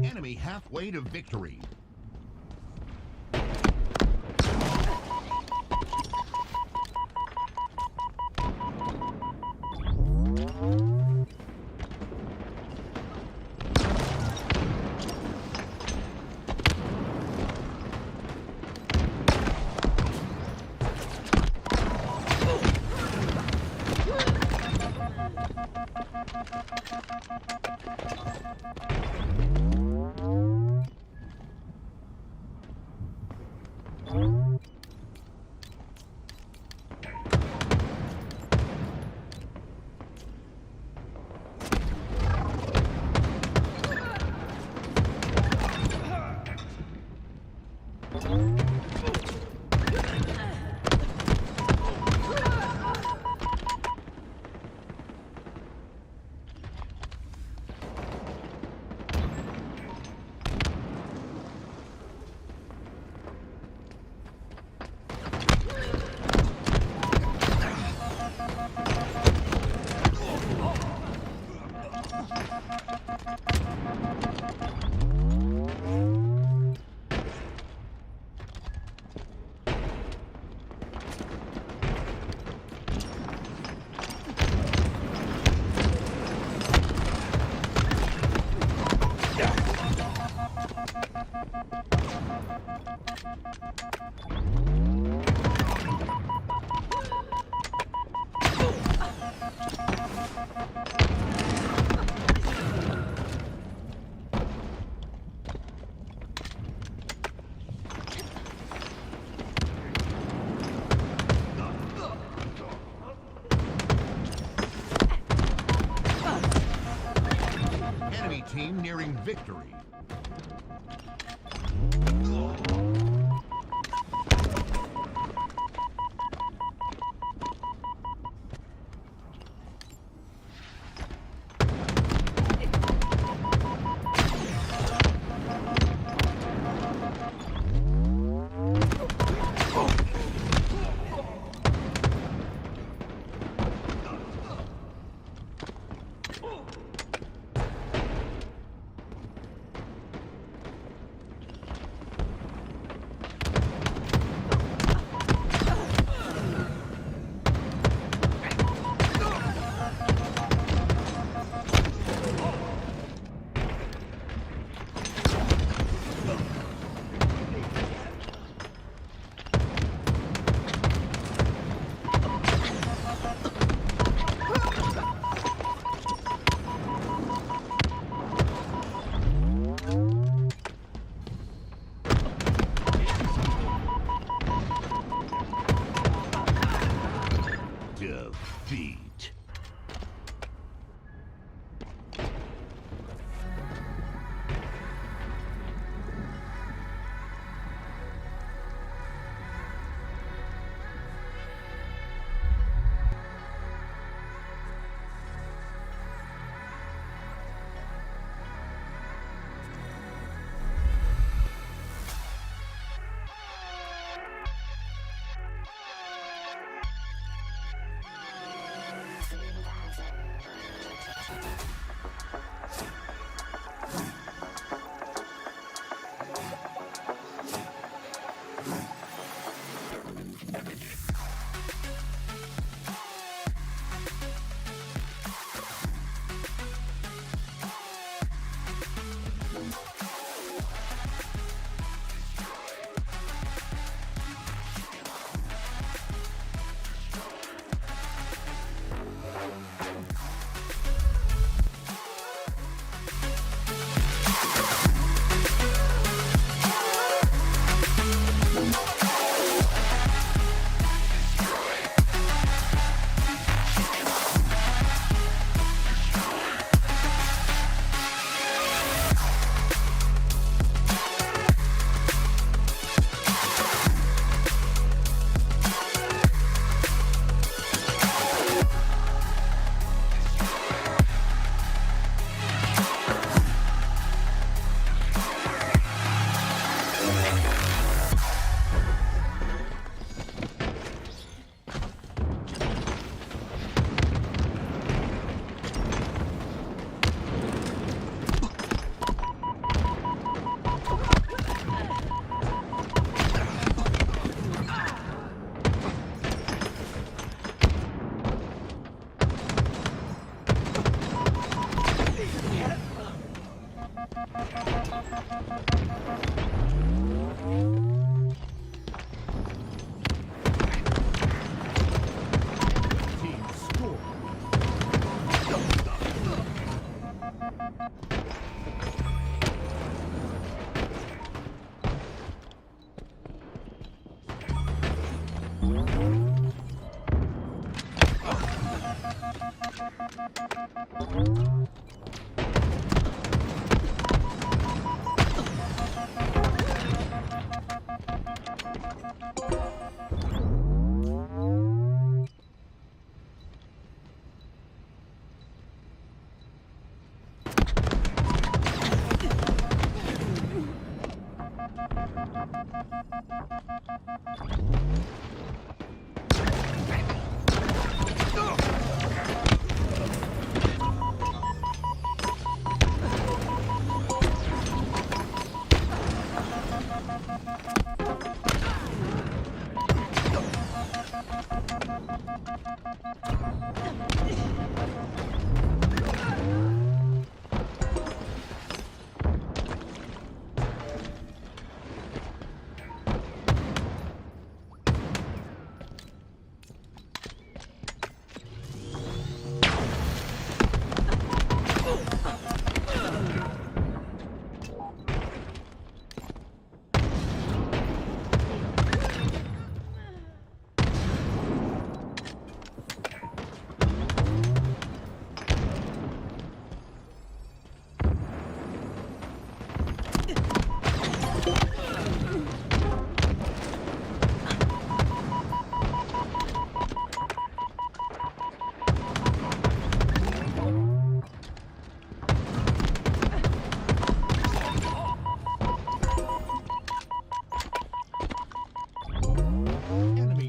Enemy halfway to victory. Enemy team nearing victory. team scoring.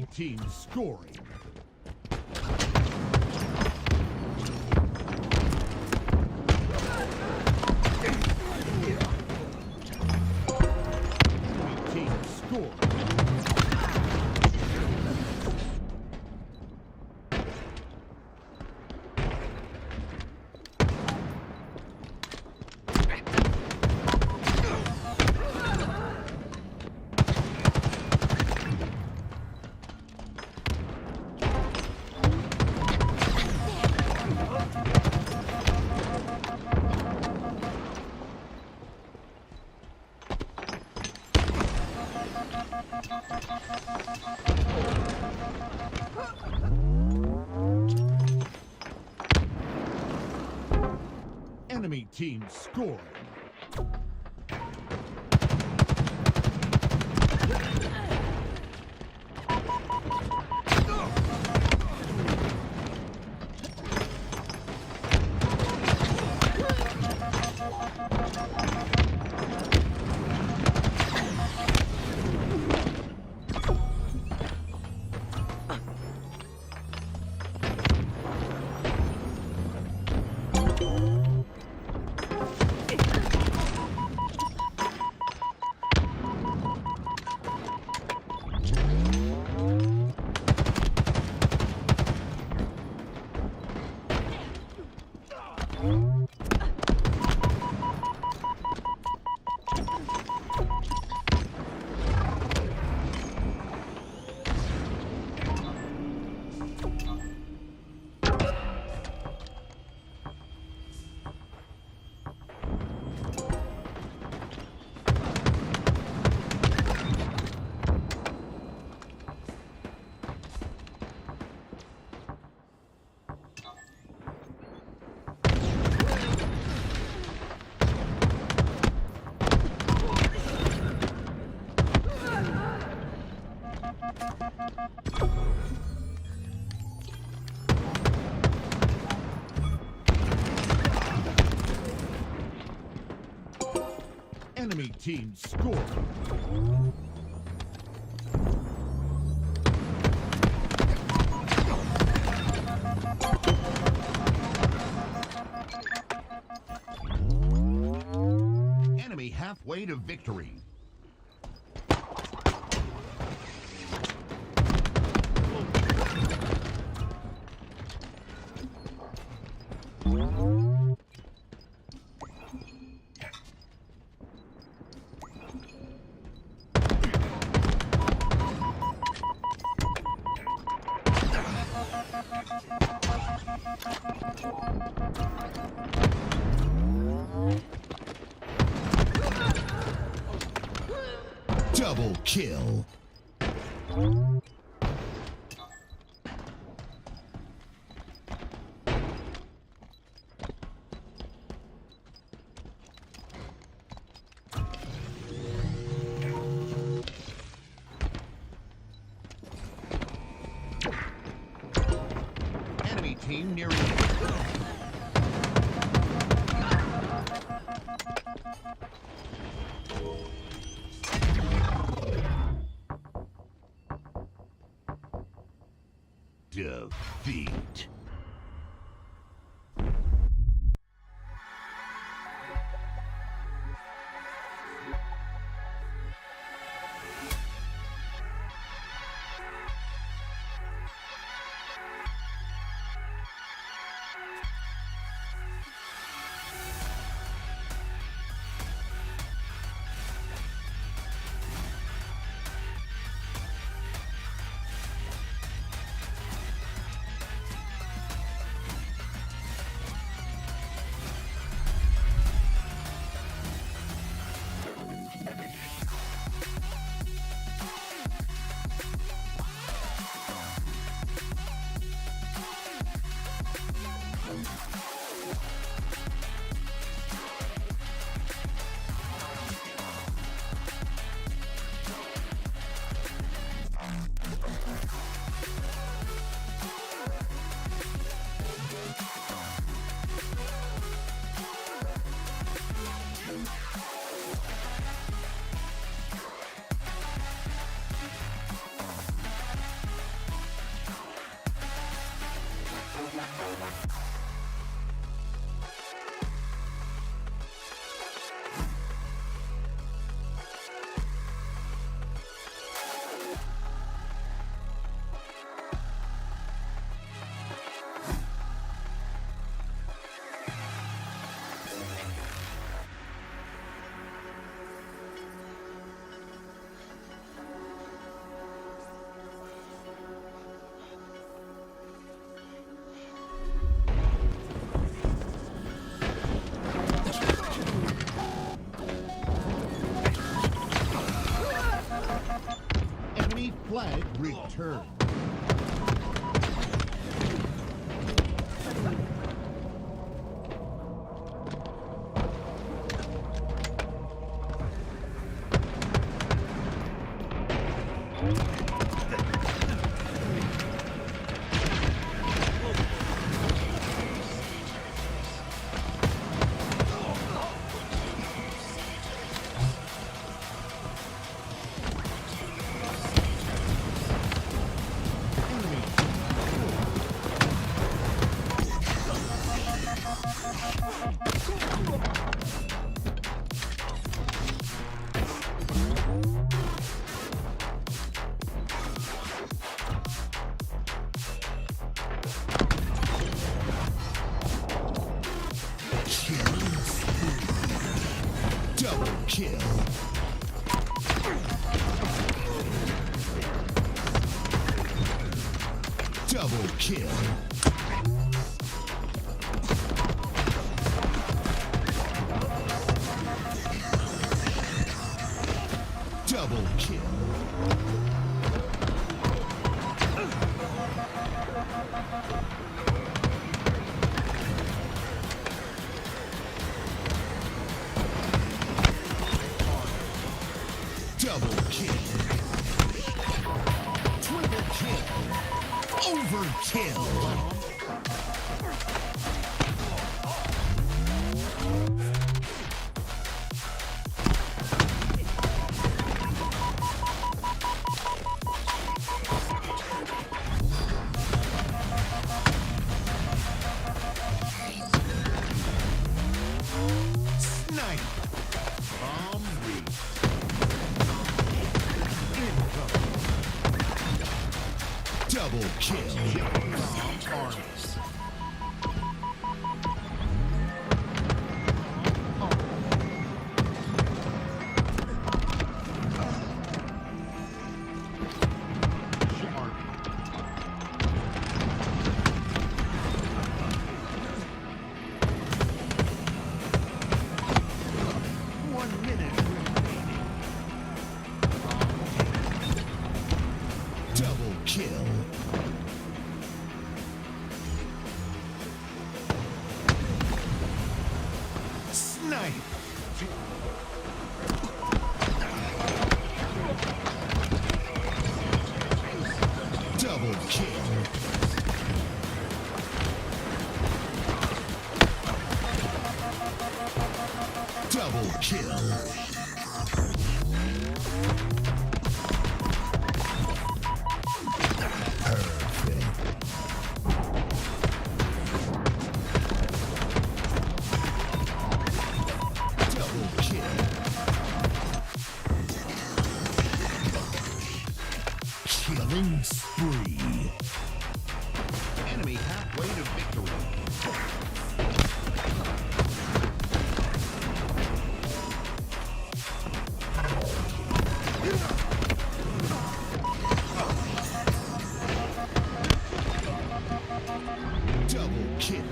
Team scoring. Enemy team scoring. Enemy team scoring. Enemy halfway to victory. Double kill. team nearing defeat. Enemy flag returned. Double kill. Double kill. Double kill. Double kill. Triple kill. Overkill. Snipe. Bomb reach. Double kill. Bomb arms. Double kill. Snipe. Double kill. Double kill. Killing spree. Enemy halfway to victory. Double kill.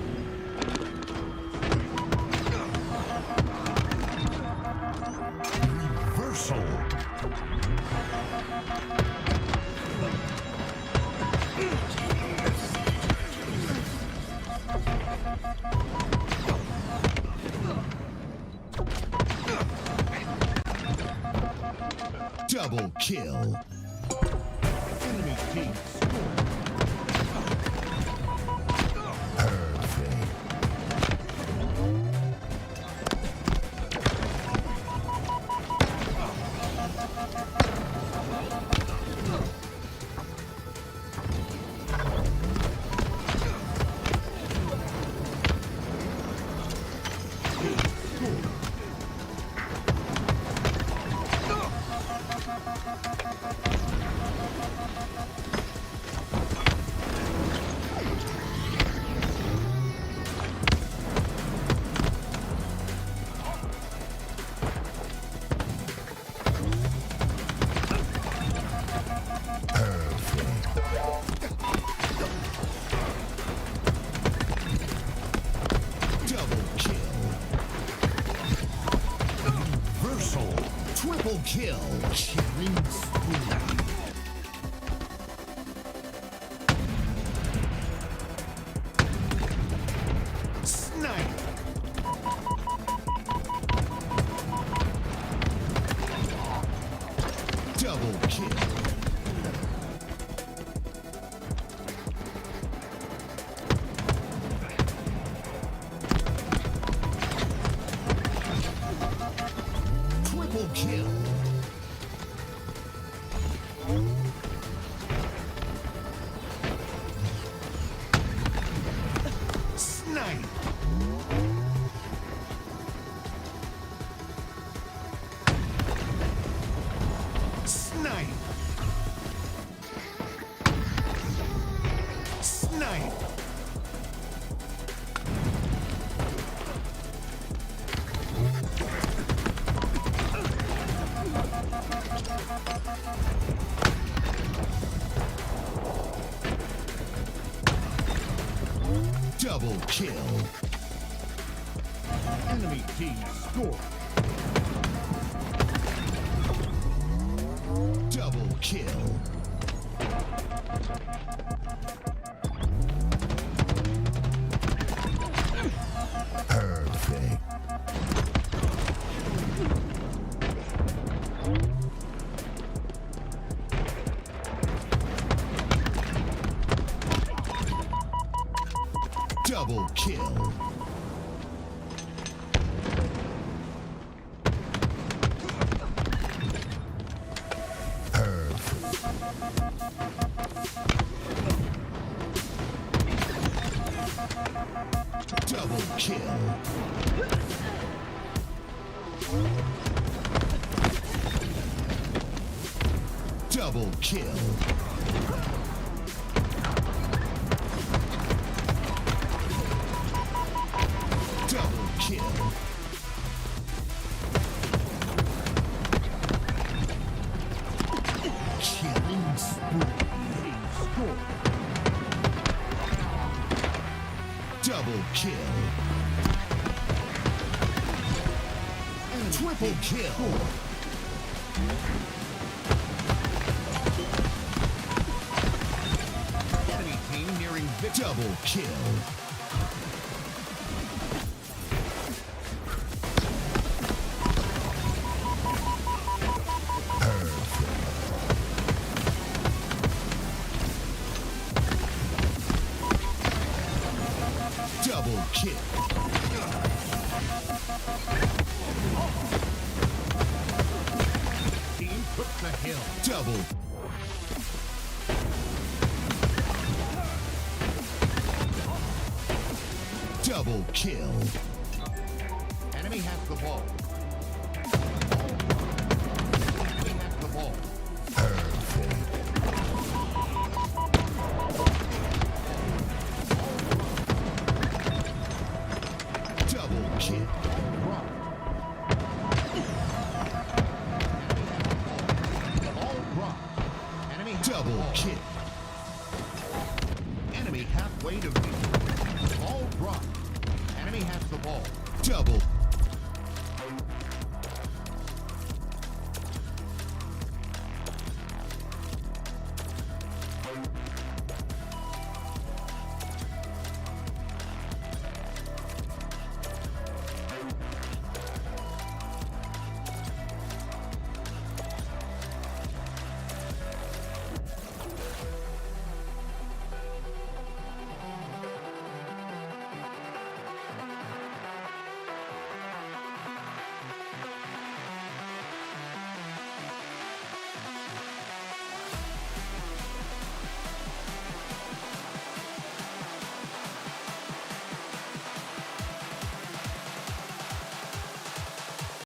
Reversal. Double kill. Enemy team score. Perfect. Triple kill. Killing spree. Snipe. Double kill. Triple kill. Snipe. Snipe. Snipe. Double kill. Enemy team score. Double kill. Perfect. Double kill. Perfect. Double kill. Double kill. Double kill. Killing spree. Score. Double kill. Triple kill. Enemy team nearing victory. Double kill. Double kill. Team took the hill. Double. Double kill. Enemy has the ball. Enemy has the ball. Perfect. Double kill. Double kill. Enemy halfway to victory. Ball dropped. Enemy has the ball. Double